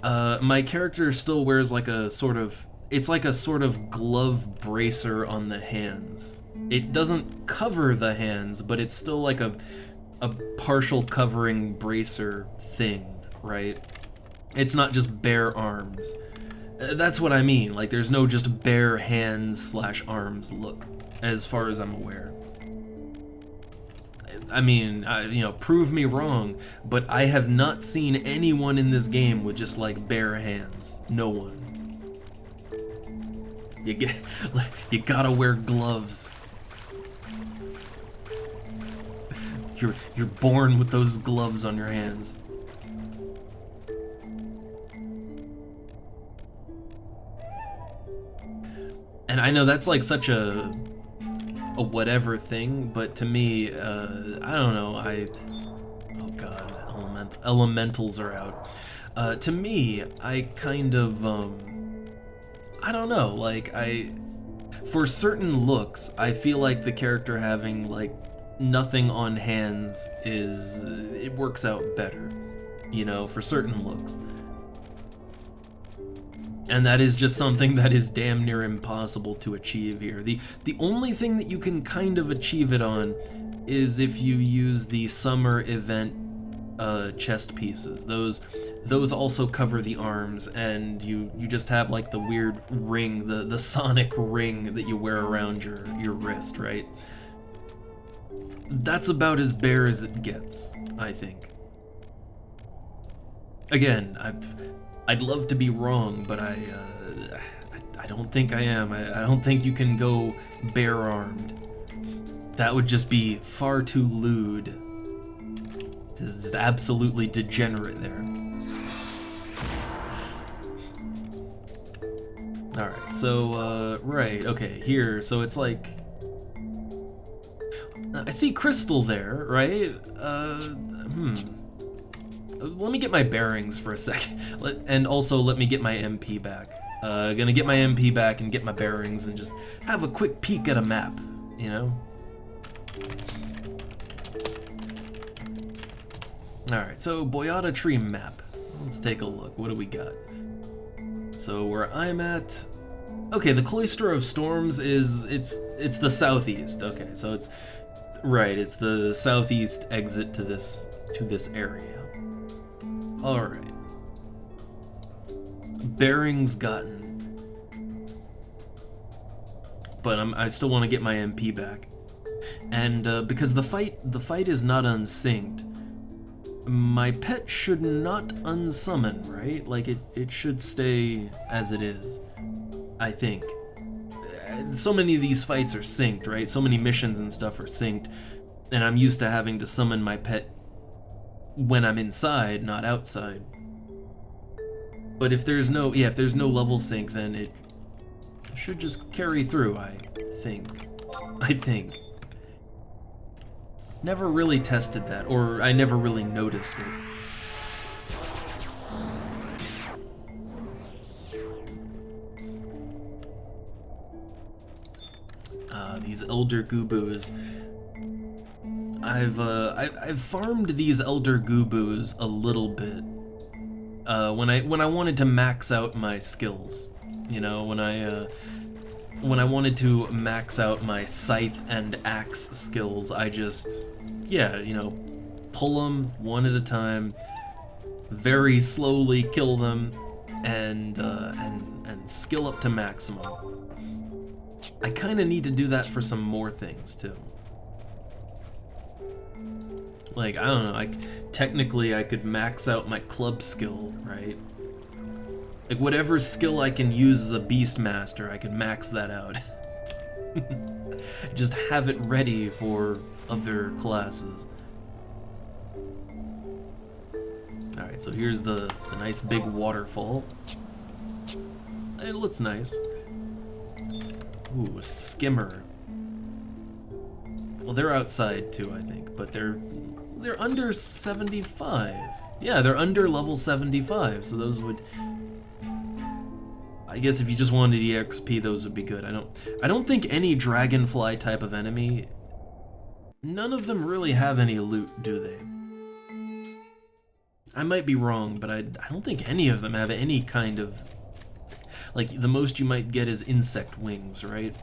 my character still wears like a sort of, it's like a sort of glove bracer on the hands. It doesn't cover the hands, but it's still like a partial covering bracer thing, right? It's not just bare arms. That's what I mean, like there's no just bare hands / arms look, as far as I'm aware. I mean, you know, prove me wrong, but I have not seen anyone in this game with just like bare hands. No one. You gotta wear gloves. You're born with those gloves on your hands. And I know that's like such a whatever thing, but to me, I don't know, oh god, elementals are out. To me, I kind of, I don't know, like, for certain looks, I feel like the character having, like, nothing on hands it works out better, you know, for certain looks. And that is just something that is damn near impossible to achieve here. The only thing that you can kind of achieve it on is if you use the summer event chest pieces. Those also cover the arms, and you just have like the weird ring, the sonic ring that you wear around your wrist, right? That's about as bare as it gets, I think. Again, I'd love to be wrong, but I don't think I am. I don't think you can go bare-armed. That would just be far too lewd. This is absolutely degenerate there. Alright, so, right, okay, here, so it's like... I see crystal there, right? Let me get my bearings for a second, and also let me get my MP back. Gonna get my MP back and get my bearings and just have a quick peek at a map, you know? Alright, so Boyata Tree map. Let's take a look. What do we got? So where I'm at... Okay, the Cloister of Storms it's the southeast. Okay, so it's... Right, it's the southeast exit to this area. Alright. Bearings gotten. But I still want to get my MP back. And because the fight is not unsynced, my pet should not unsummon, right? Like it should stay as it is, I think. So many of these fights are synced, right? So many missions and stuff are synced, and I'm used to having to summon my pet when I'm inside, not outside. But if there's no level sync, then it should just carry through, I think. Never really tested that, or I never really noticed it. These Elder Gubus. I've farmed these Elder Gubus a little bit. When I wanted to max out my skills, you know, when I wanted to max out my scythe and axe skills, I just, yeah, you know, pull them one at a time, very slowly kill them, and skill up to maximum. I kind of need to do that for some more things too. Like, I don't know, technically I could max out my club skill, right? Like, whatever skill I can use as a Beastmaster, I can max that out. Just have it ready for other classes. Alright, so here's the nice big waterfall. It looks nice. Ooh, a skimmer. Well, they're outside too, I think, but they're under 75. Yeah, they're under level 75, so those would... I guess if you just wanted EXP, those would be good. I don't think any dragonfly type of enemy... None of them really have any loot, do they? I might be wrong, but I don't think any of them have any kind of... Like, the most you might get is insect wings, right?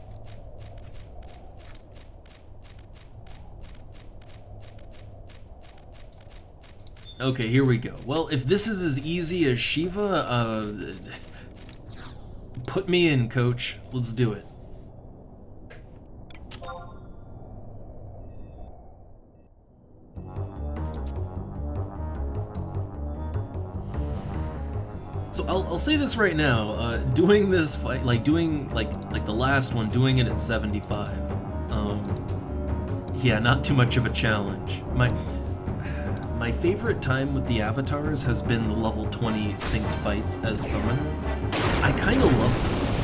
Okay, here we go. Well, if this is as easy as Shiva, put me in, coach. Let's do it. So I'll say this right now, doing this fight, like doing, like the last one, doing it at 75, yeah, not too much of a challenge. My favorite time with the avatars has been the level 20 synced fights as summoner. I kind of love those.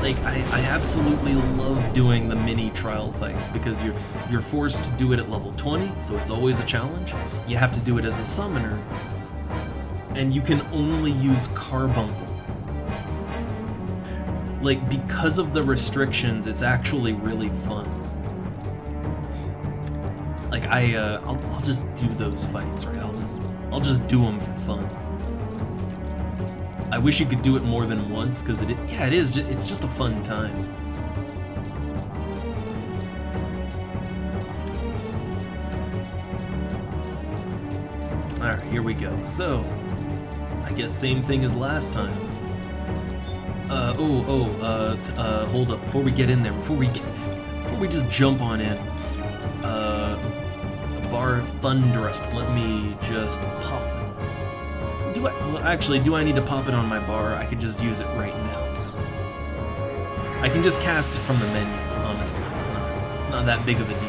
Like, I absolutely love doing the mini trial fights because you're forced to do it at level 20, so it's always a challenge. You have to do it as a summoner, and you can only use Carbuncle. Like, because of the restrictions, it's actually really fun. Like, I'll just do those fights, right? I'll just do them for fun. I wish you could do it more than once, because it's just a fun time. Alright, here we go. So, I guess same thing as last time. Hold up, before we get in there, before we just jump on in, Bar Thundra, let me just pop it. Do I need to pop it on my bar? I could just use it right now. I can just cast it from the menu, honestly. It's not that big of a deal.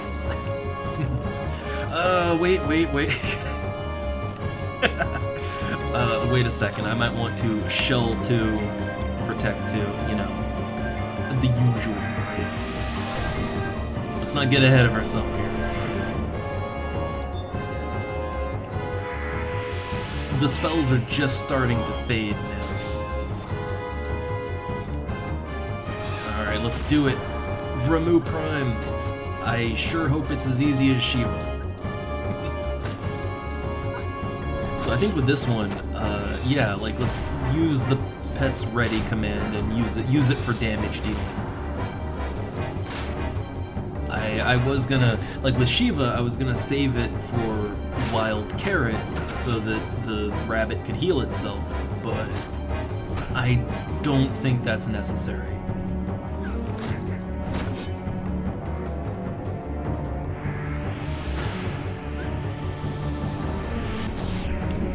Wait. Wait a second, I might want to shell 2, protect 2, you know, the usual, right? Let's not get ahead of ourselves here. The spells are just starting to fade now. Alright, let's do it. Ramuh Prime. I sure hope it's as easy as Shiva. So I think with this one, yeah, like let's use the Pet's Ready command and use it for damage dealing. I was gonna, like with Shiva, I was gonna save it for Wild Carrot so that the rabbit could heal itself, but I don't think that's necessary.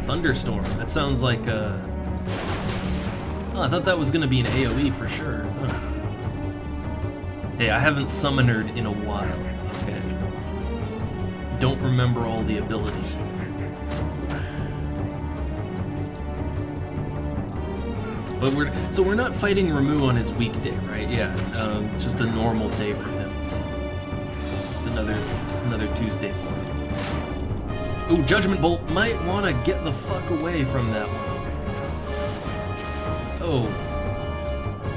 Thunderstorm, that sounds like oh, I thought that was gonna be an AoE for sure. Huh. Hey, I haven't summoned in a while, okay? Don't remember all the abilities. But we're not fighting Ramuh on his weekday, right? Yeah, it's just a normal day for him. Just another Tuesday for him. Ooh, Judgment Bolt might want to get the fuck away from that one. Oh,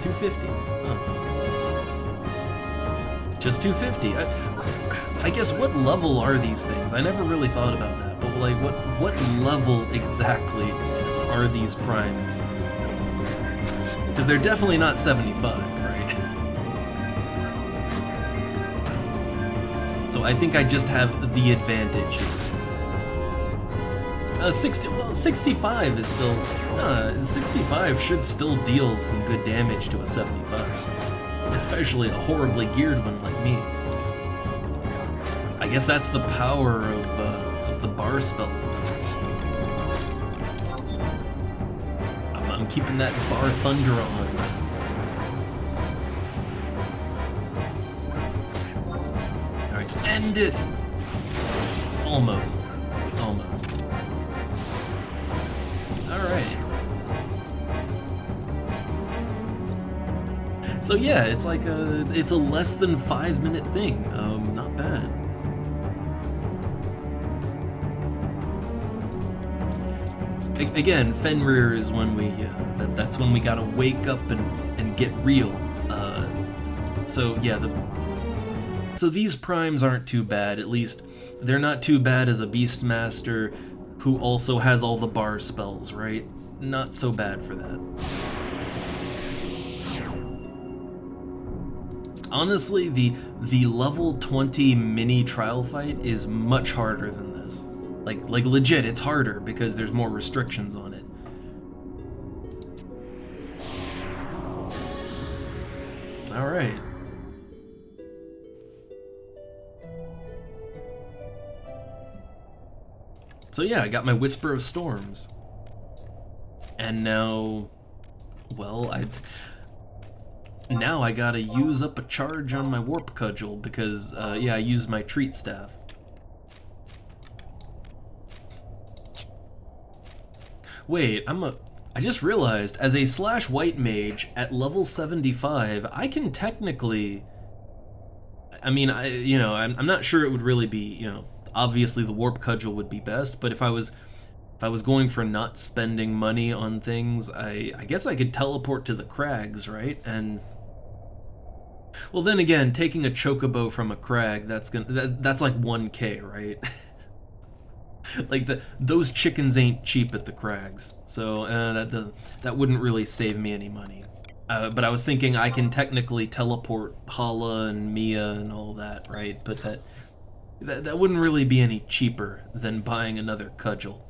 250. Huh. Just 250. I guess what level are these things? I never really thought about that. But like, what level exactly are these primes? Because they're definitely not 75, right? So I think I just have the advantage. 65 is still... 65 should still deal some good damage to a 75. Especially a horribly geared one like me. I guess that's the power of the bar spells, though. I'm keeping that Bar Thunder on. Alright, end it! Almost. Alright. So yeah, it's like it's a less than 5-minute thing. Not bad. Again, Fenrir is when we that's when we gotta wake up and get real. So yeah, so these primes aren't too bad. At least they're not too bad as a Beastmaster who also has all the bar spells, right? Not so bad for that. Honestly, the level 20 mini trial fight is much harder than this. Like legit, it's harder because there's more restrictions on it. Alright. So yeah, I got my Whisper of Storms. And now... well, now I gotta use up a charge on my Warp Cudgel because, yeah, I used my Treat Staff. Wait, I just realized, as a /white mage at level 75, I can technically... I mean, I'm not sure it would really be, obviously the warp cudgel would be best, but if I was going for not spending money on things, I guess I could teleport to the crags, right? And well, then again, taking a chocobo from a crag, that's like 1k, right? Like those chickens ain't cheap at the crags, so that wouldn't really save me any money. But I was thinking I can technically teleport Hala and Mia and all that, right? But that wouldn't really be any cheaper than buying another cudgel.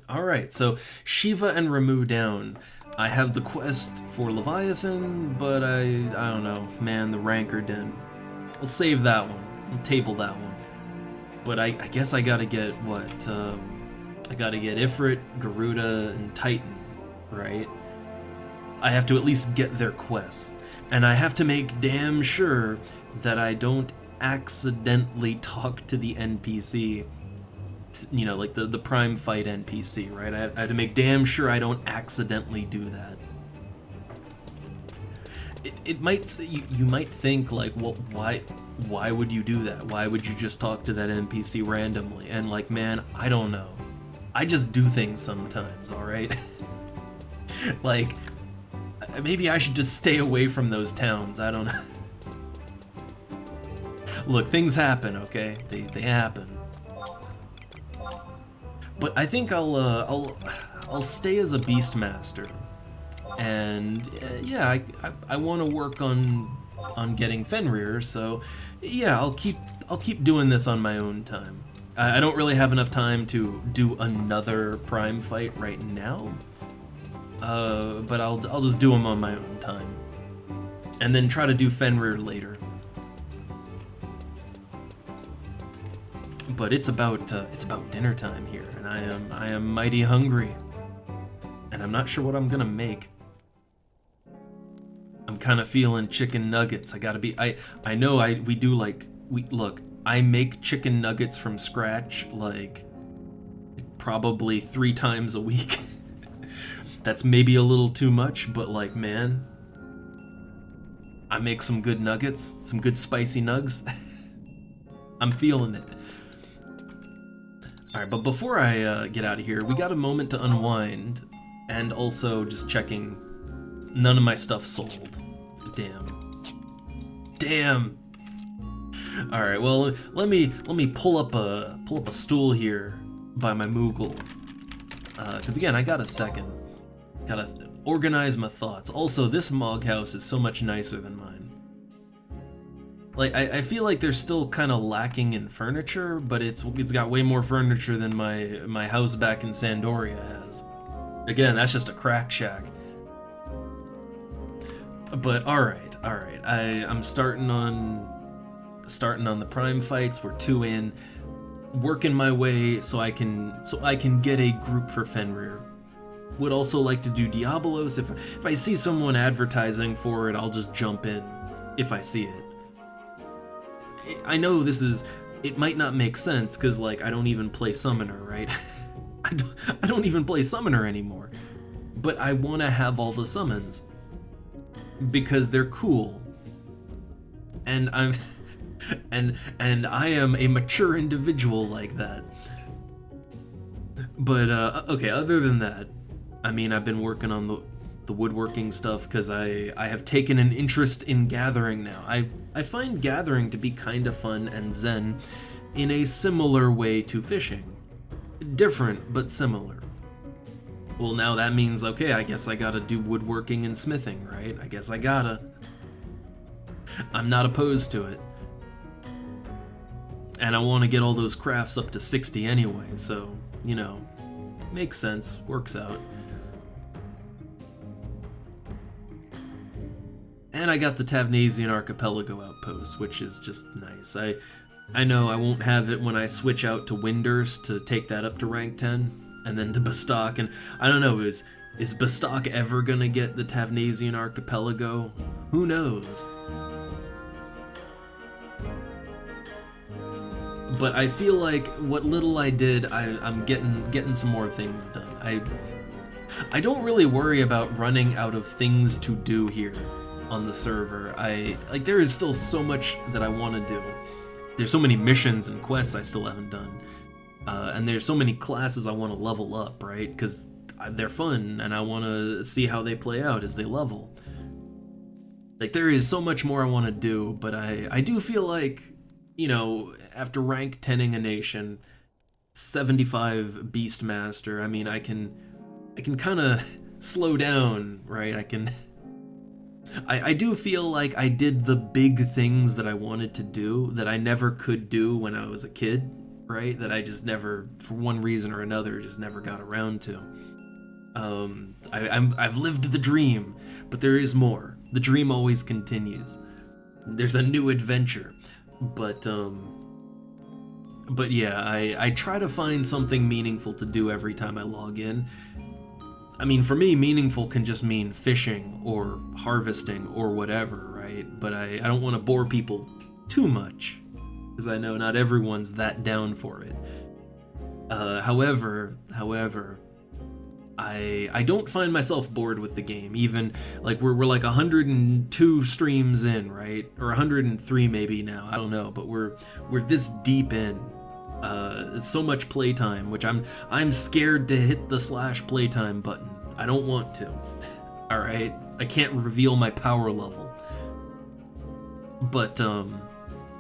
Alright, so Shiva and Ramu down. I have the quest for Leviathan, but I don't know, man, the Rancor Den. I'll save that one. I'll table that one. But I guess I gotta get, what, I gotta get Ifrit, Garuda, and Titan, right? I have to at least get their quests. And I have to make damn sure that I don't accidentally talk to the NPC, like the Prime Fight NPC, right? I have to make damn sure I don't accidentally do that. It might, you might think, like, well, why would you do that? Why would you just talk to that NPC randomly? And like, man, I don't know. I just do things sometimes, alright? Like, maybe I should just stay away from those towns, I don't know. Look, things happen, okay? They happen. But I think I'll stay as a Beastmaster, and yeah, I want to work on getting Fenrir. So yeah, I'll keep doing this on my own time. I don't really have enough time to do another Prime fight right now, but I'll just do them on my own time, and then try to do Fenrir later. But it's about dinner time here, and I am mighty hungry, and I'm not sure what I'm gonna make. I'm kind of feeling chicken nuggets. I gotta be. I know we do like look. I make chicken nuggets from scratch like probably 3 times a week. That's maybe a little too much, but like, man, I make some good nuggets, some good spicy nugs. I'm feeling it. Alright, but before I get out of here, we got a moment to unwind, and also just checking none of my stuff sold. Damn. Alright, well, let me pull up a stool here by my Moogle. Because again, I got a second. Gotta organize my thoughts. Also, this Mog house is so much nicer than mine. Like, I feel like they're still kind of lacking in furniture, but it's got way more furniture than my house back in Sandoria has. Again, that's just a crack shack. But alright. I'm starting on the Prime fights. We're 2 in, working my way so I can get a group for Fenrir. Would also like to do Diabolos. If I see someone advertising for it, I'll just jump in if I see it. I know it might not make sense, because, like, I don't even play Summoner, right? I don't even play Summoner anymore. But I want to have all the summons, because they're cool. And I am a mature individual like that. But, okay, other than that, I mean, I've been working on the woodworking stuff because I have taken an interest in gathering now. I find gathering to be kind of fun and zen in a similar way to fishing. Different, but similar. Well, now that means, okay, I guess I gotta do woodworking and smithing, right? I guess I gotta. I'm not opposed to it. And I want to get all those crafts up to 60 anyway, so, makes sense, works out. And I got the Tavnasian Archipelago outpost, which is just nice. I know I won't have it when I switch out to Windurst to take that up to rank 10, and then to Bastok, and I don't know, is Bastok ever gonna get the Tavnasian Archipelago? Who knows? But I feel like what little I did, I'm getting some more things done. I don't really worry about running out of things to do here on the server. There is still so much that I want to do. There's so many missions and quests I still haven't done. And there's so many classes I want to level up, right? Because they're fun, and I want to see how they play out as they level. Like, there is so much more I want to do, but I do feel like, you know, after rank 10ing a nation, 75 Beastmaster, I mean, I can kind of slow down, right? I do feel like I did the big things that I wanted to do that I never could do when I was a kid, right? That I just never, for one reason or another, just never got around to. I've lived the dream, but there is more. The dream always continues. There's a new adventure, but yeah, I try to find something meaningful to do every time I log in. I mean, for me, meaningful can just mean fishing or harvesting or whatever, right? But I don't want to bore people too much, because I know not everyone's that down for it. However, I don't find myself bored with the game. Even like we're like 102 streams in, right? Or 103 maybe now. I don't know, but we're this deep in. It's so much playtime, which I'm scared to hit the /playtime button. I don't want to. All right, I can't reveal my power level. But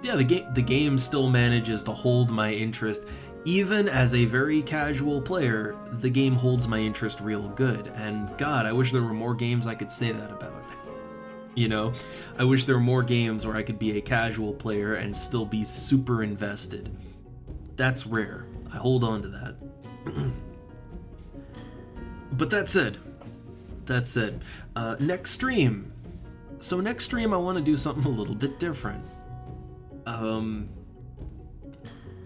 yeah, the game still manages to hold my interest. Even as a very casual player, the game holds my interest real good. And God, I wish there were more games I could say that about. You know, I wish there were more games where I could be a casual player and still be super invested. That's rare. I hold on to that. But that said, next stream. So next stream I want to do something a little bit different.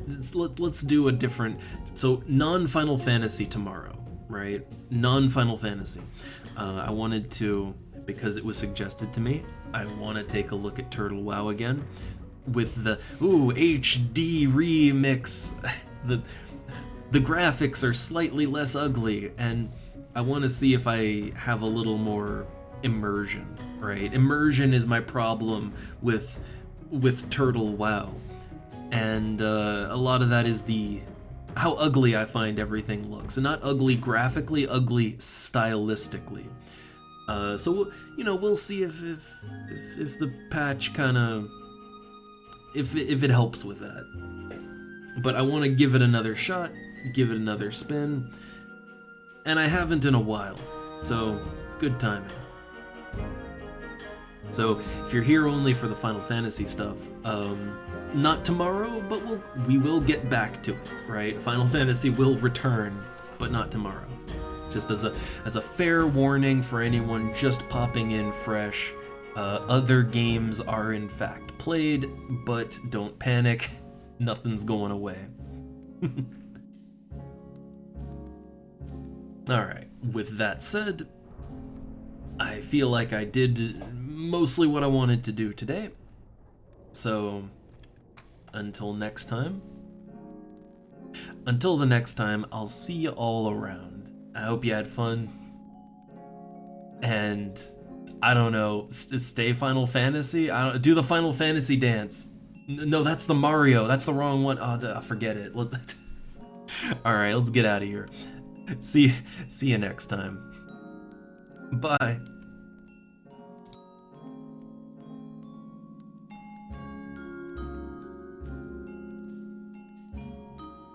Let's do a different, so non-Final Fantasy tomorrow, right? Non-Final Fantasy. I wanted to, because it was suggested to me, I want to take a look at Turtle WoW again with the HD remix. The graphics are slightly less ugly, and I want to see if I have a little more immersion, right? Immersion is my problem with Turtle WoW. And a lot of that is how ugly I find everything looks. And not ugly graphically, ugly stylistically. So, you know, we'll see if the patch kind of, if it helps with that. But I want to give it another shot, give it another spin. And I haven't in a while. So, good timing. So, if you're here only for the Final Fantasy stuff, not tomorrow, but we will get back to it, right? Final Fantasy will return, but not tomorrow. Just as a fair warning for anyone just popping in fresh, other games are in fact played, but don't panic, nothing's going away. Alright, with that said, I feel like I did mostly what I wanted to do today. So, until the next time, I'll see you all around. I hope you had fun. And, I don't know, stay Final Fantasy? Do the Final Fantasy dance. No, that's the Mario. That's the wrong one. Oh, forget it. Alright, let's get out of here. See you next time. Bye.